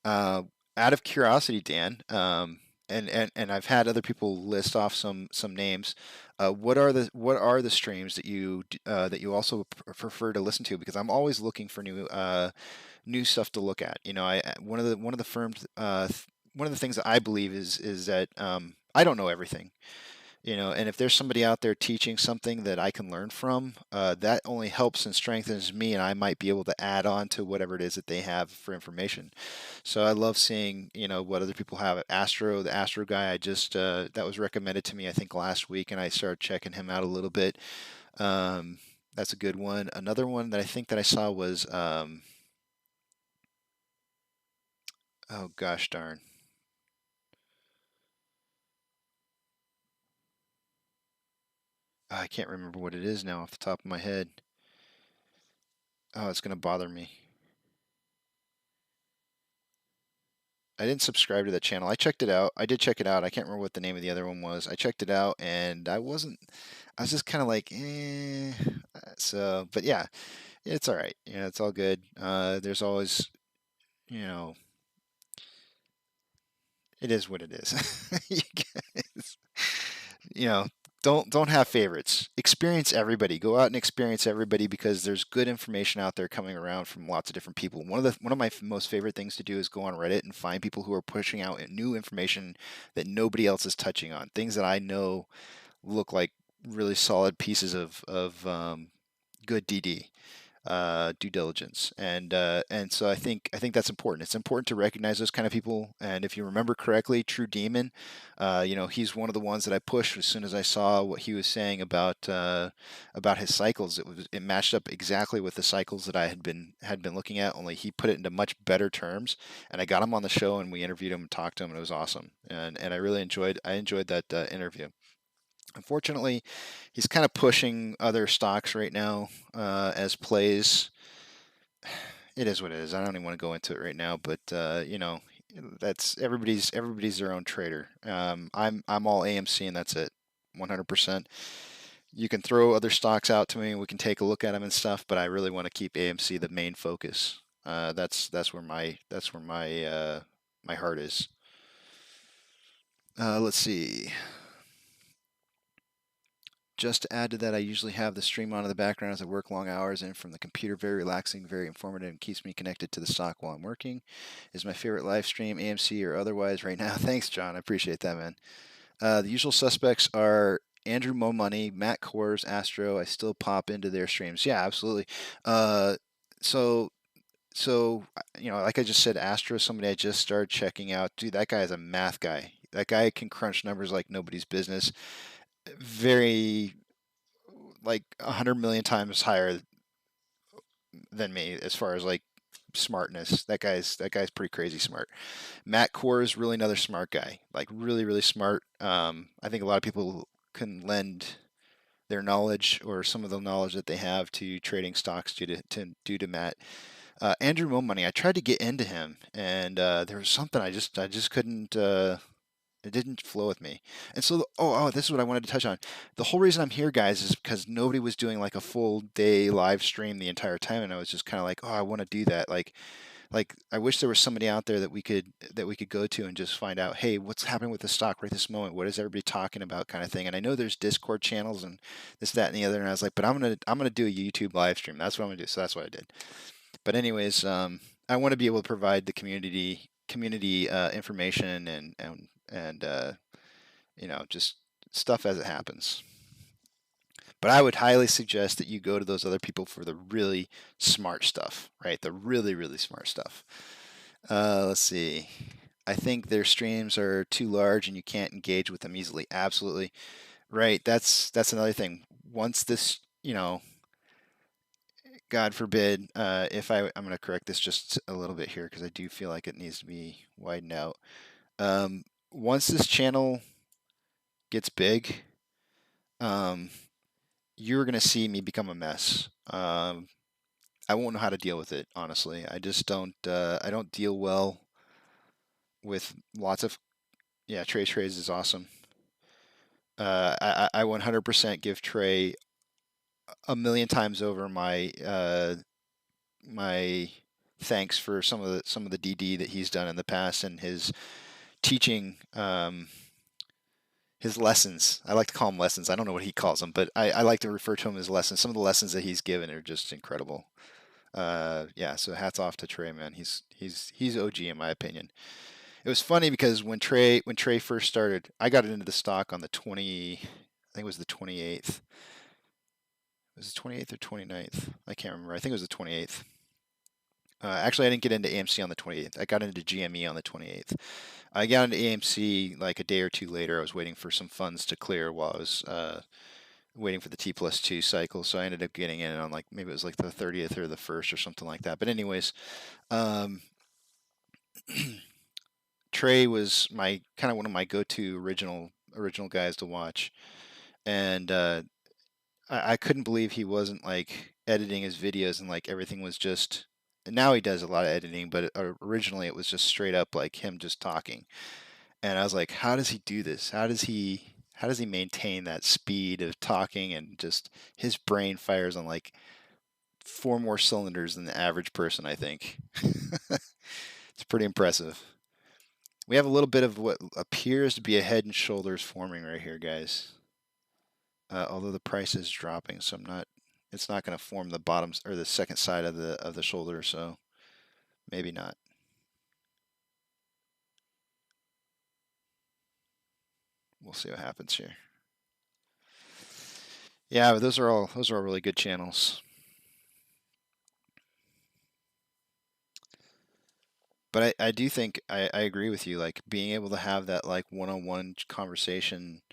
Out of curiosity, Dan, and I've had other people list off some names. What are the streams that you also prefer to listen to? Because I'm always looking for new stuff to look at. You know, one of the firms, one of the things that I believe is that I don't know everything. You know, and if there's somebody out there teaching something that I can learn from, that only helps and strengthens me, and I might be able to add on to whatever it is that they have for information. So I love seeing, you know, what other people have. The Astro guy, I just that was recommended to me, I think last week, and I started checking him out a little bit. That's a good one. Another one that I think that I saw was, oh gosh darn. I can't remember what it is now off the top of my head. Oh, it's going to bother me. I didn't subscribe to that channel. I checked it out. I did check it out. I can't remember what the name of the other one was. I checked it out, and I was just kind of like, eh. So, but yeah, it's all right. You know, it's all good. There's always, you know, it is what it is. You guys, you know, don't have favorites. Experience everybody. Go out and experience everybody, because there's good information out there coming around from lots of different people. One of my most favorite things to do is go on Reddit and find people who are pushing out new information that nobody else is touching on. Things that I know look like really solid pieces of good DD. Due diligence, and so I think that's important. It's important to recognize those kind of people. And if you remember correctly, True Demon, you know, he's one of the ones that I pushed as soon as I saw what he was saying about his cycles. It matched up exactly with the cycles that I had been looking at. Only he put it into much better terms, and I got him on the show, and we interviewed him and talked to him, and it was awesome. And I really enjoyed that interview. Unfortunately, he's kind of pushing other stocks right now as plays. It is what it is. I don't even want to go into it right now, but you know, that's everybody's their own trader. I'm all AMC, and that's it, 100%. You can throw other stocks out to me, we can take a look at them and stuff, but I really want to keep AMC the main focus. That's where my my heart is. Let's see. Just to add to that, I usually have the stream on in the background as I work long hours and from the computer. Very relaxing, very informative, and keeps me connected to the stock while I'm working. Is my favorite live stream, AMC or otherwise, right now. Thanks, John. I appreciate that, man. The usual suspects are Andrew Mo Money, Matt Kors, Astro. I still pop into their streams. Yeah, absolutely. So you know, like I just said, Astro, somebody I just started checking out. Dude, that guy is a math guy. That guy can crunch numbers like nobody's business. Very, like 100 million times higher than me as far as like smartness. That guy's pretty crazy smart. Matt Core is really another smart guy, like really really smart. I think a lot of people can lend their knowledge or some of the knowledge that they have to trading stocks due to Matt. Andrew Mo Money, I tried to get into him, and there was something I just couldn't. It didn't flow with me. And so, this is what I wanted to touch on. The whole reason I'm here, guys, is because nobody was doing like a full day live stream the entire time, and I was just kind of like, oh, I want to do that. Like I wish there was somebody out there that we could go to and just find out, hey, what's happening with the stock right this moment? What is everybody talking about, kind of thing. And I know there's Discord channels and this, that, and the other. And I was like, but I'm gonna do a YouTube live stream. That's what I'm gonna do. So that's what I did. But anyways, I want to be able to provide the community information and just stuff as it happens. But I would highly suggest that you go to those other people for the really smart stuff, right? The really, really smart stuff. Let's see. I think their streams are too large and you can't engage with them easily. Absolutely. Right. That's another thing. Once this, God forbid, if I'm going to correct this just a little bit here because I do feel like it needs to be widened out. Once this channel gets big, you're going to see me become a mess. I won't know how to deal with it, honestly. I just don't. I don't deal well with lots of. Yeah, Trey's is awesome. I 100% give Trey a million times over my my thanks for some of the DD that he's done in the past and his teaching. His lessons. I like to call them lessons. I don't know what he calls them, but I like to refer to them as lessons. Some of the lessons that he's given are just incredible. Yeah, so hats off to Trey, man. He's OG in my opinion. It was funny because when Trey first started, I got into the stock on the 20, I think it was the 28th. Was it 28th or 29th? I can't remember. I think it was the 28th. Actually, I didn't get into AMC on the 28th. I got into GME on the 28th. I got into AMC like a day or two later. I was waiting for some funds to clear while I was waiting for the T+2 cycle. So I ended up getting in on like maybe it was like the 30th or the 1st or something like that. But anyways, Trey was my kind of one of my go-to original guys to watch, and I couldn't believe he wasn't like editing his videos and like everything was just. Now he does a lot of editing, but originally it was just straight up like him just talking. And I was like, how does he do this? How does he maintain that speed of talking and just his brain fires on like 4 more cylinders than the average person, I think. It's pretty impressive. We have a little bit of what appears to be a head and shoulders forming right here, guys. Although the price is dropping, so it's not going to form the bottoms or the second side of the shoulder, so maybe not. We'll see what happens here. Yeah, but those are all really good channels. But I do think I agree with you, like being able to have that like one-on-one conversation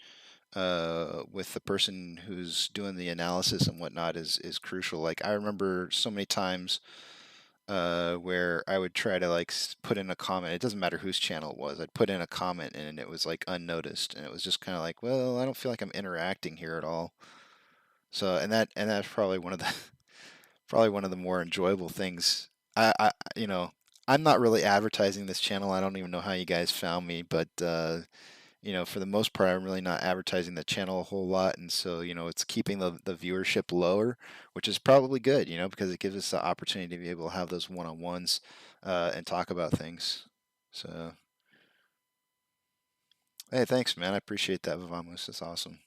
with the person who's doing the analysis and whatnot is crucial. Like I remember so many times where I would try to like put in a comment. It doesn't matter whose channel it was. I'd put in a comment and it was like unnoticed, and it was just kind of like, well, I don't feel like I'm interacting here at all. So that's probably one of the more enjoyable things. I'm not really advertising this channel. I don't even know how you guys found me, but for the most part, I'm really not advertising the channel a whole lot, and so it's keeping the viewership lower, which is probably good, because it gives us the opportunity to be able to have those one-on-ones and talk about things. So, hey, thanks, man. I appreciate that, Vivamos. That's awesome.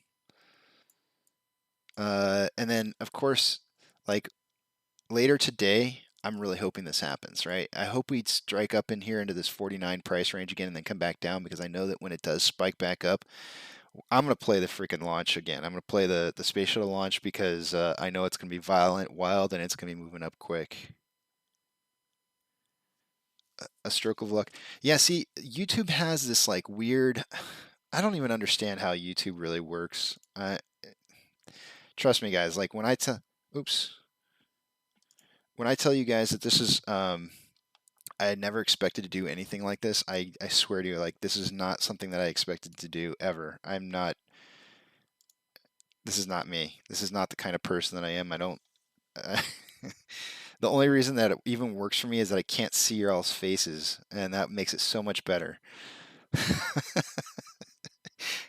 And then, of course, like later today, I'm really hoping this happens, right? I hope we strike up in here into this 49 price range again and then come back down, because I know that when it does spike back up, I'm going to play the freaking launch again. I'm going to play the space shuttle launch because I know it's going to be violent, wild, and it's going to be moving up quick. A stroke of luck. Yeah, see, YouTube has this like weird. I don't even understand how YouTube really works. Trust me, guys. Like when oops. when I tell you guys that this is, I had never expected to do anything like this. I swear to you, like, this is not something that I expected to do ever. I'm not, this is not me. This is not the kind of person that I am. I don't, the only reason that it even works for me is that I can't see your all's faces, and that makes it so much better.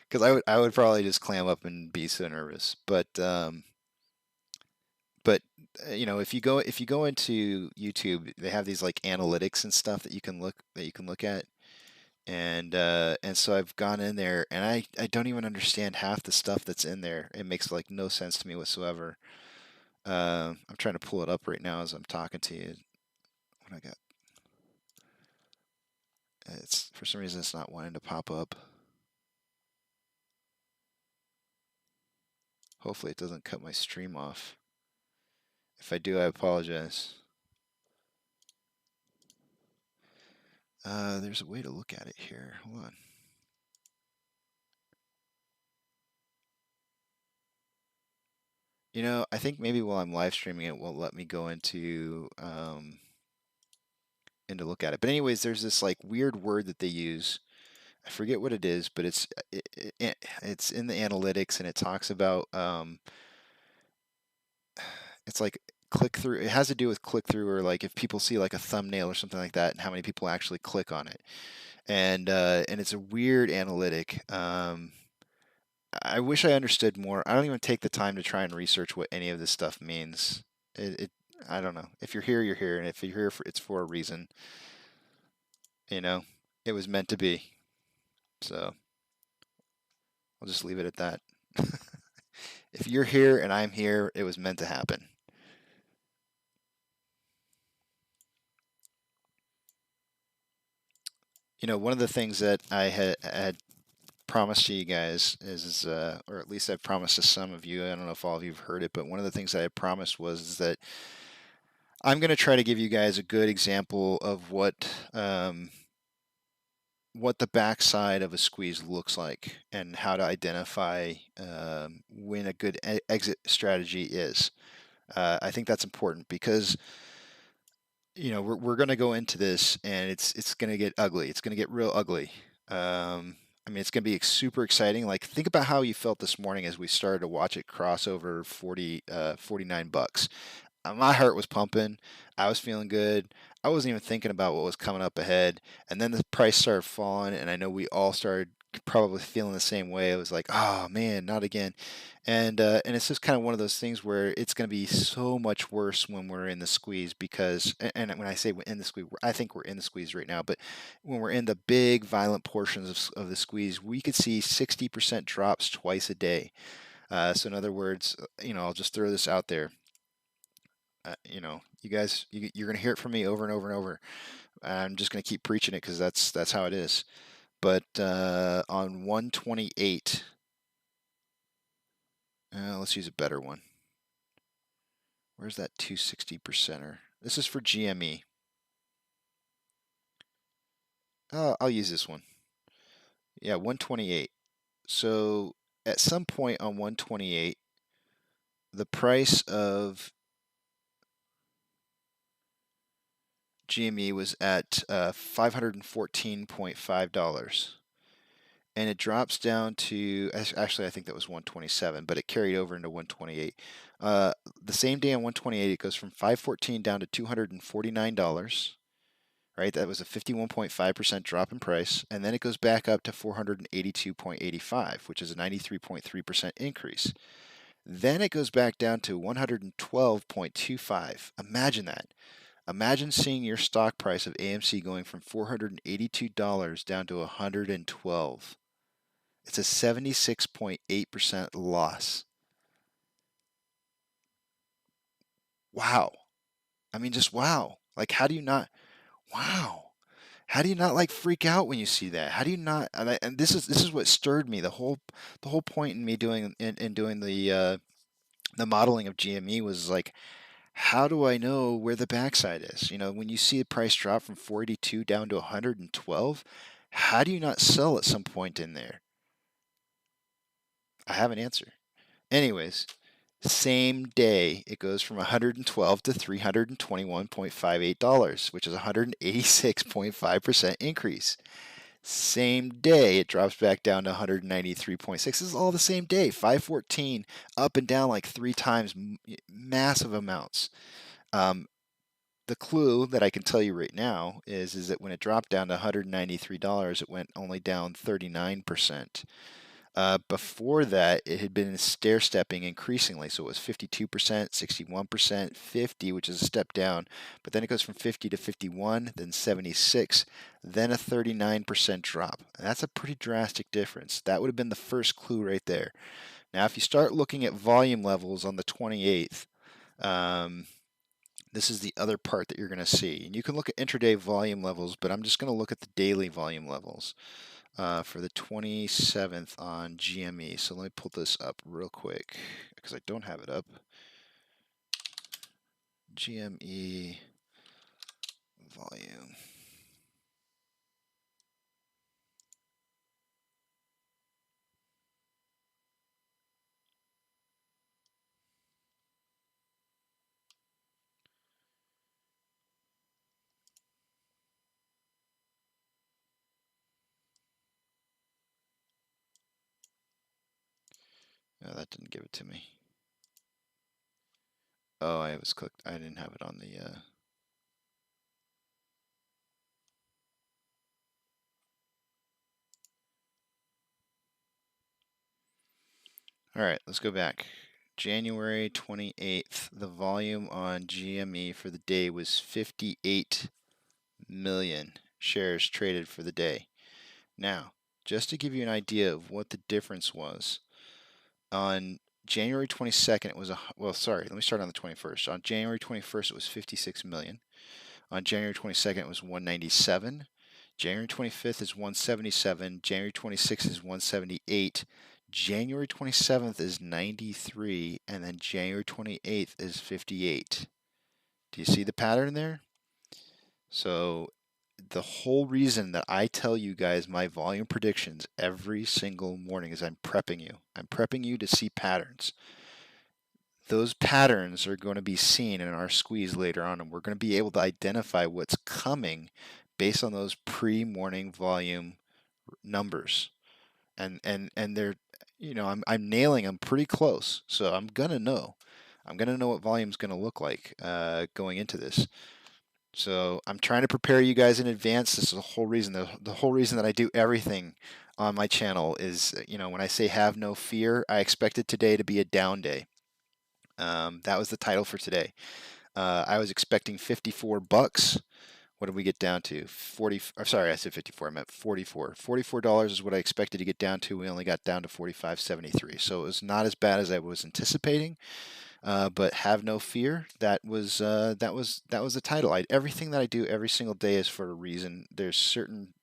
Because I would probably just clam up and be so nervous. But you know, if you go into YouTube, they have these like analytics and stuff that you can look at, and so I've gone in there, and I don't even understand half the stuff that's in there. It makes like no sense to me whatsoever. I'm trying to pull it up right now as I'm talking to you. What I got? It's for some reason it's not wanting to pop up. Hopefully it doesn't cut my stream off. If I do, I apologize. There's a way to look at it here. Hold on. You know, I think maybe while I'm live streaming it won't let me go into look at it. But anyways, there's this like weird word that they use. I forget what it is, but it's in the analytics, and it talks about it's like click through. It has to do with click through, or like if people see like a thumbnail or something like that, and how many people actually click on it. And it's a weird analytic. I wish I understood more. I don't even take the time to try and research what any of this stuff means. I don't know. If you're here, you're here, and if you're here, it's for a reason. You know, it was meant to be. So I'll just leave it at that. If you're here and I'm here, it was meant to happen. You know, one of the things that I had promised to you guys is, or at least I've promised to some of you, I don't know if all of you have heard it, but one of the things that I promised was that I'm going to try to give you guys a good example of what the backside of a squeeze looks like, and how to identify when a good exit strategy is. I think that's important because, you know, we're going to go into this, and it's going to get ugly. It's going to get real ugly. I mean, it's going to be super exciting. Like, think about how you felt this morning as we started to watch it cross over 49 bucks. My heart was pumping. I was feeling good. I wasn't even thinking about what was coming up ahead. And then the price started falling, and I know we all started probably feeling the same way. It was like, oh man, not again. And it's just kind of one of those things where it's going to be so much worse when we're in the squeeze, because, and when I say we're in the squeeze, I think we're in the squeeze right now, but when we're in the big violent portions of the squeeze, we could see 60% drops twice a day. So in other words, you know, I'll just throw this out there. You know, you guys, you're going to hear it from me over and over and over. I'm just going to keep preaching it because that's how it is. But on 128, let's use a better one. Where's that 260 percenter? This is for GME. I'll use this one. Yeah, 128. So at some point on 128, the price of GME was at $514.5, and it drops down to, actually I think that was 127, but it carried over into 128. The same day on 128, it goes from 514 down to $249. Right, that was a 51.5% drop in price, and then it goes back up to 482.85, which is a 93.3% increase. Then it goes back down to 112.25. Imagine that. Imagine seeing your stock price of AMC going from $482 down to $112. It's a 76.8% loss. Wow. I mean, just wow. Like, how do you not? Wow. How do you not like freak out when you see that? How do you not? And this is what stirred me. The whole point in me doing the modeling of GME was like, how do I know where the backside is? You know, when you see the price drop from 482 down to 112, how do you not sell at some point in there? I have an answer. Anyways, Same day, it goes from $112 to $321.58, which is a 186.5% increase. Same day, it drops back down to 193.6. This is all the same day. 514 up and down like 3 times, massive amounts. The clue that I can tell you right now is that when it dropped down to $193, it went only down 39%. Before that, it had been stair-stepping increasingly. So it was 52%, 61%, 50, which is a step down. But then it goes from 50 to 51, then 76, then a 39% drop. And that's a pretty drastic difference. That would have been the first clue right there. Now, if you start looking at volume levels on the 28th, this is the other part that you're going to see. And you can look at intraday volume levels, but I'm just going to look at the daily volume levels for the 27th on GME. So let me pull this up real quick because I don't have it up. GME volume. No, that didn't give it to me. Oh, I was clicked. I didn't have it on the. All right, let's go back. January 28th, the volume on GME for the day was 58 million shares traded for the day. Now, just to give you an idea of what the difference was, on January 22nd, it was let me start on the 21st. On January 21st, it was 56 million. On January 22nd, it was 197. January 25th is 177. January 26th is 178. January 27th is 93. And then January 28th is 58. Do you see the pattern there? So the whole reason that I tell you guys my volume predictions every single morning is I'm prepping you. I'm prepping you to see patterns. Those patterns are going to be seen in our squeeze later on, and we're going to be able to identify what's coming based on those pre-morning volume numbers. And they're, I'm nailing them pretty close. So I'm going to know. I'm going to know what volume's going to look like going into this. So I'm trying to prepare you guys in advance. This is the whole reason. The whole reason that I do everything on my channel is, when I say have no fear, I expected today to be a down day. That was the title for today. I was expecting 54 bucks. What did we get down to? 40. Sorry, I said 54. I meant 44. $44 is what I expected to get down to. We only got down to 45.73. So it was not as bad as I was anticipating. But have no fear. That was the title. Everything that I do every single day is for a reason. There's certain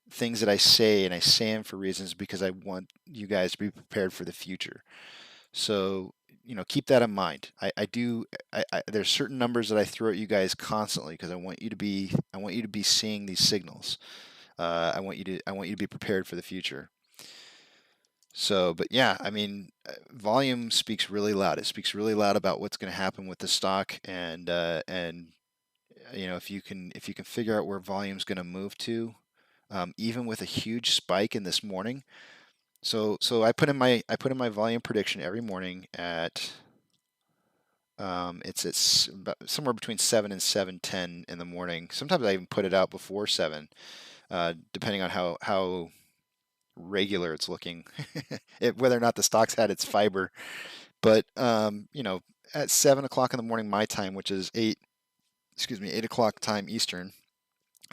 things that I say, and I say them for reasons because I want you guys to be prepared for the future. So keep that in mind. There's certain numbers that I throw at you guys constantly because I want you to be seeing these signals. I want you to be prepared for the future. So, but yeah, volume speaks really loud. It speaks really loud about what's going to happen with the stock, and if you can figure out where volume's going to move to, even with a huge spike in this morning. So I put in my volume prediction every morning at it's about somewhere between 7 and 7:10 in the morning. Sometimes I even put it out before 7, depending on how regular it's looking, whether or not the stock's had its fiber. But at 7 o'clock in the morning my time, which is 8 o'clock time Eastern,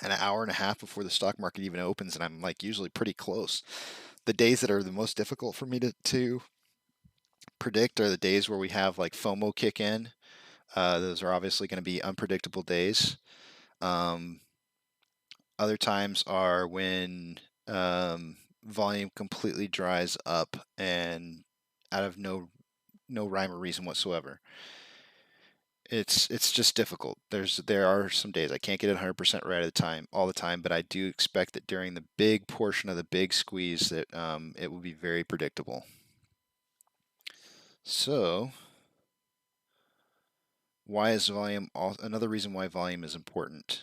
an hour and a half before the stock market even opens, and I'm usually pretty close. The days that are the most difficult for me to predict are the days where we have FOMO kick in. Those are obviously going to be unpredictable days. Other times are when volume completely dries up and out of no rhyme or reason whatsoever. It's just difficult. There are some days I can't get it 100% right all the time, but I do expect that during the big portion of the big squeeze that it will be very predictable. So why is volume another reason why volume is important?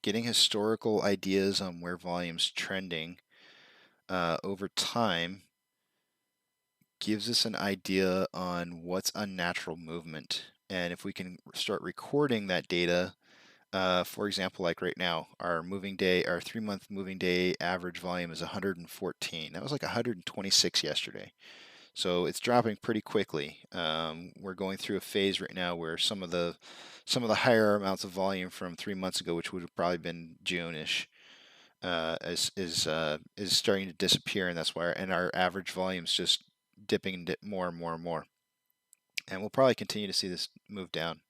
Getting historical ideas on where volume's trending over time gives us an idea on what's unnatural movement. And if we can start recording that data, for example, like right now, our 3-month moving day average volume is 114. That was like 126 yesterday. So it's dropping pretty quickly. We're going through a phase right now where some of the higher amounts of volume from 3 months ago, which would have probably been June-ish, is starting to disappear, and that's why our average volume is just dipping more and more and more. And we'll probably continue to see this move down,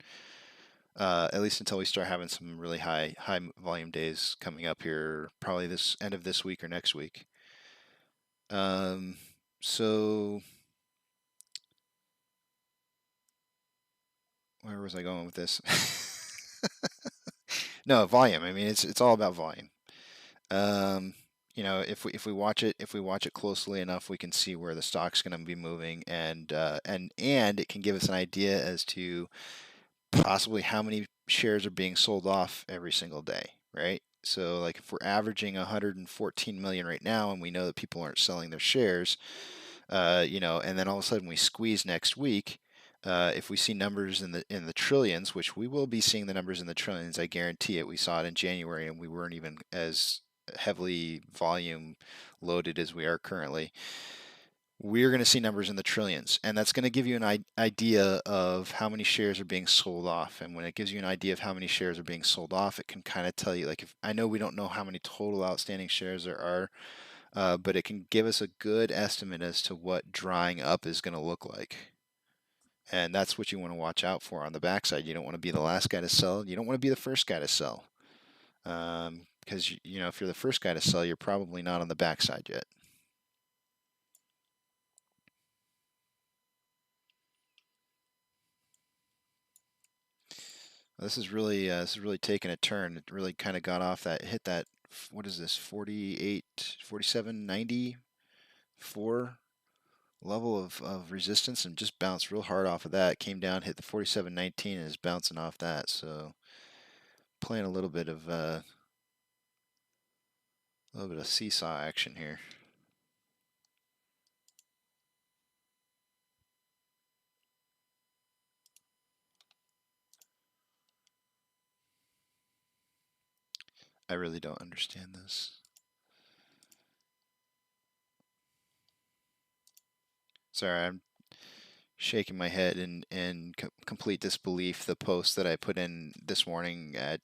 at least until we start having some really high volume days coming up here, probably this end of this week or next week. So where was I going with this? No, volume. I mean, it's all about volume. If we watch it closely enough, we can see where the stock's going to be moving, and it can give us an idea as to possibly how many shares are being sold off every single day, right? So like if we're averaging 114 million right now, and we know that people aren't selling their shares, and then all of a sudden we squeeze next week. If we see numbers in the trillions, which we will be seeing the numbers in the trillions, I guarantee it. We saw it in January, and we weren't even as heavily volume loaded as we are currently. We're going to see numbers in the trillions, and that's going to give you an idea of how many shares are being sold off. And when it gives you an idea of how many shares are being sold off, it can kind of tell you, like, if I know we don't know how many total outstanding shares there are, but it can give us a good estimate as to what drying up is going to look like. And that's what you want to watch out for on the backside. You don't want to be the last guy to sell. You don't want to be the first guy to sell. Because, if you're the first guy to sell, you're probably not on the backside yet. This is really taking a turn. It really kind of got off hit that, what is this, 47.94 level of resistance, and just bounced real hard off of that. Came down, hit the 47.19, and is bouncing off that. So playing a little bit of seesaw action here. I really don't understand this. Sorry, I'm shaking my head in complete disbelief. The post that I put in this morning at,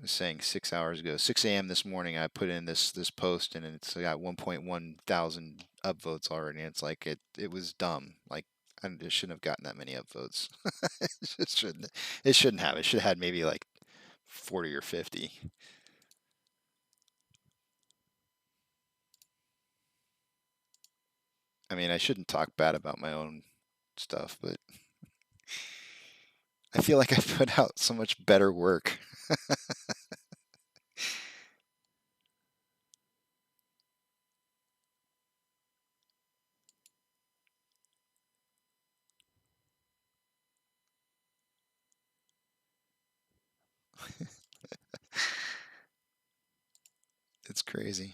saying 6 hours ago, 6 a.m. this morning, I put in this post, and it's got 1.1 thousand upvotes already. And it's like it was dumb. Like, it shouldn't have gotten that many upvotes. It shouldn't have. It should have had maybe like 40 or 50. I mean, I shouldn't talk bad about my own stuff, but I feel like I put out so much better work. It's crazy.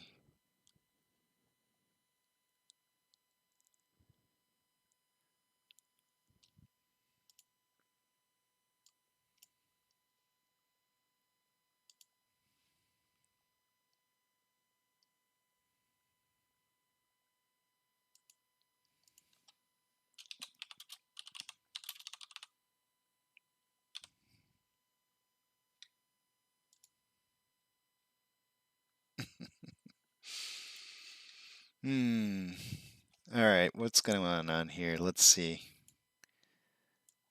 All right, what's going on here? Let's see.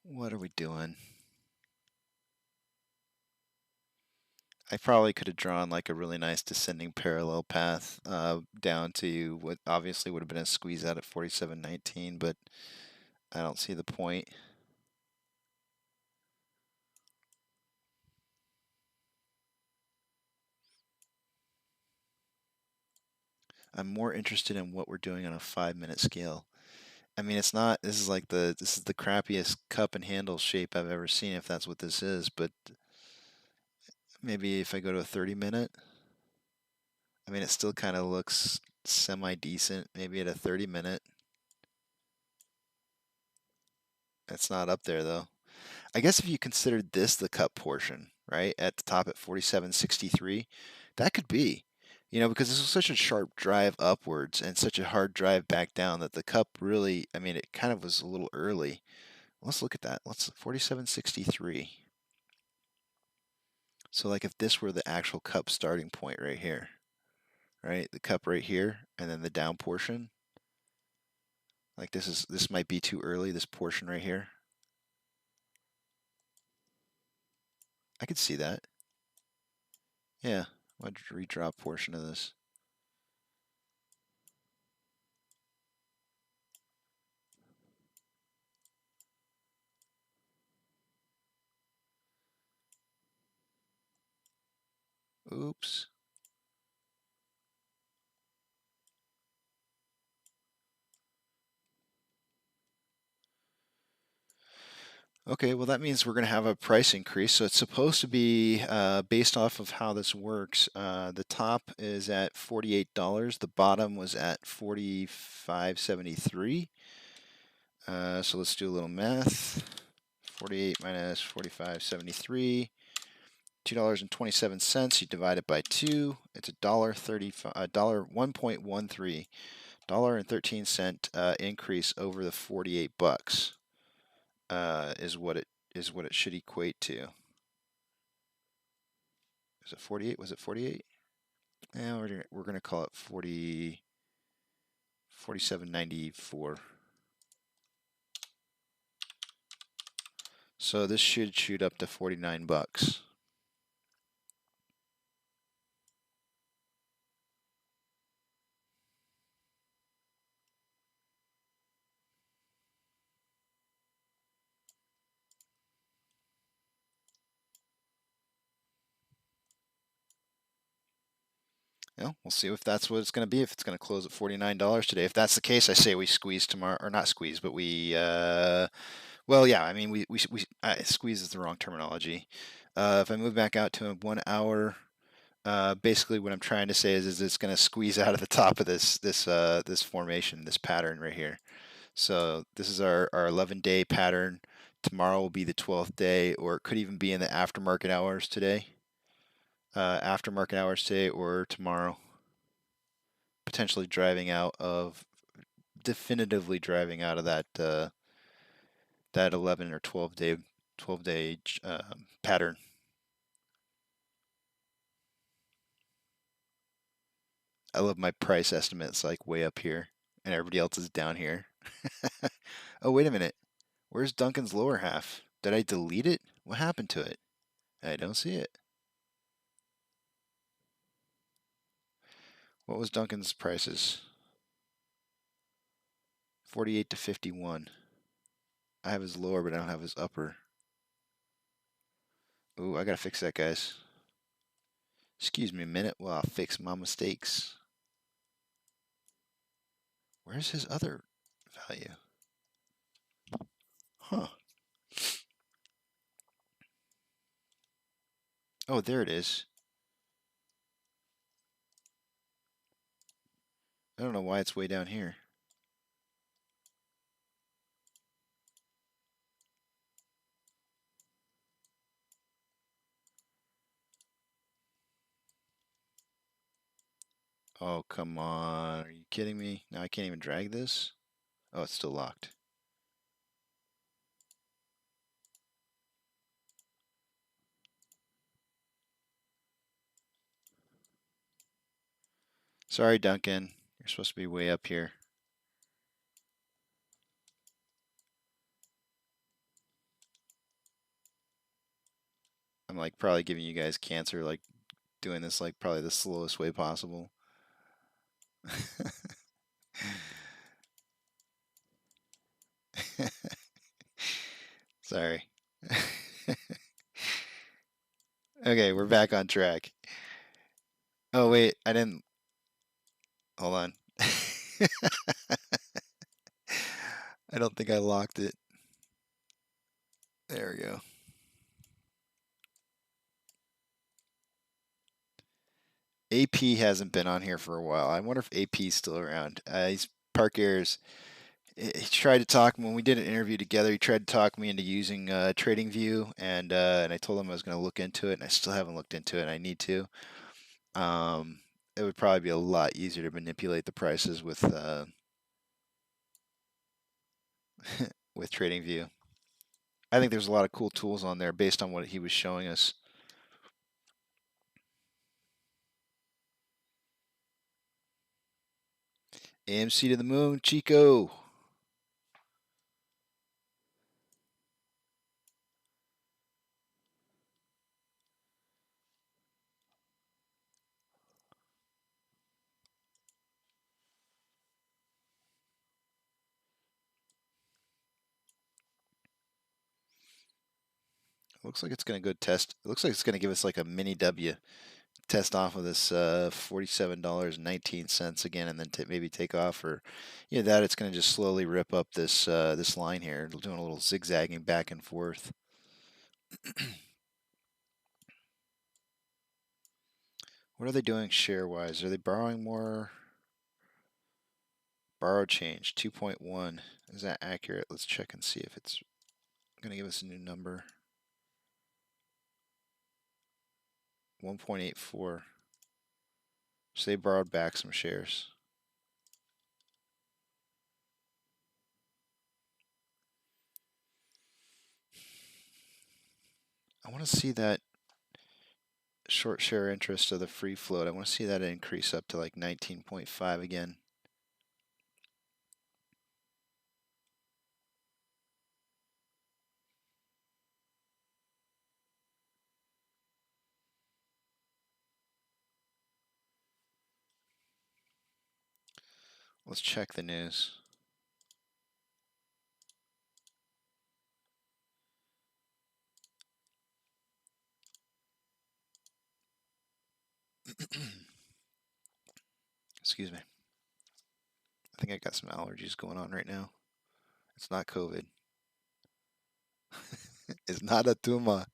What are we doing? I probably could have drawn like a really nice descending parallel path down to what obviously would have been a squeeze out at 47.19, but I don't see the point. I'm more interested in what we're doing on a 5-minute scale. I mean, it's not. This is like this is the crappiest cup and handle shape I've ever seen, if that's what this is. But maybe if I go to a 30-minute, I mean, it still kind of looks semi-decent. Maybe at a 30-minute. It's not up there though. I guess if you considered this the cup portion, right, at the top at 47.63, that could be, because this was such a sharp drive upwards and such a hard drive back down that the cup really, I mean, it kind of was a little early. Let's look at that. Let's 47.63. So like if this were the actual cup starting point right here, right, the cup right here, and then the down portion, like this might be too early, this portion right here. I could see that. Yeah, I'd redraw a portion of this. Oops. Okay, well that means we're going to have a price increase. So it's supposed to be based off of how this works. The top is at $48. The bottom was at $45.73. So let's do a little math. 48 minus 45.73. $2.27. You divide it by 2. It's $1.35. $1.13. $1.13 increase over the 48 bucks. Is what it should equate to. Is it 48? Was it 48? Yeah, we're gonna call it 47.94. So this should shoot up to 49 bucks. Yeah, we'll see if that's what it's going to be. If it's going to close at $49 today. If that's the case, I say we squeeze tomorrow, or not squeeze, but we. Well, yeah. I mean, we squeeze is the wrong terminology. If I move back out to a 1 hour, basically what I'm trying to say is it's going to squeeze out of the top of this formation, this pattern right here. So this is our 11-day pattern. Tomorrow will be the 12th day, or it could even be in the aftermarket hours today. Aftermarket hours today or tomorrow. Potentially definitively driving out of that 11 or 12-day pattern. I love my price estimates like way up here, and everybody else is down here. Oh, wait a minute. Where's Duncan's lower half? Did I delete it? What happened to it? I don't see it. What was Duncan's prices? 48 to 51. I have his lower, but I don't have his upper. Ooh, I gotta fix that, guys. Excuse me a minute while I fix my mistakes. Where's his other value? Huh. Oh, there it is. I don't know why it's way down here. Oh, come on. Are you kidding me? Now I can't even drag this? Oh, it's still locked. Sorry, Duncan. You're supposed to be way up here. I'm like probably giving you guys cancer, like doing this like probably the slowest way possible. Sorry. Okay, we're back on track. Oh, wait, I didn't. Hold on. I don't think I locked it. There we go. AP hasn't been on here for a while. I wonder if AP's still around. He's Park Airs. He tried to talk when we did an interview together. He tried to talk me into using TradingView, and I told him I was going to look into it, and I still haven't looked into it. I need to. It would probably be a lot easier to manipulate the prices with with TradingView. I think there's a lot of cool tools on there based on what he was showing us. AMC to the moon, Chico. Looks like it's going to go test. It looks like it's going to give us like a mini W test off of this $47.19 again, and then maybe take off, or that it's going to just slowly rip up this line here, doing a little zigzagging back and forth. What are they doing share wise? Are they borrowing more? Borrow change 2.1. Is that accurate? Let's check and see if it's going to give us a new number. 1.84. So they borrowed back some shares. I want to see that short share interest of the free float. I want to see that increase up to like 19.5 again. Let's check the news. Excuse me. I think I got some allergies going on right now. It's not COVID. It's not a tumor.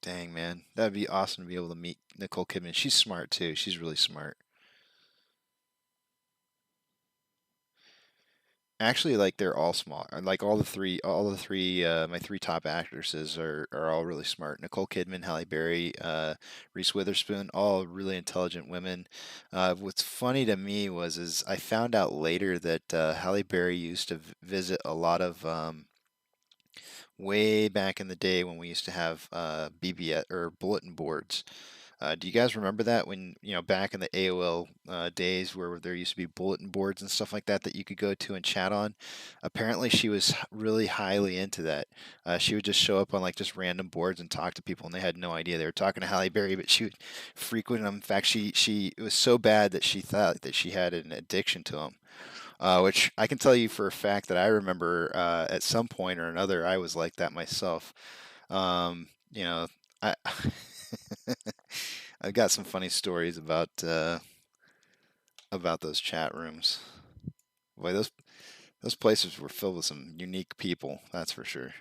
Dang, man. That'd be awesome to be able to meet Nicole Kidman. She's smart too. She's really smart. Actually, like they're all smart. Like all the three, my three top actresses are all really smart. Nicole Kidman, Halle Berry, Reese Witherspoon, all really intelligent women. What's funny to me is I found out later that Halle Berry used to visit a lot of way back in the day when we used to have BBS or bulletin boards. Do you guys remember that when, back in the AOL days where there used to be bulletin boards and stuff like that that you could go to and chat on? Apparently, she was really highly into that. She would just show up on like just random boards and talk to people, and they had no idea they were talking to Halle Berry, but she would frequent them. In fact, it was so bad that she thought that she had an addiction to them. Which I can tell you for a fact that I remember at some point or another, I was like that myself. I I've got some funny stories about those chat rooms. Boy, those places were filled with some unique people, that's for sure.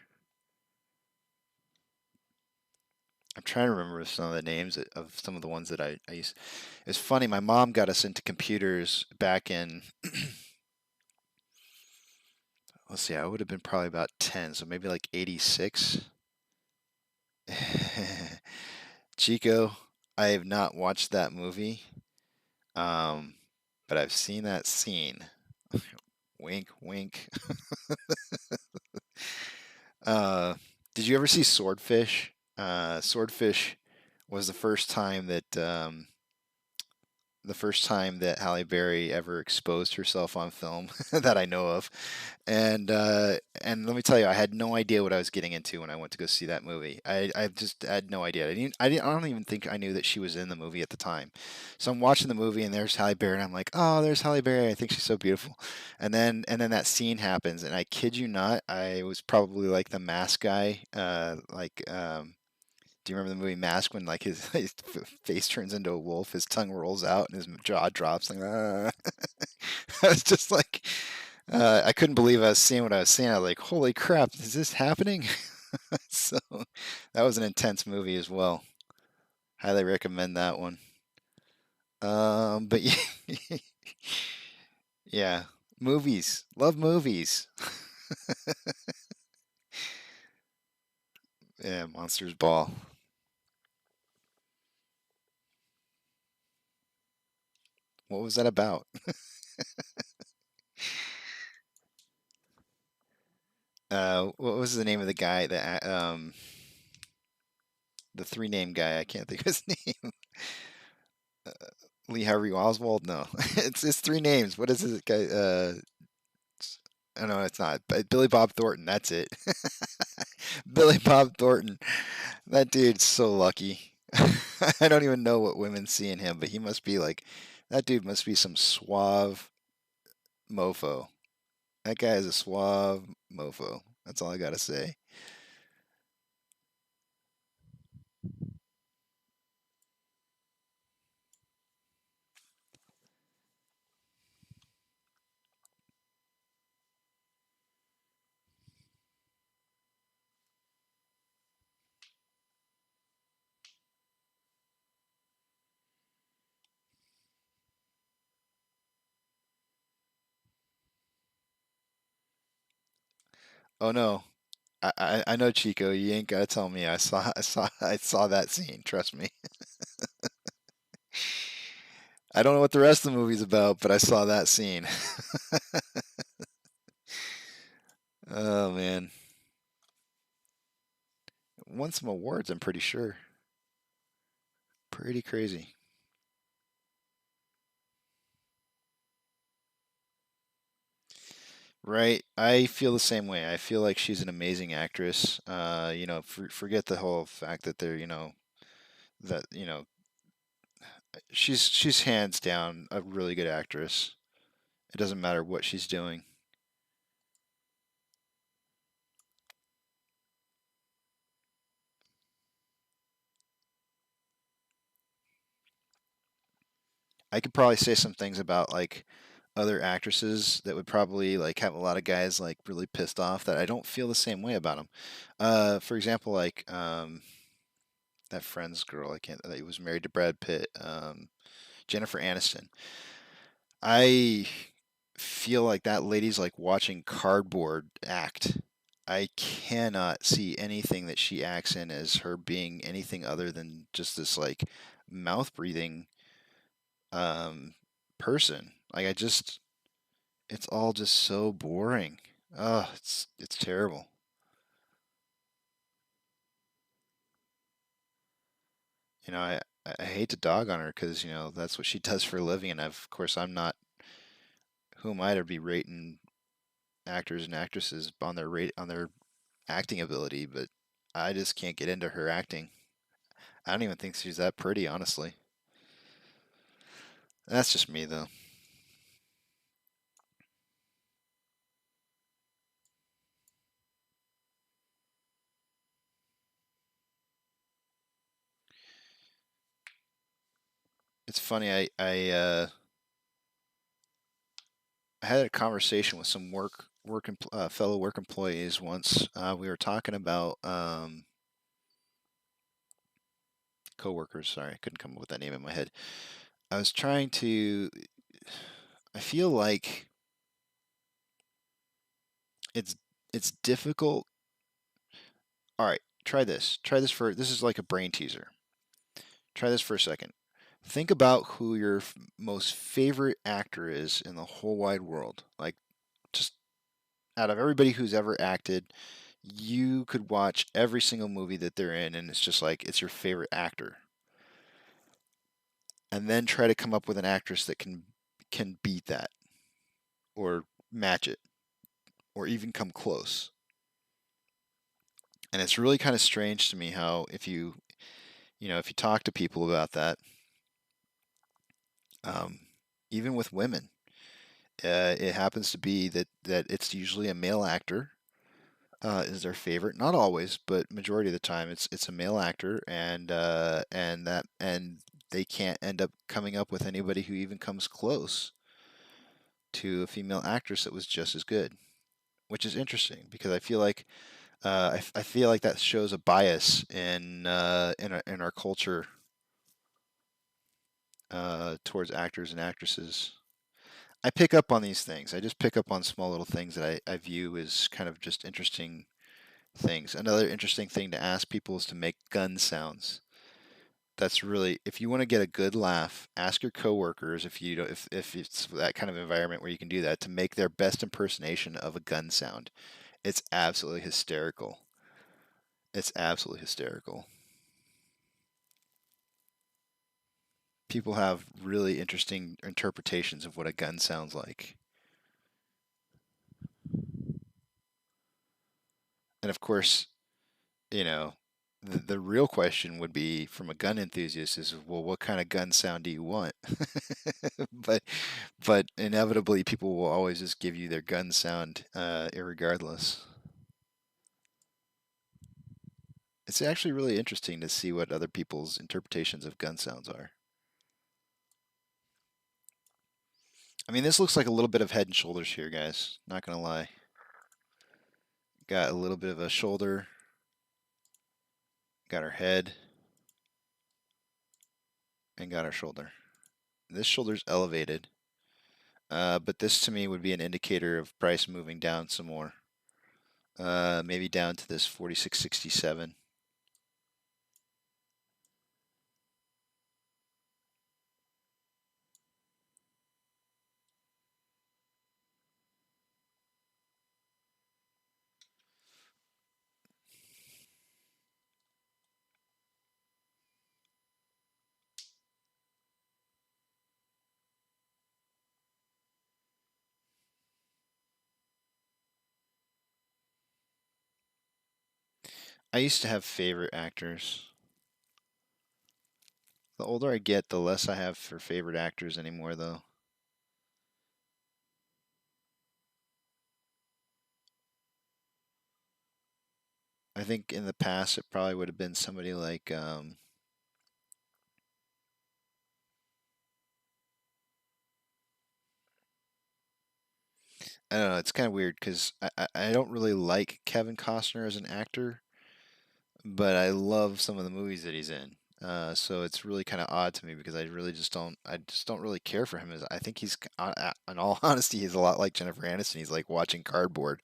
I'm trying to remember some of the names of some of the ones that I used. It's funny, my mom got us into computers back in, let's see, I would have been probably about 10, so maybe like 86. Chico, I have not watched that movie, but I've seen that scene. Wink, wink. Did you ever see Swordfish? Swordfish was the first time that the first time that Halle Berry ever exposed herself on film that I know of, and let me tell you, I had no idea what I was getting into when I went to go see that movie. I just had no idea. I don't even think I knew that she was in the movie at the time. So I'm watching the movie and there's Halle Berry and I'm like, oh, there's Halle Berry. I think she's so beautiful. And then that scene happens and I kid you not, I was probably like the mask guy, do you remember the movie Mask when like his face turns into a wolf, his tongue rolls out, and his jaw drops? Like, ah. I was just like, I couldn't believe I was seeing what I was seeing. I was like, holy crap, is this happening? So that was an intense movie as well. Highly recommend that one. But yeah, yeah, movies, love movies. Yeah, Monsters Ball. What was that about? What was the name of the guy that the three name guy? I can't think of his name. Lee Harvey Oswald? No, it's three names. What is this guy? I know it's not. But Billy Bob Thornton. That's it. Billy Bob Thornton. That dude's so lucky. I don't even know what women see in him, but he must be like, that dude must be some suave mofo. That guy is a suave mofo. That's all I gotta say. Oh no, I know Chico. You ain't gotta tell me. I saw that scene. Trust me. I don't know what the rest of the movie's about, but I saw that scene. Oh man, won some awards. I'm pretty sure. Pretty crazy. Right. I feel the same way. I feel like she's an amazing actress. Forget the whole fact that that she's hands down a really good actress. It doesn't matter what she's doing. I could probably say some things about like other actresses that would probably like have a lot of guys like really pissed off that I don't feel the same way about them. For example, like that Friends girl, I can't that was married to Brad Pitt, Jennifer Aniston. I feel like that lady's like watching cardboard act. I cannot see anything that she acts in as her being anything other than just this like mouth breathing um person. Like it's all just so boring. Oh, it's terrible. I hate to dog on her because that's what she does for a living, and of course I'm not. Who am I to be rating actors and actresses on their rate on their acting ability? But I just can't get into her acting. I don't even think she's that pretty, honestly. That's just me, though. It's funny. I had a conversation with some fellow work employees once. We were talking about coworkers. Sorry, I couldn't come up with that name in my head. I was trying to. I feel like it's it's difficult. All right, try this. Try this for this is like a brain teaser. Try this for a second. Think about who your most favorite actor is in the whole wide world. Like just out of everybody who's ever acted, you could watch every single movie that they're in and it's just like it's your favorite actor. and then try to come up with an actress that can beat that or match it or even come close. And it's really kind of strange to me how if you talk to people about that, um, even with women, it happens to be that it's usually a male actor is their favorite. Not always, but majority of the time, it's a male actor, and they can't end up coming up with anybody who even comes close to a female actress that was just as good, which is interesting because I feel like I feel like that shows a bias in our culture towards actors and actresses. I pick up on these things. I just pick up on small little things that I view as kind of just interesting things. Another interesting thing to ask people is to make gun sounds. That's really, if you want to get a good laugh, ask your coworkers if you don't, if it's that kind of environment where you can do that to make their best impersonation of a gun sound. It's absolutely hysterical. It's absolutely hysterical. People have really interesting interpretations of what a gun sounds like. And of course, you know, the real question would be from a gun enthusiast is, well, what kind of gun sound do you want? but but inevitably, people will always just give you their gun sound, irregardless. It's actually really interesting to see what other people's interpretations of gun sounds are. I mean, this looks like a little bit of head and shoulders here, guys. Not gonna lie. Got a little bit of a shoulder. Got our head. And got our shoulder. This shoulder's elevated. But this to me would be an indicator of price moving down some more. Maybe down to this 46.67. I used to have favorite actors. The older I get, the less I have for favorite actors anymore, though. I think in the past it probably would have been somebody like I don't know. It's kind of weird because I don't really like Kevin Costner as an actor, but I love some of the movies that he's in. So it's really kind of odd to me because I just don't really care for him. As I think in all honesty, he's a lot like Jennifer Aniston. He's like watching cardboard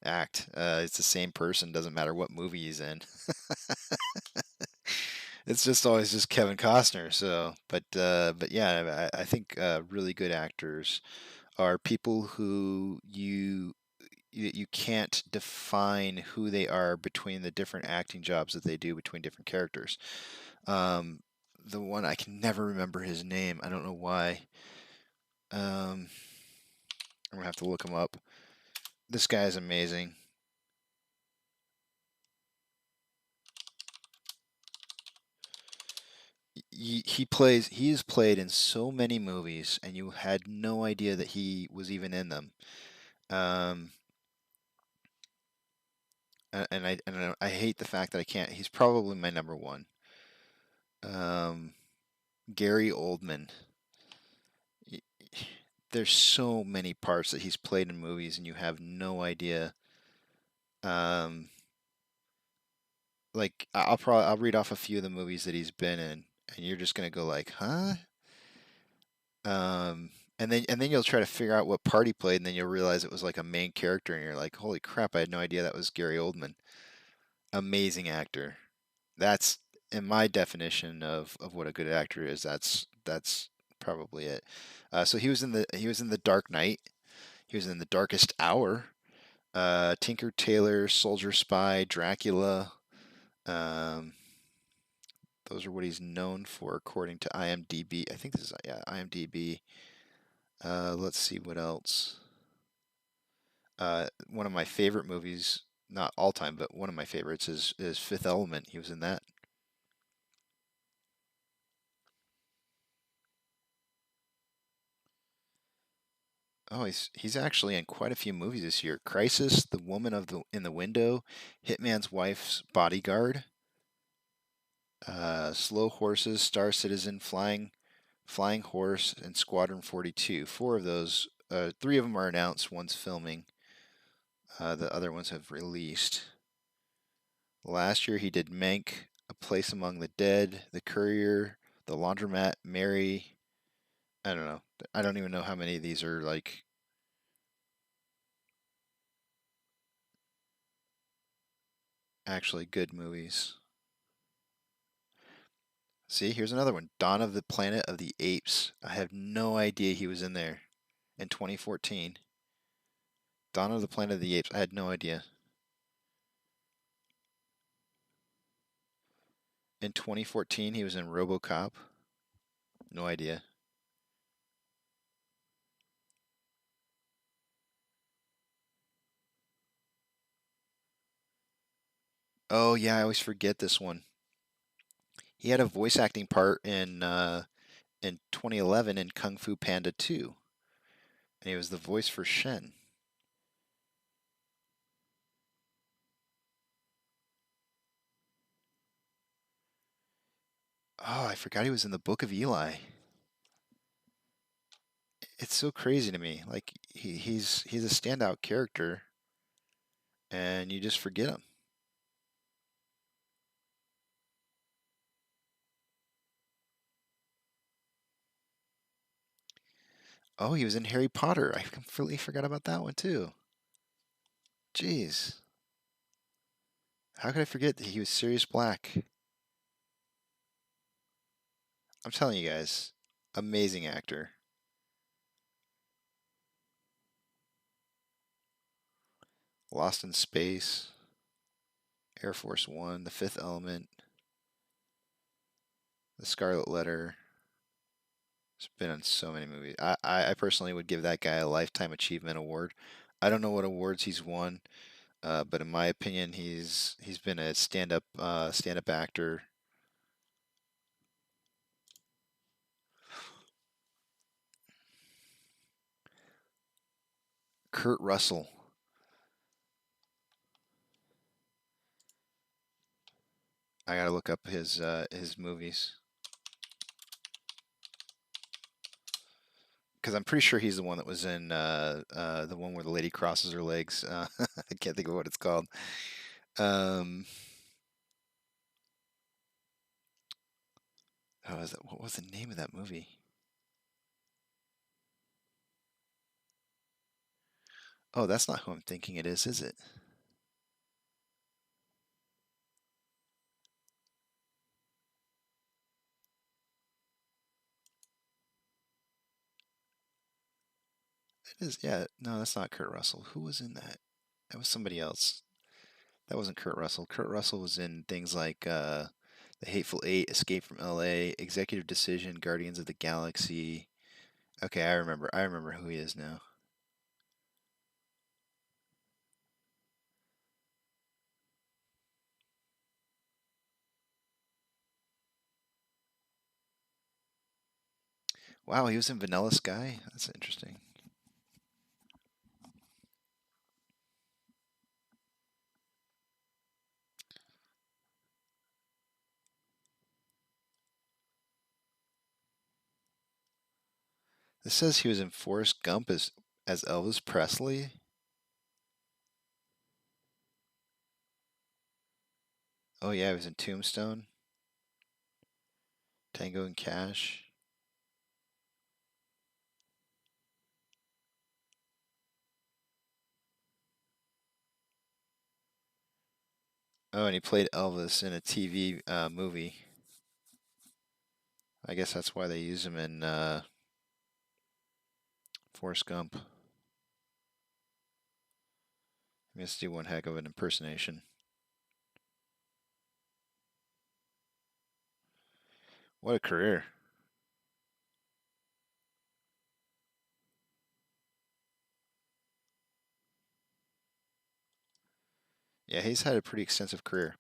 act. It's the same person, doesn't matter what movie he's in. It's just always just Kevin Costner. But yeah, I think really good actors are people who you can't define who they are between the different acting jobs that they do between different characters. Um, the one I can never remember his name. I don't know why. I'm gonna have to look him up. This guy is amazing. He is played in so many movies, and you had no idea that he was even in them. Um, and I hate the fact that I can't. He's probably my number one. Um, Gary Oldman. There's so many parts that he's played in movies, and you have no idea. Um, like I'll read off a few of the movies that he's been in, and you're just gonna go like, huh? And then you'll try to figure out what part he played, and then you'll realize it was like a main character, and you're like, holy crap, I had no idea that was Gary Oldman. Amazing actor. That's in my definition of what a good actor is. That's probably it. So he was in the Dark Knight. He was in the Darkest Hour. Tinker Tailor, Soldier Spy, Dracula. Um, Those are what he's known for, according to IMDb. I think this is, yeah, IMDb. Let's see what else. One of my favorite movies, not all time, but one of my favorites is Fifth Element. He was in that. Oh, he's actually in quite a few movies this year. Crisis, The Woman in the Window, Hitman's Wife's Bodyguard, Slow Horses, Star Citizen, Flying Horse, and Squadron 42. Four of those, three of them are announced. One's filming. The other ones have released. Last year he did Mank, A Place Among the Dead, The Courier, The Laundromat, Mary. I don't know. I don't even know how many of these are like actually good movies. See, here's another one. Dawn of the Planet of the Apes. I have no idea he was in there in 2014. Dawn of the Planet of the Apes. I had no idea. In 2014, he was in RoboCop. No idea. Oh yeah, I always forget this one. He had a voice acting part in 2011 in Kung Fu Panda 2, and he was the voice for Shen. Oh, I forgot he was in the Book of Eli. It's so crazy to me. Like he's a standout character, and you just forget him. Oh, he was in Harry Potter. I completely forgot about that one too. Jeez. How could I forget that he was Sirius Black? I'm telling you guys, amazing actor. Lost in Space, Air Force One, The Fifth Element, The Scarlet Letter. He's been in so many movies. I personally would give that guy a Lifetime Achievement Award. I don't know what awards he's won, but in my opinion, he's been a stand-up actor. Kurt Russell. I gotta look up his movies because I'm pretty sure he's the one that was in the one where the lady crosses her legs. I can't think of what it's called. What was the name of that movie? Oh, that's not who I'm thinking it is it? It is, yeah. No, that's not Kurt Russell. Who was in that? That was somebody else. That wasn't Kurt Russell. Kurt Russell was in things like The Hateful Eight, Escape from L.A., Executive Decision, Guardians of the Galaxy. Okay, I remember. I remember who he is now. Wow, he was in Vanilla Sky? That's interesting. This says he was in Forrest Gump as Elvis Presley. Oh yeah, he was in Tombstone, Tango and Cash. Oh, and he played Elvis in a TV movie. I guess that's why they use him in Forrest Gump. He must do one heck of an impersonation. What a career. Yeah, he's had a pretty extensive career.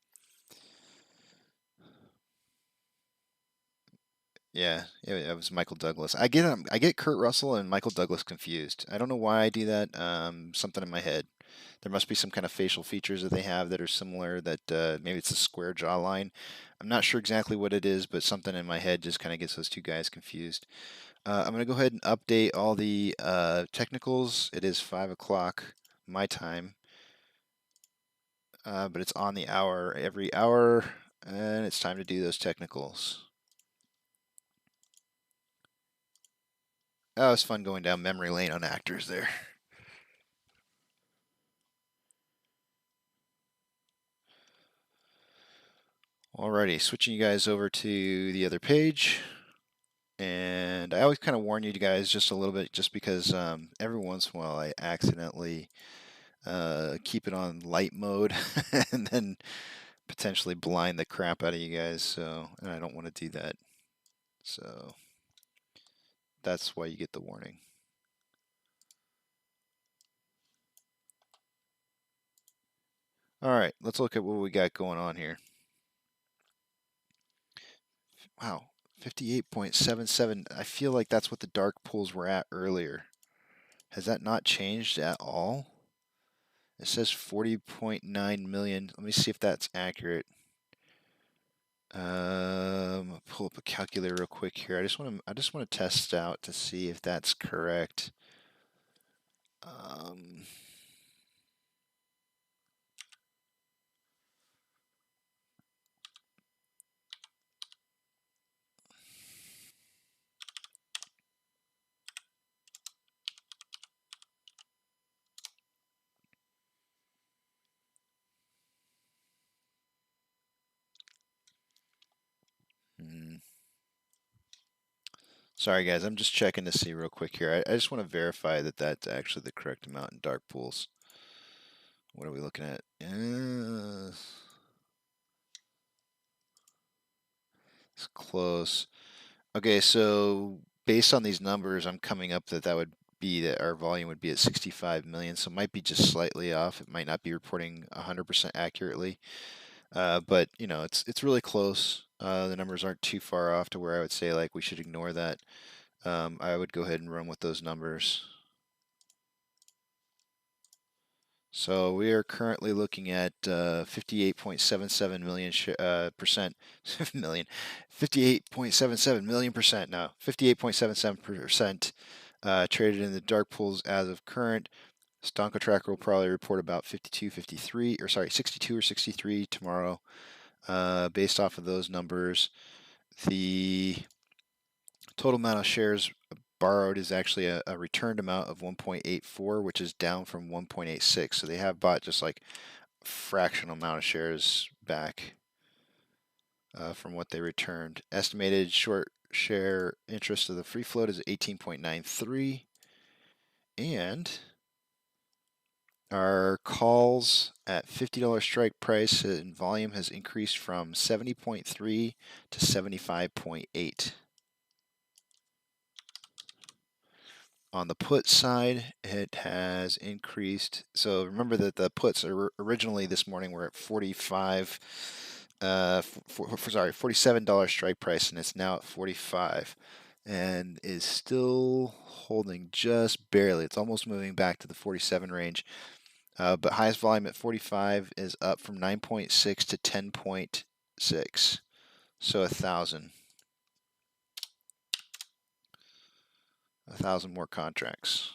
Yeah, it was Michael Douglas. I get Kurt Russell and Michael Douglas confused. I don't know why I do that. Something in my head. There must be some kind of facial features that they have that are similar. That maybe it's a square jawline. I'm not sure exactly what it is, but something in my head just kind of gets those two guys confused. I'm gonna go ahead and update all the technicals. It is 5 o'clock my time, but it's on the hour every hour, and it's time to do those technicals. Oh, it's fun going down memory lane on actors there. Alrighty, switching you guys over to the other page. And I always kind of warn you guys just a little bit, just because every once in a while I accidentally keep it on light mode and then potentially blind the crap out of you guys. So, and I don't want to do that. So that's why you get the warning. All right, let's look at what we got going on here. Wow, 58.77. I feel like that's what the dark pools were at earlier. Has that not changed at all? It says 40.9 million. Let me see if that's accurate. I'll pull up a calculator real quick here. I just want to test out to see if that's correct. Sorry guys, I'm just checking to see real quick here. I just want to verify that that's actually the correct amount in dark pools. What are we looking at? It's close. Okay, so based on these numbers, I'm coming up that that our volume would be at 65 million. So it might be just slightly off. It might not be reporting 100% accurately. But you know, it's really close. The numbers aren't too far off to where I would say like we should ignore that. I would go ahead and run with those numbers. So we are currently looking at 58.77 million percent million, 58.77 million percent now, 58.77% traded in the dark pools as of current. Stonk tracker will probably report about 52, 53, or sorry, 62 or 63 tomorrow. Based off of those numbers, the total amount of shares borrowed is actually a returned amount of 1.84, which is down from 1.86. So they have bought just like a fractional amount of shares back from what they returned. Estimated short share interest of the free float is 18.93. And our calls at $50 strike price and volume has increased from 70.3 to 75.8. On the put side, it has increased. So remember that the puts originally this morning were at 45, sorry, $47 strike price, and it's now at 45, and is still holding just barely. It's almost moving back to the 47 range. But highest volume at 45 is up from 9.6 to 10.6, so 1,000 more contracts.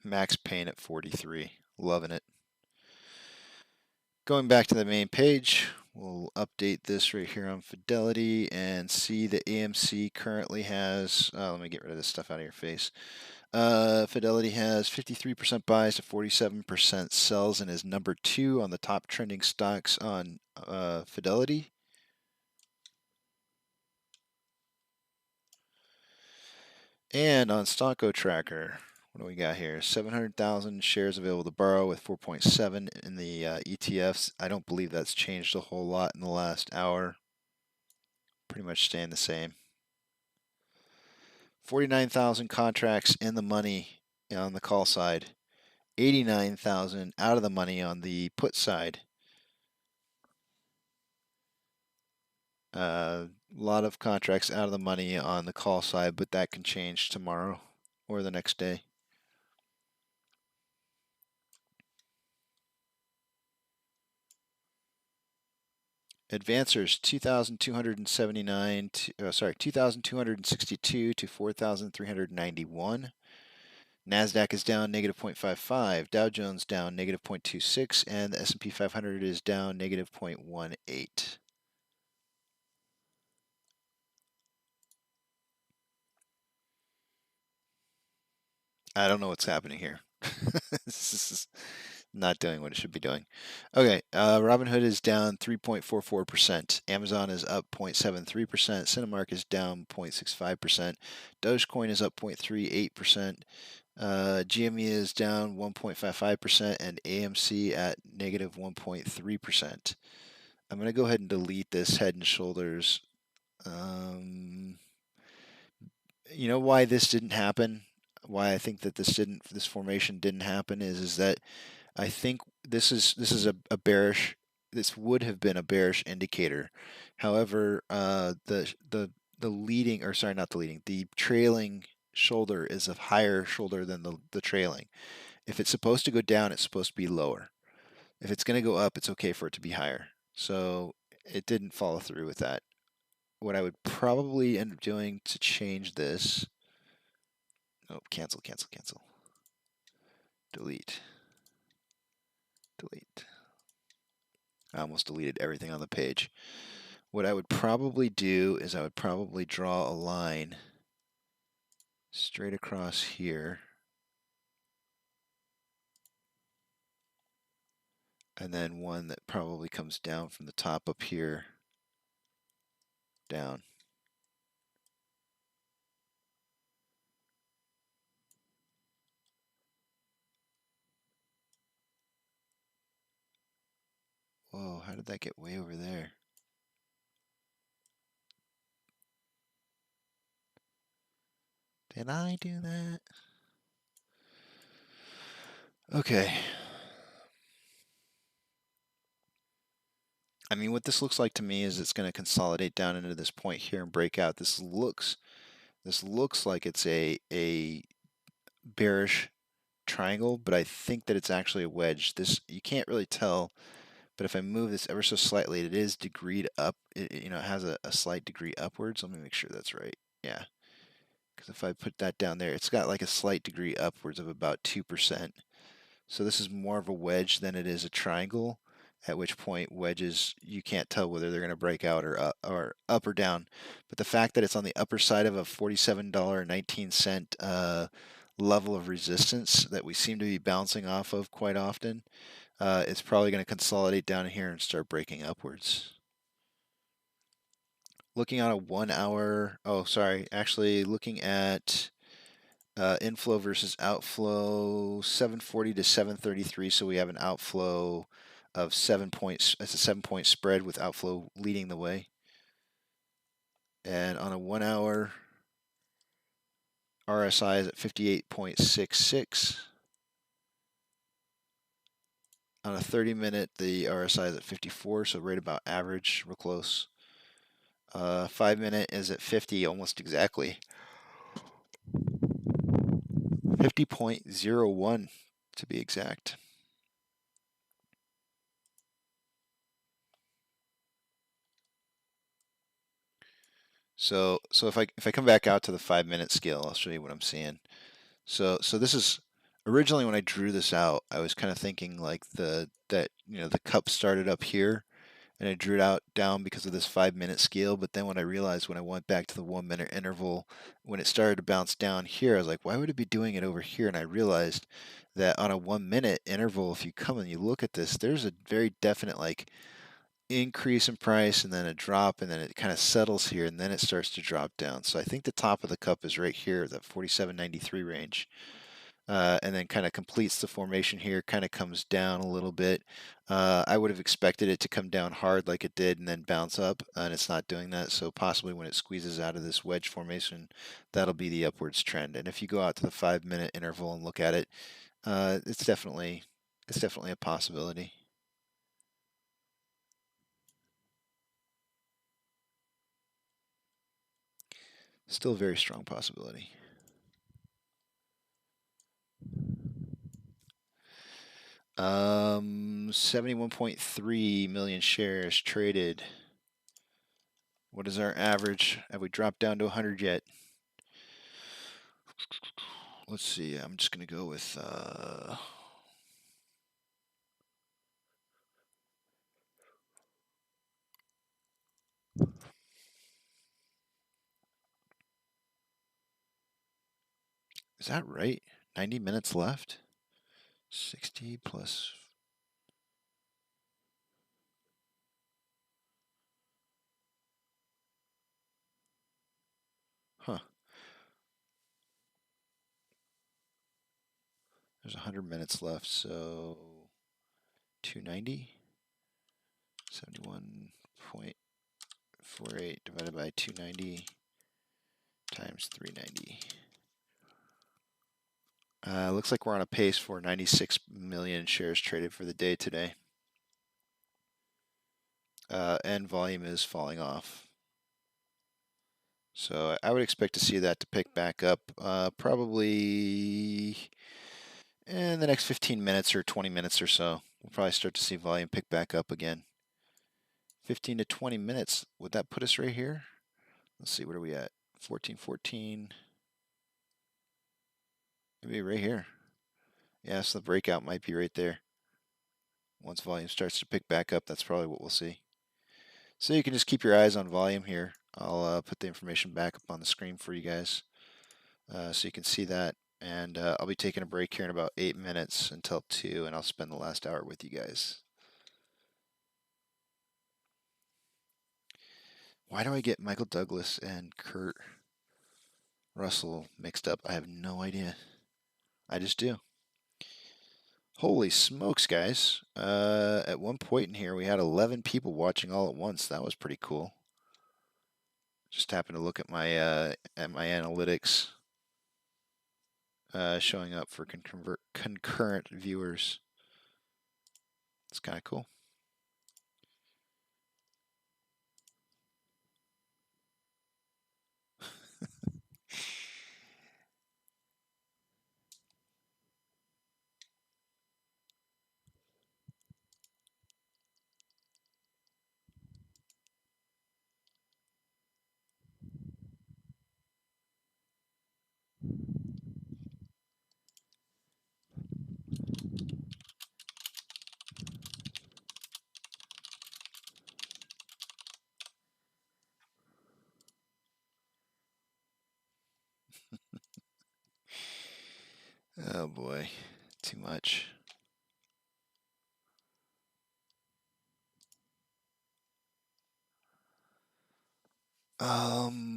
Max pain at 43, loving it. Going back to the main page, we'll update this right here on Fidelity and see that AMC currently has, let me get rid of this stuff out of your face. Fidelity has 53% buys to 47% sells and is number 2 on the top trending stocks on Fidelity. And on Stonko Tracker, What do we got here? 700,000 shares available to borrow with 4.7 in the ETFs. I don't believe that's changed a whole lot in the last hour. Pretty much staying the same. 49,000 contracts in the money on the call side. 89,000 out of the money on the put side. A lot of contracts out of the money on the call side, but that can change tomorrow or the next day. Advancers 2,279 to, 2,262 to 4,391. NASDAQ is down negative 0.55, Dow Jones down negative 0.26, and the S&P 500 is down negative 0.18. I don't know what's happening here. This is not doing what it should be doing. Okay, Robinhood is down 3.44%. Amazon is up 0.73%. Cinemark is down 0.65%. Dogecoin is up 0.38%. GME is down 1.55%, and AMC at negative 1.3%. I'm going to go ahead and delete this Head and Shoulders. You know why this didn't happen? Why I think that this formation didn't happen is that I think this is a bearish. This would have been a bearish indicator. However, the leading, or sorry, not the leading, the trailing shoulder is a higher shoulder than the trailing. If it's supposed to go down, it's supposed to be lower. If it's going to go up, it's okay for it to be higher. So it didn't follow through with that. What I would probably end up doing to change this, oh, cancel. Delete. I almost deleted everything on the page. What I would probably do is I would probably draw a line straight across here. And then one that probably comes down from the top up here, down. Whoa, how did that get way over there? Did I do that? Okay. I mean, what this looks like to me is it's going to consolidate down into this point here and break out. This looks like it's a bearish triangle, but I think that it's actually a wedge. This, you can't really tell, but if I move this ever so slightly, it is degreed up. It has a slight degree upwards. Let me make sure that's right. Yeah. Because if I put that down there, it's got like a slight degree upwards of about 2%. So this is more of a wedge than it is a triangle, at which point wedges, you can't tell whether they're going to break out or up or down. But the fact that it's on the upper side of a $47.19 level of resistance that we seem to be bouncing off of quite often, it's probably going to consolidate down here and start breaking upwards. Looking on a 1 hour, actually looking at inflow versus outflow, 740 to 733. So we have an outflow of 7 points. It's a 7-point spread with outflow leading the way. And on a 1 hour, RSI is at 58.66. On a 30-minute, the RSI is at 54, so right about average, real close. 5-minute is at 50, almost exactly. 50.01 to be exact. So if I come back out to the 5-minute scale, I'll show you what I'm seeing. So this is originally when I drew this out, I was kind of thinking like the cup started up here, and I drew it out down because of this 5-minute scale. But then when I realized, when I went back to the 1-minute interval, when it started to bounce down here, I was like, why would it be doing it over here? And I realized that on a 1-minute interval, if you come and you look at this, there's a very definite like increase in price and then a drop, and then it kind of settles here, and then it starts to drop down. So I think the top of the cup is right here, that 47.93 range. and then kind of completes the formation here, kind of comes down a little bit. I would have expected it to come down hard like it did and then bounce up, and it's not doing that. So possibly when it squeezes out of this wedge formation, that'll be the upwards trend. And if you go out to the 5-minute interval and look at it, it's definitely a possibility. Still a very strong possibility. 71.3 million shares traded. What is our average? Have we dropped down to 100 yet? Let's see. I'm just going to go with is that right? 90 minutes left? 60 plus. Huh. There's 100 minutes left, so 290. 71.48 divided by 290 times 390. Looks like we're on a pace for 96 million shares traded for the day today. And volume is falling off. So I would expect to see that to pick back up probably in the next 15 minutes or 20 minutes or so. We'll probably start to see volume pick back up again. 15 to 20 minutes. Would that put us right here? Let's see, what are we at? 1414. Maybe right here. Yeah, so the breakout might be right there. Once volume starts to pick back up, that's probably what we'll see. So you can just keep your eyes on volume here. I'll put the information back up on the screen for you guys so you can see that. And I'll be taking a break here in about 8 minutes until 2, and I'll spend the last hour with you guys. Why do I get Michael Douglas and Kurt Russell mixed up? I have no idea. I just do. Holy smokes, guys. At one point in here, we had 11 people watching all at once. That was pretty cool. Just happened to look at my analytics showing up for concurrent viewers. It's kind of cool. Oh boy, too much.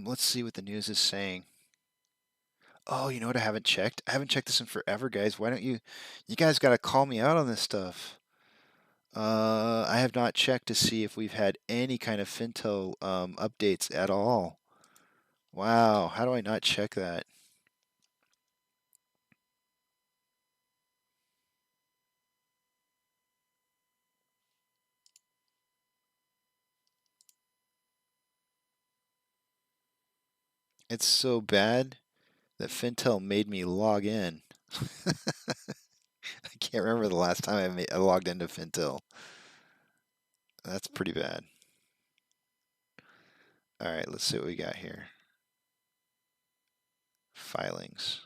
Let's see what the news is saying. Oh, you know what I haven't checked? I haven't checked this in forever, guys. Why don't you guys got to call me out on this stuff. I have not checked to see if we've had any kind of Finto updates at all. Wow, how do I not check that? It's so bad that Fintel made me log in. I can't remember the last time I logged into Fintel. That's pretty bad. All right, let's see what we got here. Filings.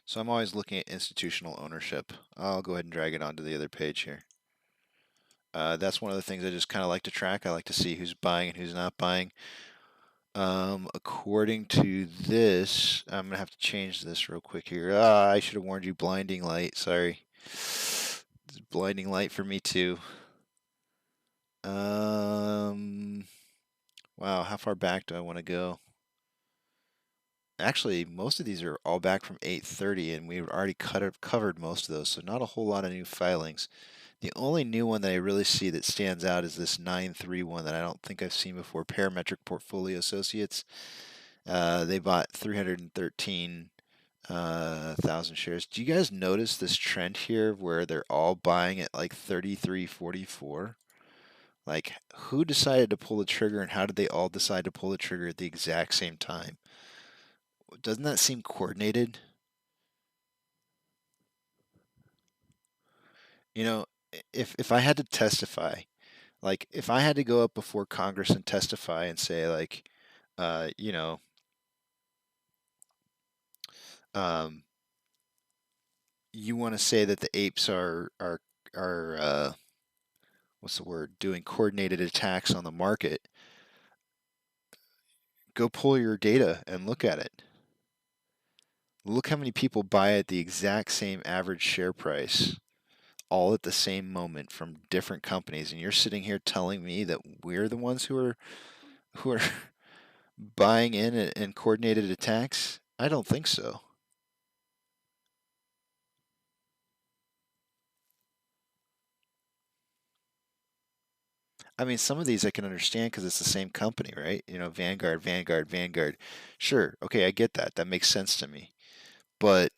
So I'm always looking at institutional ownership. I'll go ahead and drag it onto the other page here. That's one of the things I just kind of like to track. I like to see who's buying and who's not buying. According to this, I'm gonna have to change this real quick here. Ah, I should have warned you. Blinding light. Sorry. It's blinding light for me too. Wow, how far back do I want to go? Actually, most of these are all back from 8:30, and we've already covered most of those, so not a whole lot of new filings. The only new one that I really see that stands out is this 931 that I don't think I've seen before. Parametric Portfolio Associates. They bought 313,000 shares. Do you guys notice this trend here where they're all buying at like 33.44? Like, who decided to pull the trigger, and how did they all decide to pull the trigger at the exact same time? Doesn't that seem coordinated? You know, if I had to testify, like if I had to go up before Congress and testify and say like, you know, um, you want to say that the apes are what's the word, doing coordinated attacks on the market, go pull your data and look at it. Look how many people buy at the exact same average share price, all at the same moment from different companies, and you're sitting here telling me that we're the ones who are buying in coordinated attacks? I don't think so. I mean, some of these I can understand because it's the same company, right? You know, Vanguard, Vanguard, Vanguard. Sure, okay, I get that. That makes sense to me. But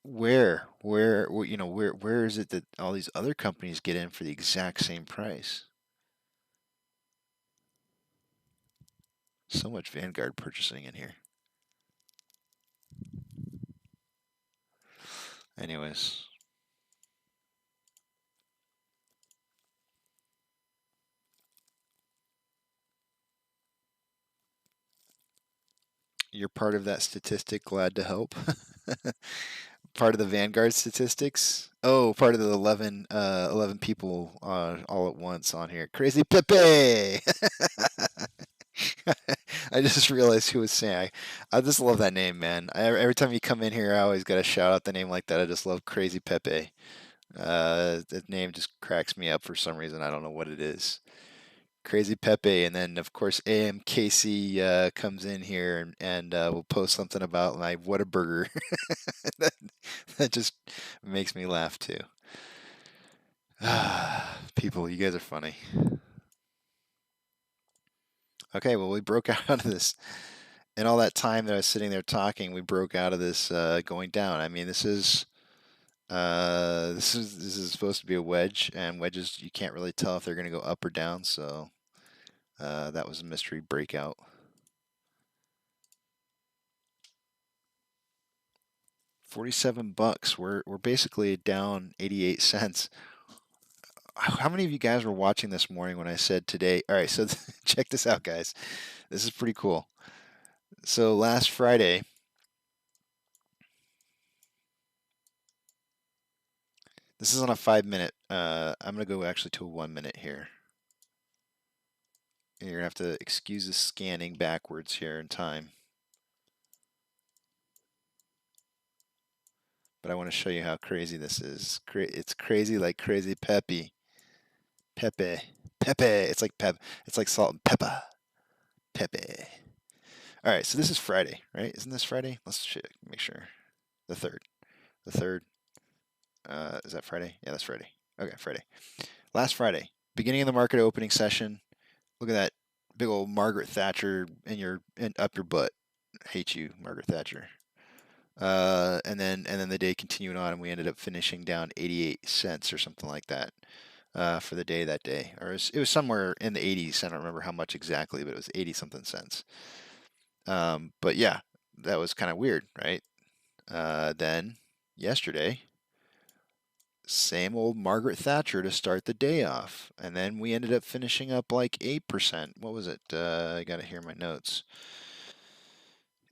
where is it that all these other companies get in for the exact same price? So much Vanguard purchasing in here. Anyways. You're part of that statistic, glad to help. Part of the Vanguard statistics. Oh, part of the 11 people all at once on here. Crazy Pepe! I just realized who was saying. I just love that name, man. Every time you come in here, I always got to shout out the name like that. I just love Crazy Pepe. That name just cracks me up for some reason. I don't know what it is. Crazy Pepe, and then of course AMKC comes in here and will post something about my Whataburger. that, that just makes me laugh too. People, you guys are funny. Okay, well we broke out of this. In all that time that I was sitting there talking, we broke out of this going down. I mean, this is supposed to be a wedge, and wedges you can't really tell if they're going to go up or down. So that was a mystery breakout. $47. We're basically down 88 cents. How many of you guys were watching this morning when I said today? All right, so check this out, guys. This is pretty cool. So last Friday, this is on a 5-minute. I'm gonna go actually to a 1-minute here. And you're gonna have to excuse the scanning backwards here in time. But I want to show you how crazy this is. It's crazy like Crazy Pepe. Pepe. Pepe. It's like It's like salt and pepper. Pepe. All right, so this is Friday, right? Isn't this Friday? Let's check, make sure. The 3rd. The 3rd. Is that Friday? Yeah, that's Friday. Okay, Friday. Last Friday, beginning of the market opening session. Look at that big old Margaret Thatcher up your butt. Hate you, Margaret Thatcher. And then the day continued on, and we ended up finishing down 88 cents or something like that for the day that day. Or it was somewhere in the 80s. I don't remember how much exactly, but it was 80 something cents. But yeah, that was kind of weird, right? Then yesterday, same old Margaret Thatcher to start the day off, and then we ended up finishing up like 8%. What was it? I got to hear my notes.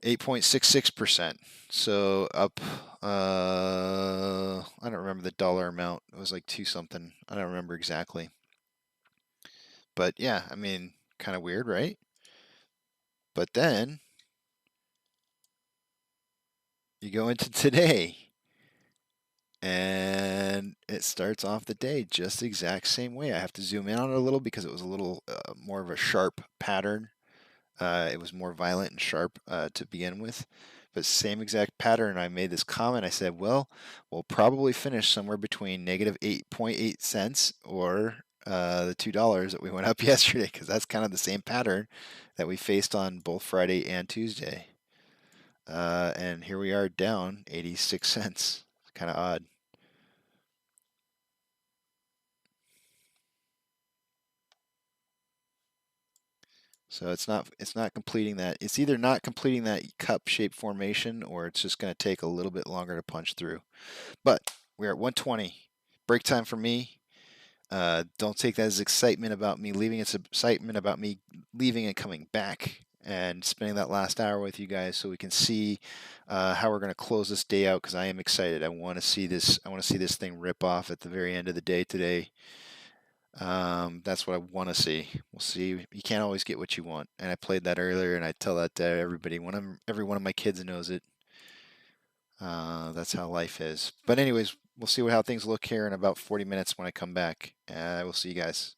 8.66%. So up, I don't remember the dollar amount. It was like 2 something. I don't remember exactly. But yeah, I mean, kind of weird, right? But then you go into today, and it starts off the day just the exact same way. I have to zoom in on it a little because it was a little more of a sharp pattern. It was more violent and sharp to begin with. But same exact pattern. I made this comment. I said, well, we'll probably finish somewhere between negative 8.8 cents or the $2 that we went up yesterday, because that's kind of the same pattern that we faced on both Friday and Tuesday. And here we are down 86 cents. It's kind of odd. So it's not completing that. It's either not completing that cup shape formation, or it's just going to take a little bit longer to punch through. But we're at 120. Break time for me. Don't take that as excitement about me leaving. It's excitement about me leaving and coming back and spending that last hour with you guys, so we can see how we're going to close this day out. Because I am excited. I want to see this. I want to see this thing rip off at the very end of the day today. That's what I want to see. We'll see. You can't always get what you want, and I played that earlier, and I tell that to everybody. Every one of my kids knows it. That's how life is. But anyways, we'll see how things look here in about 40 minutes when I come back. I will see you guys.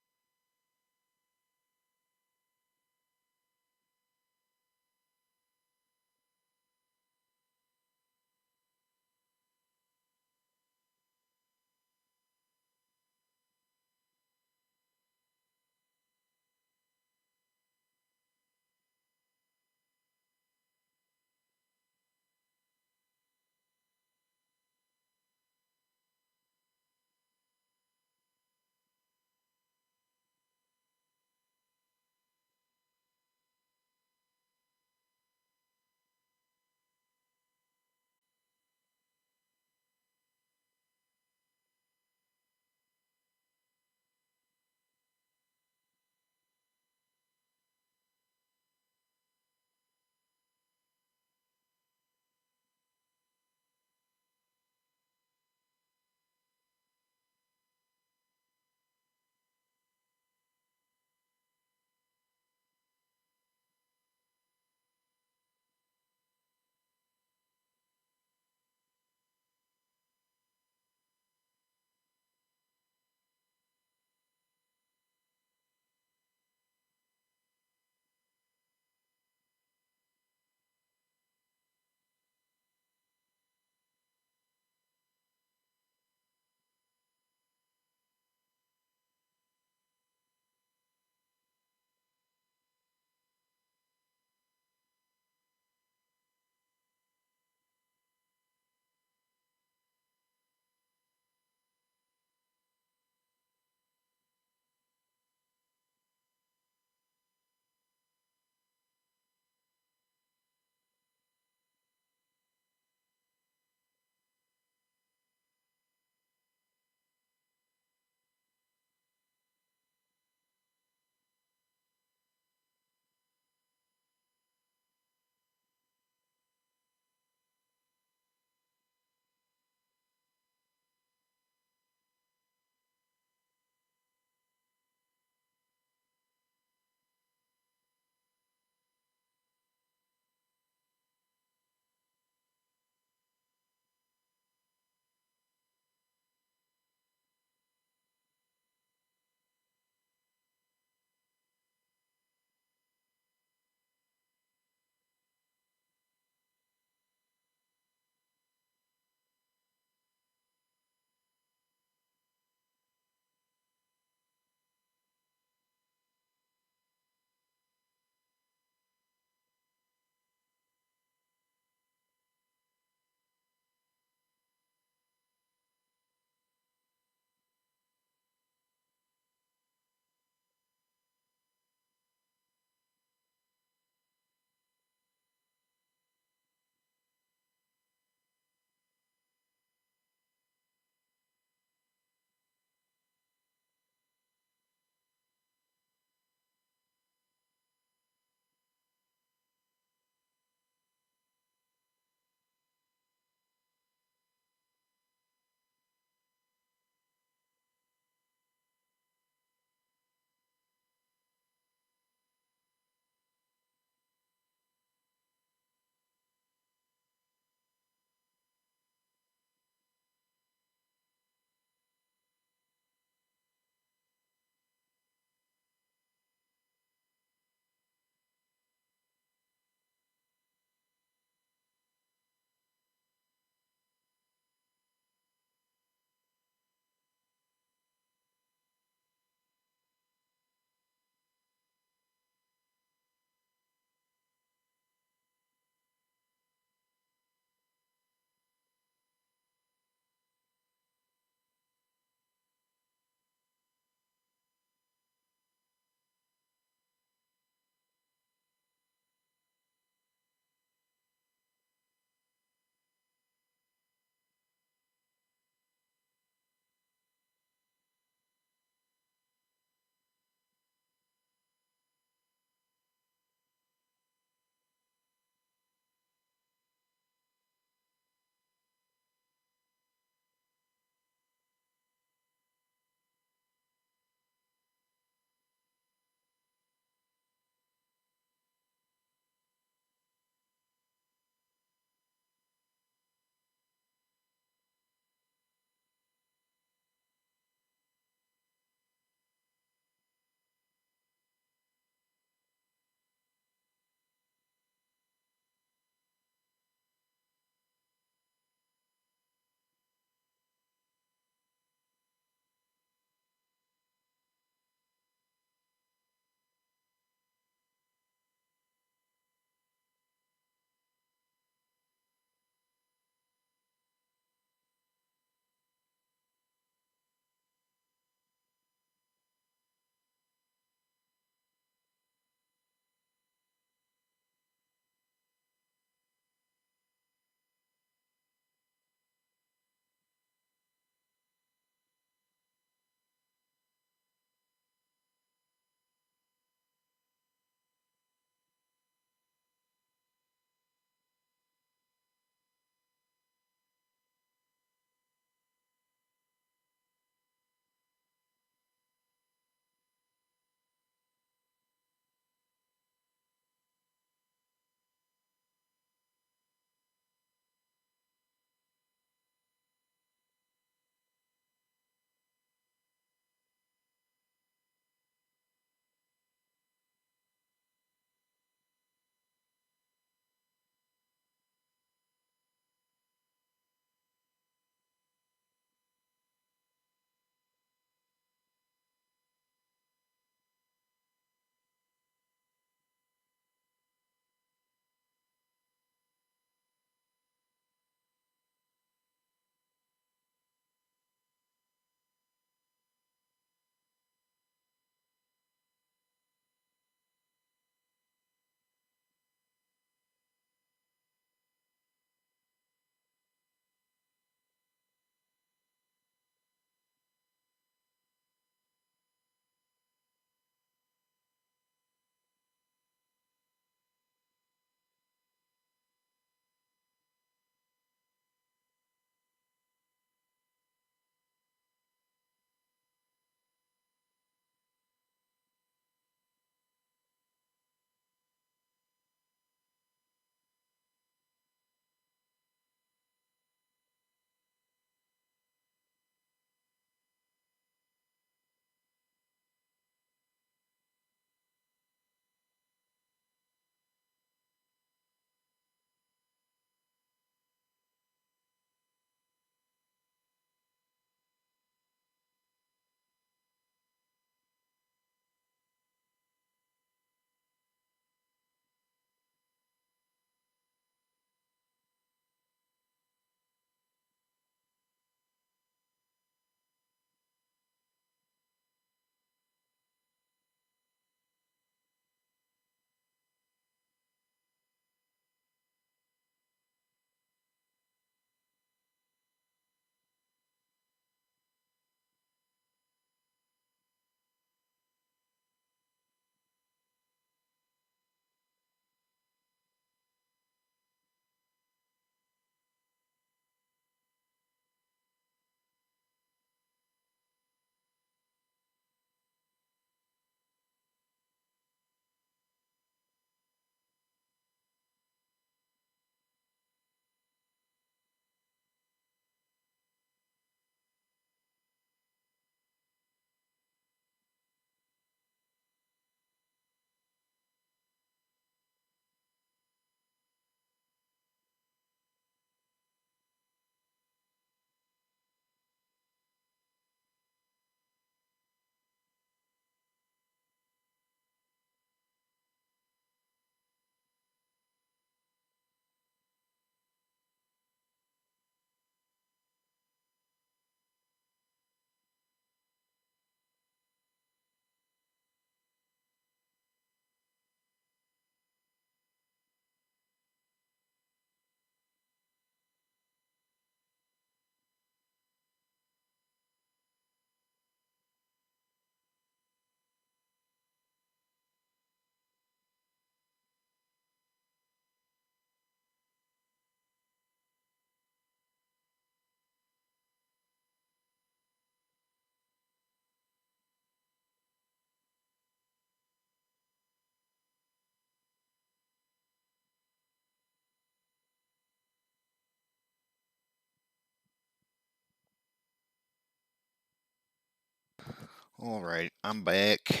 All right, I'm back.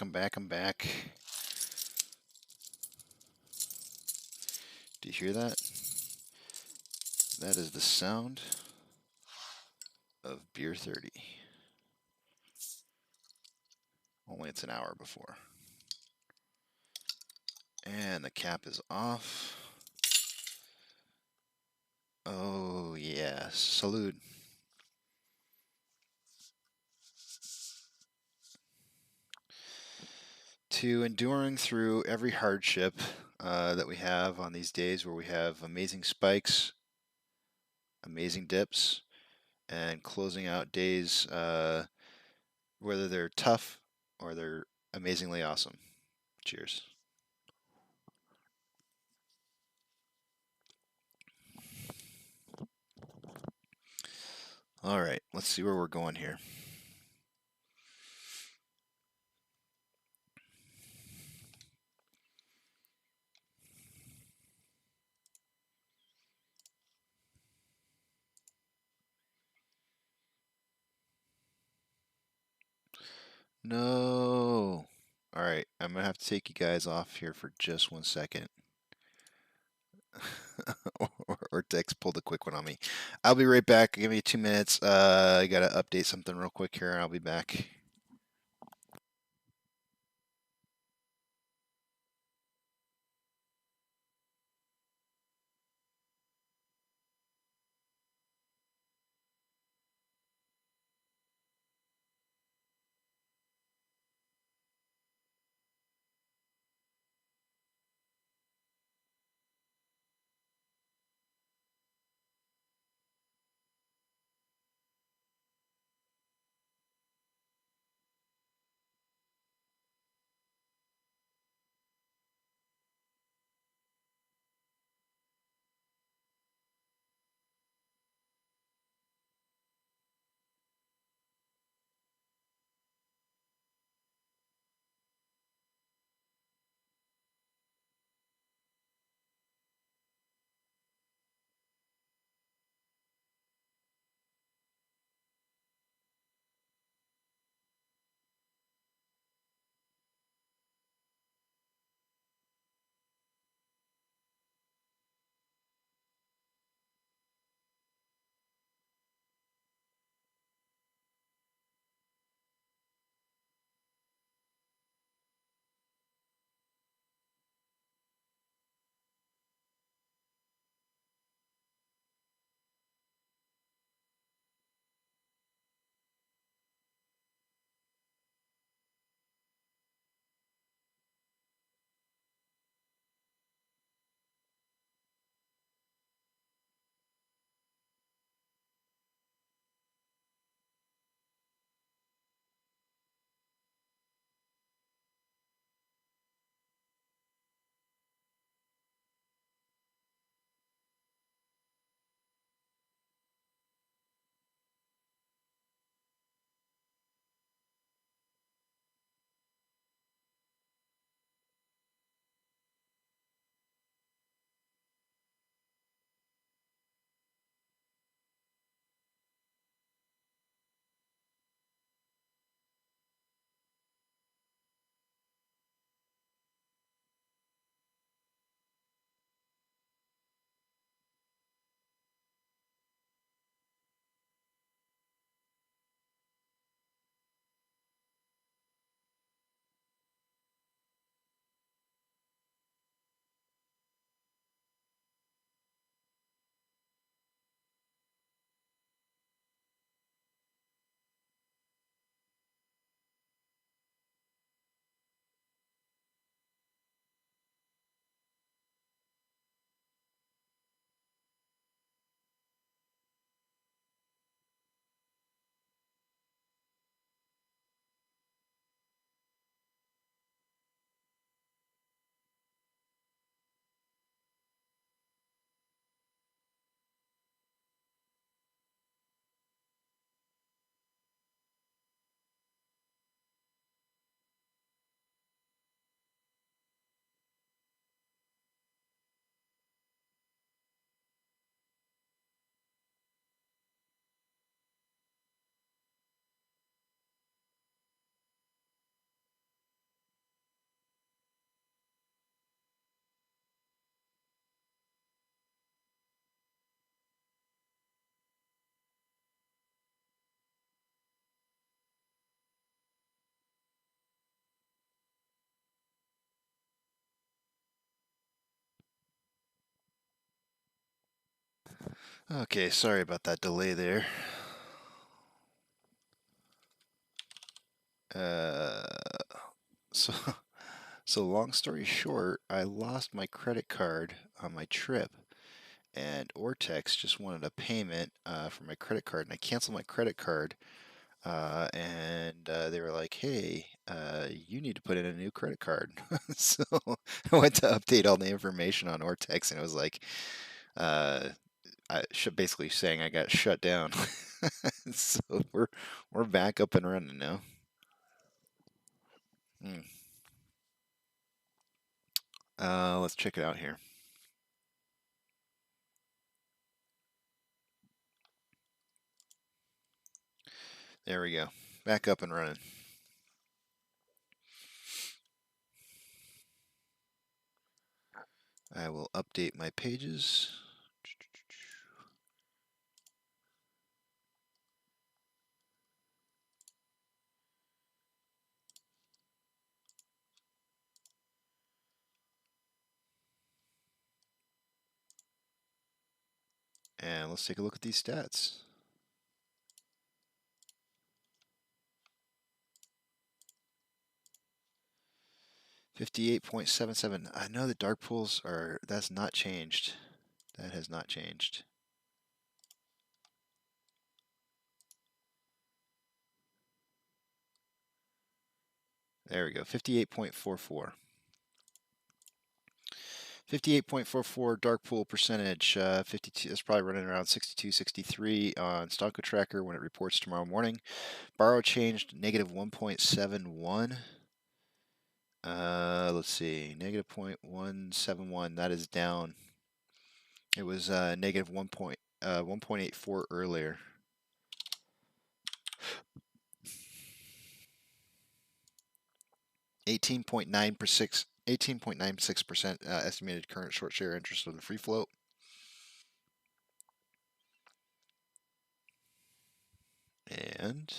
I'm back. Do you hear that? That is the sound of beer 30. Only it's an hour before. And the cap is off. Oh, yeah. Salute. To enduring through every hardship that we have on these days where we have amazing spikes, amazing dips, and closing out days, whether they're tough or they're amazingly awesome. Cheers. All right, let's see where we're going here. No. All right, I'm going to have to take you guys off here for just 1 second. or Dex pulled a quick one on me. I'll be right back. Give me 2 minutes. I got to update something real quick here. I'll be back. Okay, sorry about that delay there. So, so long story short, I lost my credit card on my trip, and Ortex just wanted a payment for my credit card, and I canceled my credit card, and they were like, "Hey, you need to put in a new credit card." So I went to update all the information on Ortex, and it was like, I should basically saying I got shut down. So we're back up and running now. Hmm. Let's check it out here. There we go. Back up and running. I will update my pages. And let's take a look at these stats. $58.77. I know the dark pools are, that's not changed. That has not changed. There we go, 58.44. 58.44 dark pool percentage, 52, that's probably running around 62, 63 on Stonk Tracker when it reports tomorrow morning. Borrow changed negative 1.71. Let's see, negative 0.171, that is down. It was negative 1.84 earlier. Eighteen point nine percent estimated current short share interest on the free float. And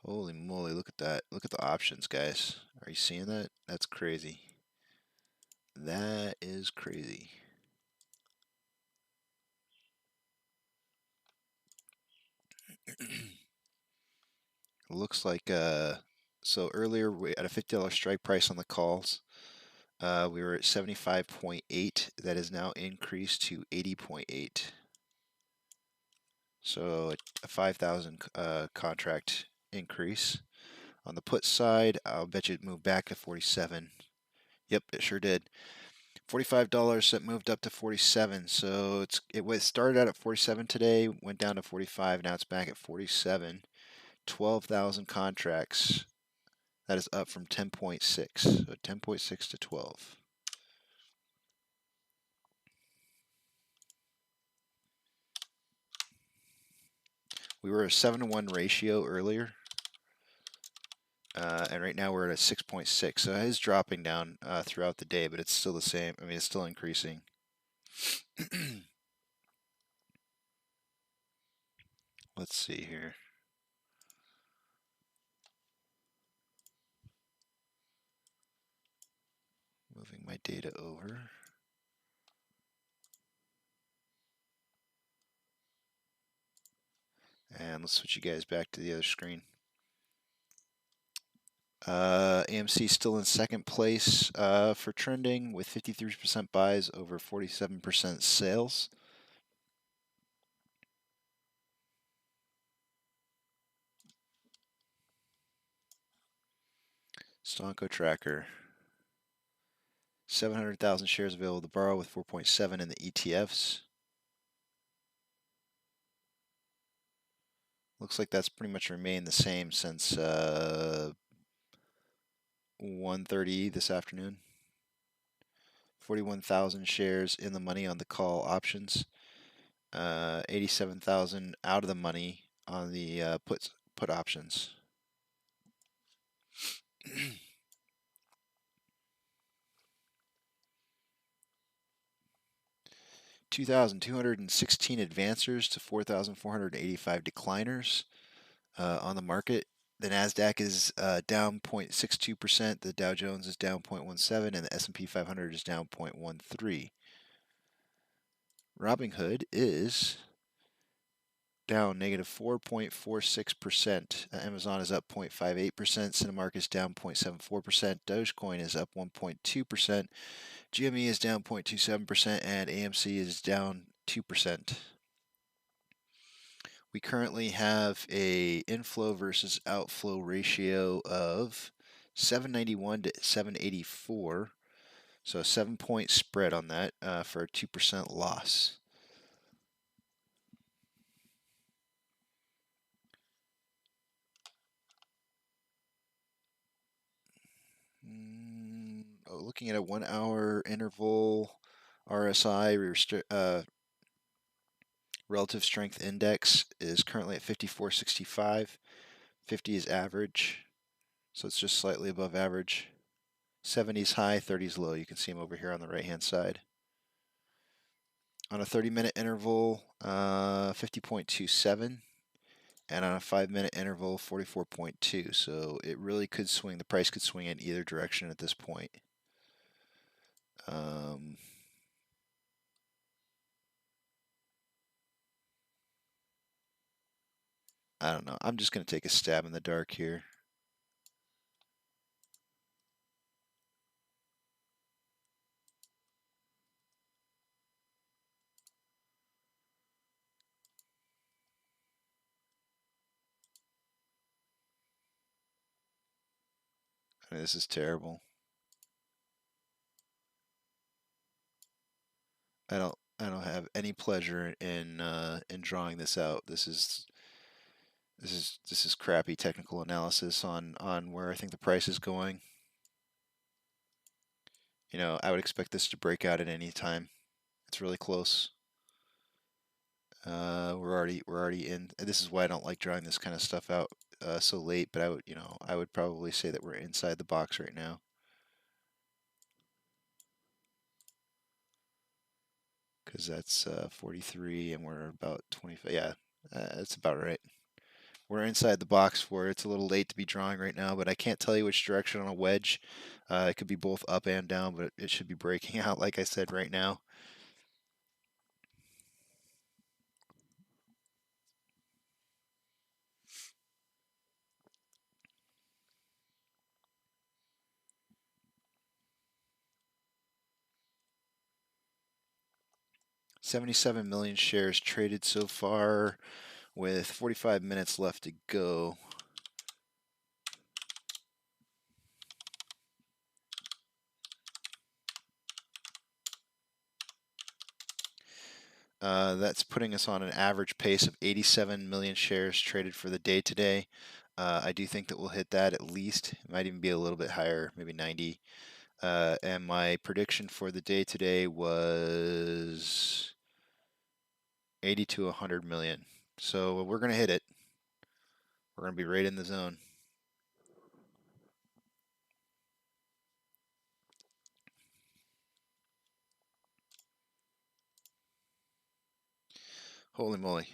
holy moly, look at that. Look at the options, guys. Are you seeing that? That's crazy. That is crazy. Looks like so earlier we at a $50 strike price on the calls. We were at 75.8. That is now increased to 80.8. So a 5,000 contract increase. On the put side, I'll bet you it moved back to 47. Yep, it sure did. $45 that moved up to 47. So it started out at 47 today, went down to 45. Now it's back at 47. 12,000 contracts. That is up from 10.6. So 10.6 to 12. We were a 7-to-1 ratio earlier. And right now we're at a 6.6. So it is dropping down throughout the day, but it's still the same. I mean, it's still increasing. Let's see here. Moving my data over. And let's switch you guys back to the other screen. AMC still in second place for trending with 53% buys over 47% sales. Stonko Tracker. 700,000 shares available to borrow with 4.7 in the ETFs. Looks like that's pretty much remained the same since 1:30 this afternoon. 41,000 shares in the money on the call options. 87,000 out of the money on the put options. 2,216 advancers to 4,485 decliners on the market. The Nasdaq is down 0.62%. The Dow Jones is down 0.17%, and the S&P 500 is down 0.13%. Robinhood is down negative 4.46%. Amazon is up 0.58%. Cinemark is down 0.74%. Dogecoin is up 1.2%. GME is down 0.27%, and AMC is down 2%. We currently have a inflow versus outflow ratio of 791 to 784. So a 7-point spread on that for a 2% loss. Looking at a 1 hour interval, RSI relative strength index is currently at 54.65. 50 is average, so it's just slightly above average. 70s high, 30s low. You can see them over here on the right hand side. On a 30-minute interval, 50.27, and on a 5-minute interval, 44.2. So it really could swing. The price could swing in either direction at this point. I don't know. I'm just going to take a stab in the dark here. I mean, this is terrible. I don't have any pleasure in drawing this out. This is crappy technical analysis on where I think the price is going. You know, I would expect this to break out at any time. It's really close. We're already in. This is why I don't like drawing this kind of stuff out so late. But I would probably say that we're inside the box right now. Because that's 43 and we're about 25. Yeah, that's about right. We're inside the box for it. It's a little late to be drawing right now, but I can't tell you which direction on a wedge. It could be both up and down, but it should be breaking out, like I said, right now. $77 million shares traded so far with 45 minutes left to go. That's putting us on an average pace of 87 million shares traded for the day today. I do think that we'll hit that at least. It might even be a little bit higher, maybe 90. And my prediction for the day today was 80 to 100 million. So we're going to hit it. We're going to be right in the zone. Holy moly.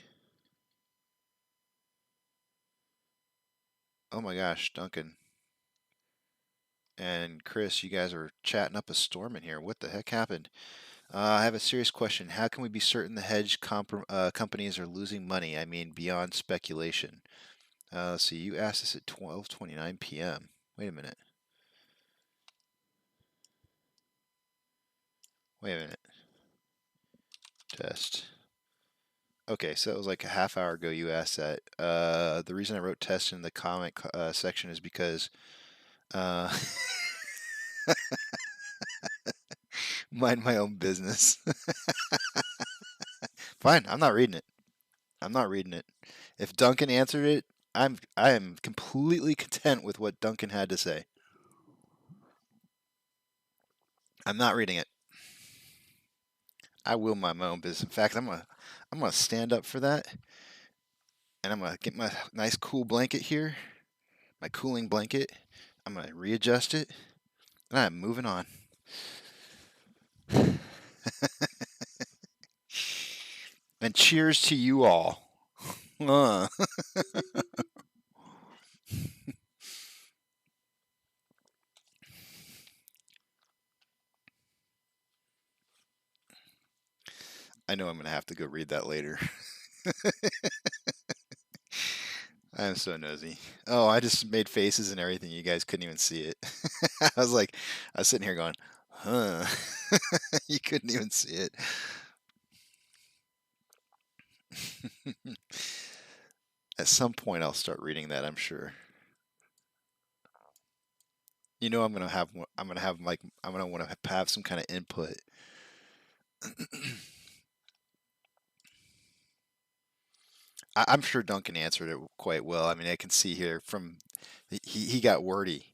Oh my gosh, Duncan and Chris, you guys are chatting up a storm in here. What the heck happened? I have a serious question. How can we be certain the hedge companies are losing money? I mean, beyond speculation. Let's see, you asked this at 12:29 p.m. Wait a minute. Wait a minute. Test. Okay, so it was like a half hour ago you asked that. The reason I wrote test in the comment section is because mind my own business. Fine, I'm not reading it. I'm not reading it. If Duncan answered it, I am completely content with what Duncan had to say. I'm not reading it. I will mind my own business. In fact, I'm gonna stand up for that, and I'm gonna get my nice cool blanket here, my cooling blanket. I'm gonna readjust it, and I'm moving on. And cheers to you all. I know I'm going to have to go read that later. I'm so nosy. Oh, I just made faces and everything. You guys couldn't even see it. I was like, I was sitting here going, huh. You couldn't even see it. At some point, I'll start reading that, I'm sure. You know, I'm gonna have like I'm gonna want to have some kind of input. I'm sure Duncan answered it quite well. I mean, I can see here from he got wordy.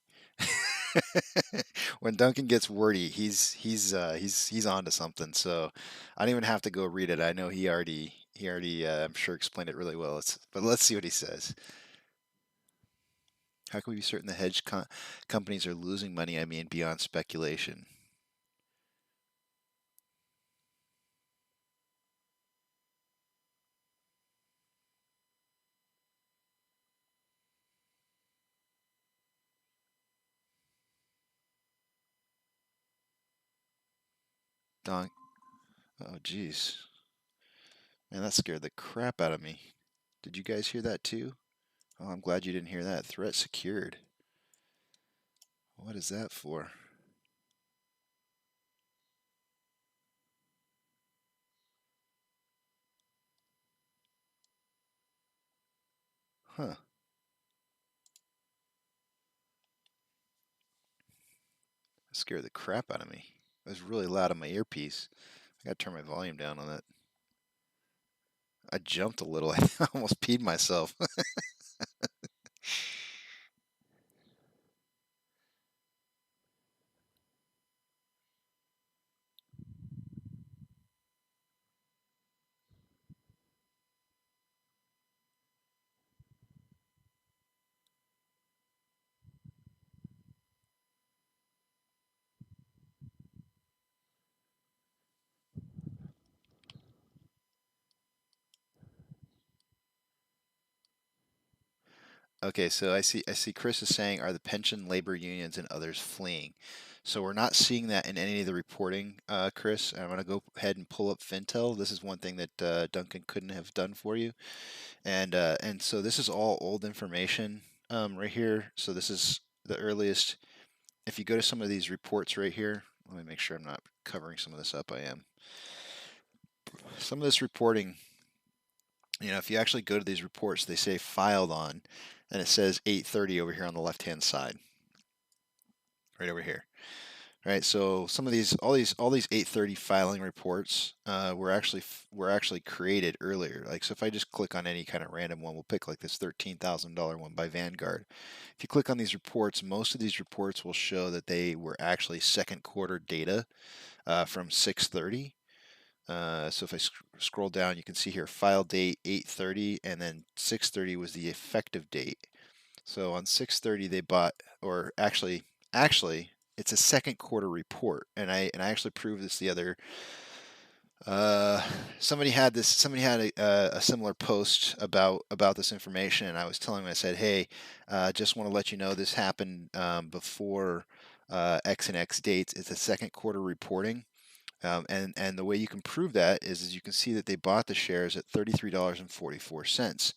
When Duncan gets wordy, he's on to something. So I don't even have to go read it. I know he already I'm sure explained it really well. But let's see what he says. How can we be certain the hedge companies are losing money? I mean, beyond speculation. Don, oh geez, man, that scared the crap out of me. Did you guys hear that too? Oh, I'm glad you didn't hear that. Threat secured. What is that for? Huh. That scared the crap out of me. It was really loud on my earpiece. I gotta turn my volume down on that. I jumped a little. I almost peed myself. Okay, so I see Chris is saying, are the pension labor unions and others fleeing? So we're not seeing that in any of the reporting, Chris. I'm going to go ahead and pull up Fintel. This is one thing that Duncan couldn't have done for you, and so this is all old information right here. So this is the earliest. If you go to some of these reports right here, let me make sure I'm not covering some of this up. I am. Some of this reporting, if you actually go to these reports, they say filed on, and it says 8:30 over here on the left-hand side, right over here. Right, so some of these, all these 8:30 filing reports were actually created earlier. Like, so if I just click on any kind of random one, we'll pick like this $13,000 one by Vanguard. If you click on these reports, most of these reports will show that they were actually second quarter data from 6:30. So if I scroll down, you can see here file date 8:30, and then 6:30 was the effective date. So on 6:30 they bought, or actually it's a second quarter report, and I actually proved this the other. Somebody had a similar post about this information, and I was telling them, I said, hey, just want to let you know this happened before X and X dates. It's a second quarter reporting. And the way you can prove that is you can see that they bought the shares at $33.44.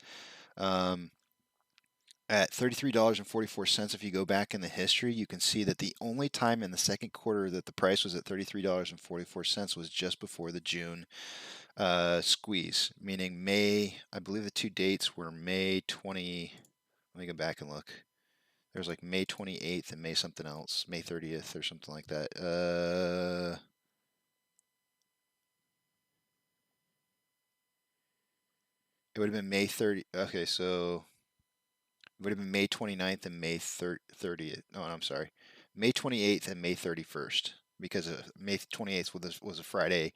At $33.44, if you go back in the history, you can see that the only time in the second quarter that the price was at $33.44 was just before the June squeeze, meaning May. I believe the two dates were May 20. Let me go back and look. There's like May 28th and May something else, May 30th or something like that. It would have been May 30. Okay, so it would have been May 29th and May 30th. No, I'm sorry. May 28th and May 31st, because May 28th was a Friday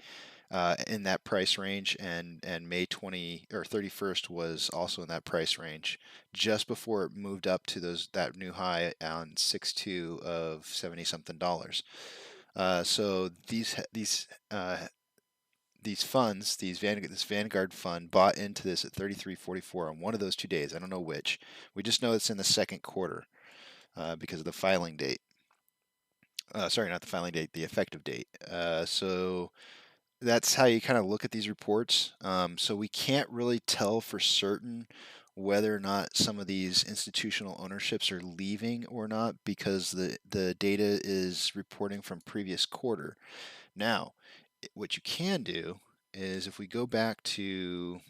in that price range, and May 20 or 31st was also in that price range, just before it moved up to that new high on 6/2 of 70 something dollars. So these funds, this Vanguard fund bought into this at 33.44 on one of those 2 days. I don't know which. We just know it's in the second quarter because of the filing date. Sorry, not the filing date, the effective date. So that's how you kind of look at these reports. So we can't really tell for certain whether or not some of these institutional ownerships are leaving or not because the data is reporting from previous quarter. Now, what you can do is if we go back to,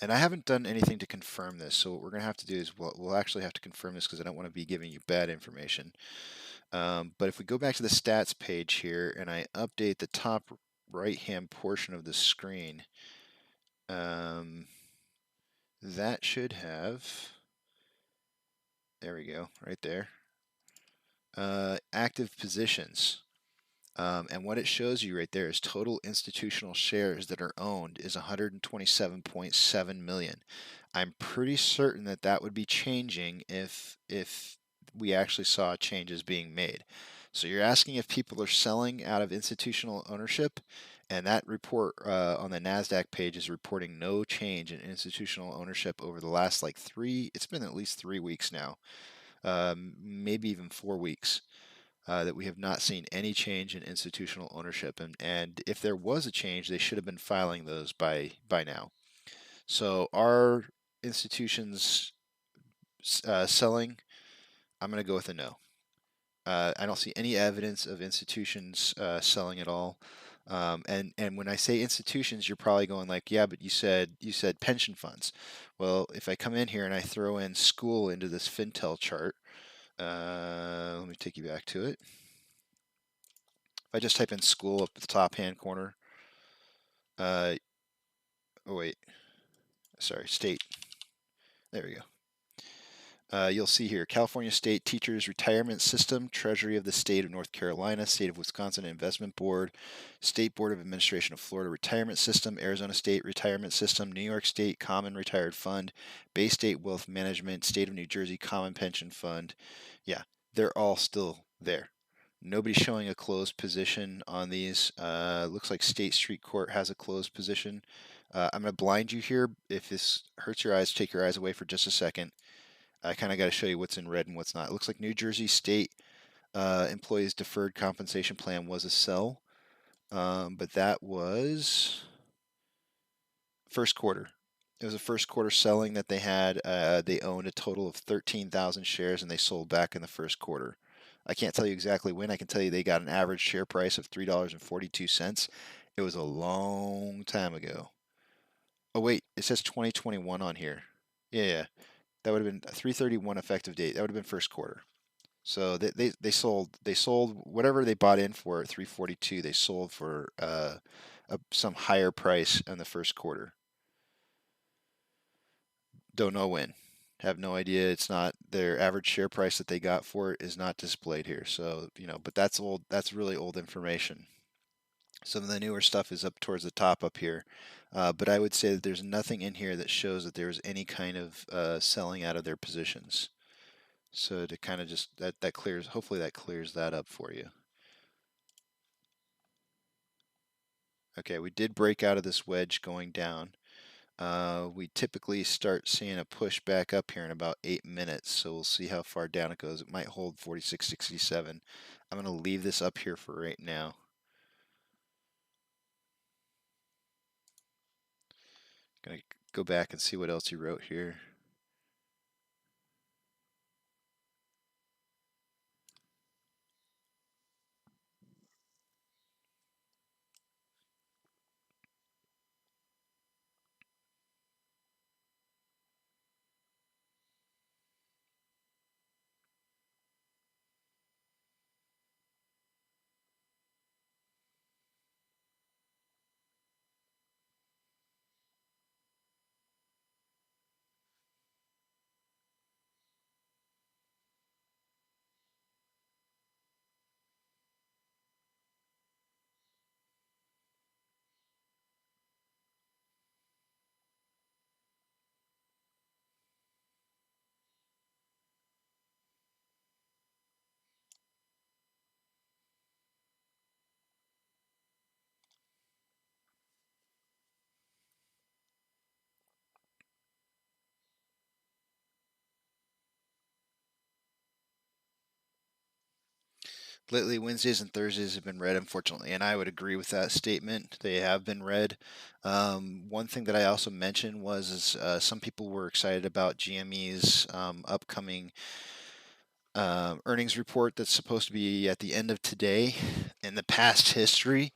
and I haven't done anything to confirm this, so what we're going to have to do is we'll actually have to confirm this because I don't want to be giving you bad information. But if we go back to the stats page here and I update the top right hand portion of the screen, that should have, there we go, right there, active positions. And what it shows you right there is total institutional shares that are owned is 127.7 million. I'm pretty certain that that would be changing if we actually saw changes being made. So you're asking if people are selling out of institutional ownership, and that report on the NASDAQ page is reporting no change in institutional ownership over the last it's been at least 3 weeks now, maybe even 4 weeks. That we have not seen any change in institutional ownership, and if there was a change, they should have been filing those by now. So are institutions selling? I'm going to go with a no. I don't see any evidence of institutions selling at all. And when I say institutions, you're probably going like, yeah, but you said pension funds. Well, if I come in here and I throw in school into this Fintel chart, let me take you back to it. If I just type in school up at the top hand corner, oh wait, sorry, state. There we go. You'll see here, California State Teachers Retirement System, Treasury of the State of North Carolina, State of Wisconsin Investment Board, State Board of Administration of Florida Retirement System, Arizona State Retirement System, New York State Common Retired Fund, Bay State Wealth Management, State of New Jersey Common Pension Fund. Yeah, they're all still there. Nobody's showing a closed position on these. Looks like State Street Court has a closed position. I'm going to blind you here. If this hurts your eyes, take your eyes away for just a second. I kind of got to show you what's in red and what's not. It looks like New Jersey State Employees Deferred Compensation Plan was a sell, but that was first quarter. It was a first quarter selling that they had. They owned a total of 13,000 shares and they sold back in the first quarter. I can't tell you exactly when. I can tell you they got an average share price of $3.42. It was a long time ago. Oh wait, it says 2021 on here. Yeah. That would have been a 3/31 effective date. That would have been first quarter. So they sold whatever they bought in for at 342. They sold for some higher price in the first quarter. Don't know when. Have no idea. It's not their average share price that they got for it is not displayed here. So but that's old. That's really old information. Some of the newer stuff is up towards the top up here. But I would say that there's nothing in here that shows that there's any kind of selling out of their positions. So to kind of just, that clears, hopefully that clears that up for you. Okay, we did break out of this wedge going down. We typically start seeing a push back up here in about 8 minutes, so we'll see how far down it goes. It might hold 46.67. I'm going to leave this up here for right now. Going to go back and see what else he wrote here. Lately, Wednesdays and Thursdays have been red, unfortunately, and I would agree with that statement. They have been red. One thing that I also mentioned was some people were excited about GME's upcoming earnings report that's supposed to be at the end of today. In the past history,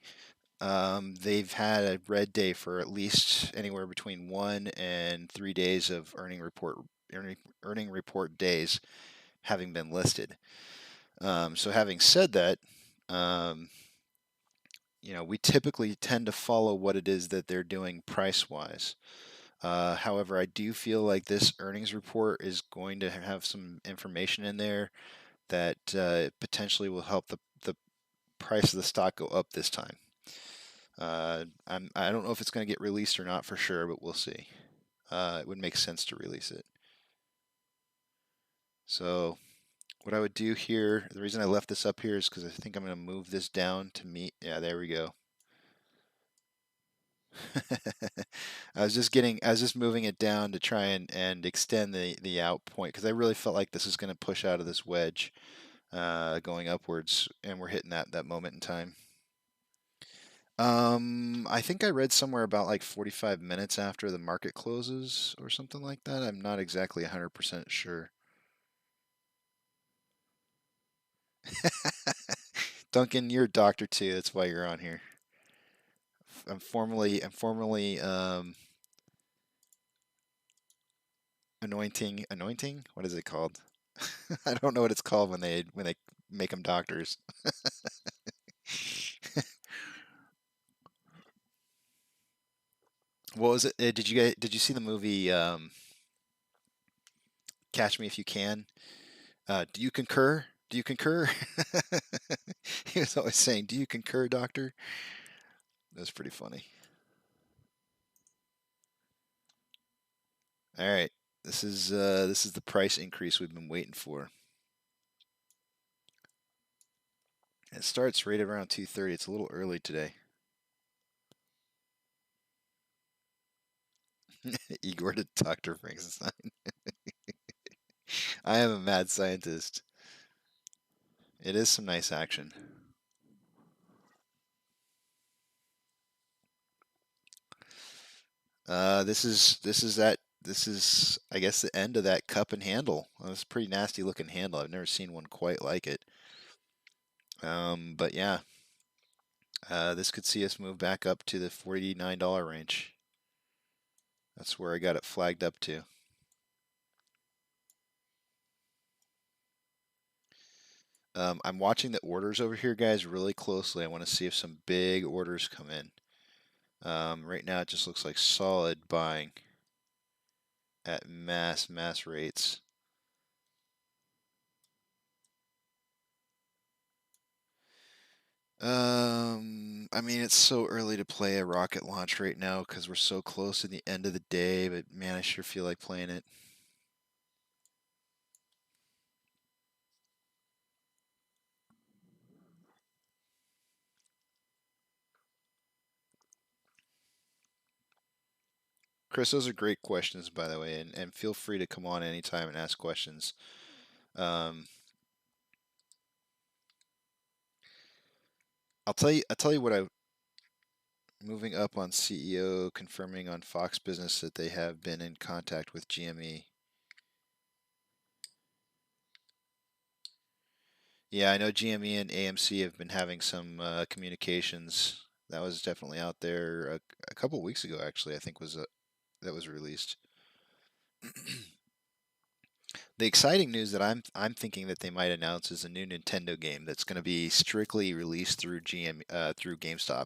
they've had a red day for at least anywhere between 1 and 3 days of earning report days having been listed. So having said that, um, we typically tend to follow what it is that they're doing price wise. However, I do feel like this earnings report is going to have some information in there that potentially will help the price of the stock go up this time. I don't know if it's going to get released or not for sure, but we'll see. It would make sense to release it. So what I would do here, the reason I left this up here is because I think I'm going to move this down to meet. Yeah, there we go. I was just moving it down to try and extend the out point because I really felt like this is going to push out of this wedge going upwards, and we're hitting that moment in time. I think I read somewhere about like 45 minutes after the market closes or something like that. I'm not exactly 100% sure. Duncan, you're a doctor too. That's why you're on here. I'm formally anointing. What is it called? I don't know what it's called when they make them doctors. What was it? Did you see the movie Catch Me If You Can? Do you concur? Do you concur? He was always saying, "Do you concur, doctor?" That was pretty funny. All right, this is the price increase we've been waiting for. It starts right around 2:30. It's a little early today. Igor to Dr. Frankenstein. I am a mad scientist. It is some nice action. This is I guess the end of that cup and handle. It's a pretty nasty looking handle. I've never seen one quite like it. But yeah, this could see us move back up to the $49 range. That's where I got it flagged up to. I'm watching the orders over here, guys, really closely. I want to see if some big orders come in. Right now, it just looks like solid buying at mass rates. I mean, it's so early to play a rocket launch right now because we're so close to the end of the day, but man, I sure feel like playing it. Chris, those are great questions, by the way, and feel free to come on anytime and ask questions. I'll tell you what moving up on CEO, confirming on Fox Business that they have been in contact with GME. Yeah, I know GME and AMC have been having some communications. That was definitely out there a couple weeks ago, actually. I think that was released. The exciting news that I'm thinking that they might announce is a new Nintendo game that's going to be strictly released through through GameStop.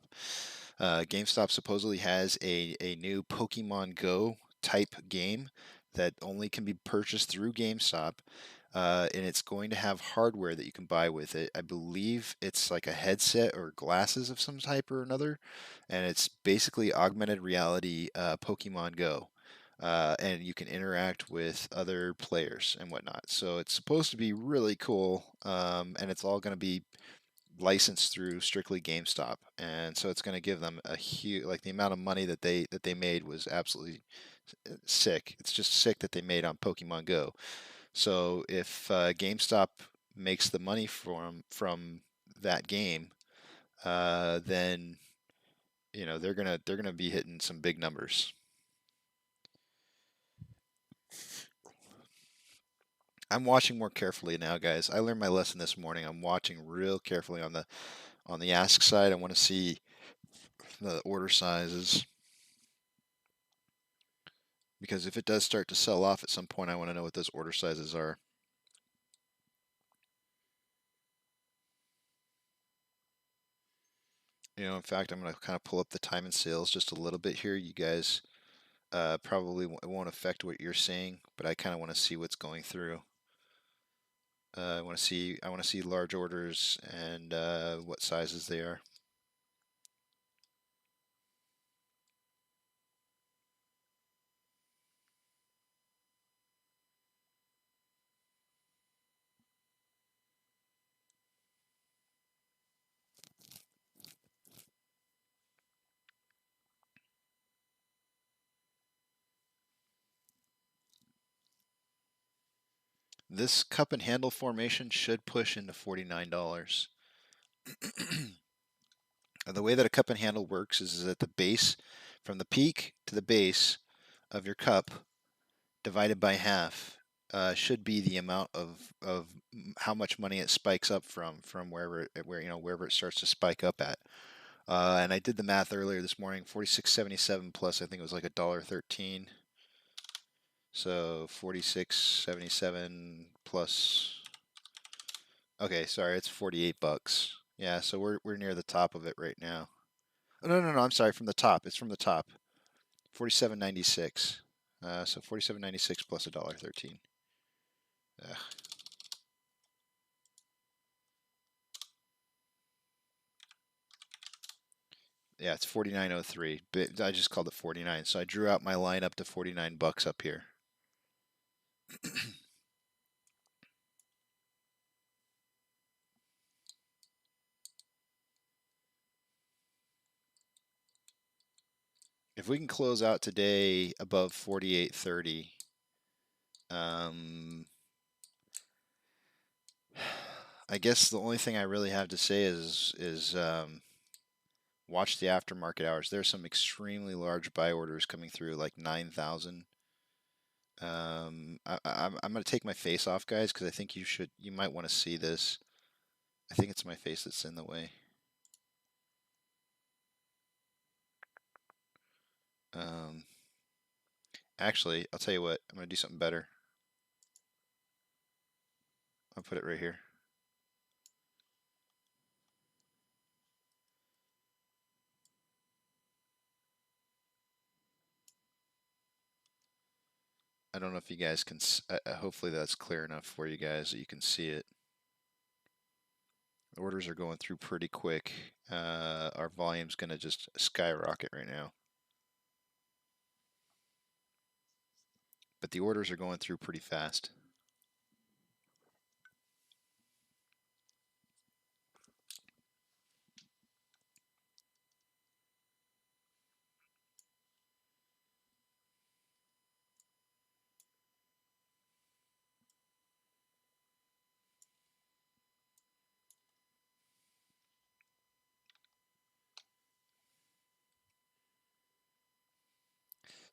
GameStop supposedly has a new Pokemon Go type game that only can be purchased through GameStop. And it's going to have hardware that you can buy with it. I believe it's like a headset or glasses of some type or another, and it's basically augmented reality Pokemon Go. And you can interact with other players and whatnot. So it's supposed to be really cool, and it's all going to be licensed through strictly GameStop, and so it's going to give them a huge, like the amount of money that they made was absolutely sick. It's just sick that they made on Pokemon Go. So if GameStop makes the money from that game, then they're gonna be hitting some big numbers. I'm watching more carefully now, guys. I learned my lesson this morning. I'm watching real carefully on the ask side. I want to see the order sizes, because if it does start to sell off at some point, I want to know what those order sizes are. In fact, I'm going to kind of pull up the time and sales just a little bit here. You guys probably it won't affect what you're seeing, but I kind of want to see what's going through. I want to see large orders and what sizes they are. This cup and handle formation should push into $49. The way that a cup and handle works is that the base, from the peak to the base of your cup, divided by half, should be the amount of how much money it spikes up from wherever it starts to spike up at. And I did the math earlier this morning. 46.77 plus, I think it was like $1.13. So 46.77 plus. Okay, sorry, it's $48. Yeah, so we're near the top of it right now. Oh, no, I'm sorry, from the top. It's from the top. 47.96. So 47.96 plus $1.13. Ugh. Yeah, it's 49.03. But I just called it 49. So I drew out my line up to $49 up here. If we can close out today above 48.30, I guess the only thing I really have to say is watch the aftermarket hours. There's some extremely large buy orders coming through, like 9,000. I'm going to take my face off, guys, because I think you might want to see this. I think it's my face that's in the way. Actually, I'll tell you what, I'm going to do something better. I'll put it right here. I don't know if you guys can, hopefully that's clear enough for you guys that you can see it. The orders are going through pretty quick. Our volume's going to just skyrocket right now. But the orders are going through pretty fast.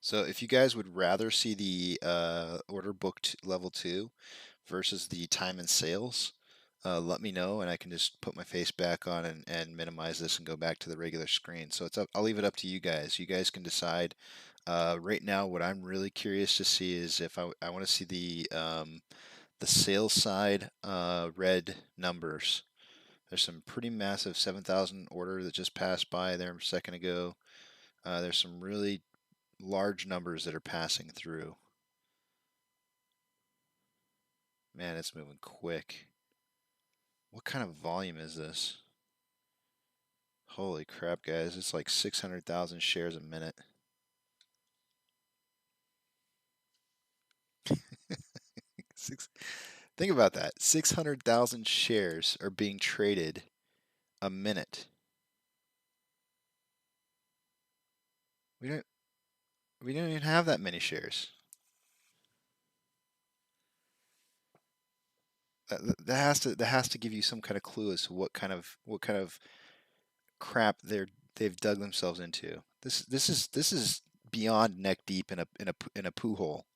So if you guys would rather see the order book level 2 versus the time and sales, let me know and I can just put my face back on and minimize this and go back to the regular screen. So it's up, I'll leave it up to you guys. You guys can decide. Right now, what I'm really curious to see is if I want to see the sales side red numbers. There's some pretty massive 7,000 order that just passed by there a second ago. There's some really large numbers that are passing through. Man, it's moving quick. What kind of volume is this? Holy crap, guys. It's like 600,000 shares a minute. Think about that. 600,000 shares are being traded a minute. We don't even have that many shares. that has to give you some kind of clue as to what kind of crap they've dug themselves into. This is beyond neck deep in a poo hole.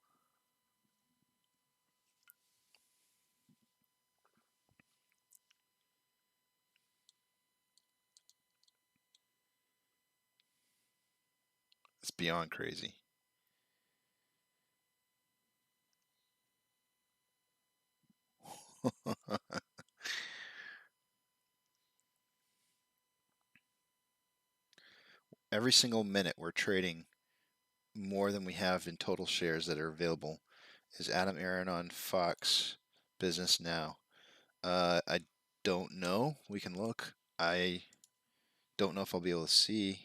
It's beyond crazy. Every single minute we're trading more than we have in total shares that are available. Is Adam Aaron on Fox Business Now? I don't know. We can look. I don't know if I'll be able to see.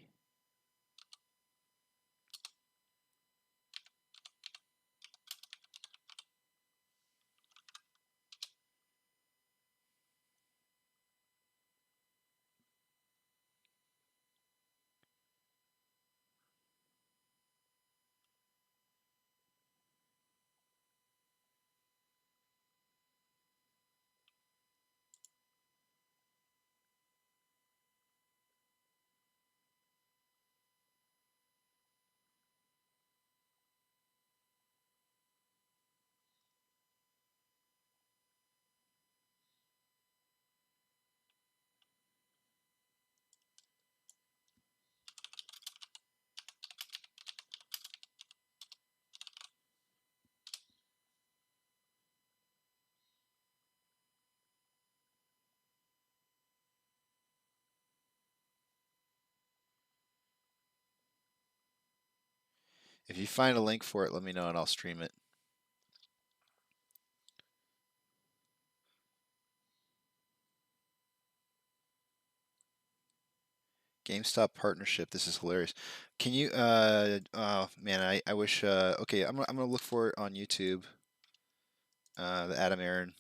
If you find a link for it, let me know and I'll stream it. GameStop partnership. This is hilarious. Can you? Oh man, I wish. Okay, I'm gonna look for it on YouTube. The Adam Aaron.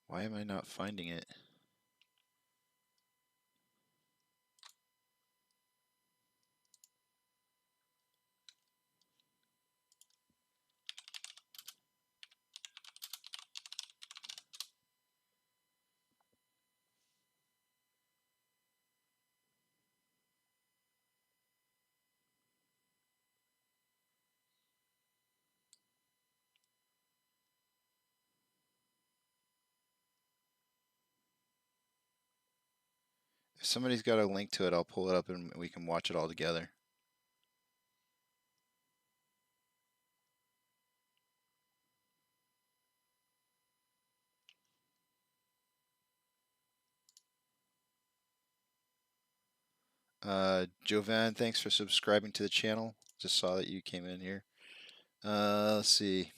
Why am I not finding it? If somebody's got a link to it, I'll pull it up and we can watch it all together. Jovan, thanks for subscribing to the channel. Just saw that you came in here. Let's see.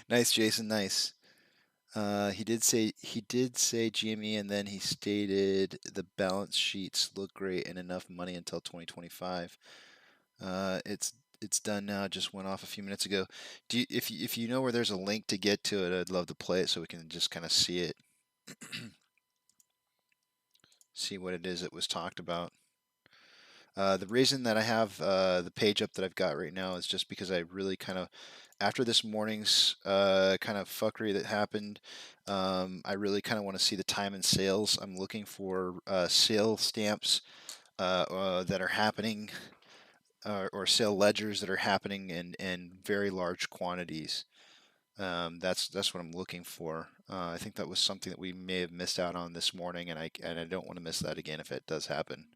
Nice, Jason. Nice. He did say GME, and then he stated the balance sheets look great and enough money until 2025. It's done now. Just went off a few minutes ago. If you know where there's a link to get to it, I'd love to play it so we can just kind of see it, see what it is that was talked about. The reason that I have the page up that I've got right now is just because I really kind of, after this morning's kind of fuckery that happened, I really kind of want to see the time and sales. I'm looking for sale stamps that are happening, or sale ledgers that are happening in very large quantities. That's what I'm looking for. I think that was something that we may have missed out on this morning, and I don't want to miss that again if it does happen.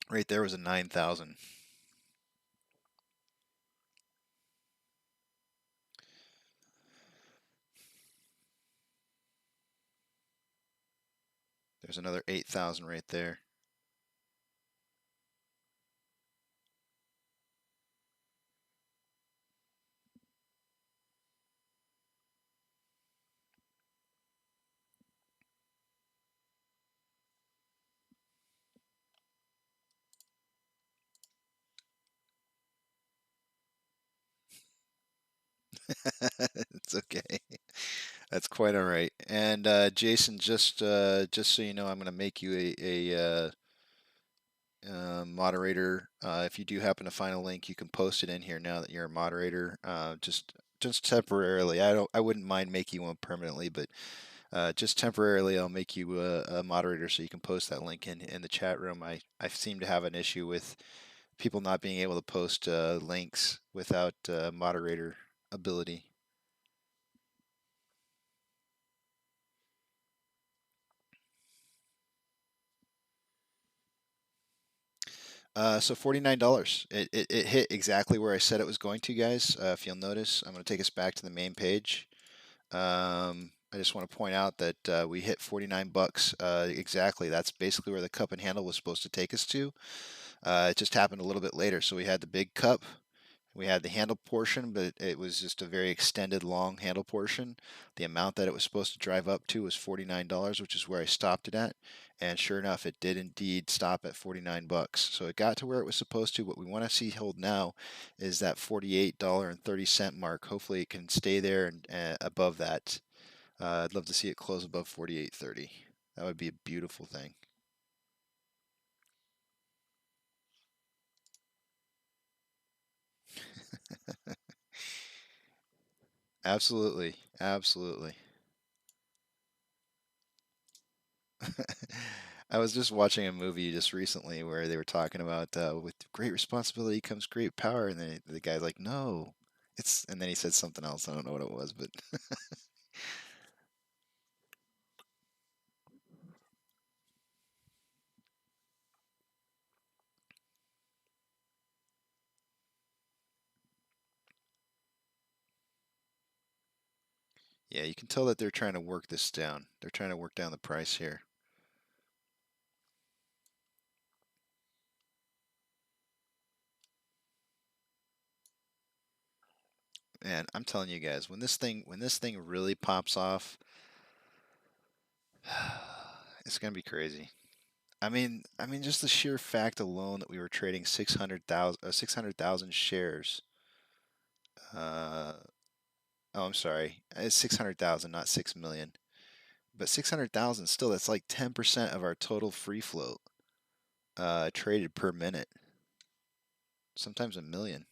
Right there was a 9,000. There's another 8,000 right there. It's okay. That's quite all right. And Jason, just so you know, I'm going to make you a moderator. If you do happen to find a link, you can post it in here now that you're a moderator. Just temporarily. I wouldn't mind making one permanently, but just temporarily, I'll make you a moderator so you can post that link in the chat room. I seem to have an issue with people not being able to post links without moderator ability. So $49. It hit exactly where I said it was going to, guys. If you'll notice, I'm going to take us back to the main page. I just want to point out that we hit 49 bucks exactly. That's basically where the cup and handle was supposed to take us to. It just happened a little bit later. So we had the big cup, we had the handle portion, but it was just a very extended, long handle portion. The amount that it was supposed to drive up to was $49, which is where I stopped it at. And sure enough, it did indeed stop at 49 bucks. So it got to where it was supposed to. What we want to see hold now is that $48.30 mark. Hopefully it can stay there and above that. I'd love to see it close above 48.30. That would be a beautiful thing. Absolutely. Absolutely. I was just watching a movie just recently where they were talking about with great responsibility comes great power, and then the guy's like, "No, and then he said something else. I don't know what it was, but yeah, you can tell that they're trying to work this down. They're trying to work down the price here. And I'm telling you guys, when this thing really pops off, it's gonna be crazy. I mean, just the sheer fact alone that we were trading 600,000 shares. Uh, oh, I'm sorry, it's 600,000, not 6 million. But 600,000 still, that's like 10% of our total free float traded per minute. Sometimes a million.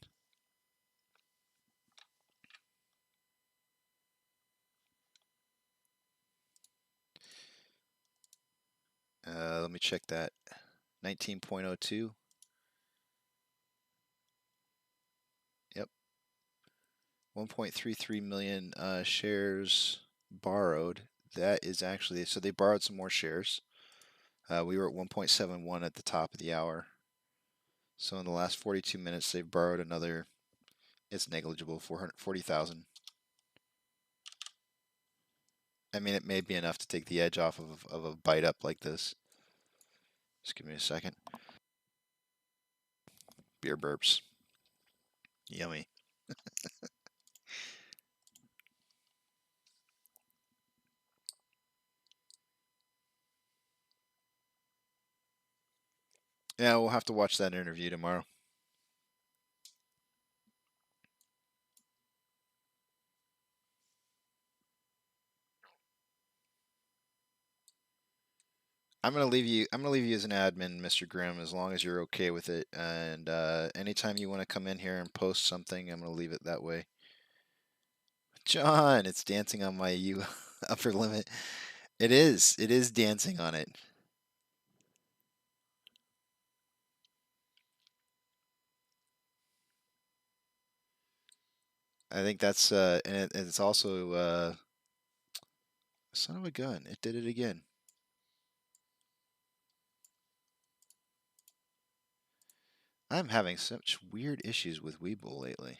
Let me check that. 19.02. Yep. 1.33 million shares borrowed. That is actually, so they borrowed some more shares. We were at 1.71 at the top of the hour. So in the last 42 minutes, they've borrowed another, it's negligible, 440,000. I mean, it may be enough to take the edge off of a bite up like this. Just give me a second. Beer burps. Yummy. Yeah, we'll have to watch that interview tomorrow. I'm gonna leave you. I'm gonna leave you as an admin, Mr. Grimm, as long as you're okay with it. And anytime you want to come in here and post something, I'm gonna leave it that way. John, it's dancing on my U upper limit. It is. It is dancing on it. I think that's and it's also son of a gun. It did it again. I'm having such weird issues with Weeble lately.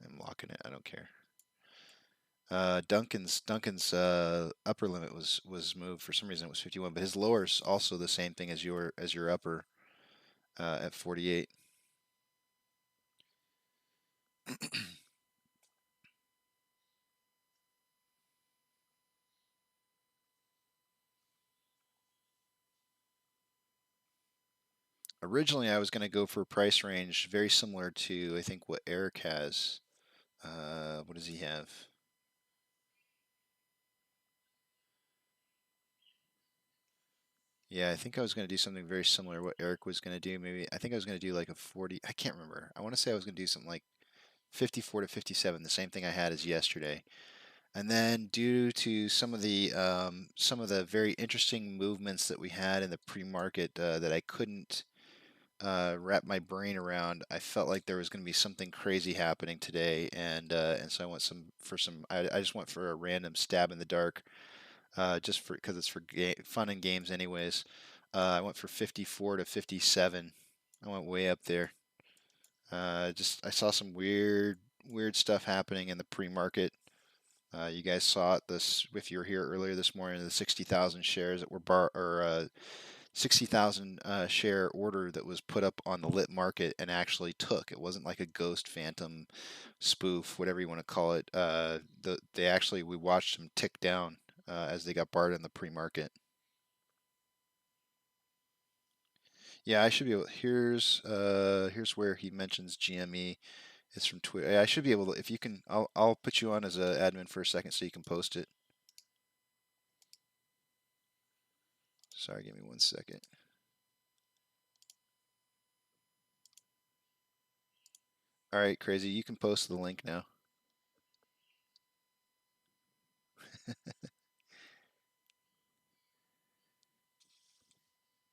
I'm locking it. I don't care. Duncan's upper limit was moved for some reason. It was 51, but his lower's also the same thing as your upper at 48. Originally, I was going to go for a price range very similar to, I think, what Eric has. What does he have? Yeah, I think I was going to do something very similar to what Eric was going to do. Maybe, I think I was going to do like a 40. I can't remember. I want to say I was going to do something like 54 to 57, the same thing I had as yesterday. And then due to some of the very interesting movements that we had in the pre-market that I couldn't wrap my brain around, I felt like there was going to be something crazy happening today, and so I went I just went for a random stab in the dark, just for because it's for fun and games anyways. I went for 54 to 57. I went way up there. Just I saw some weird stuff happening in the pre-market. You guys saw it this if you were here earlier this morning, the 60,000 shares that were 60,000 share order that was put up on the lit market and actually took. It wasn't like a ghost phantom spoof, whatever you want to call it. We watched them tick down as they got barred in the pre-market. Yeah, I should be able. Here's where he mentions GME. It's from Twitter. I should be able to. If you can, I'll put you on as an admin for a second so you can post it. Sorry, give me 1 second. All right, Crazy, you can post the link now.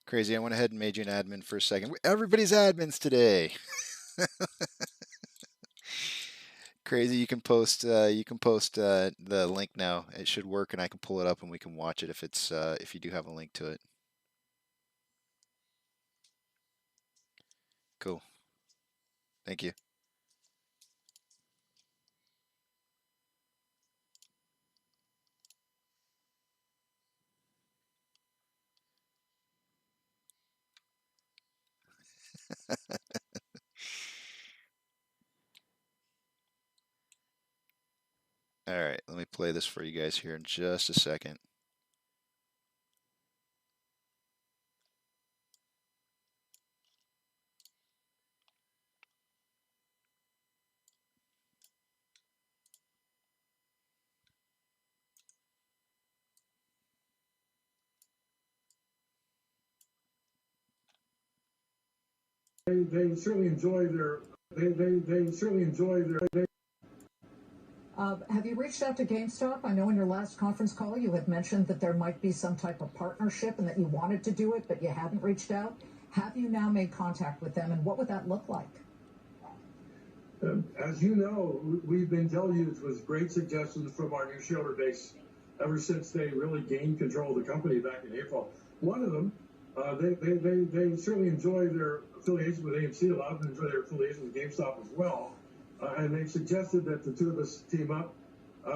Crazy, I went ahead and made you an admin for a second. Everybody's admins today. Crazy, you can post the link now. It should work, and I can pull it up and we can watch it if you do have a link to it. Cool. Thank you. All right, let me play this for you guys here in just a second. They certainly enjoy their. They certainly enjoy their. Have you reached out to GameStop? I know in your last conference call you had mentioned that there might be some type of partnership and that you wanted to do it, but you hadn't reached out. Have you now made contact with them, and what would that look like? As you know, we've been deluged with great suggestions from our new shareholder base ever since they really gained control of the company back in April. One of them, they certainly enjoy their affiliation with AMC. A lot of them enjoy their affiliation with GameStop as well. And they've suggested that the two of us team up.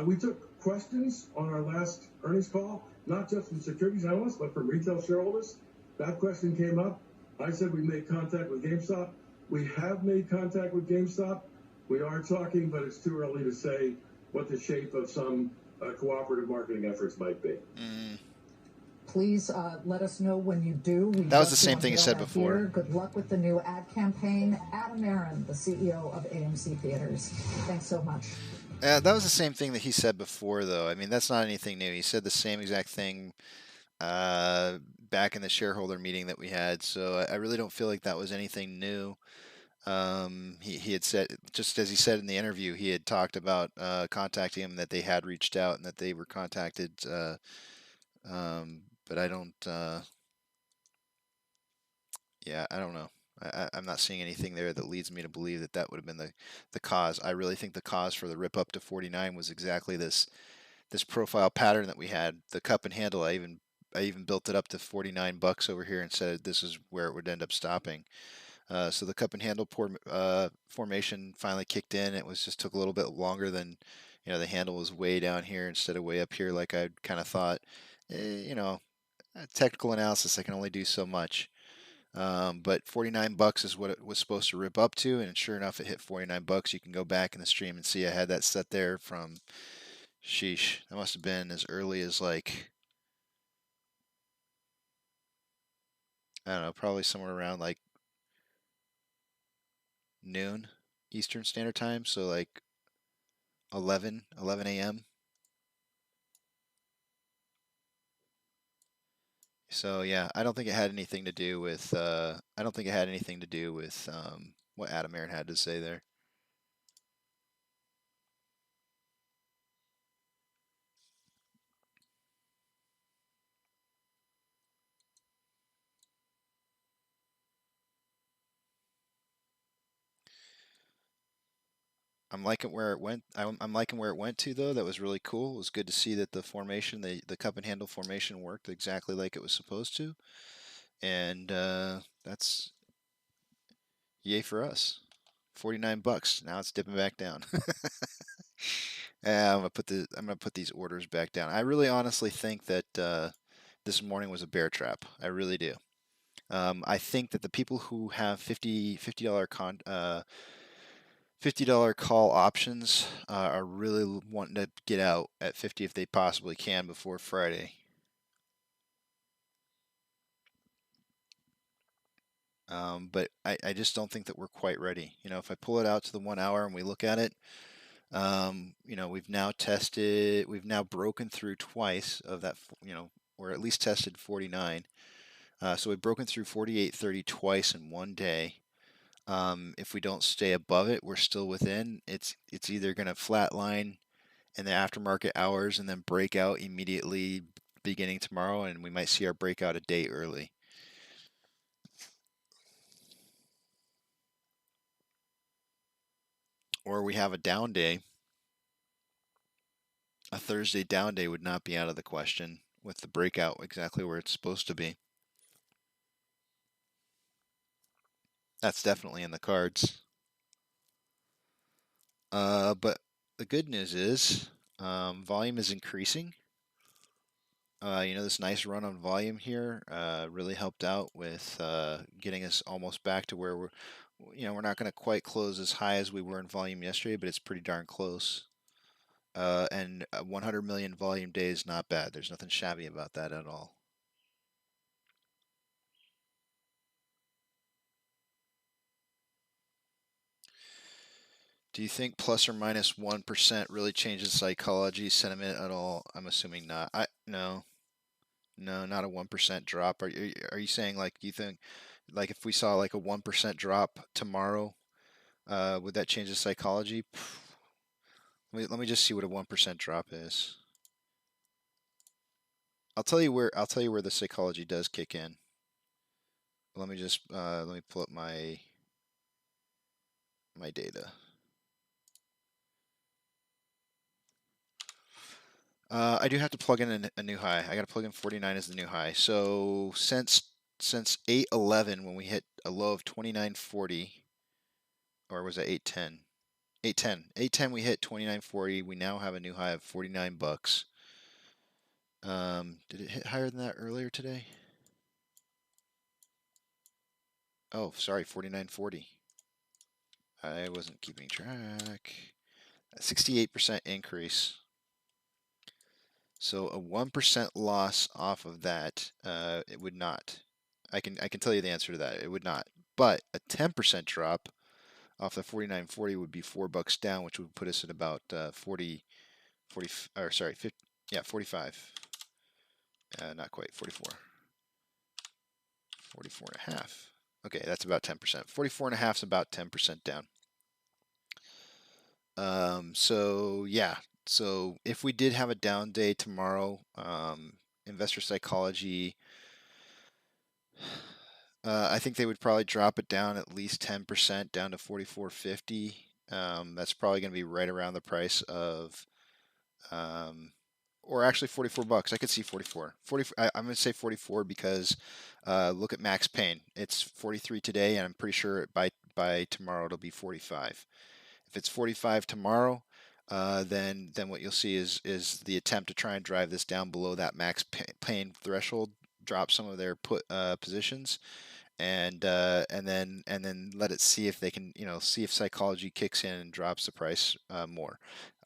We took questions on our last earnings call, not just from securities analysts, but from retail shareholders. That question came up. I said we made contact with GameStop. We have made contact with GameStop. We are talking, but it's too early to say what the shape of some cooperative marketing efforts might be. Please let us know when you do. That was the same thing you said before. Here. Good luck with the new ad campaign. Adam Aaron, the CEO of AMC Theaters. Thanks so much. That was the same thing that he said before, though. I mean, that's not anything new. He said the same exact thing back in the shareholder meeting that we had, so I really don't feel like that was anything new. He had said, just as he said in the interview, he had talked about contacting him, that they had reached out and that they were contacted. But I don't, yeah, I don't know. I'm not seeing anything there that leads me to believe that that would have been the cause. I really think the cause for the rip up to 49 was exactly this profile pattern that we had, the cup and handle. I even built it up to $49 over here and said this is where it would end up stopping. So the cup and handle formation finally kicked in. It was just took a little bit longer than, the handle was way down here instead of way up here like I kind of thought. Technical analysis, I can only do so much. But $49 is what it was supposed to rip up to, and sure enough, it hit $49. You can go back in the stream and see I had that set there from, sheesh, that must have been as early as like, I don't know, probably somewhere around like noon Eastern Standard Time, so like 11 a.m. So yeah, I don't think it had anything to do with what Adam Aaron had to say there. I'm liking where it went. I'm liking where it went to though. That was really cool. It was good to see that the formation, the cup and handle formation worked exactly like it was supposed to, and that's yay for us. $49. Now it's dipping back down. I'm gonna put these orders back down. I really honestly think that this morning was a bear trap. I really do. I think that the people who have $50 $50 call options are really wanting to get out at 50 if they possibly can before Friday. But I just don't think that we're quite ready. You know, if I pull it out to the 1 hour and we look at it, you know, we've now broken through twice of that, you know, or at least tested 49. So we've broken through 48.30 twice in one day. If we don't stay above it, we're still within. It's either going to flatline in the aftermarket hours and then break out immediately beginning tomorrow, and we might see our breakout a day early. Or we have a down day. A Thursday down day would not be out of the question with the breakout exactly where it's supposed to be. That's definitely in the cards. But the good news is volume is increasing. You know, this nice run on volume here really helped out with getting us almost back to where we're not going to quite close as high as we were in volume yesterday, but it's pretty darn close. And 100 million volume day is not bad. There's nothing shabby about that at all. Do you think plus or minus 1% really changes psychology sentiment at all? I'm assuming not. No, not a 1% drop. Are you saying like you think like if we saw like a 1% drop tomorrow, would that change the psychology? Let me just see what a 1% drop is. I'll tell you where the psychology does kick in. Let me just let me pull up my data. I do have to plug in a new high. I got to plug in 49 as the new high. So since 8/11 when we hit a low of 29.40, or was it 8/10? 8/10. 8/10 we hit 29.40. We now have a new high of $49. Did it hit higher than that earlier today? Oh, sorry, 49.40. I wasn't keeping track. A 68% increase. So a 1% loss off of that, it would not. I can tell you the answer to that. It would not. But a 10% drop off the 49.40 would be $4 down, which would put us at about 40, or sorry, 50, yeah, 45. Not quite 44. 44 and a half. Okay, that's about 10%. 44 and a half is about 10% down. So yeah. So if we did have a down day tomorrow, investor psychology, I think they would probably drop it down at least 10% down to 44.50. That's probably going to be right around the price of, or actually $44. I could see 44. I'm going to say 44 because look at Max Payne. It's 43 today, and I'm pretty sure by tomorrow it'll be 45. If it's 45 tomorrow, then what you'll see is the attempt to try and drive this down below that Max Payne threshold, drop some of their put positions, and then let it see if they can, see if psychology kicks in and drops the price more.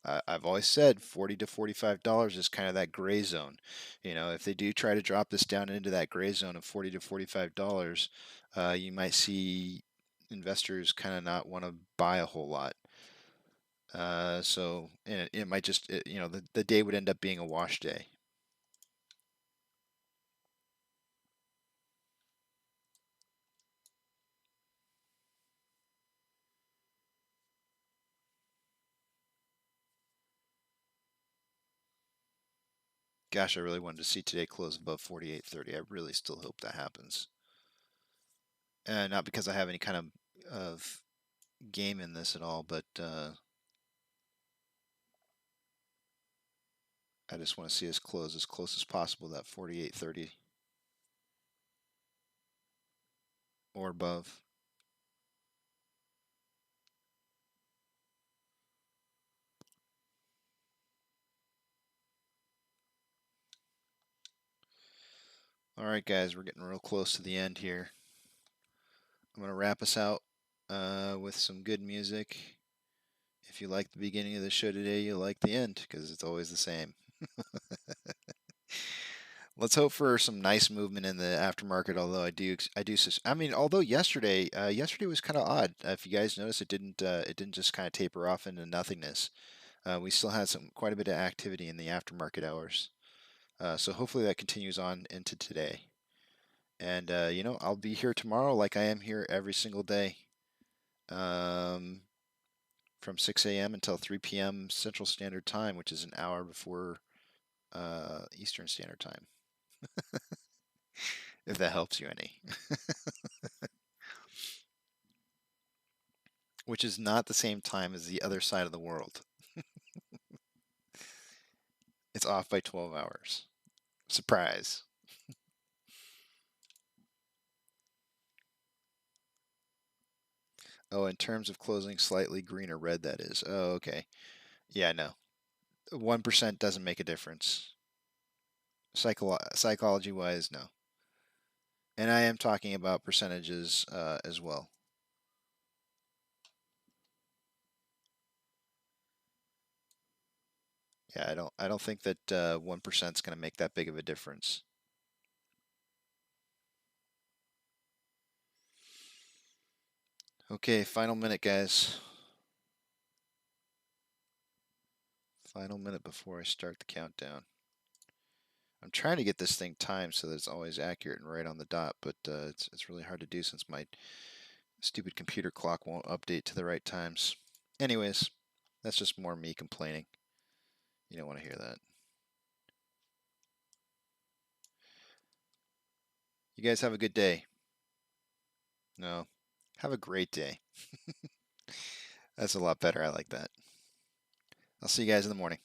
I've always said $40 to $45 is kind of that gray zone. If they do try to drop this down into that gray zone of $40 to $45, you might see investors kind of not want to buy a whole lot. So and it might just, you know, the day would end up being a wash day. Gosh, I really wanted to see today close above 48.30. I really still hope that happens. Not because I have any kind of game in this at all, but I just want to see us close as close as possible to that 48.30 or above. All right, guys, we're getting real close to the end here. I'm going to wrap us out with some good music. If you like the beginning of the show today, you'll like the end, because it's always the same. Let's hope for some nice movement in the aftermarket. Although I mean, although yesterday was kind of odd. If you guys notice, it didn't just kind of taper off into nothingness. We still had quite a bit of activity in the aftermarket hours. So hopefully that continues on into today. And you know, I'll be here tomorrow like I am here every single day. From 6 a.m. until 3 p.m. Central Standard Time, which is an hour before Eastern Standard Time. If that helps you any. Which is not the same time as the other side of the world. It's off by 12 hours. Surprise. Oh, in terms of closing slightly green or red, that is. Oh, okay. Yeah, no. 1% doesn't make a difference. Psychology-wise, no. And I am talking about percentages as well. Yeah, I don't think that 1% is going to make that big of a difference. Okay, final minute, guys. Final minute before I start the countdown. I'm trying to get this thing timed so that it's always accurate and right on the dot, but it's really hard to do since my stupid computer clock won't update to the right times. Anyways, that's just more me complaining. You don't want to hear that. You guys have a good day. No, have a great day. That's a lot better. I like that. I'll see you guys in the morning.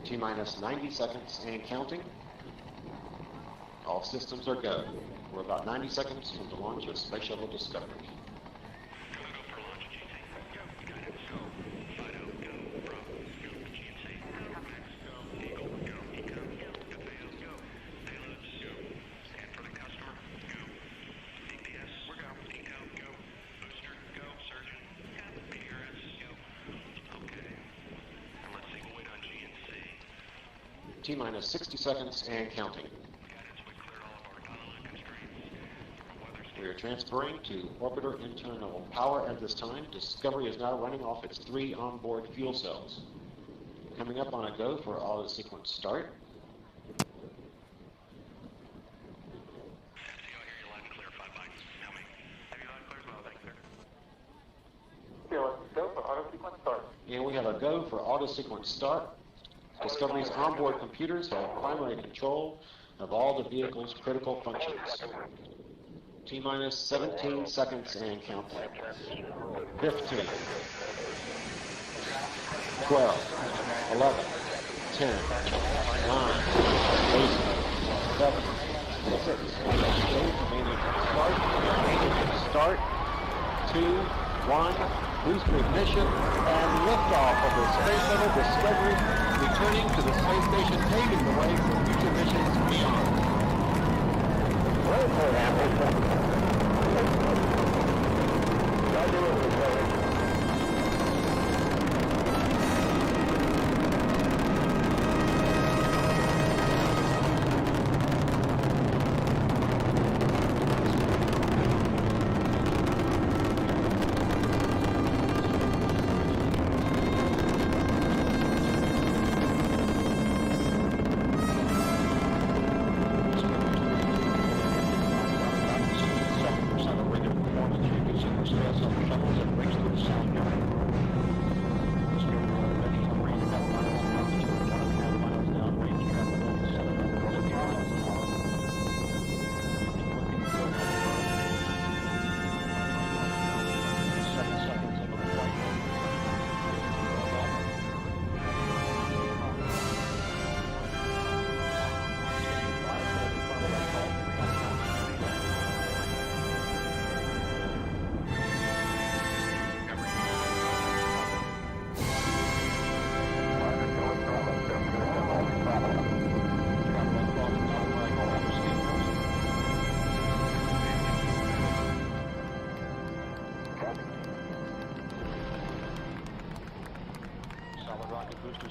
T-minus 90 seconds and counting. All systems are go. We're about 90 seconds from the launch of Space Shuttle Discovery. T-minus 60 seconds and counting. We are transferring to orbiter internal power at this time. Discovery is now running off its 3 onboard fuel cells. Coming up on a go for auto sequence start. And we have a go for auto sequence start. Discovery's onboard computers have primary control of all the vehicle's critical functions. T-minus 17 seconds and counting. 15, 12, 11, 10, 9, 8, 7, 6, start, 2, 1, booster ignition, and liftoff of the Space Shuttle Discovery, returning to the space station, paving the way for future missions beyond.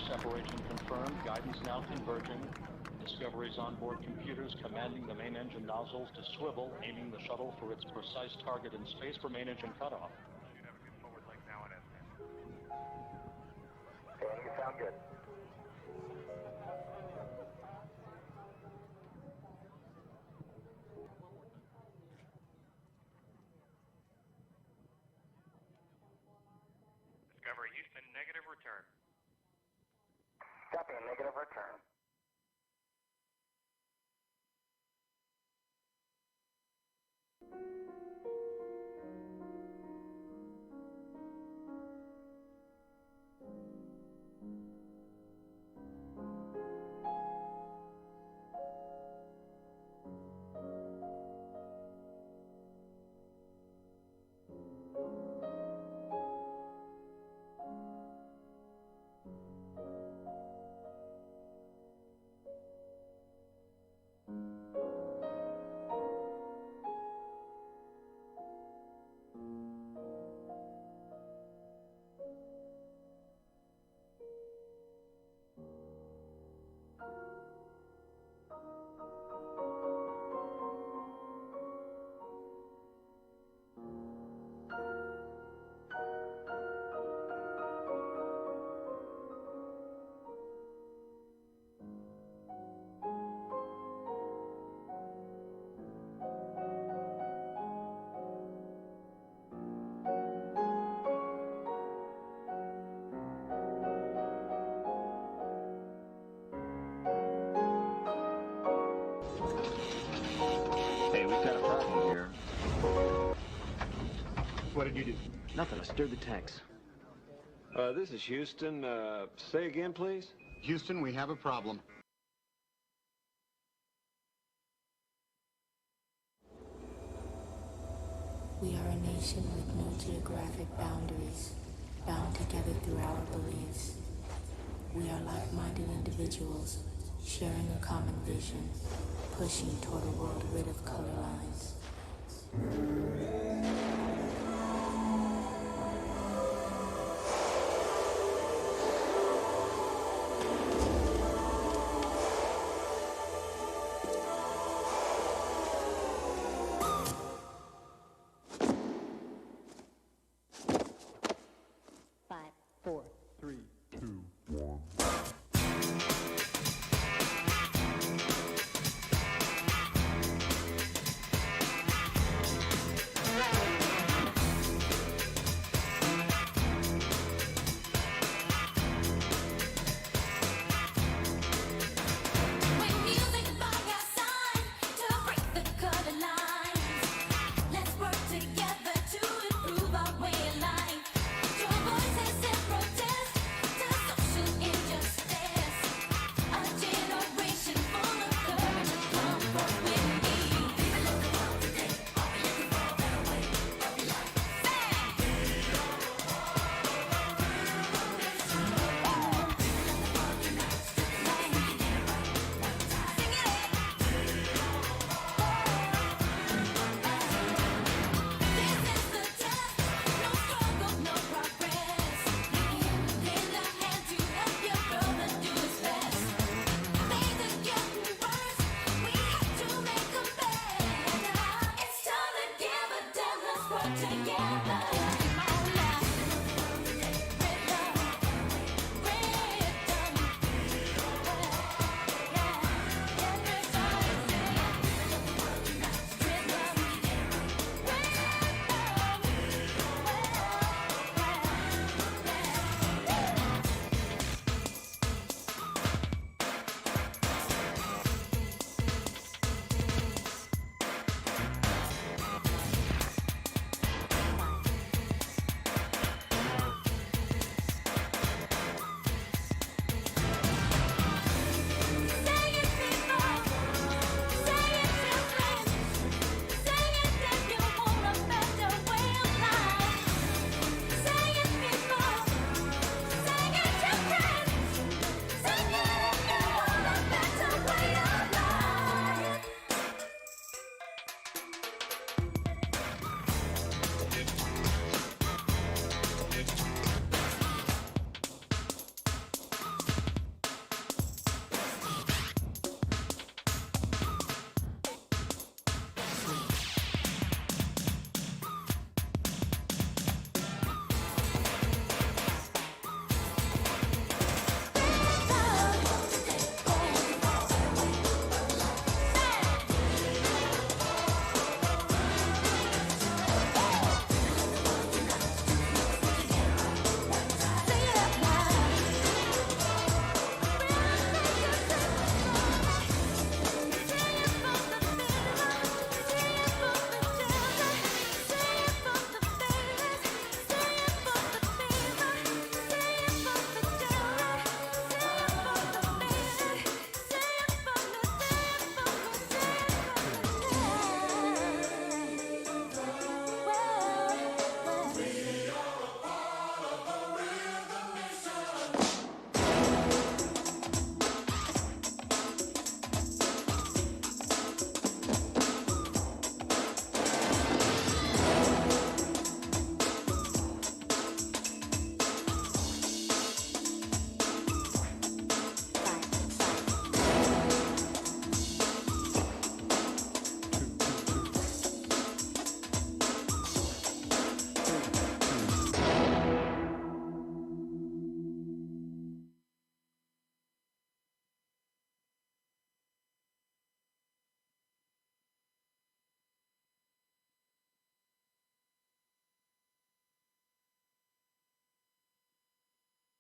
Separation confirmed. Guidance now converging. Discovery's onboard computers commanding the main engine nozzles to swivel, aiming the shuttle for its precise target in space for main engine cutoff. Should have a good forward leg now and then. Dan, you sound good. Discovery Houston, negative return. Copy, a negative return. Hey, we've got a problem here. What did you do? Nothing. I stirred the tanks. This is Houston. Say again, please. Houston, we have a problem. We are a nation with no geographic boundaries, bound together through our beliefs. We are like-minded individuals, sharing a common vision, pushing toward a world rid of color lines.